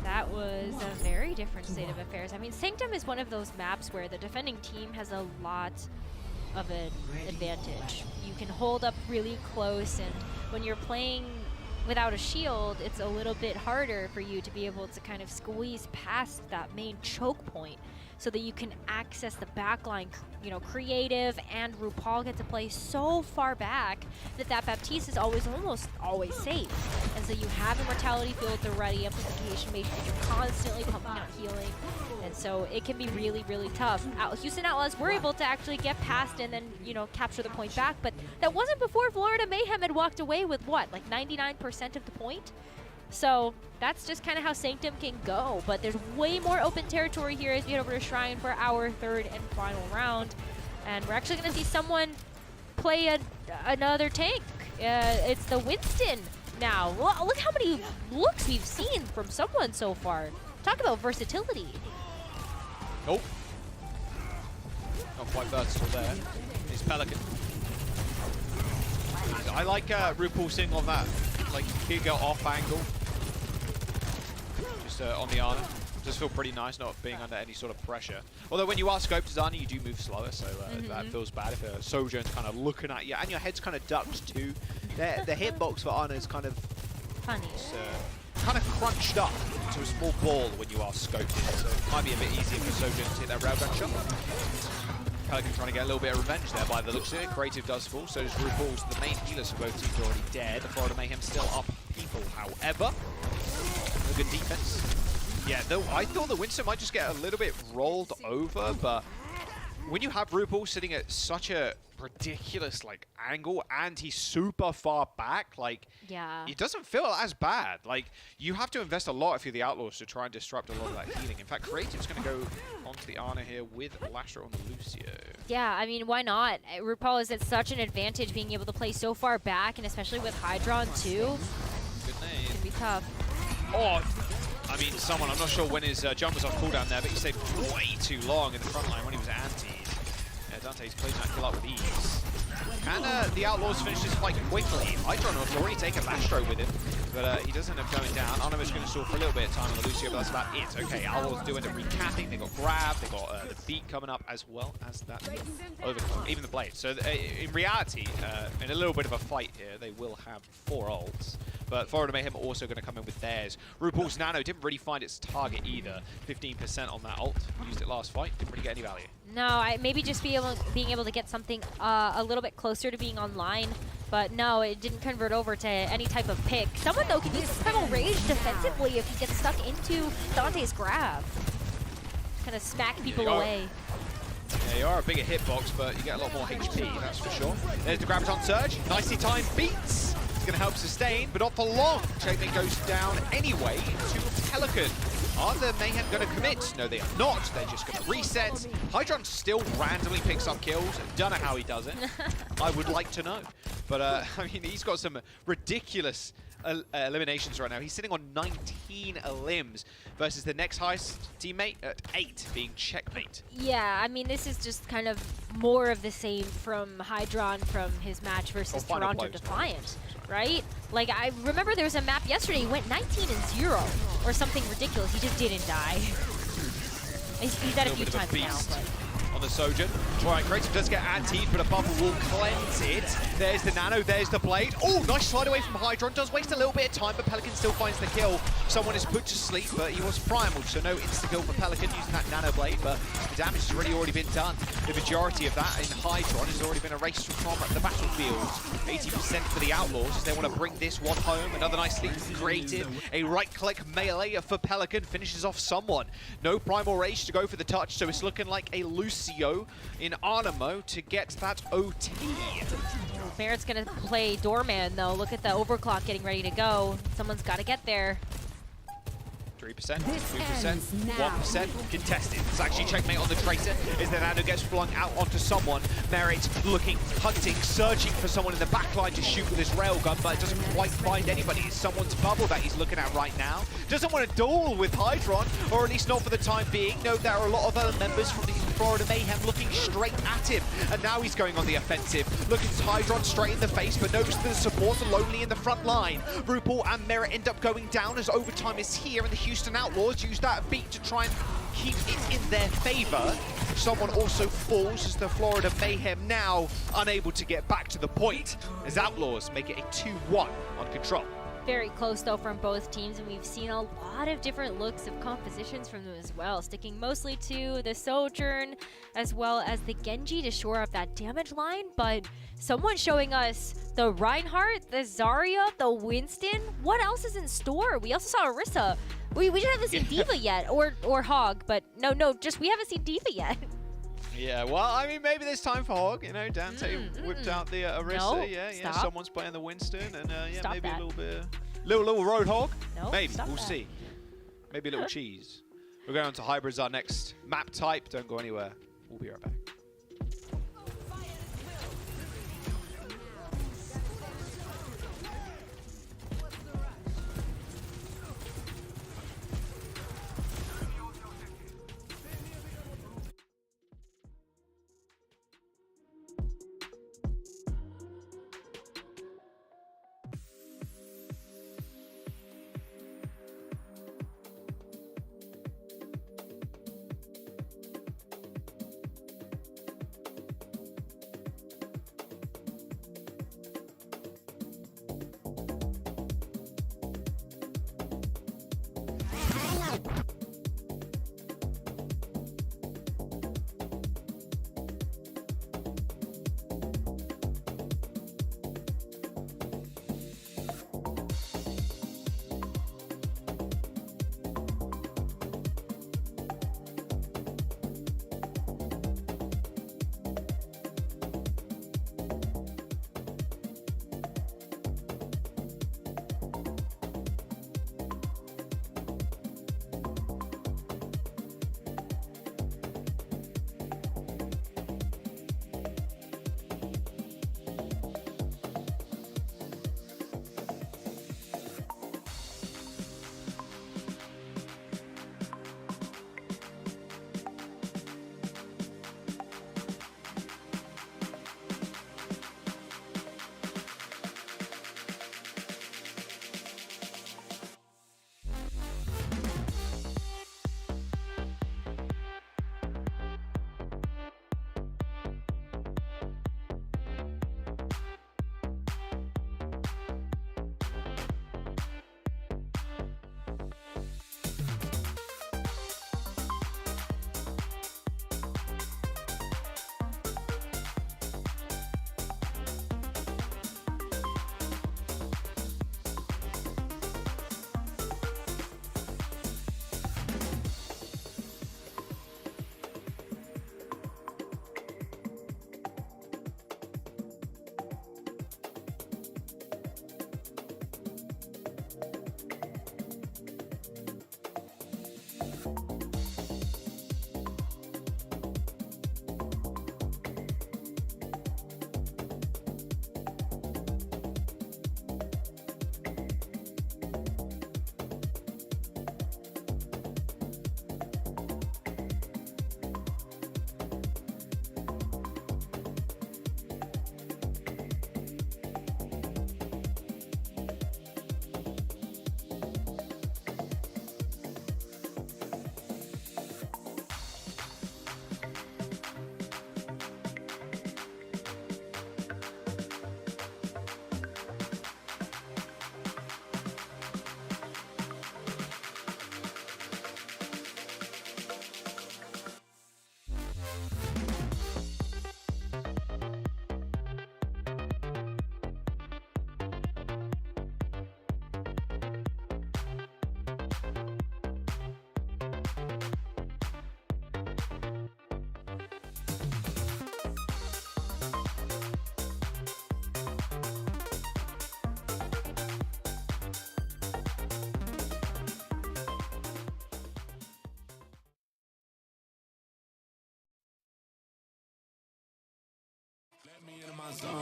That was a very different state of affairs. I mean, Sanctum is one of those maps where the defending team has a lot of an advantage. You can hold up really close, and when you're playing without a shield, it's a little bit harder for you to be able to kind of squeeze past that main choke point so that you can access the backline. You know, Creative and RuPaul get to play so far back that Baptiste is almost always safe. And so you have Immortality Field at the ready, Amplification Matrix, you're constantly pumping out healing. And so it can be really, really tough. Houston Outlaws were able to actually get past and then, you know, capture the point back, but that wasn't before Florida Mayhem had walked away with what, like 99% of the point? So that's just kind of how Sanctum can go, but there's way more open territory here as we head over to Shrine for our third and final round. And we're actually going to see someone play another tank. It's the Winston now. Look how many looks we've seen from someone so far. Talk about versatility. Oh. Not quite versatile there. It's Pelican. I like RuPaul sitting on that, like, giga off angle. Just on the Ana. Does feel pretty nice not being under any sort of pressure. Although when you are scoped as Ana, you do move slower, so that feels bad if a Sojourn's kind of looking at you and your head's kind of ducked too. The hitbox for Ana is kind of funny. Kind of crunched up to a small ball when you are scoped in, so it might be a bit easier for Sojourn to hit that railgun shot. Pelican trying to get a little bit of revenge there by the looks of it. Creative does fall, so does RuPaul. So the main healers for both teams are already dead. The Florida Mayhem still up people, however. A good defense. Yeah, though I thought the Winston might just get a little bit rolled over, but when you have RuPaul sitting at such a ridiculous like angle and he's super far back, like it doesn't feel as bad. Like you have to invest a lot if you're the Outlaws to try and disrupt a lot of that healing. In fact, Creative's going to go onto the Ana here with Lasher on the Lucio. Yeah, I mean, why not? RuPaul is at such an advantage being able to play so far back, and especially with Hydron too. Good name. It's gonna be tough. Oh, I mean, I'm not sure when his jump was off cooldown there, but he stayed way too long in the front line when he was anti. Yeah, Dante's cleaning that kill up with ease. Can the Outlaws finish this fight quickly? Hydron has already taken Lastro with him, but he does end up going down. Animo's going to stall for a little bit of time on the Lucio, but that's about it. Okay, Outlaws doing the recapping. They got grab, they got the beat coming up, as well as that overclock, even the blade. So in reality, in a little bit of a fight here, they will have 4 ults. But Florida Mayhem also going to come in with theirs. RuPaul's Nano didn't really find its target either. 15% on that ult. Used it last fight. Didn't really get any value. No, maybe just being able to get something a little bit closer to being online. But no, it didn't convert over to any type of pick. Someone, though, can use Primal Rage defensively if he gets stuck into Dante's grab. Kind of smack people away. Yeah, you are a bigger hitbox, but you get a lot more HP, that's for sure. There's the Graviton Surge. Nicely timed beats. It's going to help sustain, but not for long. Chainlink goes down anyway to Pelican. Are the Mayhem going to commit? No, they are not. They're just going to reset. Hydron still randomly picks up kills. Don't know how he does it. I would like to know. But, I mean, he's got some ridiculous eliminations right now. He's sitting on 19 elims versus the next highest teammate at 8, being checkmate. Yeah, I mean, this is just kind of more of the same from Hydron from his match versus Toronto Defiant, right? Like, I remember there was a map yesterday, he went 19-0 or something ridiculous. He just didn't die. He's had a few times now, but... On the Sojourn. Alright, Creative does get antied, but a bubble will cleanse it. There's the Nano, there's the Blade. Oh, nice slide away from Hydron. Does waste a little bit of time, but Pelican still finds the kill. Someone is put to sleep, but he was primal, so no insta-kill for Pelican using that Nano Blade, but the damage has already been done. The majority of that in Hydron has already been erased from the battlefield. 80% for the Outlaws as they want to bring this one home. Another nice sleep from Creative. A right-click melee for Pelican finishes off someone. No Primal Rage to go for the touch, so it's looking like a Lucio in Animo to get that OT. Barrett's going to play Doorman, though. Look at the overclock getting ready to go. Someone's got to get there. 3%, 2%, 1% contested. It's actually checkmate on the Tracer as the Nano gets flung out onto someone. Merit looking, hunting, searching for someone in the backline to shoot with his railgun, but doesn't quite find anybody. It's someone's bubble that he's looking at right now. Doesn't want to duel with Hydron, or at least not for the time being. No, there are a lot of other members from the Florida Mayhem looking straight at him, and now he's going on the offensive. Looking at Hydron straight in the face, but notice the supports are lonely in the front line. RuPaul and Merit end up going down as overtime is here, and the Houston Outlaws use that beat to try and keep it in their favor. Someone also falls as the Florida Mayhem now unable to get back to the point as Outlaws make it a 2-1 on control. Very close, though, from both teams, and we've seen a lot of different looks of compositions from them as well, sticking mostly to the Sojourn as well as the Genji to shore up that damage line, but someone showing us the Reinhardt, the Zarya, the Winston. What else is in store? We also saw Orisa. We just haven't seen D.Va yet, or Hog, but no, just we haven't seen D.Va yet. Yeah, well, I mean, maybe there's time for Hog. You know, Dante whipped out the Orisa. No, yeah, someone's playing the Winston, and yeah, Stop maybe that. a little bit, little Roadhog. No, maybe we'll that. see. Maybe a little cheese. We're going on to hybrids, our next map type. Don't go anywhere. We'll be right back.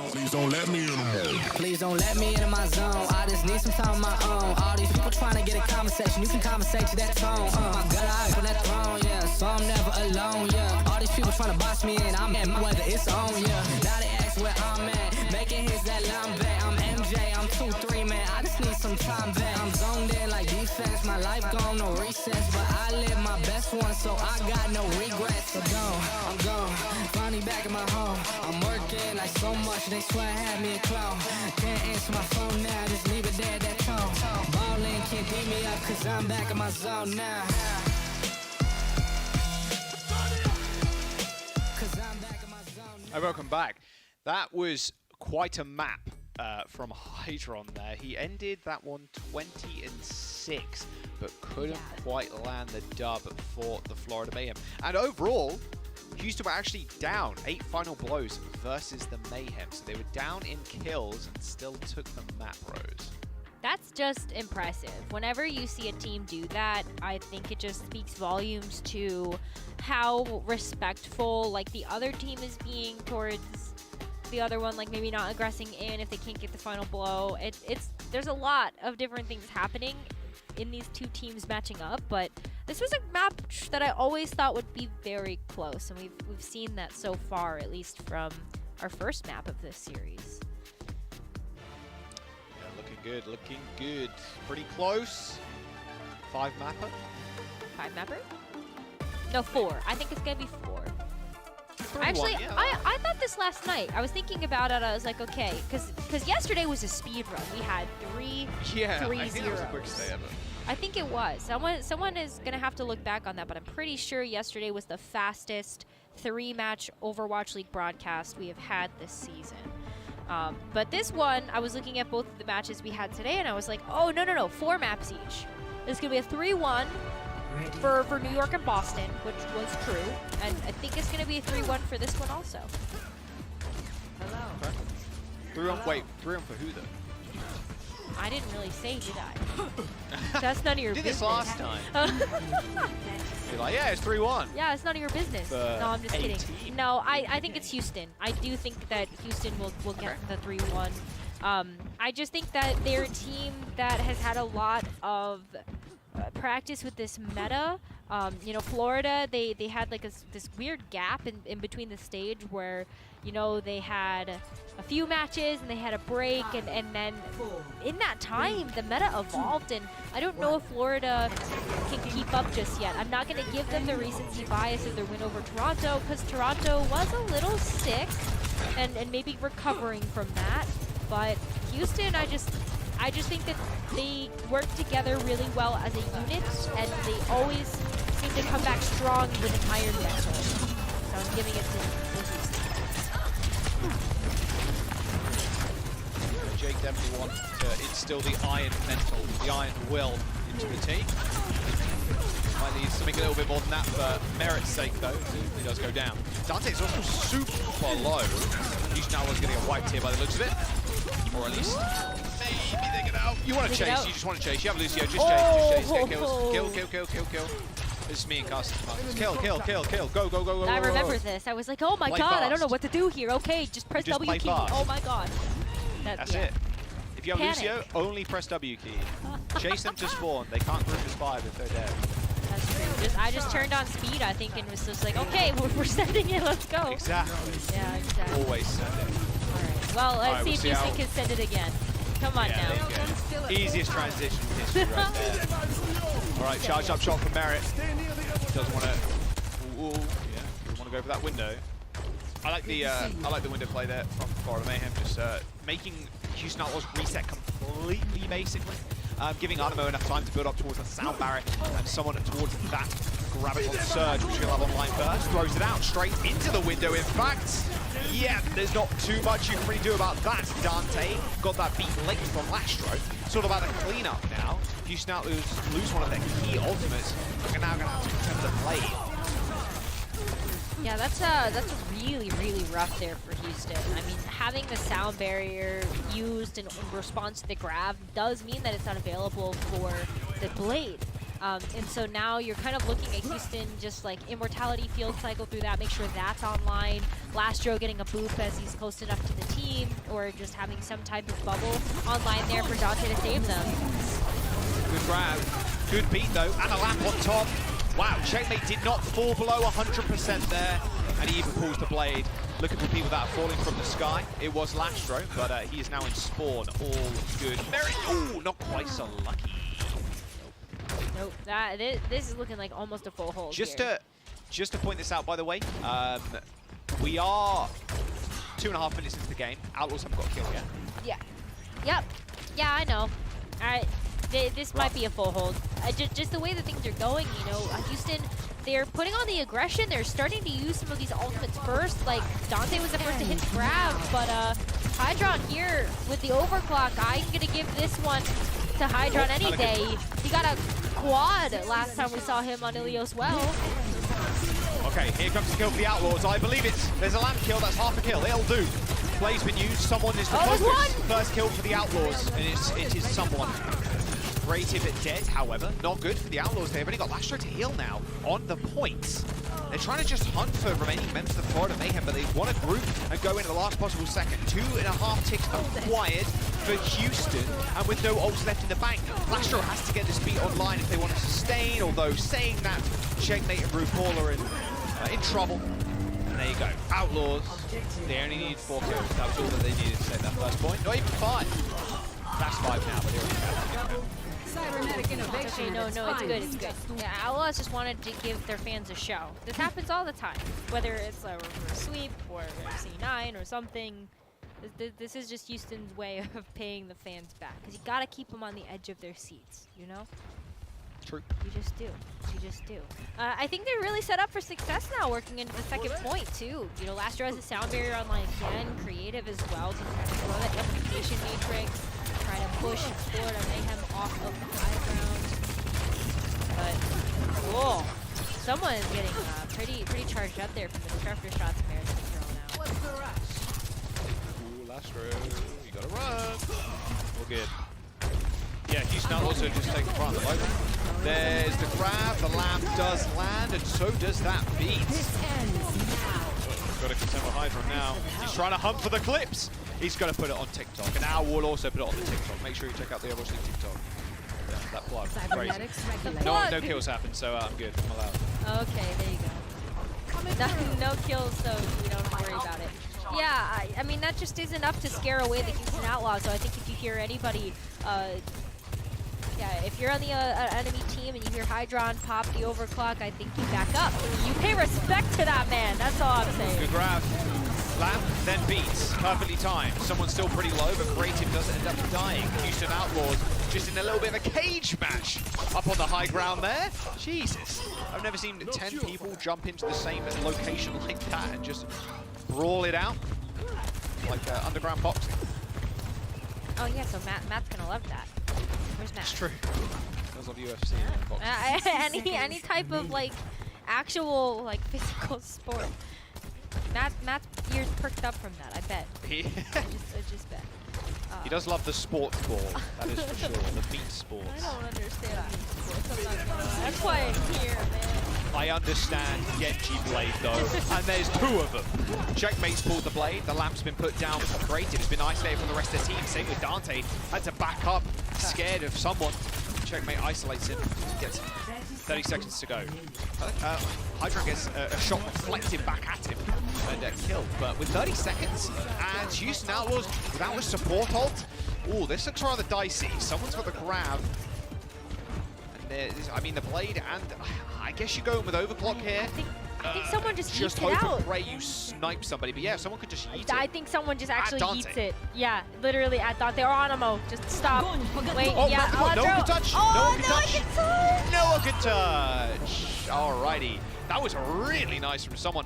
Please don't let me in the Please don't let me into my zone. I just need some time of my own. All these people trying to get a conversation. You can conversate to that tone. My gut eyes on that throne, yeah. So I'm never alone, yeah. All these people trying to box me in. I'm at my weather, it's on, yeah. Now they ask where I'm at. Making hits that line back. I'm MJ, I'm 2-3, man. I just need some time back. I'm zoned in like defense. My life gone, no recess. But I live my best one, so I got no regrets. So gone, I'm gone. Finally back in my home. I'm working like so much, they swear I had me a clone. Can't answer my phone now, just leave it there, that tone. Ballin' can't beat me up, cause I'm back in my zone now. Cause I'm back in my zone now. Welcome back. That was quite a map from Hydron there. He ended that one 20-6, but couldn't quite land the dub for the Florida Mayhem. And overall, Houston were actually down 8 final blows versus the Mayhem. So they were down in kills and still took the map, Rose. That's just impressive. Whenever you see a team do that, I think it just speaks volumes to how respectful like the other team is being towards the other one, like maybe not aggressing in if they can't get the final blow. There's a lot of different things happening in these two teams matching up, but this was a match that I always thought would be very close, and we've seen that so far, at least from our first map of this series. Yeah, looking good, looking good. Pretty close. 5 mapper? 5 mapper? No, 4. I think it's gonna be 4. Actually, yeah. I thought this last night. I was thinking about it. I was like, okay, because yesterday was a speed run. We had 3 Yeah, 3 I think that was the quickest day ever. I think it was. Someone is going to have to look back on that, but I'm pretty sure yesterday was the fastest 3-match Overwatch League broadcast we have had this season. But this one, I was looking at both of the matches we had today, and I was like, oh, no, 4 maps each. There's going to be a 3-1 for New York and Boston, which was true, and I think it's going to be a 3-1 for this one also. Okay. 3-1, wait, 3-1 for who, though? I didn't really say, did I? That's none of your business. Did this last time. You're like, yeah, it's 3-1. Yeah, it's none of your business. No, I'm just kidding. No, I think it's Houston. I do think that Houston will get the 3-1. I just think that they're a team that has had a lot of practice with this meta. You know, Florida, they had like this weird gap in between the stage where, you know, they had a few matches and they had a break, and then in that time the meta evolved, and I don't know if Florida can keep up just yet. I'm not going to give them the recency bias of their win over Toronto, because Toronto was a little sick and maybe recovering from that, but Houston, I just think that they work together really well as a unit, and they always seem to come back strong with an iron mental. So I'm giving it to Houston. Jake definitely wants to instill the iron mental, the iron will into the team. Might need something a little bit more than that for merit's sake, though. He does go down. Dante's also super low. Houston now was going to get wiped here by the looks of it. Or at least maybe they get out. You want to chase, you just want to chase. You have Lucio, just chase, just chase. Get kills. Kill. It's me and Carson. Kill, kill, kill, kill. Go, go, go, go. I go, remember go. this. I was like, oh my Play god, I don't fast. know what to do here. Okay, just press Just W play key. fast. Oh my god. That's yeah. it. If you have Panic. Lucio, only press W key. Chase them to spawn. They can't group as 5 if they're dead. That's true. I just turned on speed, I think, and was just like, okay, we're sending it. Let's go. Exactly. Yeah, exactly. Always send it. Well, let's Alright, see we'll if see Houston how- can send it again. Come on Yeah, now. there you go. Easiest transition in history right there. All right, charged up shot from Merritt. Doesn't want to. Yeah, doesn't want to go for that window. I like the window play there from Florida Mayhem, just making Houston Outlaws reset completely, basically. Giving Animo enough time to build up towards the sound barrier and someone towards that graviton surge, which he'll have online first. Throws it out straight into the window, in fact. Yeah, there's not too much you can really do about that. Dante got that beat late from Lastro. It's all about the cleanup now. Houston Outlaws lose one of their key ultimates. They're now going to have to contend the blade. Yeah, that's really, really rough there for Houston. I mean, having the sound barrier used in response to the grab does mean that it's not available for the blade. And so now you're kind of looking at Houston just like Immortality Field cycle through that, make sure that's online. Lastro getting a boop as he's close enough to the team, or just having some type of bubble online there for Dante to save them. Good grab, good beat though, and a lamp on top. Wow, Checkmate did not fall below 100% there, and he even pulls the blade. Looking for people that are falling from the sky. It was Lastro, but he is now in spawn. All good. Merritt, ooh, not quite so lucky. Nope, this is looking like almost a full hold Just here. to point this out, by the way, we are 2.5 minutes into the game. Outlaws haven't got a kill yet. Yeah. Yep. Yeah, I know. All right. This might be a full hold. Just the way that things are going, you know, Houston, they're putting on the aggression. They're starting to use some of these ultimates first. Like, Dante was the first to hit the grab, but Hydron here with the overclock, I'm going to give this one to Hydron any day. He got a quad last time we saw him on Ilios well. Okay, here comes the kill for the Outlaws. I believe there's a lamp kill, that's half a kill. It'll do. Blade's been used, someone is the focus. First kill for the Outlaws, and it is someone. Great if it dead, however, not good for the Outlaws. They've only got Lastro to heal now on the points. They're trying to just hunt for remaining members of the Florida Mayhem, but they want to group and go into the last possible second. 2.5 ticks acquired for Houston, and with no ults left in the bank, Lastro has to get this beat online if they want to sustain, although saying that, Checkmate and RuPaul are in trouble. And there you go. Outlaws, they only need 4 kills. That was all that they needed to save that first point. Not even 5. That's 5 now, but they already have it. Cybernetic innovation. Okay, no, it's good, it's good. Yeah, Outlaws just wanted to give their fans a show. This happens all the time, whether it's a reverse sweep or a C9 or something. This is just Houston's way of paying the fans back, because you gotta keep them on the edge of their seats, you know? True. You just do. You just do. I think they're really set up for success now, working into the second point, too. You know, Lastro has a sound barrier online again, creative as well, to kind of throw that amplification matrix, try to push Florida Mayhem off of the high ground. But, whoa, someone is getting pretty charged up there from the disruptor shots Merritt has thrown out. What's the rush? Ooh, Lastro, you gotta run. All good. Yeah, Houston also just take the front of the low ground. There's the grab, the lamp does land, and so does that beat. Got to contend with Hydron now. He's trying to hunt for the clips. He's going to put it on TikTok, and now we'll also put it on the TikTok. Make sure you check out the Overwatch League TikTok. Yeah, that plug, crazy. No kills happen, so I'm good. I'm allowed. Okay, there you go. No kills, so we don't have to worry about it. Yeah, I mean, that just isn't enough to scare away the Houston Outlaws, so I think if you hear anybody, yeah, if you're on the enemy team and you hear Hydron pop the overclock, I think you back up. You pay respect to that man, that's all I'm saying. Good grab. Lamp, then beats. Perfectly timed. Someone's still pretty low, but Creative doesn't end up dying. Houston Outlaws just in a little bit of a cage match up on the high ground there. Jesus. I've never seen 10 people jump into the same location like that and just brawl it out. Like underground boxing. Oh yeah, so Matt's gonna love that. Where's Matt? It's true. That was on UFC and boxing. Any type of like actual like physical sport. Matt's ears perked up from that, I bet. I just bet. He does love the sports ball, that is for sure. The beat sports. I don't understand sports. I'm not gonna. That's why I'm here, man. I understand Genji Blade though, and there's 2 of them. Checkmate's pulled the blade, the lamp's been put down for Creative, it's been isolated from the rest of the team, same with Dante, had to back up, scared of someone. Checkmate isolates him, gets 30 seconds to go. Hydra gets a shot reflected back at him and killed, but with 30 seconds, and Houston Outlaws without a support ult. Ooh, this looks rather dicey. Someone's got the grab. I mean, the blade, and I guess you're going with overclock here. I think someone just yeets it hope out. and pray you snipe somebody, but yeah, someone could just yeet it. I think someone just actually Dante. yeets it. Yeah, literally at Dante or Animo. Just stop. Wait, Oh, yeah. no one can touch. Oh, no one can no one touch. can touch. No one can touch. Alrighty, that was really nice from someone.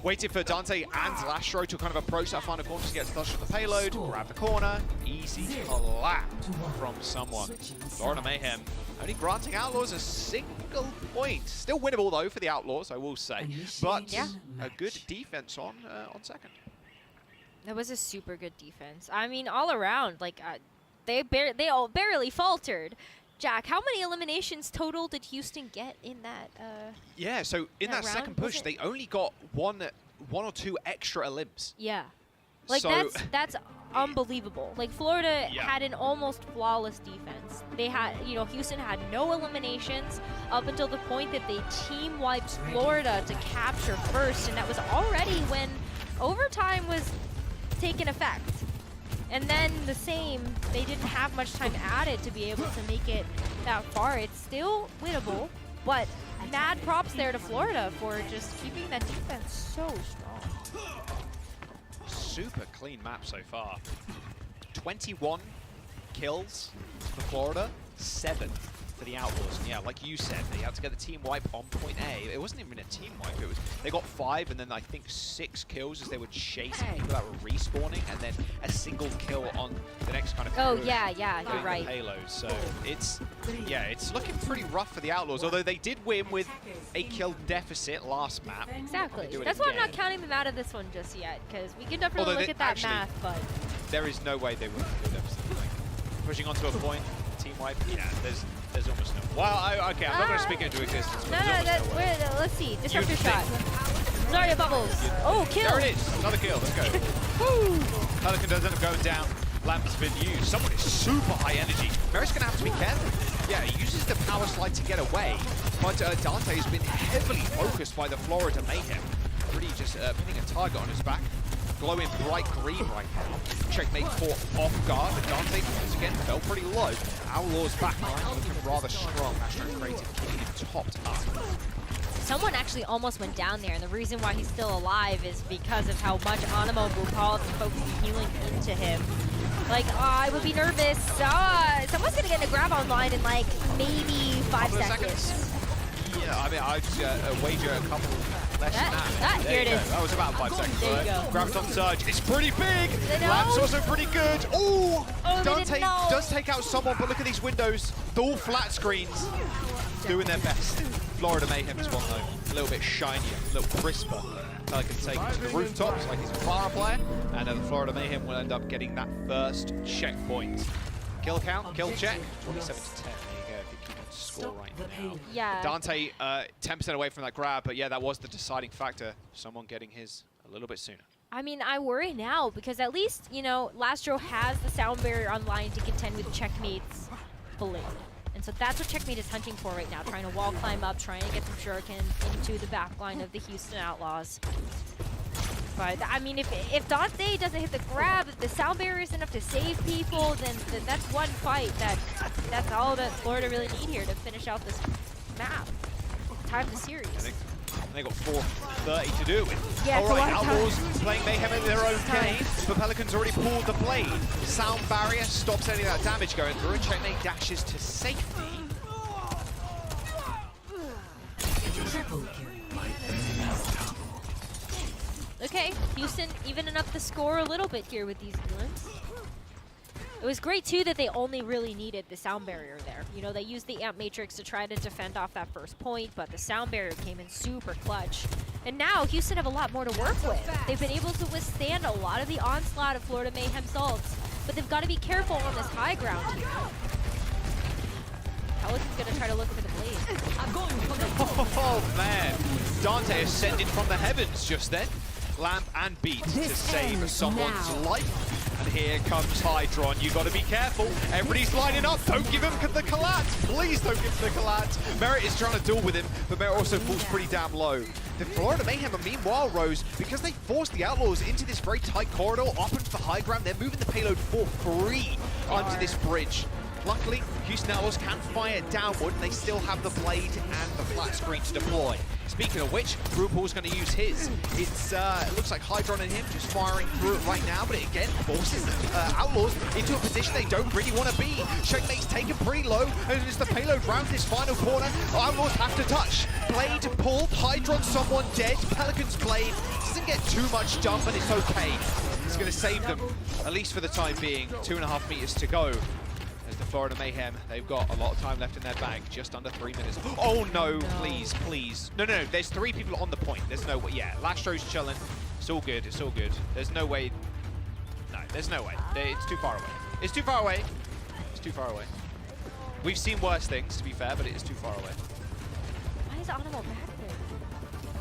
Waited for Dante and Lastro to kind of approach that final corner to get touch from the payload, grab the corner, easy collab from someone. Florida Mayhem only granting Outlaws a single point. Still winnable though for the Outlaws, I will say, but a good defense on second. That was a super good defense. I mean, all around, like they all barely faltered. Jack, how many eliminations total did Houston get in that? Yeah, so in that round, second push, they only got one or two extra elims. Yeah, like So- that's unbelievable. Like Florida Yeah. had an almost flawless defense. They had, Houston had no eliminations up until the point that they team wiped Florida to capture first, and that was already when overtime was taking effect. And then the same, they didn't have much time added to be able to make it that far. It's still winnable, but mad props there to Florida for just keeping that defense so strong. Super clean map so far. 21 kills for Florida, 7 for the Outlaws. And yeah, like you said, they had to get the team wipe on point A. It wasn't even a team wipe. They got 5 and then I think 6 kills as they were chasing people that were respawning, and then a single kill on the next kind of Oh, push yeah, doing you're the right. payload. So it's looking pretty rough for the Outlaws, although they did win with a kill deficit last map. Exactly. Do it That's why I'm not again. counting them out of this one just yet, because we can definitely Although look they- at that actually, math, but... There is no way they win with kill deficit. Like, pushing onto a point, team wipe, yeah, there's almost no. Well, okay, I'm not going to speak into existence. No, but there's almost no way. let's see. Disruptor You'd shot. Sorry, Bubbles. Oh, kill. There it is. Another kill. Let's go. Woo. Pelican does end up going down. Lamp's been used. Someone is super high energy. Merrick's going to have to be careful. Yeah, he uses the power slide to get away, but Dante has been heavily focused by the Florida Mayhem. Really just putting a target on his back. Glowing bright green right now. Checkmate caught off guard, but Dante once again fell pretty low. Outlaws back line looking rather strong. Astro Creative keeping him topped up. Someone actually almost went down there, and the reason why he's still alive is because of how much Animo will call and focus healing into him. Like, I would be nervous. Someone's gonna get a grab online in like maybe 5 seconds. Yeah, I mean, I'd wager a couple less than that. Here There it you is. go. That was about 5 seconds. There you right? go. Grabs on Surge. It's pretty big. know. Lamp's also pretty good. Ooh! Oh, they Dante didn't know. does take out someone, but look at these windows. They're all flat screens. Doing their best. Florida Mayhem is one, though. A little bit shinier, a little crisper. Pelican taking to the rooftops like he's a fire player. And the Florida Mayhem will end up getting that first checkpoint. Kill count, kill check. 27 to 10. There you go, if you keep it to score right now. Yeah. Dante, 10% away from that grab, but yeah, that was the deciding factor. Someone getting his a little bit sooner. I mean, I worry now because at least, Lastro has the sound barrier online to contend with Checkmate's blade. And so that's what Checkmate is hunting for right now, trying to wall climb up, trying to get some shurikens into the backline of the Houston Outlaws. But, I mean, if Dante doesn't hit the grab, if the sound barrier is enough to save people, then that's one fight. That's all that Florida really need here to finish out this map. Time the series. They got 4:30 to do it with. Yeah, it's All a right, lot of time. Outlaws playing Mayhem in their own Time. game, but Pelican's already pulled the blade. Sound barrier stops any of that damage going through, and Checkmate dashes to safety. Okay, Houston evening up the score a little bit here with these villains. It was great, too, that they only really needed the sound barrier there. They used the Amp Matrix to try to defend off that first point, but the sound barrier came in super clutch. And now Houston have a lot more to work with. They've been able to withstand a lot of the onslaught of Florida Mayhem's ults. but they've got to be careful on this high ground here. Pelican's going to try to look for the blade. Oh man, Dante ascended from the heavens just then. Lamp and Beat to save someone's life. And here comes Hydron. You got to be careful. Everybody's lining up. Don't give him the collapse. Please don't give him the collapse. Merit is trying to duel with him, but Merit also falls pretty damn low. The Florida Mayhem, meanwhile, Rose, because they forced the Outlaws into this very tight corridor, up into the high ground, they're moving the payload for free onto this bridge. Luckily, Houston Outlaws can fire downward, and they still have the blade and the flat screen to deploy. Speaking of which, RuPaul's going to use his. It looks like Hydron and him just firing through it right now, but it again forces Outlaws into a position they don't really want to be. Checkmate's taken pretty low, and as the payload rounds this final corner, Outlaws have to touch. Blade pulled, Hydron someone dead, Pelican's blade doesn't get too much done, but it's okay. It's going to save them, at least for the time being. 2.5 meters to go. The Florida Mayhem, they've got a lot of time left in their bag, just under 3 minutes. Oh no, please, please. No, there's 3 people on the point. There's no way, yeah, Lastro's chilling. It's all good, it's all good. There's no way, no, there's no way. It's too far away. It's too far away. It's too far away. We've seen worse things, to be fair, but it is too far away. Why is Animo back there?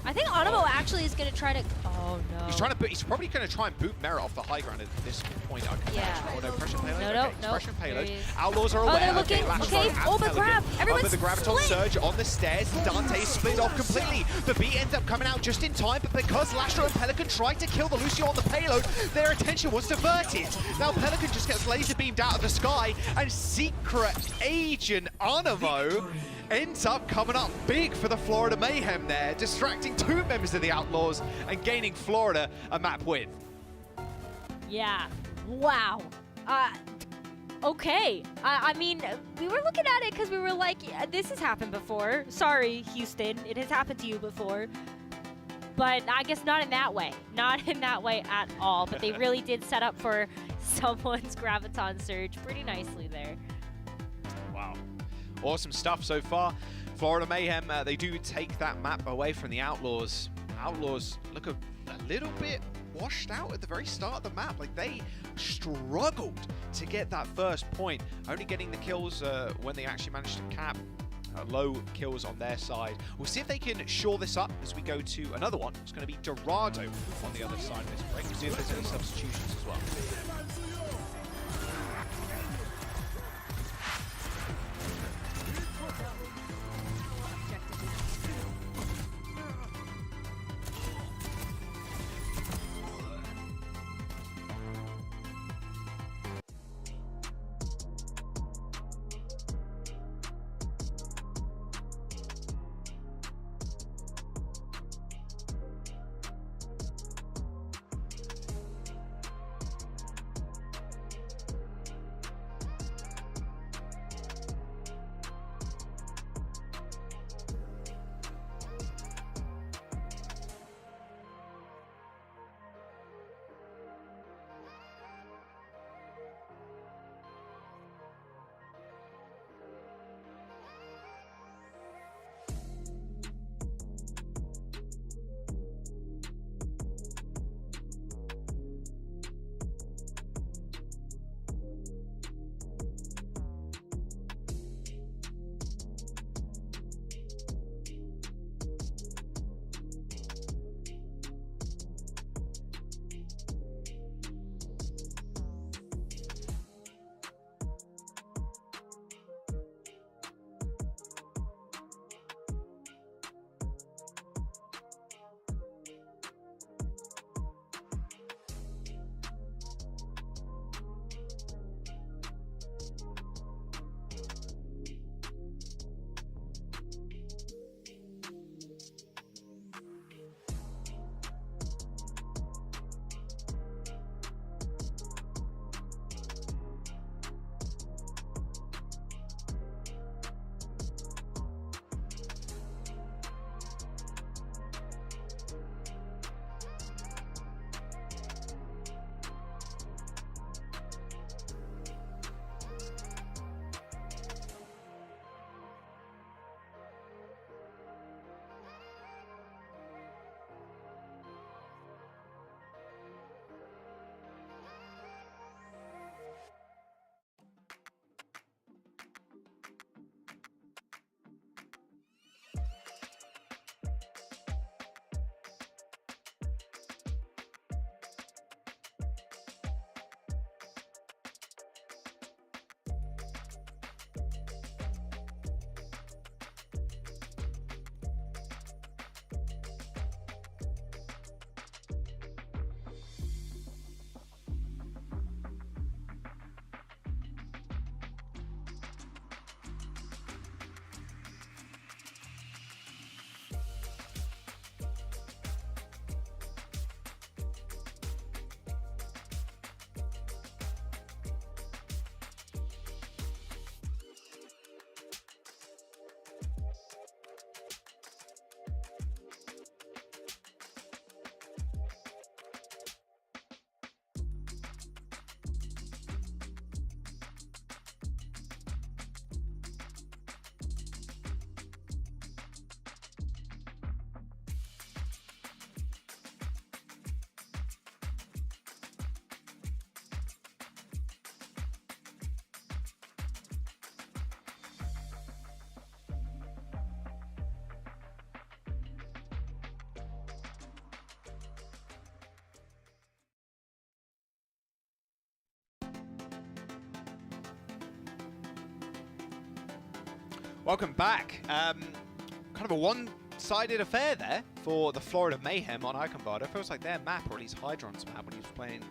I think Animo actually is going to try to... Oh, no. He's trying to he's probably going to try and boot Merit off the high ground at this point. I can imagine. Oh, no, pressure payload? No. Pressure payload. Outlaws are aware. They're looking. Okay, the grab. Everyone's the Graviton Surge on the stairs. Dante split off completely. The beat ends up coming out just in time, but because Lastro and Pelican tried to kill the Lucio on the payload, their attention was diverted. Now Pelican just gets laser beamed out of the sky, and Secret Agent Animo ends up coming up big for the Florida Mayhem there, distracting 2 members of the Outlaws and gaining Florida a map win. Yeah. Wow. Okay. I mean, we were looking at it because we were like, yeah, this has happened before. Sorry, Houston. It has happened to you before. But I guess not in that way. Not in that way at all. But they really did set up for someone's Graviton Surge pretty nicely there. Wow. Awesome stuff so far. Florida Mayhem, they do take that map away from the Outlaws. Outlaws look a little bit washed out at the very start of the map. Like, they struggled to get that first point, only getting the kills when they actually managed to cap low kills on their side. We'll see if they can shore this up as we go to another one. It's going to be Dorado on the other side of this break. We'll see if there's any substitutions as well. Welcome back. Kind of a one-sided affair there for the Florida Mayhem on Icon. It feels like their map, or at least Hydron's map, when he was playing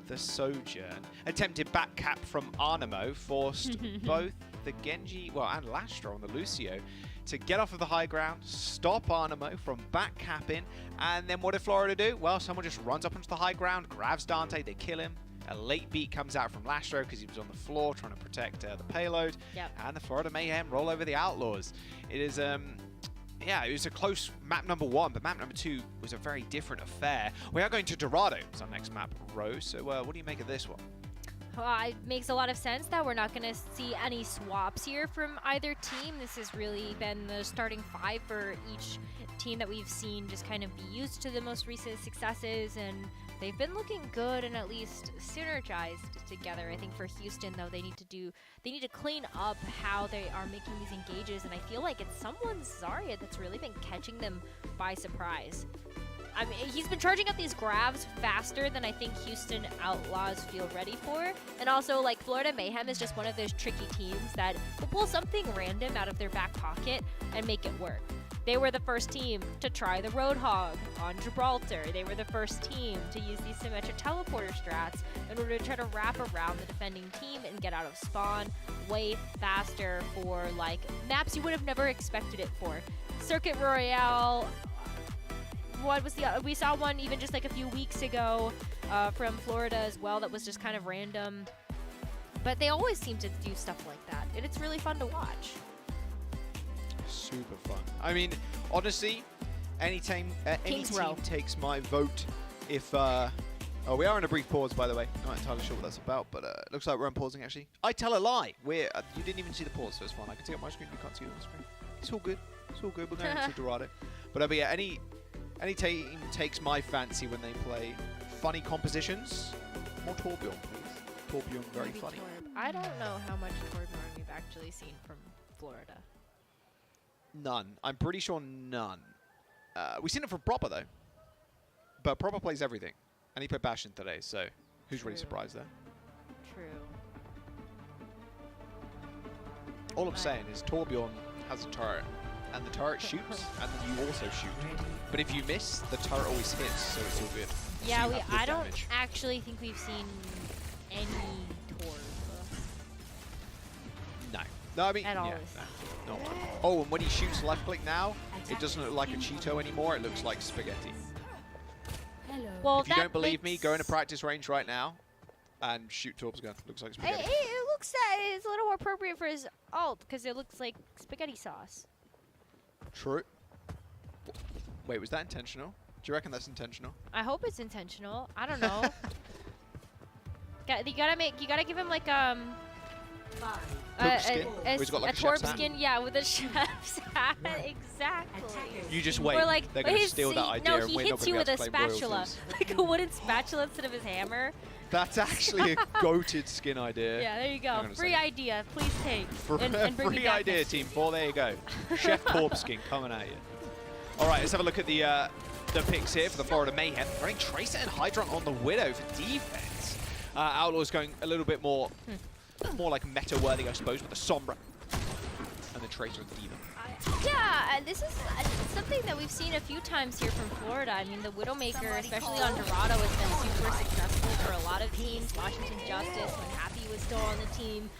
the Sojourn. Attempted back cap from Arnamo forced both the Genji, and Lastro on the Lucio to get off of the high ground, stop Arnamo from back capping, and then what did Florida do? Well, someone just runs up onto the high ground, grabs Dante, they kill him. A late beat comes out from Lastro because he was on the floor trying to protect the payload, and the Florida Mayhem roll over the Outlaws. It is, yeah, it was a close map number 1, but map number 2 was a very different affair. We are going to Dorado, it's our next map, Rose. So what do you make of this one? It makes a lot of sense that we're not going to see any swaps here from either team. This has really been the starting 5 for each team that we've seen just kind of be used to the most recent successes, and they've been looking good and at least synergized together. I think for Houston, though, they need to clean up how they are making these engages, and I feel like it's someone, Zarya, that's really been catching them by surprise. I mean, he's been charging up these grabs faster than I think Houston Outlaws feel ready for. And also, like, Florida Mayhem is just one of those tricky teams that will pull something random out of their back pocket and make it work. They were the first team to try the Roadhog on Gibraltar. They were the first team to use these symmetric teleporter strats in order to try to wrap around the defending team and get out of spawn way faster for, like, maps you would have never expected it for. Circuit Royale. What was we saw one even just like a few weeks ago from Florida as well that was just kind of random. But they always seem to do stuff like that, and it's really fun to watch. Super fun. I mean, honestly, any team takes my vote if... oh, we are in a brief pause, by the way. Not entirely sure what that's about, but it looks like we're unpausing, actually. I tell a lie. You didn't even see the pause, so it's fine. I can see it on my screen. You can't see it on the screen. It's all good. It's all good. We're going to Dorado. But yeah, any team takes my fancy when they play funny compositions. More Torbjorn, please. Torbjorn, very Maybe funny. I don't know how much Torbjorn we've actually seen from Florida. None. I'm pretty sure none. We've seen it from Proper, though. But Proper plays everything. And he played Bastion today, so who's really surprised there? True. All I'm saying is Torbjorn has a turret. And the turret shoots, and then you also shoot. But if you miss, the turret always hits, so it's all good. Yeah, So I don't actually think we've seen any Torb. No, I mean, At all. yeah, no. Oh, and when he shoots left click now, it doesn't look like a Cheeto anymore, it looks like spaghetti. Well, If you don't believe me, go into practice range right now and shoot Torb's gun. Looks like spaghetti. It looks it's a little more appropriate for his ult, because it looks like spaghetti sauce. True. Wait, was that intentional? Do you reckon that's intentional? I hope it's intentional. I don't know. You gotta give him like Poop skin? Where he's got like a Torb chef's hat? skin, yeah, with a chef's hat. Exactly. You just wait. Or like, they're going to steal that idea. No, and he we're hits not you gonna with be a able to claim spatula, royalties. like a wooden spatula instead of his hammer. That's actually a goated skin idea. Yeah, there you Hang go. on a Free second. idea, please take. Free and bring me back idea, next Team 4. There you go. Chef Torb skin coming at you. All right, let's have a look at the picks here for the Florida Mayhem. Running Tracer and Hydron on the Widow for defense. Outlaws going a little bit more like meta-worthy, I suppose, with the Sombra and the Tracer and Diva. Yeah, this is something that we've seen a few times here from Florida. I mean, the Widowmaker, especially on Dorado, has been super successful for a lot of teams. Washington Justice, when Happy was still on the team,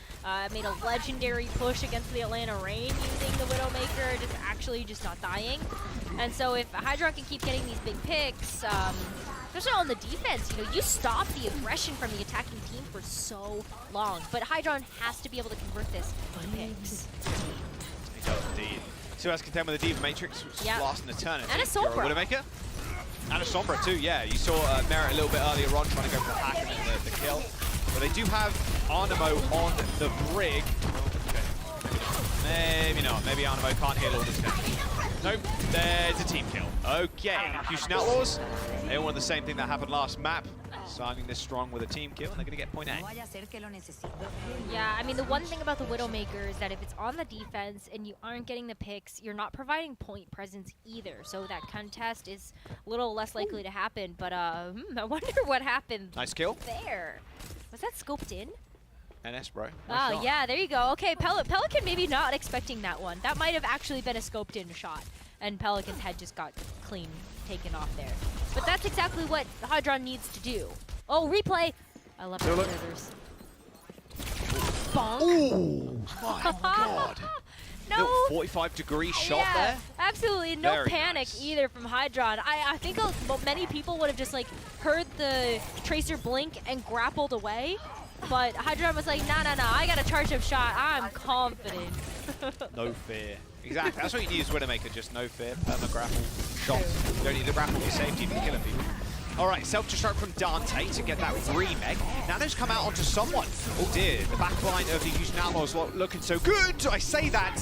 made a legendary push against the Atlanta Reign using the Widowmaker, just not dying. And so if Hydron can keep getting these big picks, especially on the defense, you stop the aggression from the attacking team for so long. But Hydron has to be able to convert this to picks. He does indeed. So as contend with the Diva Matrix, which is last in eternity. And a Sombra. Widowmaker. And a Sombra too, yeah. You saw Merit a little bit earlier on trying to go for the hack and then the kill. But they do have Arnamo on the Brig. Maybe not. Maybe Arnamo can't heal all this damage. Nope, there's a team kill. Okay, Houston Outlaws. They all want the same thing that happened last map. Signing this strong with a team kill, and they're going to get point A. Yeah, I mean, the one thing about the Widowmaker is that if it's on the defense and you aren't getting the picks, you're not providing point presence either. So that contest is a little less likely to happen. But I wonder what happened Nice kill. there. Was that scoped in? NS, bro. Nice shot. Yeah, there you go. Okay, Pelican maybe not expecting that one. That might have actually been a scoped-in shot, and Pelican's head just got clean taken off there. But that's exactly what Hydron needs to do. Oh, replay! I love the feathers. Bonk. Ooh, my God. No. 45-degree shot there. Absolutely no Very panic either from Hydron. I think many people would have just like heard the Tracer blink and grappled away, but Hydron was like, nah, I got a charge-up shot. I'm confident. No fear. Exactly. That's what you need as Widowmaker. Just no fear. Perma-grapple shots. You don't need the grapple for safety if you're killing people. All right, self-destruct from Dante to get that remake. Nano's come out onto someone. Oh dear, the backline of the Houston Outlaws looking so good. I say that.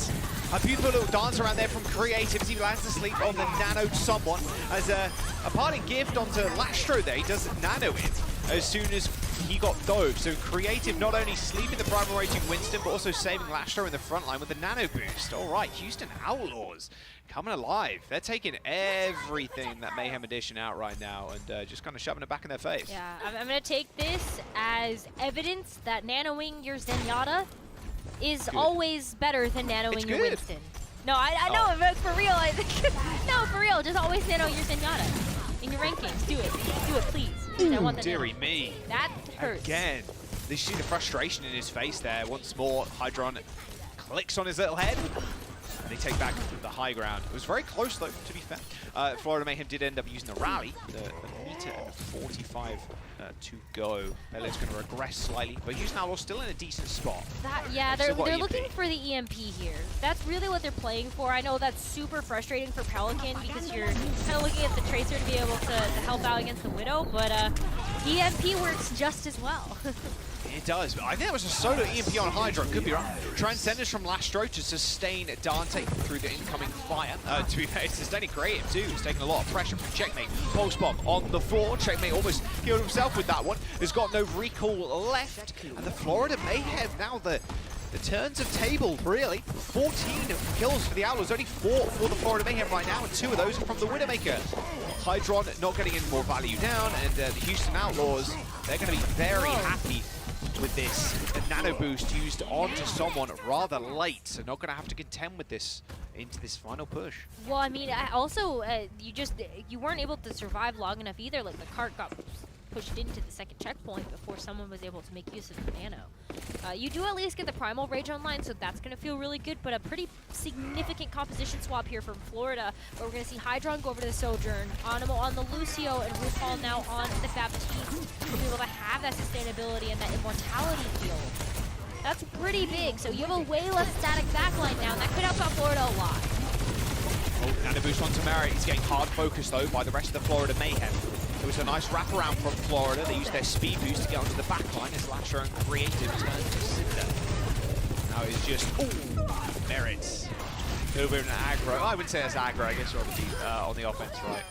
A beautiful little dance around there from Creativity. Lands to sleep on the Nano someone. As a parting gift onto Lastro there. He does Nano in as soon as he got dove. So Creative not only sleeping the primal raging Winston, but also saving Lastro in the front line with the Nano boost. All right, Houston Outlaws coming alive. They're taking everything that Mayhem Edition out right now and just kind of shoving it back in their face. Yeah, I'm going to take this as evidence that nanoing your Zenyatta is always better than nanoing your Winston. No, I know, but for real, I think, no, for real, just always nano your Zenyatta in your rankings. Do it, please. I want the Deary me. That hurts. Again, you see the frustration in his face there. Once more, Hydron clicks on his little head. They take back the high ground. It was very close, though, to be fair. Florida Mayhem did end up using the rally. The meter and 45 to go. Payload's going to regress slightly, but Houston Outlaws still in a decent spot. They're looking for the EMP here. That's really what they're playing for. I know that's super frustrating for Pelican because you're kind of looking at the Tracer to be able to help out against the Widow, but EMP works just as well. It does, but I think that was a solo EMP on Hydra. Could be wrong. Transcendence from Lastro to sustain Dante through the incoming fire. To be fair, sustaining Creative too. He's taking a lot of pressure from Checkmate. Pulse bomb on the floor. Checkmate almost killed himself with that one. Has got no recall left. And the Florida Mayhem now the turns of table, really. 14 kills for the Outlaws, only 4 for the Florida Mayhem right now, and 2 of those are from the Widowmaker. Hydron not getting any more value down, and the Houston Outlaws, they're going to be very happy with this nano boost used onto someone rather late, so not going to have to contend with this into this final push. Well, I mean, you weren't able to survive long enough either. Like the cart got pushed into the second checkpoint before someone was able to make use of the nano. You do at least get the primal rage online, so that's going to feel really good, but a pretty significant composition swap here from Florida, where we're going to see Hydron go over to the Sojourn, Animo on the Lucio, and RuPaul now on the Baptiste to be able to have that sustainability and that immortality field. That's pretty big, so you have a way less static backline now, and that could help out Florida a lot. Oh, nano boost onto Mary. He's getting hard focused though by the rest of the Florida Mayhem. It was a nice wraparound from Florida. They used their speed boost to get onto the backline as Lasher and Creative turned to Cinder. Now it's just, merits. A little bit of an aggro. I wouldn't say that's aggro, I guess, on the offense, right?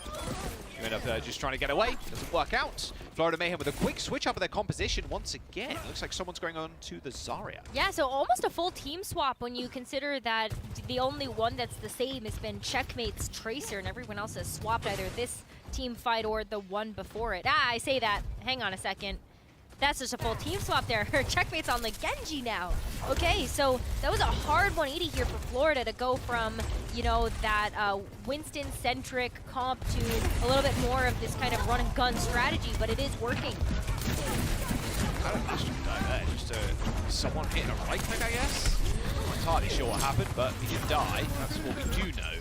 You end up just trying to get away. Doesn't work out. Florida Mayhem with a quick switch up of their composition once again. Looks like someone's going on to the Zarya. Yeah, so almost a full team swap when you consider that the only one that's the same has been Checkmate's Tracer, and everyone else has swapped either this team fight or the one before it. I say that. Hang on a second. That's just a full team swap there. Checkmate's on the Genji now. Okay, so that was a hard 180 here for Florida to go from, you know, that Winston-centric comp to a little bit more of this kind of run-and-gun strategy, but it is working. Kind of master die there. Just someone hitting a right click, I guess. I'm not entirely sure what happened, but he did die. That's what we do know.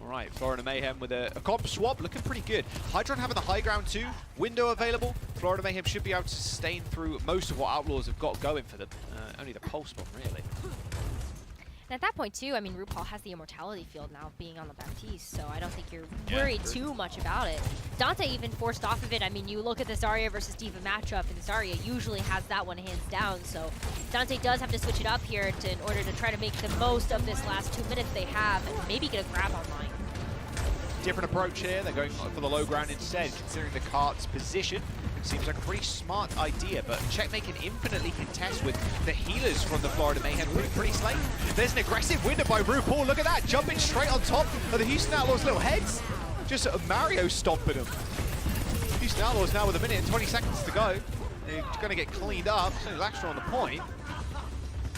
All right, Florida Mayhem with a comp swap, looking pretty good. Hydron having the high ground too, window available. Florida Mayhem should be able to sustain through most of what Outlaws have got going for them. Only the pulse bomb, really. And at that point too, I mean, RuPaul has the immortality field now being on the Baptiste, so I don't think you're worried too much about it. Dante even forced off of it. I mean, you look at the Zarya versus D.Va matchup, and Zarya usually has that one hands down, so Dante does have to switch it up here in order to try to make the most of this last 2 minutes they have and maybe get a grab online. Different approach here. They're going for the low ground instead, considering the cart's position. Seems like a pretty smart idea, but Checkmate can infinitely contest with the healers from the Florida Mayhem pretty slate. There's an aggressive window by RuPaul. Look at that, jumping straight on top of the Houston Outlaws' little heads. Just Mario stomping them. Houston Outlaws now with 1 minute and 20 seconds to go. They're going to get cleaned up. So Laxtra on the point.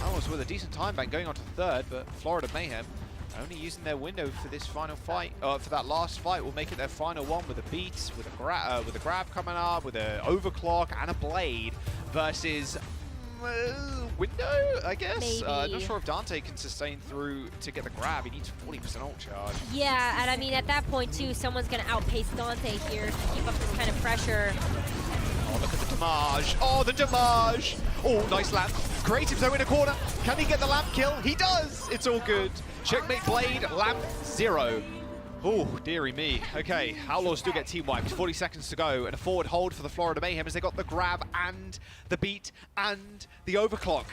Almost with a decent time bank going on to third, but Florida Mayhem only using their window for this final fight, for that last fight. Will make it their final one with a beat, with a grab coming up, with an overclock and a blade versus window, I guess. I'm not sure if Dante can sustain through to get the grab. He needs 40% ult charge. Yeah, and I mean, at that point, too, someone's going to outpace Dante here to keep up this kind of pressure. Oh, look at the damage. Oh, the damage. Oh, nice lamp. Creative's though in a corner. Can he get the lamp kill? He does. It's all good. Checkmate blade, lamp 0. Oh, dearie me. Okay, Outlaws still get team wiped. 40 seconds to go, and a forward hold for the Florida Mayhem as they got the grab and the beat and the overclock.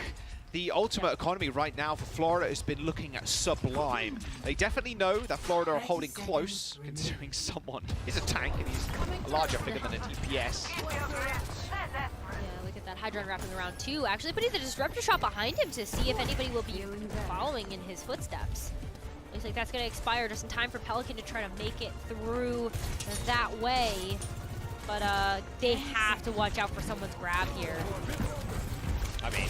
The ultimate economy right now for Florida has been looking at sublime. They definitely know that Florida are holding close, considering someone is a tank and he's a larger figure than a DPS. Yeah, look at that Hydron wrapping around too, actually putting the Disruptor shot behind him to see if anybody will be following in his footsteps. Looks like that's going to expire just in time for Pelican to try to make it through that way. But they have to watch out for someone's grab here. I mean,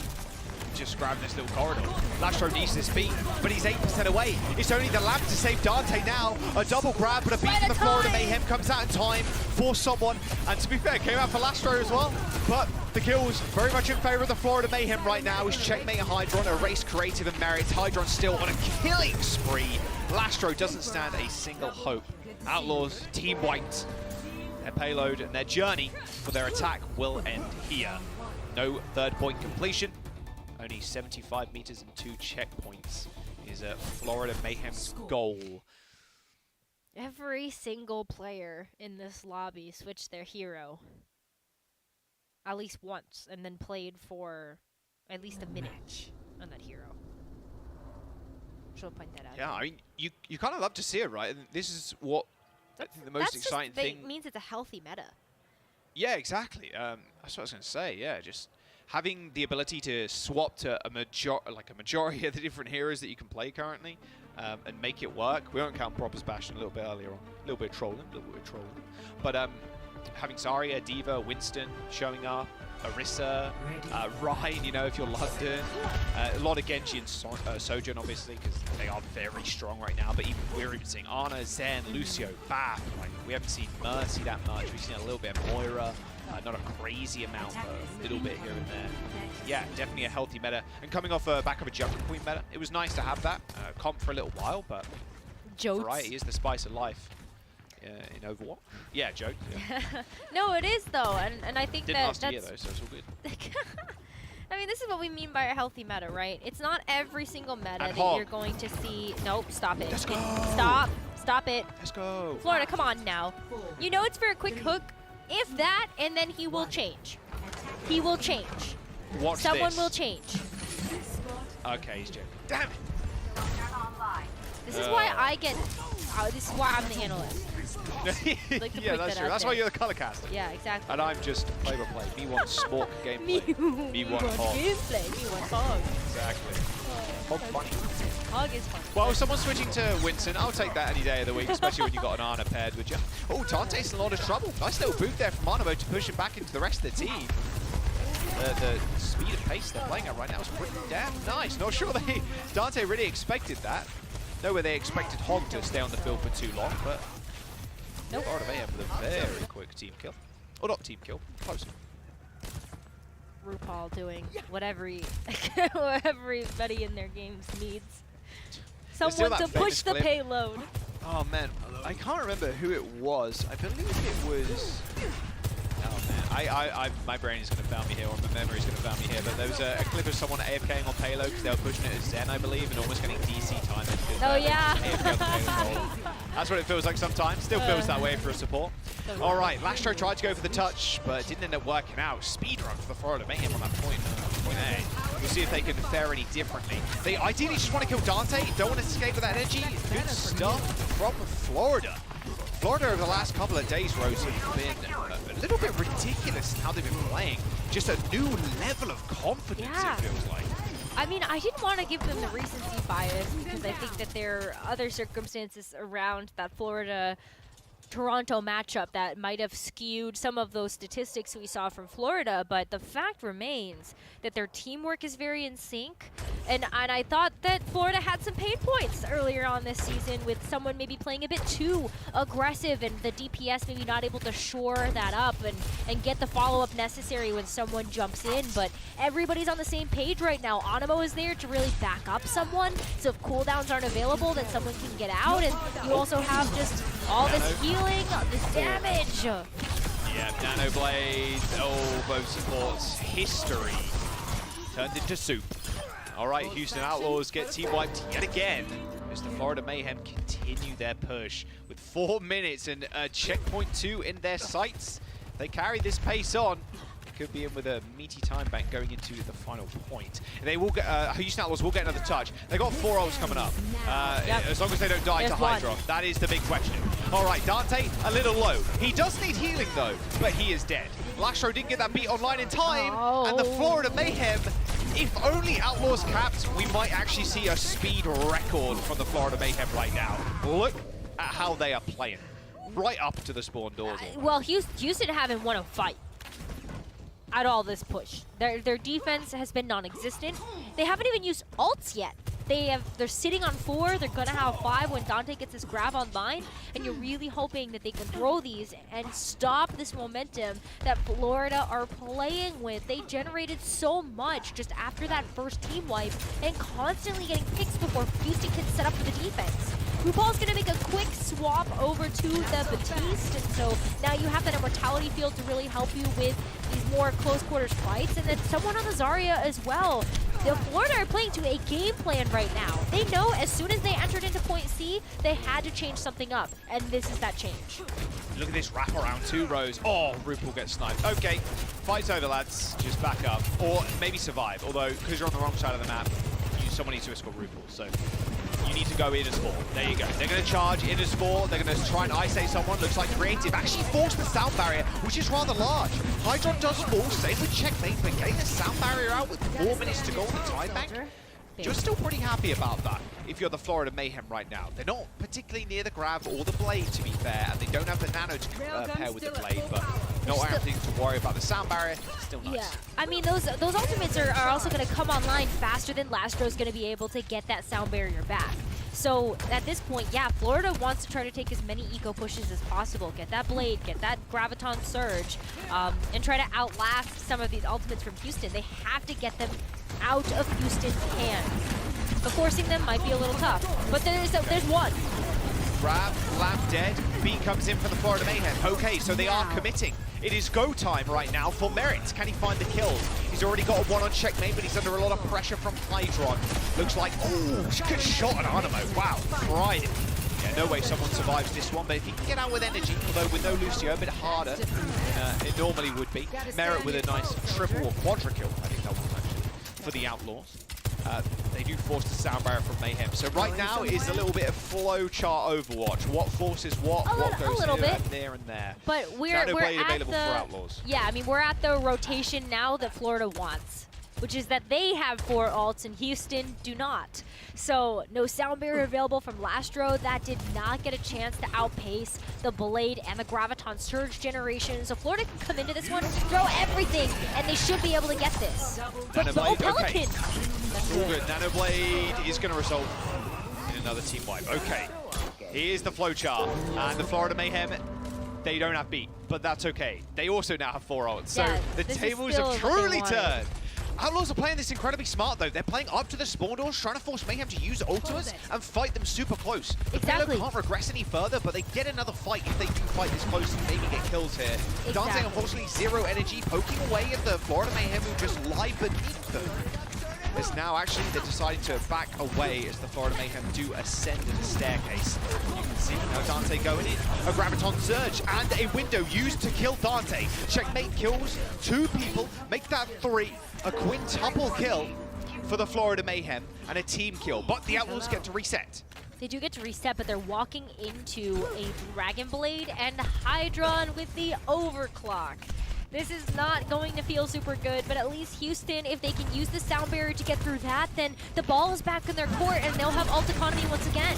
just grabbing this little corridor. Lastro needs his feet, but he's 8% away. It's only the lamp to save Dante now. A double grab, but a beat from the Florida Mayhem comes out in time for someone. And to be fair, came out for Lastro as well. But the kills very much in favor of the Florida Mayhem right now. Is checkmate Hydron, erase Creative and Merits. Hydron still on a killing spree. Lastro doesn't stand a single hope. Outlaws, team wiped. Their payload and their journey for their attack will end here. No third point completion. Only 75 meters and 2 checkpoints is Florida Mayhem's goal. Every single player in this lobby switched their hero at least once and then played for at least a minute on that hero. Should point that out. Yeah, I mean, you kind of love to see it, right? And this is what I think the most exciting thing. It means it's a healthy meta. Yeah, exactly. That's what I was going to say. Yeah, just having the ability to swap to a majority of the different heroes that you can play currently, and make it work. We won't count Proper's Bastion a little bit earlier on. A little bit of trolling, But having Zarya, Diva, Winston showing up, Orisa, Ryan, you know, if you're London. A lot of Genji and Sojourn, obviously, because they are very strong right now. But we're even seeing Ana, Zen, Lucio, Bath. Like, we haven't seen Mercy that much. We've seen a little bit of Moira. Not a crazy amount, but a little bit here and there. Yeah, definitely a healthy meta. And coming off back of a Jungle Queen meta, it was nice to have that. Comp for a little while, but variety is the spice of life. In Overwatch? Yeah, joke. Yeah. No, it is though, and I think Didn't last a year though, so it's all good. I mean, this is what we mean by a healthy meta, right? It's not every single meta that you're going to see. Nope, stop it. Let's go. Stop it. Let's go. Florida, come on now. You know it's for a quick hook, if that, and then he will change. He will change. Watch Someone this. will change. Okay, he's joking. Damn it. This is why I get. This is why I'm the analyst. Like yeah, that's true. That's why you're the color caster. Yeah, exactly. And I'm just play-by-play. Me want smoke gameplay. Me want hog. Gameplay. Me want hog. Exactly. Hog funny. Hog is funny. Well, if someone's switching to Winston, I'll take that any day of the week, especially when you've got an Ana paired with you. Oh, Dante's in a lot of trouble. Nice little boot there from Animo to push him back into the rest of the team. The speed and pace they're playing at right now is pretty damn nice. Not sure Dante really expected that. No way they expected Hog to stay on the field for too long, but Florida Mayhem with a very quick team kill. Or not team kill, close. RuPaul doing whatever everybody in their games needs. Someone to push the payload. Oh man, I can't remember who it was. I believe it was... Oh man, my brain is going to fail me here, or my memory is going to fail me here, but there was a clip of someone AFKing on payload because they were pushing it as Zen, I believe, and almost getting DC time. Oh yeah! That's what it feels like sometimes. Still feels that way for a support. All right, Lastro tried to go for the touch, but it didn't end up working out. Speedrun for the Florida Mayhem on that point A. We'll see if they can fare any differently. They ideally just want to kill Dante, don't want to escape with that energy. Good stuff from Florida. Florida over the last couple of days, Rose, have been a little bit ridiculous in how they've been playing. Just a new level of confidence, it feels like. I mean, I didn't want to give them the recency bias because I think that there are other circumstances around that Florida Toronto matchup that might have skewed some of those statistics we saw from Florida, but the fact remains that their teamwork is very in sync. And I thought that Florida had some pain points earlier on this season with someone maybe playing a bit too aggressive and the DPS maybe not able to shore that up and get the follow-up necessary when someone jumps in. But everybody's on the same page right now. Animo is there to really back up someone, so if cooldowns aren't available, then someone can get out. And you also have just all this healing, this damage. Yeah, Nano Blades, oh, both supports. History turned into soup. All right, Houston Outlaws get team wiped yet again as the Florida Mayhem continue their push with 4 minutes and checkpoint 2 in their sights. They carry this pace on. Could be in with a meaty time bank going into the final point. They will get, Houston Outlaws will get another touch. They got 4 ults coming up. As long as they don't die There's to Hydra. one. That is the big question. All right, Dante a little low. He does need healing though, but he is dead. Lastro didn't get that beat online in time, and the Florida Mayhem, if only Outlaws capped, we might actually see a speed record from the Florida Mayhem right now. Look at how they are playing. Right up to the spawn doors. Well, Houston haven't won a fight at all this push. Their defense has been non-existent. They haven't even used ults yet. They're sitting on 4. They're gonna have 5 when Dante gets his grab online, and you're really hoping that they can throw these and stop this momentum that Florida are playing with. They generated so much just after that first team wipe and constantly getting picks before Houston can set up for the defense. RuPaul's gonna make a quick swap over to the Batiste, and so now you have that immortality field to really help you with these more close quarters fights, and then someone on the Zarya as well. The Florida are playing to a game plan right now. They know as soon as they entered into point C, they had to change something up, and this is that change. Look at this wrap around 2 rows. Oh, RuPaul gets sniped. Okay, fight's over, lads. Just back up, or maybe survive. Although, because you're on the wrong side of the map, someone needs to escort RuPaul. So you need to go in as 4. There you go. They're going to charge in as 4. They're going to try and isolate someone. Looks like Creative actually forced the sound barrier, which is rather large. Hydron does fall. Same with Checkmate, but getting the sound barrier out with 4 minutes to go on the time bank. Just still pretty happy about that if you're the Florida Mayhem right now. They're not particularly near the grab or the blade, to be fair, and they don't have the nano to pair with the blade, but not having to worry about the sound barrier. Still nice. Yeah, I mean, those ultimates are also going to come online faster than Lastro's going to be able to get that sound barrier back. So at this point, yeah, Florida wants to try to take as many eco pushes as possible, get that blade, get that graviton surge, and try to outlast some of these ultimates from Houston. They have to get them out of Houston's hands. But forcing them might be a little tough. But there's one. Grab, Lamb dead, B comes in for the Florida Mayhem. Okay, so they are committing. It is go time right now for Merit. Can he find the kills? He's already got a 1 on Checkmate, but he's under a lot of pressure from Hydron. Looks like, oh, good shot on Animo. Wow, tried it. Yeah, no way someone survives this one, but if he can get out with energy, although with no Lucio, a bit harder than it normally would be. Merit with a nice triple or quadra kill, I think that was actually, for the Outlaws. They do force the sound barrier from Mayhem. So right now is a little bit of flow chart Overwatch. What forces what goes here and there. But we're Shadow Blade at available for Outlaws. Yeah, I mean, we're at the rotation now that Florida wants, which is that they have 4 ults and Houston do not. So no sound barrier available from Lastro. That did not get a chance to outpace the Blade and the Graviton Surge generation. So Florida can come into this one, throw everything, and they should be able to get this. But Nanoblade, Pelican! okay. All good. Nanoblade is going to result in another team wipe. Okay. Here's the flowchart. And the Florida Mayhem, they don't have beat, but that's okay. They also now have 4 ults. So the tables have truly turned. Outlaws are playing this incredibly smart, though. They're playing up to the spawn doors, trying to force Mayhem to use ultimates and fight them super close. The payload can't regress any further, but they get another fight if they do fight this close and maybe get kills here. Dante, unfortunately, 0 energy, poking away at the Florida Mayhem who just lie beneath them. As now, actually, they're deciding to back away as the Florida Mayhem do ascend in the staircase. You can see now Dante going in. A Graviton Surge and a window used to kill Dante. Checkmate kills 2 people, make that 3. A quintuple kill for the Florida Mayhem and a team kill. But the Outlaws get to reset. They do get to reset, but they're walking into a Dragon Blade and Hydron with the overclock. This is not going to feel super good, but at least Houston, if they can use the sound barrier to get through that, then the ball is back in their court and they'll have ult economy once again.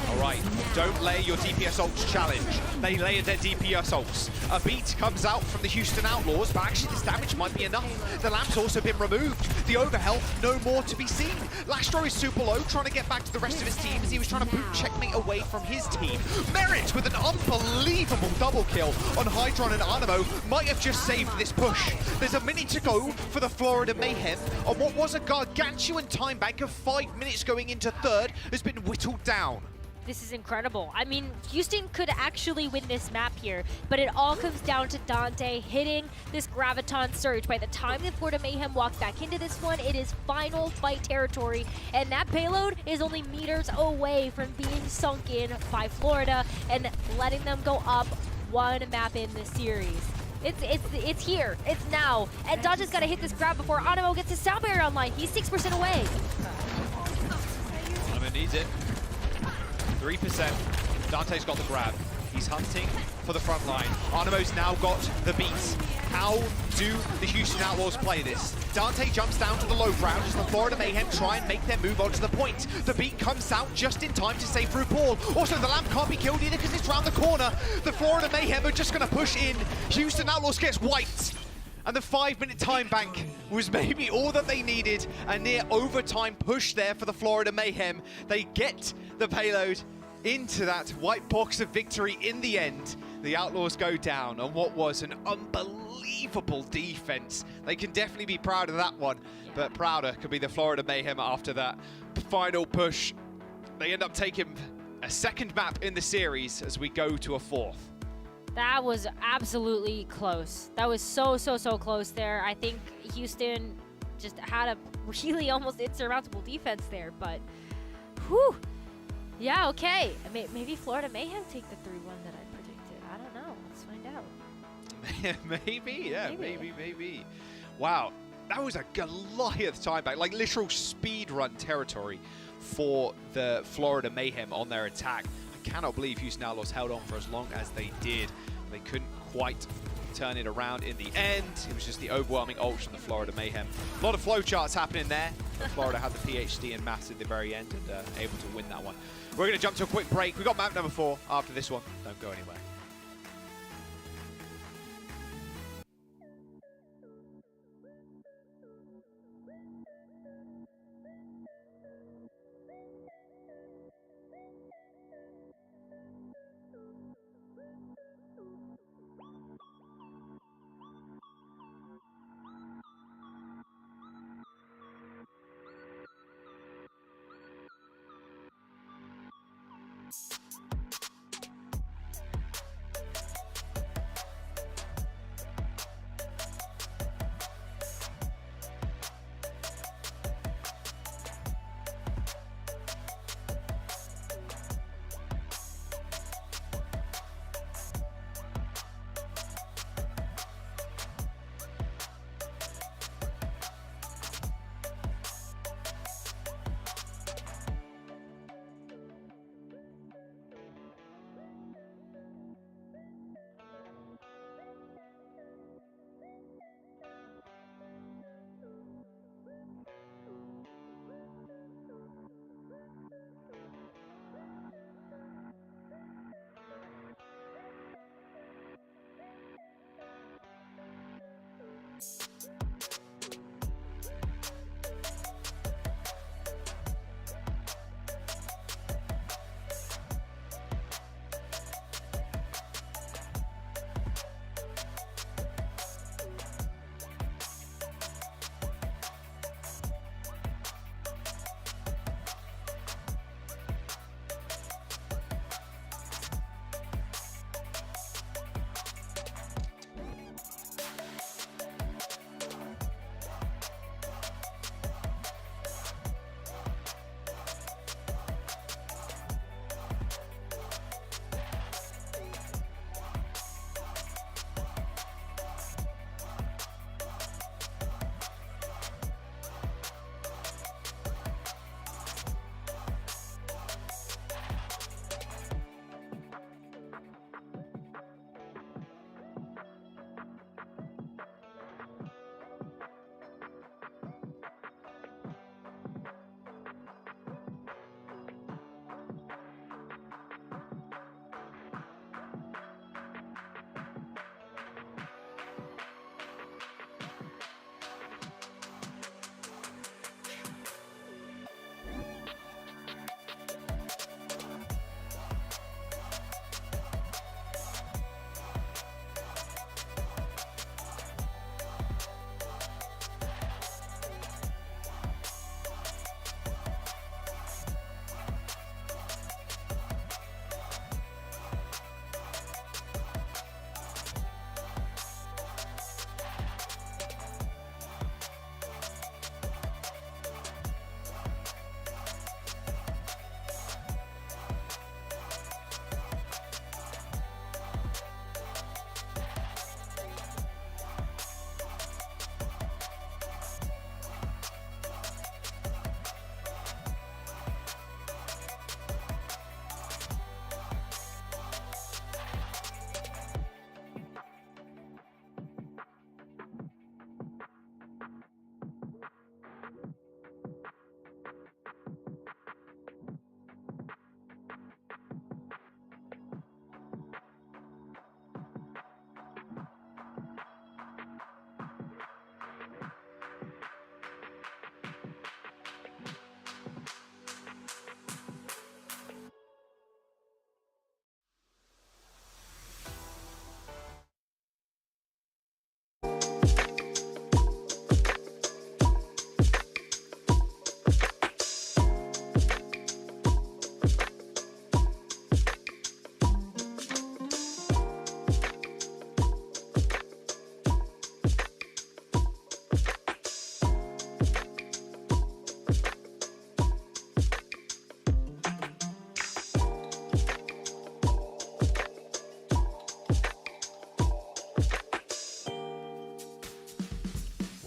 All right, don't lay your DPS ults challenge. They layered their DPS ults. A beat comes out from the Houston Outlaws, but actually this damage might be enough. The lamp's also been removed. The overhealth, no more to be seen. Lastro is super low, trying to get back to the rest of his team as he was trying to boot checkmate away from his team. Merit with an unbelievable double kill on Hydron and Animo might have just saved this push. There's a minute to go for the Florida Mayhem on what was a gargantuan time bank of 5 minutes going into third has been whittled down. This is incredible. I mean, Houston could actually win this map here, but it all comes down to Dante hitting this Graviton Surge. By the time the Florida Mayhem walks back into this one, it is final fight territory, and that payload is only meters away from being sunk in by Florida and letting them go up one map in this series. It's here, it's now, and Dante's gotta hit this grab before Animo gets his sound barrier online. He's 6% away. Animo needs it. 3%. Dante's got the grab. He's hunting for the front line. Animo's now got the beats. How do the Houston Outlaws play this? Dante jumps down to the low ground as the Florida Mayhem try and make their move onto the point. The beat comes out just in time to save through Paul. Also, the lamp can't be killed either because it's round the corner. The Florida Mayhem are just going to push in. Houston Outlaws gets wiped. And the 5-minute time bank was maybe all that they needed. A near overtime push there for the Florida Mayhem. They get the payload into that white box of victory in the end. The Outlaws go down on what was an unbelievable defense. They can definitely be proud of that one, but prouder could be the Florida Mayhem after that final push. They end up taking a second map in the series as we go to a fourth. That was absolutely close. That was so close there. I think Houston just had a really almost insurmountable defense there, but whew. Yeah, okay. Maybe Florida Mayhem take the 3-1 that I predicted. I don't know. Let's find out. Maybe, yeah, maybe. Wow, that was a Goliath time back, like literal speed run territory for the Florida Mayhem on their attack. I cannot believe Houston Outlaws held on for as long as they did. They couldn't quite turn it around in the end. It was just the overwhelming ults from the Florida Mayhem. A lot of flowcharts happening there. Florida had the PhD and maths at the very end and able to win that one. We're going to jump to a quick break. We've got map number 4 after this one. Don't go anywhere.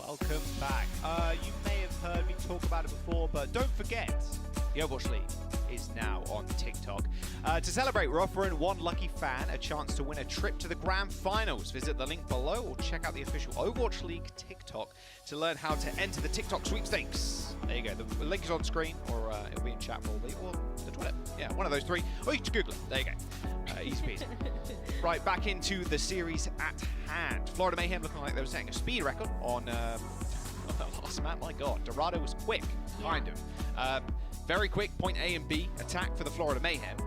Welcome back. You may have heard me talk about it before, but don't forget, the Overwatch League is now on TikTok. To celebrate, we're offering one lucky fan a chance to win a trip to the Grand Finals. Visit the link below or check out the official Overwatch League TikTok to learn how to enter the TikTok sweepstakes. There you go. The link is on screen, or it'll be in chat probably, or the Twitter. Yeah, one of those three. Or you can just Google it. There you go. Easy peasy. Right, back into the series at hand. Florida Mayhem looking like they were setting a speed record on the last map. My God, Dorado was quick, kind of. Very quick point A and B attack for the Florida Mayhem.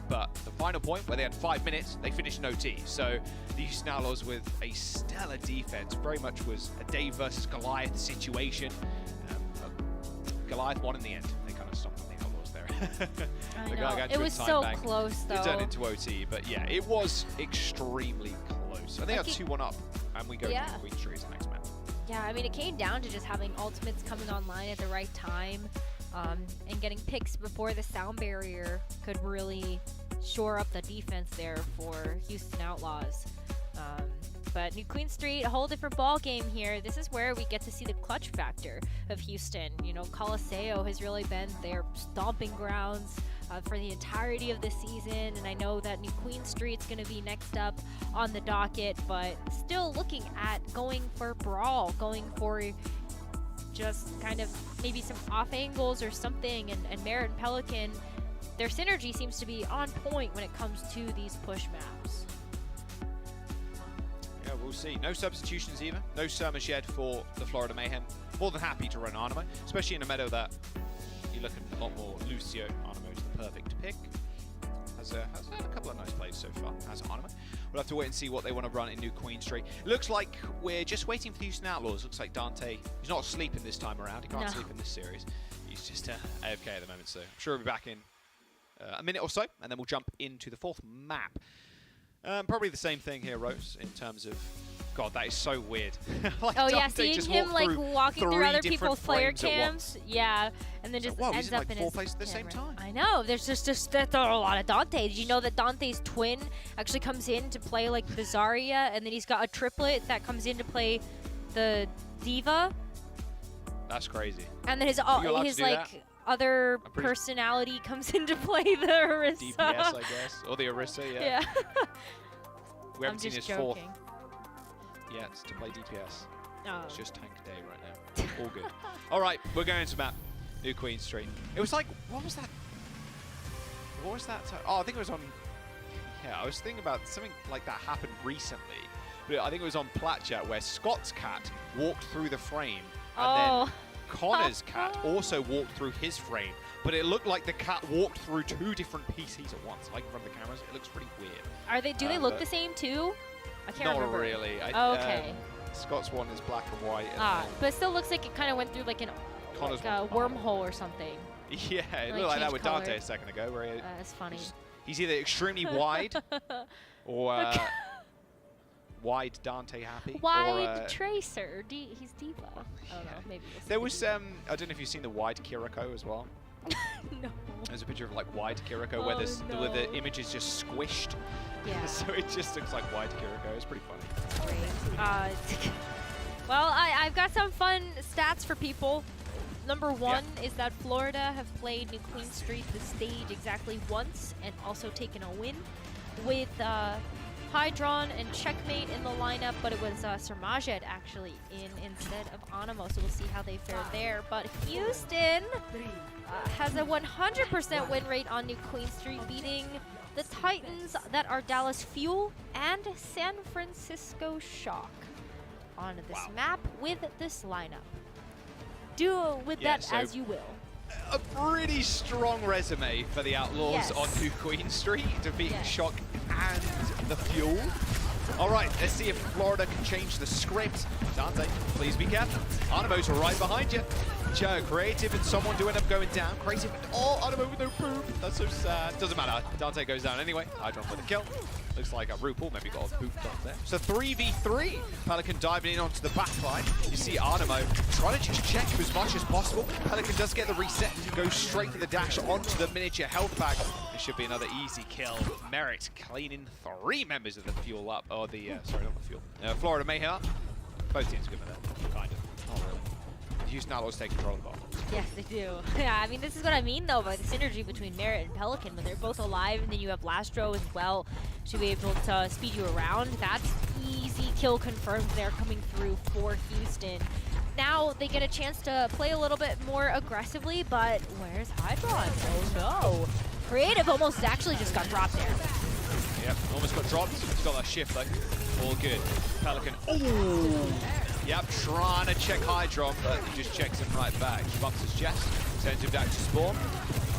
But the final point, where they had 5 minutes, they finished in OT. So the Houston Outlaws with a stellar defense. Very much was a Dave versus Goliath situation. Goliath won in the end. They kind of stopped on the Outlaws there. I know. It was so close, though. It turned into OT, but yeah, it was extremely close. I think that's 2-1 up, and we go to Queen Street the next map. Yeah, I mean, it came down to just having ultimates coming online at the right time. And getting picks before the sound barrier could really shore up the defense there for Houston Outlaws. But New Queen Street, a whole different ball game here. This is where we get to see the clutch factor of Houston. You know, Coliseo has really been their stomping grounds for the entirety of the season, and I know that New Queen Street's going to be next up on the docket, but still looking at going for Brawl, going for just kind of maybe some off angles or something, and Merit and Pelican, their synergy seems to be on point when it comes to these push maps. Yeah, we'll see. No substitutions either. No Skirmish yet for the Florida Mayhem. More than happy to run Animo, especially in a meta that you're looking a lot more Lucio. Animo is the perfect pick. Has had a couple of nice plays so far as Animo. We'll have to wait and see what they want to run in New Queen Street. Looks like we're just waiting for the Houston Outlaws. Looks like Dante, he's not sleeping this time around. He can't sleep in this series. He's just AFK at the moment, so I'm sure he'll be back in a minute or so, and then we'll jump into the fourth map. Probably the same thing here, Rose, in terms of... God, that is so weird. Like oh, Dante yeah, seeing him like walking through other people's player cams. Yeah, and then just ends up in 4 places at the same time. I know, there's just there are a lot of Dante. Did you know that Dante's twin actually comes in to play like the Zarya, and then he's got a triplet that comes in to play the Diva? That's crazy. And then his like other personality comes in to play the Orisa. DPS, I guess, or the Orisa, yeah. We haven't seen his fourth. Yeah, it's to play DPS. Oh. It's just tank day right now. All good. All right, we're going to map New Queen Street. It was like, what was that? What was that? Oh, I think it was on... Yeah, I was thinking about something like that happened recently. But I think it was on Platchat where Scott's cat walked through the frame. And then Connor's cat also walked through his frame. But it looked like the cat walked through 2 different PCs at once. Like from the cameras, it looks pretty weird. Are they? Do they look the same too? I can't remember. Not really. Okay. Scott's one is black and white. But it still looks like it kind of went through like a wormhole or something. Yeah, it looked like that with Dante a second ago. Where that's funny. He's either extremely wide or wide Dante happy. Wide Tracer. He's Diva. I don't know. Maybe. There was I don't know if you've seen the wide Kiriko as well. No. There's a picture of like wide Kiriko where the image is just squished. Yeah. So it just looks like wide Kiriko. It's pretty funny. Great. Well, I've got some fun stats for people. Number 1 is that Florida have played New Queen Street the stage exactly once and also taken a win with Hydron and Checkmate in the lineup, but it was Sermajed actually instead of Animo, so we'll see how they fare there. But Houston has a 100% win rate on New Queen Street, beating the Titans that are Dallas Fuel and San Francisco Shock on this map with this lineup. Do with that as you will. A pretty strong resume for the Outlaws on New Queen Street, defeating Shock and the Fuel. All right, let's see if Florida can change the script. Dante, please be careful. Animo's right behind you. Joe, Creative and someone do end up going down. Creative, Animo with no poop. That's so sad. Doesn't matter. Dante goes down anyway. Hydron for the kill. Looks like a RuPaul maybe got a boot up there. So 3v3. Pelican diving in onto the backline. You see Animo trying to just check as much as possible. Pelican does get the reset. Goes straight to the dash onto the miniature health bag. This should be another easy kill. Merit cleaning 3 members of the Fuel up. Or the, sorry, not the Fuel. Florida Mayhem up. Both teams good with that, kind of. Not really. Houston Outlaws take control of the ball. Yes, they do. Yeah, I mean, this is what I mean, though, by the synergy between Merit and Pelican. When they're both alive, and then you have Lastro as well to be able to speed you around. That's easy kill confirmed there coming through for Houston. Now they get a chance to play a little bit more aggressively, but where's Hydron? Oh, no. Creative almost actually just got dropped there. Yep, almost got dropped. He's got that shift, though. All good. Pelican. Oh! Yep, trying to check Hydron, but he just checks him right back. He bumps his chest, sends him back to spawn.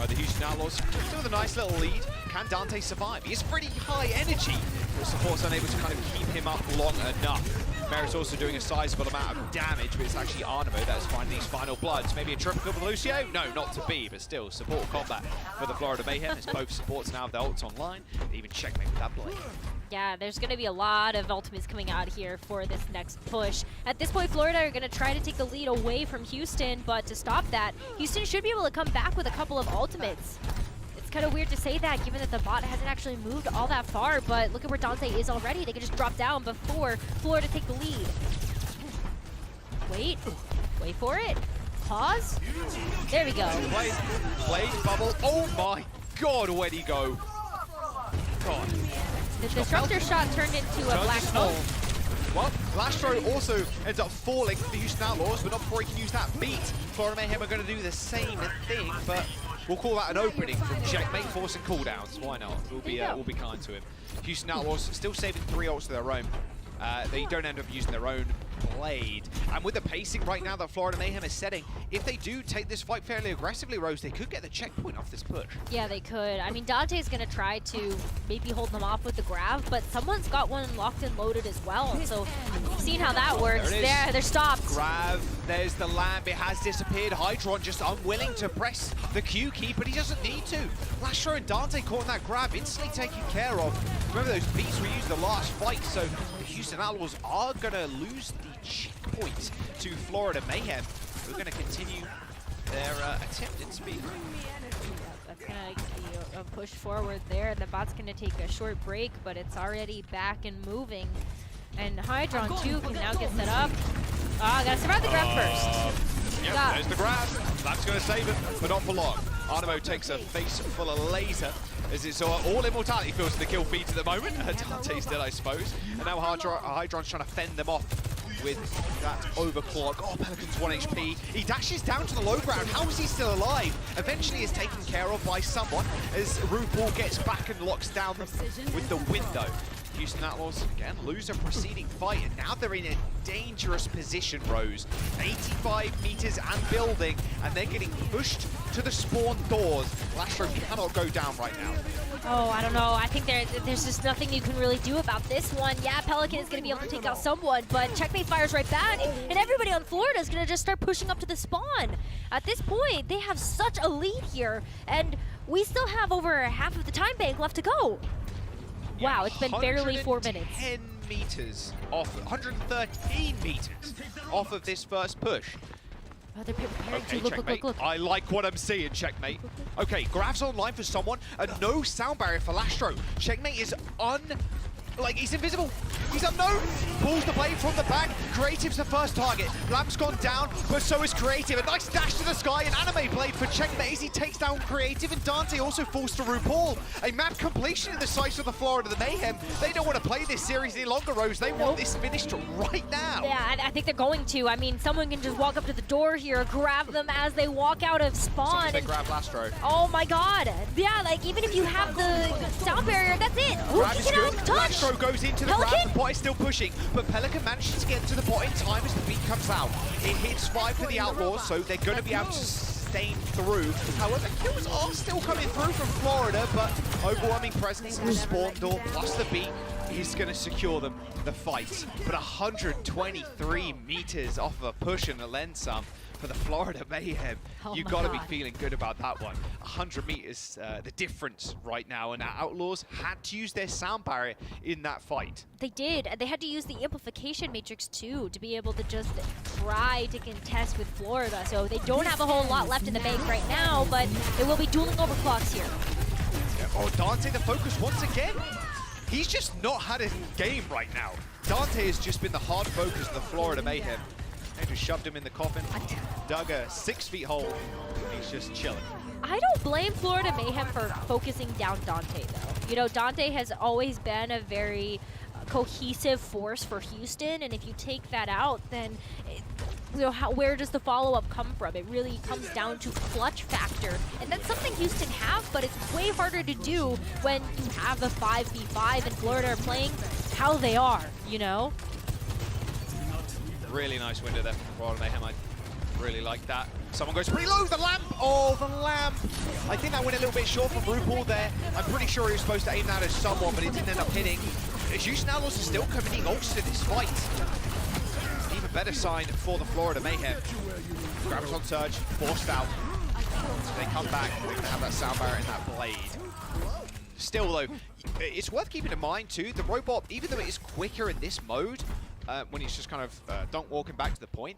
The Houston Outlaws still with a nice little lead. Can Dante survive? He is pretty high energy, but support's unable to kind of keep him up long enough. Merit's also doing a sizable amount of damage, but it's actually Arnamo that is finding these final bloods. Maybe a triple kill with Lucio? No, not to be, but still, support combat for the Florida Mayhem as both supports now have their ults online. They even checkmate with that blade. Yeah, there's going to be a lot of ultimates coming out here for this next push. At this point, Florida are going to try to take the lead away from Houston, but to stop that, Houston should be able to come back with a couple of ultimates. It's kind of weird to say that, given that the bot hasn't actually moved all that far, but look at where Dante is already. They can just drop down before Florida take the lead. Wait for it. Pause. There we go. Blade, bubble. Oh my god, where'd he go? God. The disruptor shot turned into a black hole. Well, Lastro also ends up falling for the Houston Outlaws, but not before he can use that beat. Florida Mayhem are going to do the same thing, but we'll call that an opening from checkmate, forcing cooldowns. Why not? We'll be kind to him. Houston Outlaws still saving 3 ults of their own. They don't end up using their own blade. And with the pacing right now that Florida Mayhem is setting, if they do take this fight fairly aggressively, Rose, they could get the checkpoint off this push. Yeah, they could. I mean, Dante's going to try to maybe hold them off with the grab, but someone's got one locked and loaded as well. So you've seen how that works. There, they're stopped. Grab, there's the lamp, it has disappeared. Hydron just unwilling to press the Q key, but he doesn't need to. Lastro and Dante caught in that grab, instantly taken care of. Remember those beats we used the last fight, so the Houston Outlaws are going to lose the checkpoint to Florida Mayhem. We're going to continue their attempt in speed. That's going to be a push forward there. The bot's going to take a short break, but it's already back and moving. And Hydron, too, can now get set up. Got to survive the grab first. Yep, there's the grab. That's going to save it, but not for long. Arnamo takes a face full of laser as it's all immortality feels to the kill feeds at the moment. Dante still, I suppose. And now Hydron's trying to fend them off with that overclock. Oh, Pelican's 1 HP. He dashes down to the low ground. How is he still alive? Eventually is taken care of by someone as RuPaul gets back and locks down with the window. Houston Outlaws, again, lose a preceding fight, and now they're in a dangerous position, Rose. 85 meters and building, and they're getting pushed to the spawn doors. Lastro cannot go down right now. Oh, I don't know. I think there's just nothing you can really do about this one. Yeah, Pelican is going to be able to take out someone, but checkmate fires right back, and everybody on Florida is going to just start pushing up to the spawn. At this point, they have such a lead here, and we still have over half of the time bank left to go. Wow, it's been barely 4 minutes. 10 meters off, 113 meters off of this first push. Oh, they're preparing Okay, to look. I like what I'm seeing, checkmate. Okay, grabs online for someone, and no sound barrier for Lastro. Checkmate is he's invisible. He's unknown. Pulls the blade from the back. Creative's the first target. Lamp's gone down, but so is Creative. A nice dash to the sky. An anime blade for Checkmate as he takes down Creative, and Dante also falls to RuPaul. A map completion in the sights of the Florida Mayhem. They don't want to play this series any longer, Rose. They want this finished right now. Yeah, I think they're going to. I mean, someone can just walk up to the door here, grab them as they walk out of spawn. They grab Lastro. Oh my god. Yeah, like even if you have the sound barrier, that's it. Grab is good. Touch. Lastro goes into the grab. The bot is still pushing, but Pelican manages to get to the bot in time as the beat comes out. It hits 5 for the Outlaws, so they're going to be able to sustain through. However, kills are still coming through from Florida, but overwhelming presence in the spawn door plus the beat is going to secure them the fight. But 123 meters off of a push and a lens sum for the Florida Mayhem. You've got to be feeling good about that one. 100 meters, the difference right now, and our Outlaws had to use their sound barrier in that fight. They did. They had to use the amplification matrix too to be able to just try to contest with Florida. So they don't have a whole lot left in the bank right now, but they will be dueling overclocks here. Yeah. Oh, Dante the focus once again. he's just not had a game right now. Dante has just been the hard focus of the Florida Mayhem. They just shoved him in the coffin, dug a 6 feet hole, and he's just chilling. I don't blame Florida Mayhem for focusing down Dante, though. You know, Dante has always been a very cohesive force for Houston, and if you take that out, then you know, where does the follow-up come from? It really comes down to clutch factor, and that's something Houston have, but it's way harder to do when you have the 5v5 and Florida are playing how they are, you know? Really nice window there from Florida Mayhem. I really like that. Someone goes pretty low, the lamp! Oh, the lamp! I think that went a little bit short from RuPaul there. I'm pretty sure he was supposed to aim that at someone, but it didn't end up hitting. Houston Outlaws are still committing ults to this fight. Even better sign for the Florida Mayhem. Graviton Surge, forced out. They come back, they're going to have that sound barrier and that blade. Still though, it's worth keeping in mind too, the robot, even though it is quicker in this mode, when it's just kind of don't walking back to the point,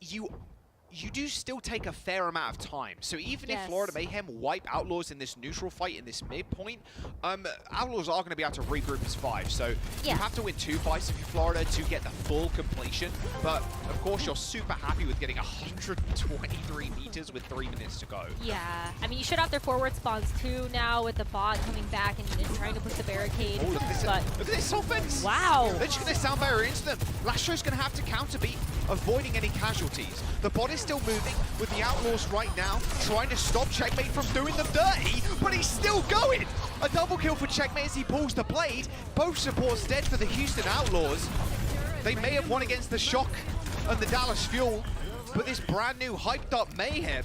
you do still take a fair amount of time. So even if Florida Mayhem wipe Outlaws in this neutral fight, in this midpoint, Outlaws are going to be able to regroup as 5. So you have to win 2 fights if you're Florida to get the full completion. But of course, you're super happy with getting 123 meters with 3 minutes to go. Yeah, I mean, you shut out their forward spawns too now with the bot coming back and trying to push the barricade. Oh, look at this offense! Wow! They're just going to sound barrier into them. Lastro's going to have to counter beat, avoiding any casualties. The bot is still moving with the Outlaws right now, trying to stop Checkmate from doing them dirty, but he's still going! A double kill for Checkmate as he pulls the blade. Both supports dead for the Houston Outlaws. They may have won against the Shock and the Dallas Fuel, but this brand new hyped up Mayhem,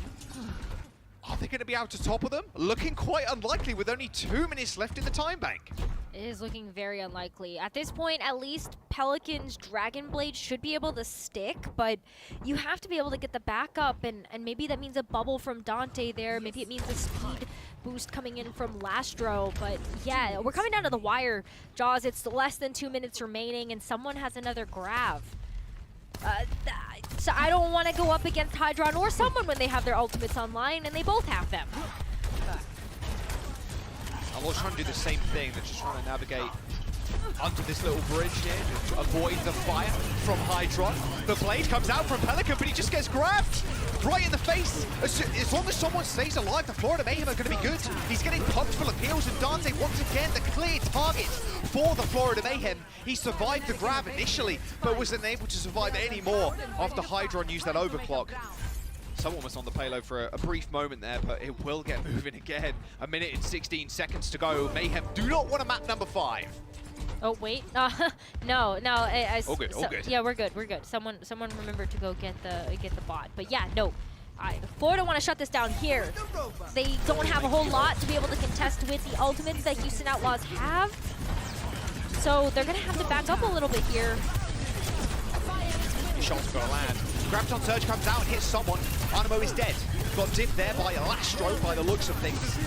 are they going to be able to topple them? Looking quite unlikely with only 2 minutes left in the time bank. It is looking very unlikely. At this point, at least Pelican's Dragon Blade should be able to stick, but you have to be able to get the backup, and maybe that means a bubble from Dante there. Maybe it means a speed boost coming in from Lastro, but yeah, we're coming down to the wire, Jaws. It's less than 2 minutes remaining, and someone has another grav. So I don't want to go up against Hydron or someone when they have their ultimates online, and they both have them. Outlaws trying to do the same thing. They're just trying to navigate onto this little bridge here to avoid the fire from Hydron. The blade comes out from Pelican, but he just gets grabbed right in the face. As long as someone stays alive, the Florida Mayhem are going to be good. He's getting pumped full of heals, and Dante, once again, the clear target for the Florida Mayhem. He survived the grab initially, but wasn't able to survive any more after Hydron used that overclock. Someone was on the payload for a brief moment there, but it will get moving again. 1 minute and 16 seconds to go. Mayhem do not want a map number 5. Oh wait, no. All good, all good. Yeah, we're good. Someone remember to go get the bot. But yeah, no. Florida want to shut this down here. They don't have a whole lot to be able to contest with the ultimates that Houston Outlaws have. So they're gonna have to back up a little bit here. Shots are gonna land. Graviton Surge comes out and hits someone. Animo is dead. Got dipped there by Lastro by the looks of things.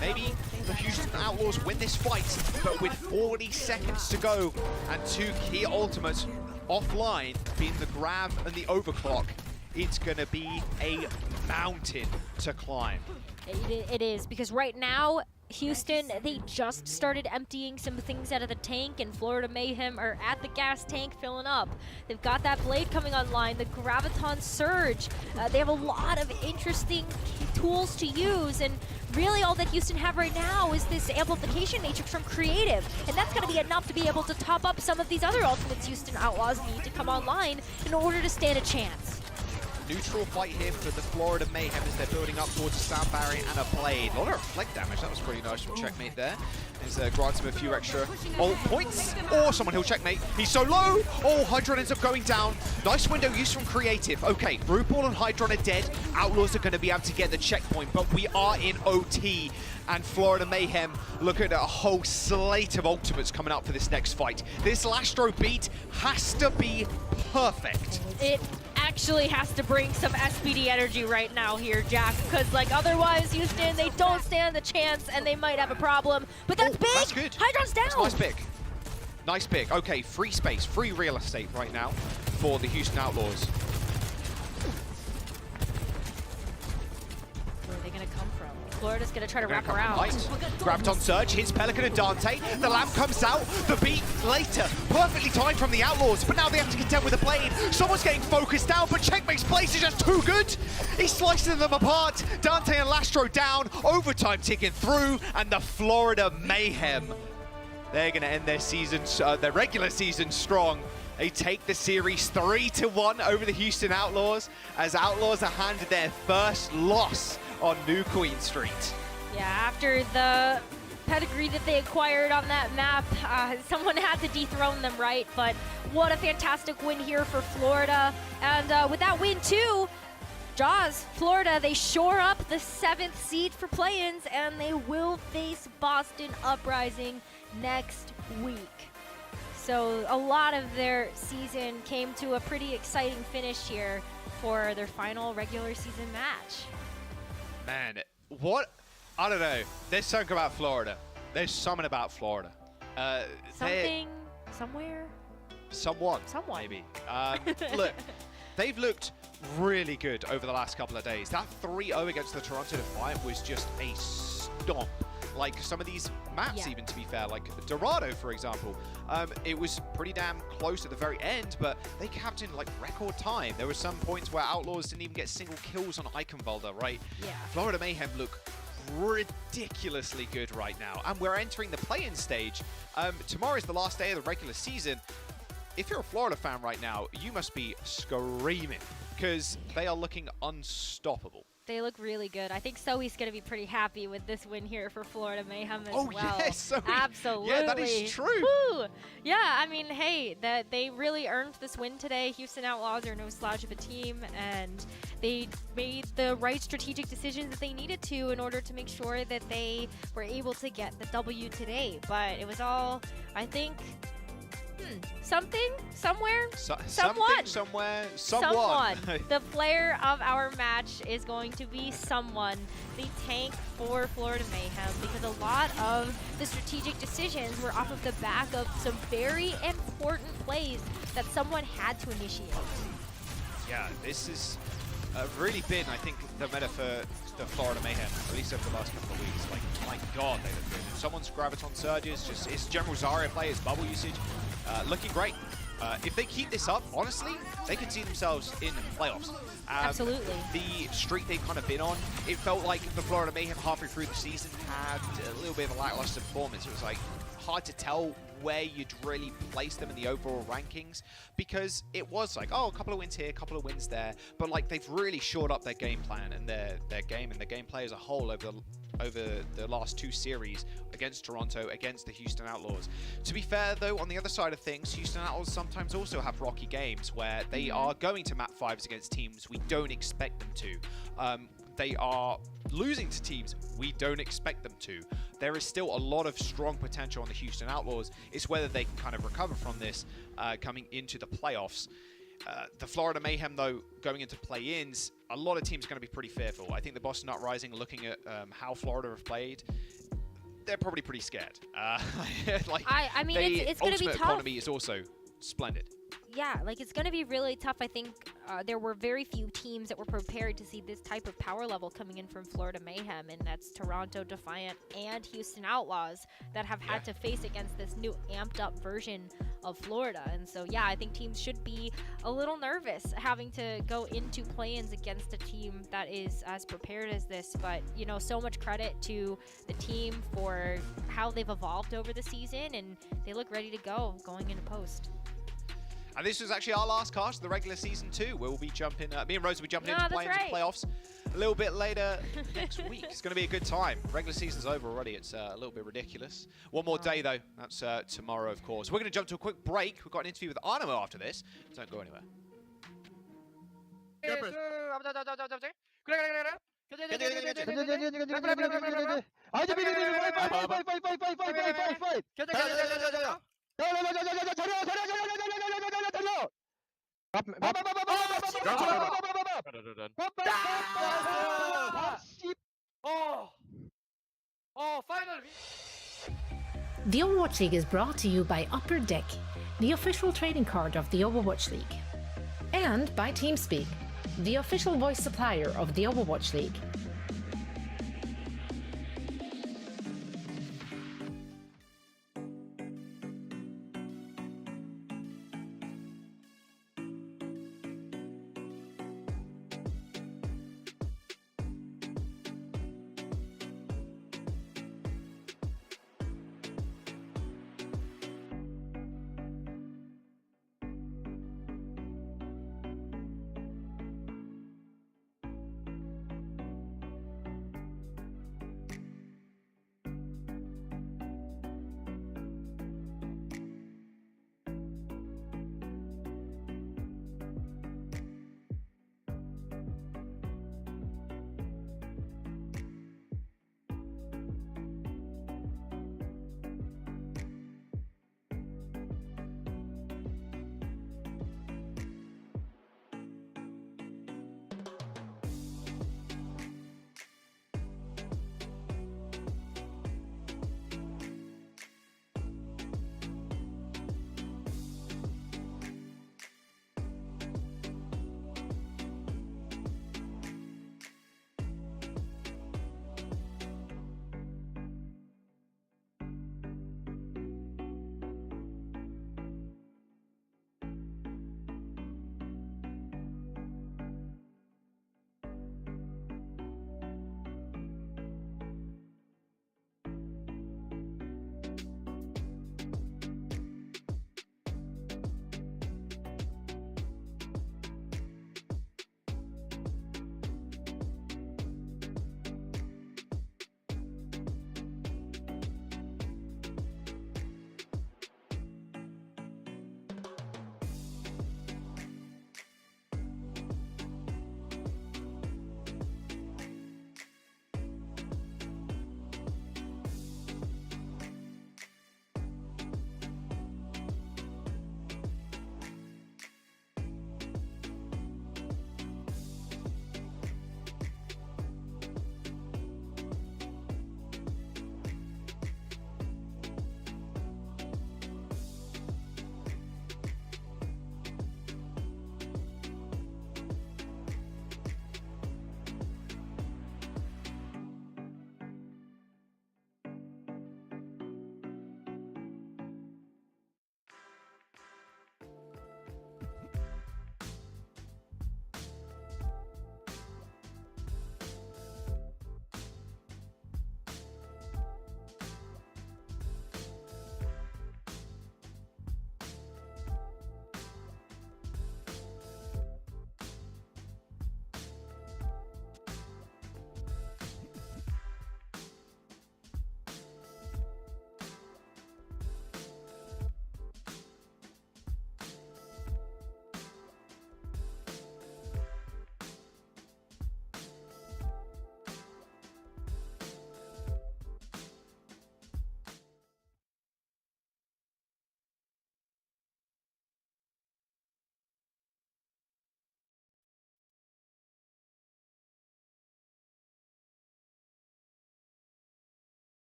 Maybe the Houston Outlaws win this fight, but with 40 seconds to go and 2 key ultimates offline, being the grab and the overclock, it's gonna be a mountain to climb. It is, because right now, Houston, they just started emptying some things out of the tank, and Florida Mayhem are at the gas tank filling up. They've got that blade coming online, the Graviton Surge. They have a lot of interesting tools to use, and really all that Houston have right now is this amplification matrix from Creative, and that's going to be enough to be able to top up some of these other ultimates Houston Outlaws need to come online in order to stand a chance. Neutral fight here for the Florida Mayhem as they're building up towards a sound barrier and a blade. A lot of reflect damage. That was pretty nice from Checkmate there. As grants him a few extra ult points. Or someone he'll Checkmate. He's so low. Oh, Hydron ends up going down. Nice window use from Creative. Okay, RuPaul and Hydron are dead. Outlaws are going to be able to get the checkpoint, but we are in OT. And Florida Mayhem look at a whole slate of ultimates coming up for this next fight. This Lastro beat has to be perfect. It actually has to bring some SPD energy right now here, Jack, because like otherwise Houston, they don't stand the chance and they might have a problem. But that's big! That's good. Hydron's down! That's nice pick. Nice pick. Okay, free space, free real estate right now for the Houston Outlaws. they going to come from? Florida's going to try to wrap around. Graviton Surge hits Pelican and Dante. The lamp comes out. The beat later. Perfectly timed from the Outlaws, but now they have to contend with the blade. Someone's getting focused down, but Checkmate's place is just too good. He's slicing them apart. Dante and Lastro down. Overtime ticking through, and the Florida Mayhem. They're going to end their season, their regular season strong. They take the series 3-1 over the Houston Outlaws, as Outlaws are handed their first loss on New Queen Street. Yeah, after the pedigree that they acquired on that map, someone had to dethrone them, right? But what a fantastic win here for Florida. And with that win too, Jaws, Florida, they shore up the 7th seed for play-ins, and they will face Boston Uprising next week. So a lot of their season came to a pretty exciting finish here for their final regular season match. Man, what? I don't know. There's something about Florida. There's something about Florida. Something, somewhere? Someone, maybe. Look, they've looked really good over the last couple of days. That 3-0 against the Toronto Defiant was just a stomp. Like some of these maps, even, to be fair, like Dorado, for example, it was pretty damn close at the very end, but they kept in like record time. There were some points where Outlaws didn't even get single kills on Eichenwalder, right? Yeah. Florida Mayhem look ridiculously good right now, and we're entering the play-in stage. Tomorrow is the last day of the regular season. If you're a Florida fan right now, you must be screaming, because they are looking unstoppable. They look really good. I think Zoe's going to be pretty happy with this win here for Florida Mayhem as well. Oh, yes, Zoe. Absolutely. Yeah, that is true. Woo! Yeah, I mean, hey, they really earned this win today. Houston Outlaws are no slouch of a team, and they made the right strategic decisions that they needed to in order to make sure that they were able to get the W today. But it was all, I think, something, somewhere, someone. Someone. The player of our match is going to be someone, the tank for Florida Mayhem, because a lot of the strategic decisions were off of the back of some very important plays that someone had to initiate. Yeah, this is really been, I think, the meta for the Florida Mayhem, at least over the last couple of weeks. Like, my God, they look good. Someone's Graviton Surges, just it's general Zarya play, it's bubble usage. Looking great. If they keep this up, honestly, they can see themselves in playoffs. Absolutely. The streak they've kind of been on, it felt like the Florida Mayhem halfway through the season had a little bit of a lackluster performance. It was like hard to tell where you'd really place them in the overall rankings, because it was like, oh, a couple of wins here, a couple of wins there, but like they've really shored up their game plan and their game and their gameplay as a whole over the last 2 series against Toronto, against the Houston Outlaws. To be fair, though, on the other side of things, Houston Outlaws sometimes also have rocky games where they are going to map 5s against teams we don't expect them to. They are losing to teams we don't expect them to. There is still a lot of strong potential on the Houston Outlaws. It's whether they can kind of recover from this coming into the playoffs. The Florida Mayhem, though, going into play-ins, a lot of teams are going to be pretty fearful. I think the Boston Uprising, looking at how Florida have played, they're probably pretty scared. Like, I mean, it's going to be tough. Economy is also splendid. Yeah, like it's going to be really tough. I think there were very few teams that were prepared to see this type of power level coming in from Florida Mayhem, and that's Toronto Defiant and Houston Outlaws that have had to face against this new amped up version of Florida. And so, yeah, I think teams should be a little nervous having to go into play-ins against a team that is as prepared as this. But, you know, so much credit to the team for how they've evolved over the season, and they look ready to go going into post. And this was actually our last cast of the regular season 2. We'll be jumping, me and Rose will be jumping into playing into playoffs a little bit later next week. It's going to be a good time. Regular season's over already. It's a little bit ridiculous. One more day, though. That's tomorrow, of course. We're going to jump to a quick break. We've got an interview with Animo after this. Don't go anywhere. The Overwatch League is brought to you by Upper Deck, the official trading card of the Overwatch League, and by TeamSpeak, the official voice supplier of the Overwatch League.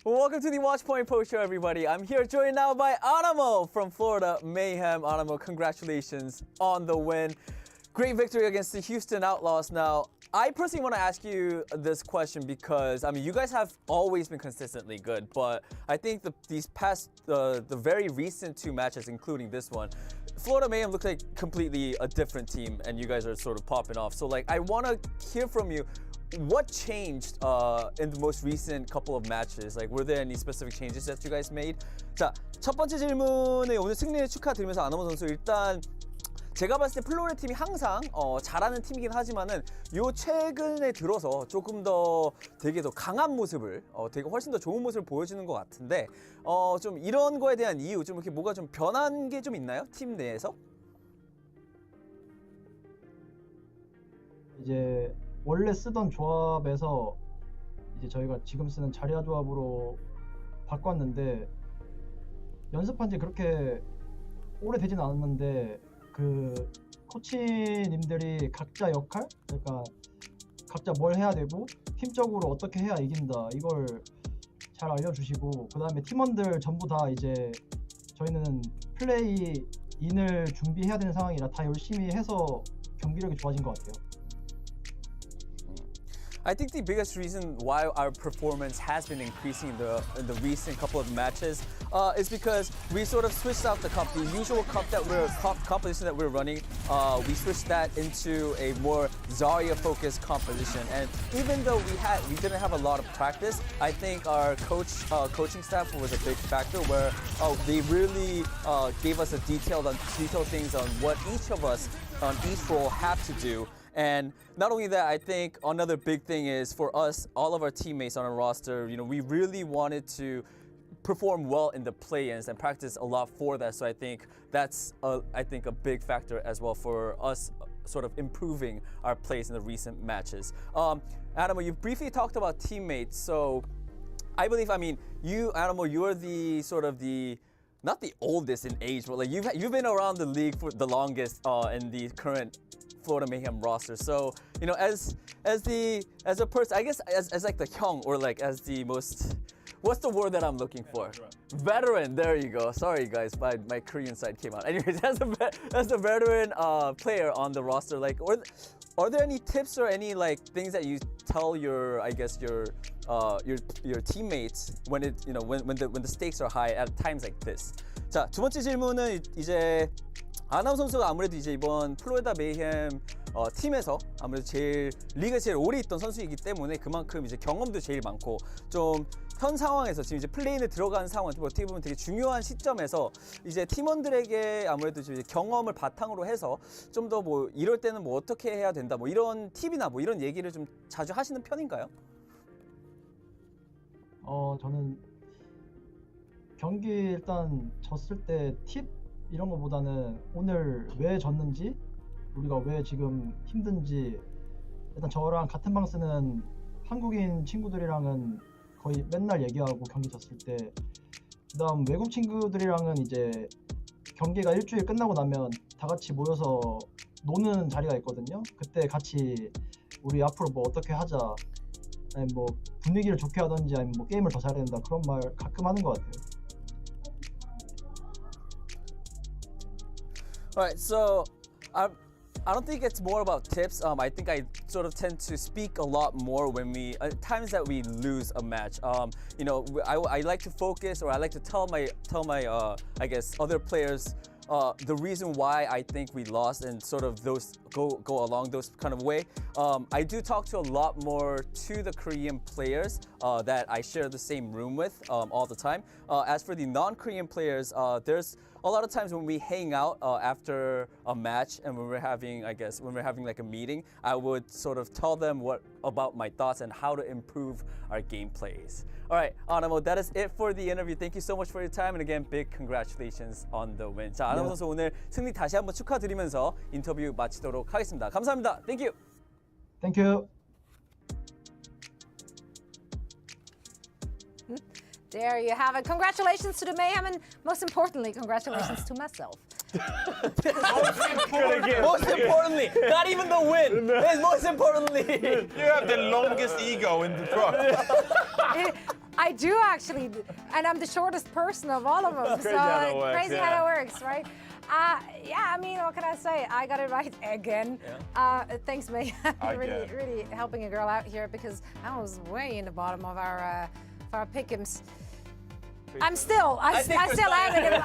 Welcome to the Watch Point Post Show, everybody. I'm here joined now by Animo from Florida Mayhem. Animo, congratulations on the win. Great victory against the Houston Outlaws. Now, I personally want to ask you this question because, I mean, you guys have always been consistently good, but I think these past, the very recent two matches, including this one, Florida Mayhem looked like completely a different team, and you guys are sort of popping off. So, like, I want to hear from you, what changed in the most recent couple of matches? Like, were there any specific changes that you guys made? 자, 첫 번째 질문에 오늘 승리를 축하드리면서 아나모 선수 일단 제가 봤을 때 플로레 팀이 항상 잘하는 팀이긴 하지만은 요 최근에 들어서 조금 더 되게 더 강한 모습을 되게 훨씬 더 좋은 모습을 보여주는 것 같은데 좀 이런 거에 대한 이유 좀 이렇게 뭐가 좀 변한 게 좀 있나요? 팀 내에서? 이제 원래 쓰던 조합에서 이제 저희가 지금 쓰는 자리아 조합으로 바꿨는데 연습한 지 그렇게 오래되진 않았는데 그 코치님들이 각자 역할, 그러니까 각자 뭘 해야 되고 팀적으로 어떻게 해야 이긴다 이걸 잘 알려주시고 그 다음에 팀원들 전부 다 이제 저희는 플레이 인을 준비해야 되는 상황이라 다 열심히 해서 경기력이 좋아진 것 같아요. I think the biggest reason why our performance has been increasing in the recent couple of matches is because we sort of switched out the cup, the usual composition that we're running. We switched that into a more Zarya-focused composition, and even though we didn't have a lot of practice, I think our coaching staff was a big factor where they really gave us detailed things on what each of us on each role have to do. And not only that, I think another big thing is for us, all of our teammates on our roster, you know, we really wanted to perform well in the play-ins and practice a lot for that. So I think that's a big factor as well for us sort of improving our plays in the recent matches. Adamo, you briefly talked about teammates. So I believe, I mean, you, Adamo, you're the sort of not the oldest in age, but like you've been around the league for the longest in the current Florida Mayhem roster. So, you know, as a person, I guess as like the hyung or like as the most, what's the word that I'm looking for? Veteran. There you go. Sorry guys, my Korean side came out. Anyways, as a veteran player on the roster, like, are there any tips or any like things that you tell your, I guess your teammates when it, you know, when the stakes are high at times like this? 자, 두 번째 질문은 이제 아나우 선수가 아무래도 이제 이번 플로리다 메이햄 팀에서 아무래도 리그에 제일 오래 있던 선수이기 때문에 그만큼 이제 경험도 제일 많고 좀 현 상황에서 지금 이제 플레이인에 들어가는 상황, 어떻게 보면 되게 중요한 시점에서 이제 팀원들에게 아무래도 이제 경험을 바탕으로 해서 좀 더 뭐 이럴 때는 뭐 어떻게 해야 된다, 뭐 이런 팁이나 뭐 이런 얘기를 좀 자주 하시는 편인가요? 저는 경기 일단 졌을 때 팁 이런 거보다는 오늘 왜 졌는지, 우리가 왜 지금 힘든지, 일단 저랑 같은 방 쓰는 한국인 친구들이랑은 거의 맨날 얘기하고 경기 졌을 때, 그다음 외국 친구들이랑은 이제 경기가 일주일 끝나고 나면 다 같이 모여서 노는 자리가 있거든요. 그때 같이 우리 앞으로 뭐 어떻게 하자, 아니면 뭐 분위기를 좋게 하든지 아니면 뭐 게임을 더 잘해야 된다 그런 말 가끔 하는 것 같아요. Alright, so I don't think it's more about tips. I think I sort of tend to speak a lot more when times that we lose a match. You know, I like to focus, or I like to tell my I guess other players the reason why I think we lost, and sort of those go along those kind of way. I do talk to a lot more to the Korean players that I share the same room with all the time. As for the non-Korean players, there's a lot of times when we hang out after a match and when we're having like a meeting, I would sort of tell them about my thoughts and how to improve our game plays. All right, Anamo, that is it for the interview. Thank you so much for your time, and again, big congratulations on the win. 자, 아나모 선수 오늘 승리 다시 한번 축하드리면서 인터뷰 마치도록 하겠습니다. 감사합니다. Thank you. Thank you. There you have it. Congratulations to the Mayhem, and most importantly, congratulations to myself. Most importantly, not even the win. Most importantly, you have the longest ego in the truck. I do actually, and I'm the shortest person of all of them. Crazy how that works, crazy yeah. how that works, right? Yeah, I mean, what can I say? I got it right again. Thanks, May. really helping a girl out here because I was way in the bottom of our pick'ems. I still am in it,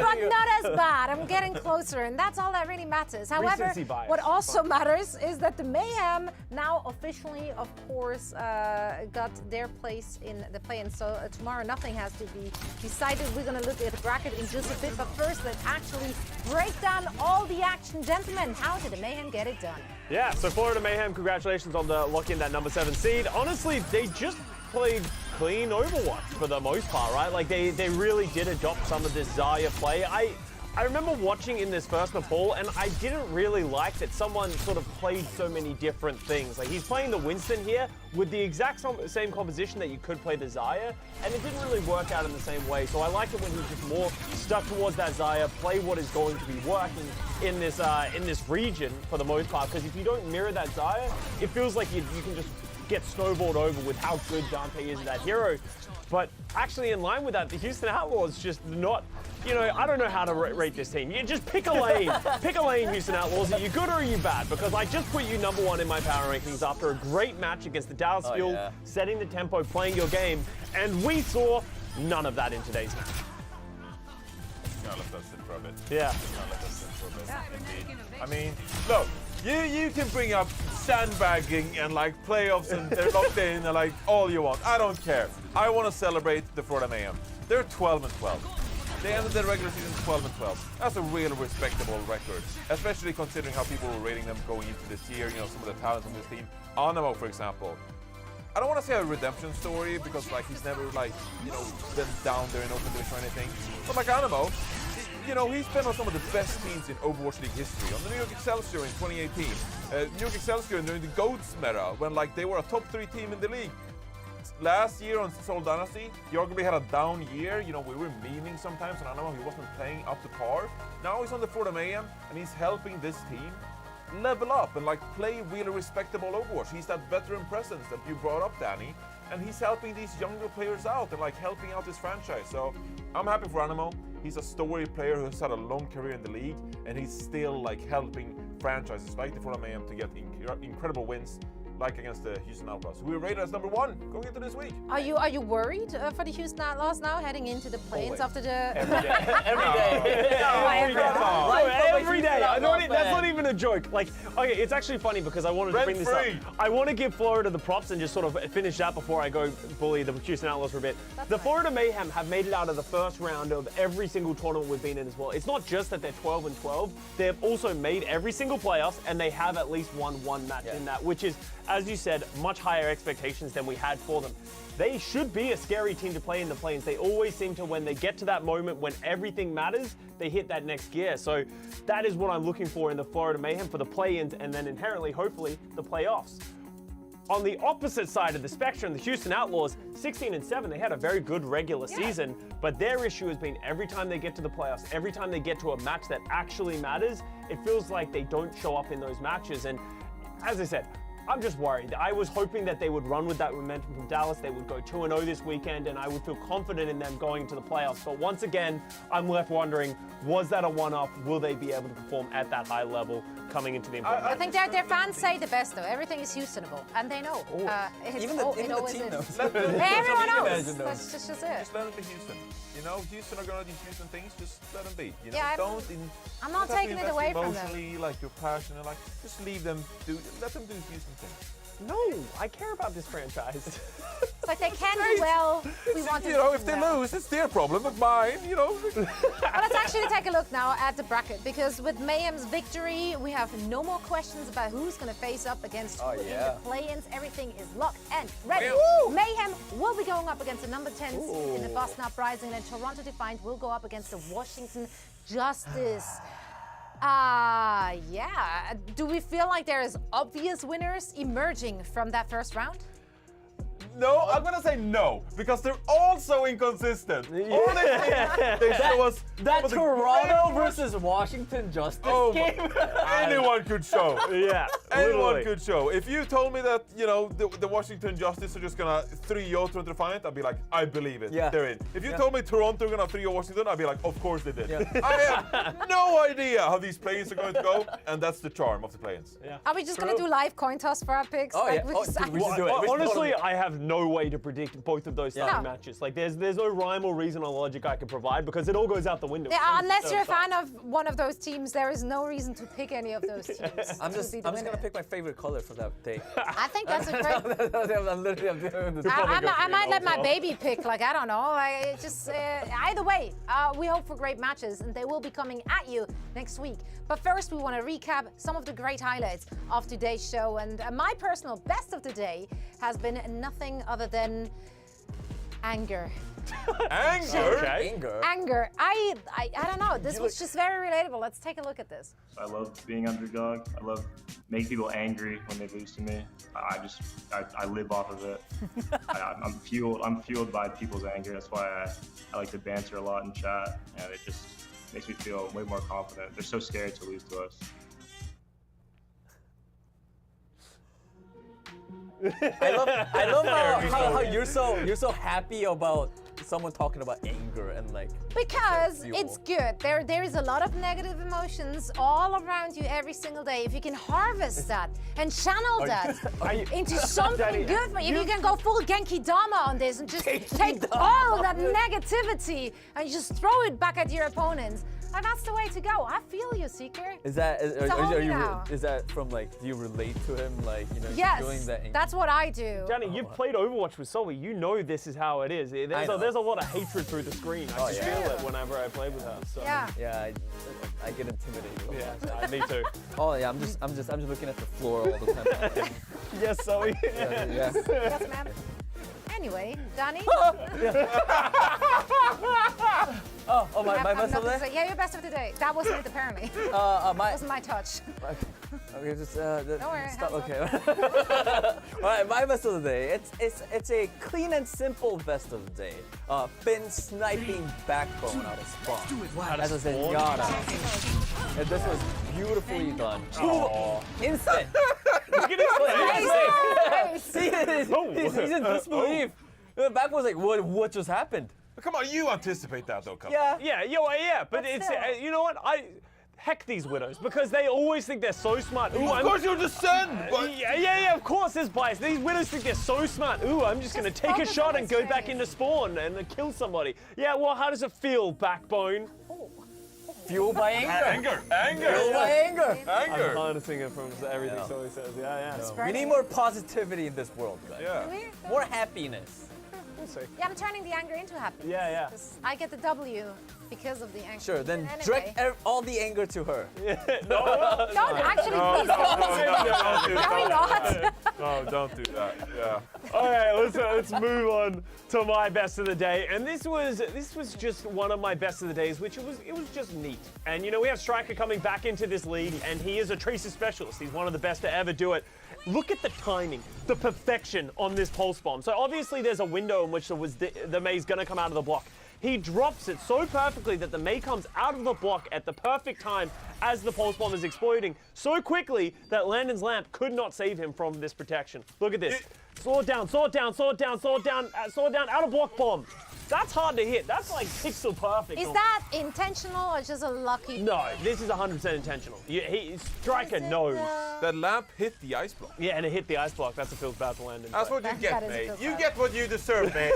but not as bad. I'm getting closer, and that's all that really matters. However, Recency bias. what also matters is that the Mayhem now officially, of course, got their place in the play-in. So tomorrow nothing has to be decided. We're going to look at the bracket in just a bit, but first let's actually break down all the action. Gentlemen, how did the Mayhem get it done? Yeah, so Florida Mayhem, congratulations on the lock in that number 7 seed. Honestly, they just played clean Overwatch for the most part, right? Like they really did adopt some of this Zarya play. I remember watching in this first Nepal, and I didn't really like that someone sort of played so many different things. Like he's playing the Winston here with the exact same composition that you could play the Zarya, and it didn't really work out in the same way. So I like it when he's just more stuck towards that Zarya, play what is going to be working in this region for the most part. Because if you don't mirror that Zarya, it feels like you can just get snowballed over with how good Dante is that hero. But actually in line with that, the Houston Outlaws just not, I don't know how to rate this team. You just pick a lane. Pick a lane, Houston Outlaws. Are you good or are you bad? Because I just put you number 1 in my power rankings after a great match against the Dallas Fuel, setting the tempo, playing your game, and we saw none of that in today's match. Now let us sit for a bit. Yeah. Now let us sit for a bit. Indeed. I mean, look, you can bring up sandbagging and like playoffs and they're locked in and like all you want. I don't care. I want to celebrate the Florida Mayhem. They're 12-12. They ended their regular season 12-12. That's a real respectable record, especially considering how people were rating them going into this year. Some of the talents on this team. Anamo, for example. I don't want to say a redemption story because like he's never like been down there in open division or anything. But like Anamo, he's been on some of the best teams in Overwatch League history. On the New York Excelsior in 2018, New York Excelsior during the GOATS meta when like they were a top 3 team in the league. Last year on Seoul Dynasty, he arguably had a down year. We were memeing sometimes on Anamo. He wasn't playing up to par. Now he's on the Florida Mayhem and he's helping this team level up and like play really respectable Overwatch. He's that veteran presence that you brought up, Danny, and he's helping these younger players out and like helping out this franchise. So I'm happy for Animo. He's a story player who's had a long career in the league, and he's still like helping franchises like the Florida Mayhem to get incredible wins, like against the Houston Outlaws, who were rated as number 1 going into this week. Are you worried for the Houston Outlaws now heading into the plains after the Every day. Every day. That's not even a joke. Like, okay, it's actually funny because I wanted to bring this up. I want to give Florida the props and just sort of finish that before I go bully the Houston Outlaws for a bit. The Florida Mayhem have made it out of the first round of every single tournament we've been in as well. It's not just that they're 12-12. They've also made every single playoffs, and they have at least won one match in that, which is, as you said, much higher expectations than we had for them. They should be a scary team to play in the plains. They always seem to, when they get to that moment when everything matters, they hit that next gear. So that is what I'm looking for in the Florida Mayhem for the play-ins and then inherently, hopefully, the playoffs. On the opposite side of the spectrum, the Houston Outlaws, 16-7, they had a very good regular season, but their issue has been every time they get to the playoffs, every time they get to a match that actually matters, it feels like they don't show up in those matches. And as I said, I'm just worried. I was hoping that they would run with that momentum from Dallas. They would go 2-0 this weekend, and I would feel confident in them going to the playoffs. But once again, I'm left wondering, was that a one-off? Will they be able to perform at that high level coming into the I think their fans say the best, though. Everything is Houstonable, and they know. Even the team knows. Everyone knows. That's just it. Just let them be Houston. Houston are going to do Houston things. Just let them be. I'm not taking it away from them. Emotionally, like you're passionate, like just leave them let them do Houston things. No, I care about this franchise. It's like they can do well. We want to if they lose, it's their problem, not mine. Well, let's actually take a look now at the bracket, because with Mayhem's victory, we have no more questions about who's going to face up against who in the play-ins. Everything is locked and ready. Mayhem will be going up against the number 10 seed in the Boston Uprising, and Toronto Defiant will go up against the Washington Justice. Yeah. Do we feel like there's obvious winners emerging from that first round? No, I'm gonna say no, because they're all so inconsistent. All they show us that Toronto versus Washington Justice game. Anyone could show. Yeah, anyone literally. could show. If you told me that, you know, the Washington Justice are just gonna 3-0 to the Defiant, I'd be like, I believe it. Yeah. They're in. If you told me Toronto are gonna 3-0 Washington, I'd be like, of course they did. I have no idea how these play-ins are going to go, and that's the charm of the play-ins. Are we just going to do live coin toss for our picks? Oh, yeah. because We should do it. Honestly, I have no way to predict both of those starting No. matches. Like, there's no rhyme or reason or logic I can provide because it all goes out the window. Yeah, unless you're a fan of one of those teams, there is no reason to pick any of those teams. I'm just gonna pick my favorite color for that day. I think that's a great. I'm doing this. I might let my baby pick. Like, I don't know. It's just either way, we hope for great matches, and they will be coming at you next week. But first, we want to recap some of the great highlights of today's show. And my personal best of the day has been nothing other than anger. Anger? Okay. Anger. I don't know. This was just very relatable. Let's take a look at this. I love being underdog. I love making people angry when they lose to me. I live off of it. I'm fueled by people's anger. That's why I like to banter a lot in chat, and it just makes me feel way more confident. They're so scared to lose to us. I love how you're so happy about someone talking about anger and like. Because fuel. it's good. There is a lot of negative emotions all around you every single day. If you can harvest that and channel that into something good for you, if you can go full Genki Dama on this and just take all of that negativity and just throw it back at your opponents, like, that's the way to go. I feel you, Seeker. Is that now. is that from like, do you relate to him, like, you know, Yes, feeling that anger? that's what I do. Danny, you've played Overwatch with Sully. You know this is how it is. There's a lot of hatred through the screen. I just feel it whenever I play with her. So. Yeah. Yeah, I get intimidated. Yeah, me too. Oh yeah, I'm just looking at the floor all the time. Yes, Sully. Yeah. Yes, ma'am. Anyway, Danny. My best of the day? Yeah, your best of the day. That wasn't it, apparently. That wasn't my touch. Okay, just Don't worry. stop. Okay. All right, my best of the day. It's a clean and simple best of the day. Finn sniping backbone out of spawn. As a Zenyatta. And this was beautifully done. Oh. Instant. Look at his face. He's in disbelief. The back was like, what just happened? Come on, you anticipate that though, come Yeah. Yeah, but it's you know what? Heck these widows, because they always think they're so smart. Ooh, Of course you'll descend! Yeah, of course there's bias. These widows think they're so smart. Ooh, I'm just gonna take a shot and go back into spawn and kill somebody. Yeah, well, how does it feel, backbone? Fueled by anger. Anger! Fueled by anger. I'm harnessing it from everything Sully says. Yeah. We need more positivity in this world, guys. Yeah. More happiness. Yeah, I'm turning the anger into happiness. Yeah. 'Cause I get the W because of the anger. Sure, then Anyway. direct all the anger to her. Don't actually, please don't. Can we not? No, don't do that. Yeah. All right, let's move on to my best of the day. And this was just one of my best of the days, which it was just neat. And you know, we have Striker coming back into this league, and he is a Tracer specialist. He's one of the best to ever do it. Look at the timing, the perfection on this pulse bomb. So obviously there's a window in which the May's gonna come out of the block. He drops it so perfectly that the May comes out of the block at the perfect time as the pulse bomb is exploding so quickly that Landon's lamp could not save him from this protection. Look at this. Slow it down, out of block bomb. That's hard to hit. That's like pixel perfect. Is that intentional or just a lucky? No, this is 100% intentional. Striker knows. That lamp hit the ice block. Yeah, and it hit the ice block. That's what feels bad for Landon. That's what you get, mate. You get what you deserve, mate.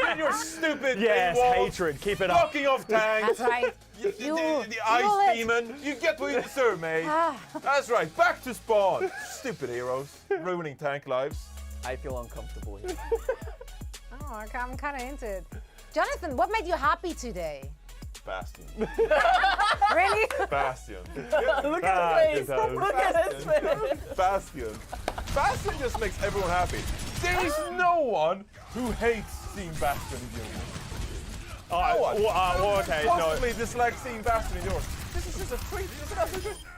And your stupid yes, walls, hatred. Keep it up. blocking off tanks. That's right. The ice demon. You get what you deserve, mate. That's right. Back to spawn. Stupid heroes. Ruining tank lives. I feel uncomfortable here. Oh, I'm kind of into it. Jonathan, what made you happy today? Bastion. Really? Bastion. Look at his face. Look at his face. Bastion. Bastion just makes everyone happy. There is no one who hates seeing Bastion in Europe. Okay, possibly dislike seeing Bastion in Europe. This is It's just a tweet.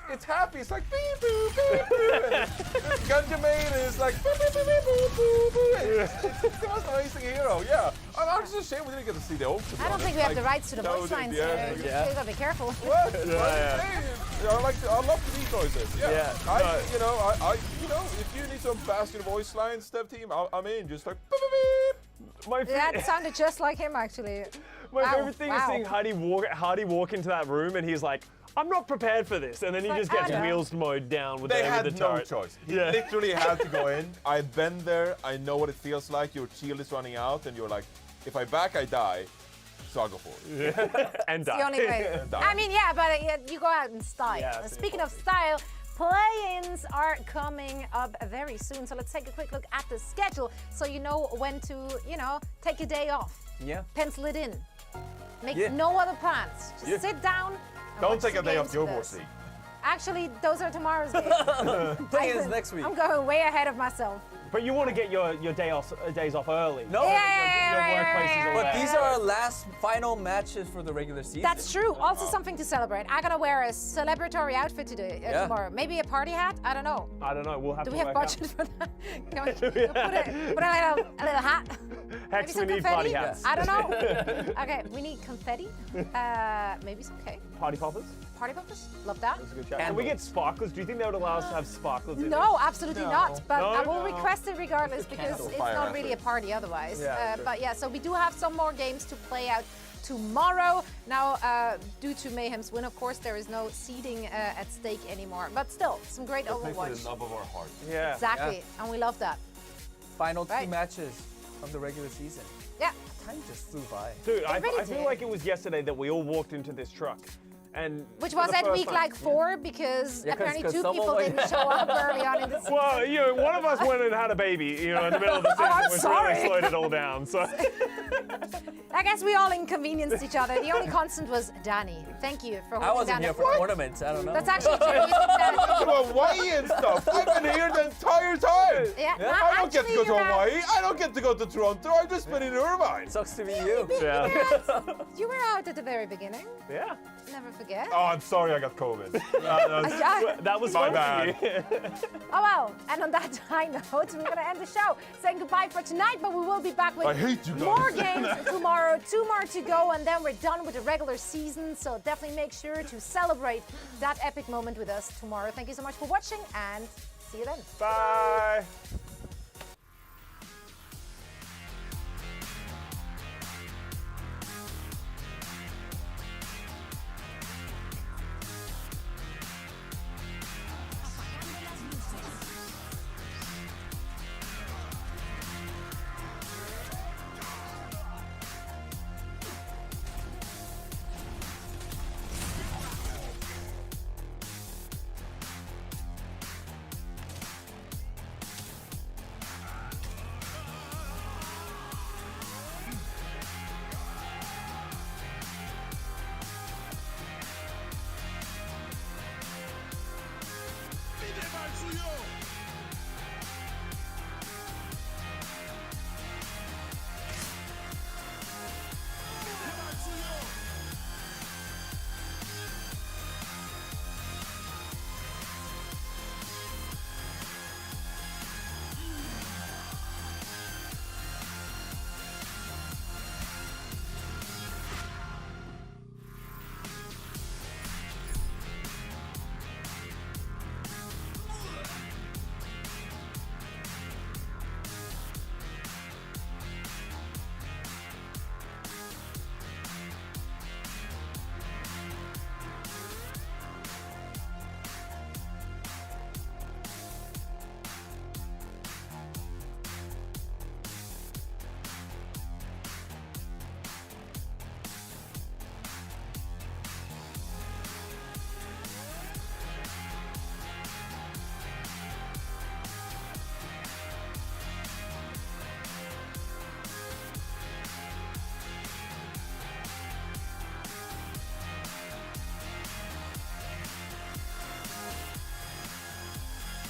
It's happy. It's like beep boop beep boop. And Ganja Main is like beep boop beep boop boop boop. It's the most amazing hero. Yeah. I'm just ashamed we didn't get to see the ult. I don't think we have the rights to the voice lines here. You gotta be careful. What? I love the decoys. Yeah. If you need some Bastion voice lines, Step Team, I'm in. Just like beep beep beep. That sounded just like him, actually. My favorite thing is seeing Hardy walk into that room and he's like, I'm not prepared for this. And then he just gets wheels mowed down with the turret. They had no choice. He literally had to go in. I've been there. I know what it feels like. Your shield is running out and you're like, if I back, I die. So I'll go for it. And die. It's the only way. I mean, yeah, but you go out in style. Yeah, Speaking of style, play-ins are coming up very soon. So let's take a quick look at the schedule so you know when to, take a day off. Yeah. Pencil it in. Make no other plans. Just sit down. And Don't watch take the a day off games the with Overwatch us. League. Actually, those are tomorrow's games. Play-ins next week. I'm going way ahead of myself. But you want to get your days off early. No. Your workplaces are But there. these are our last final matches for the regular season. That's true. Also something to celebrate. I'm gonna wear a celebratory outfit today, tomorrow. Maybe a party hat? I don't know. I don't know. We'll have Do to we have work out. budget for that? Can we put a little hat? Hex, Maybe we need some party confetti? hats. I don't know. Okay, we need confetti. Maybe some cake. Party poppers? Party poppers? Love that. That's a good shout. Can we get sparklers? Do you think they would allow us to have sparklers in No, absolutely not. But No, I will no. request it regardless because it's not really a party otherwise. Yeah, but yeah, so we do have some more games to play out tomorrow. Now, due to Mayhem's win, of course, there is no seeding at stake anymore. But still, some great Play for Overwatch. the love of our hearts. Yeah. Exactly, and we love that. Final 2 matches of the regular season. Yeah. Time just flew by. Dude, I really feel did. like it was yesterday that we all walked into this truck. And Which for was the at first week time- like 4 because Yeah, 'cause apparently 2 someone people like- didn't show up early on in the season. Well, one of us went and had a baby, in the middle of the season, I'm which sorry. really slowed it all down. So I guess we all inconvenienced each other. The only constant was Danny. Thank you for holding I wasn't down here the- for tournaments. I don't know. That's actually true. You think that- Talk about Hawaii and stuff. I've been here the entire time. Yeah, no, I don't get to actually, go to you're right. Hawaii. I don't get to go to Toronto. I've just been in Irvine. Sucks to be you. yeah. You were out at the very beginning. Yeah. Never forget. Oh, I'm sorry I got COVID. That was my fun bad. for you. Oh well, and on that high note, we're going to end the show saying goodbye for tonight, but we will be back with I hate you guys. more games tomorrow, 2 more to go, and then we're done with the regular season, so definitely make sure to celebrate that epic moment with us tomorrow. Thank you so much for watching, and see you then. Bye.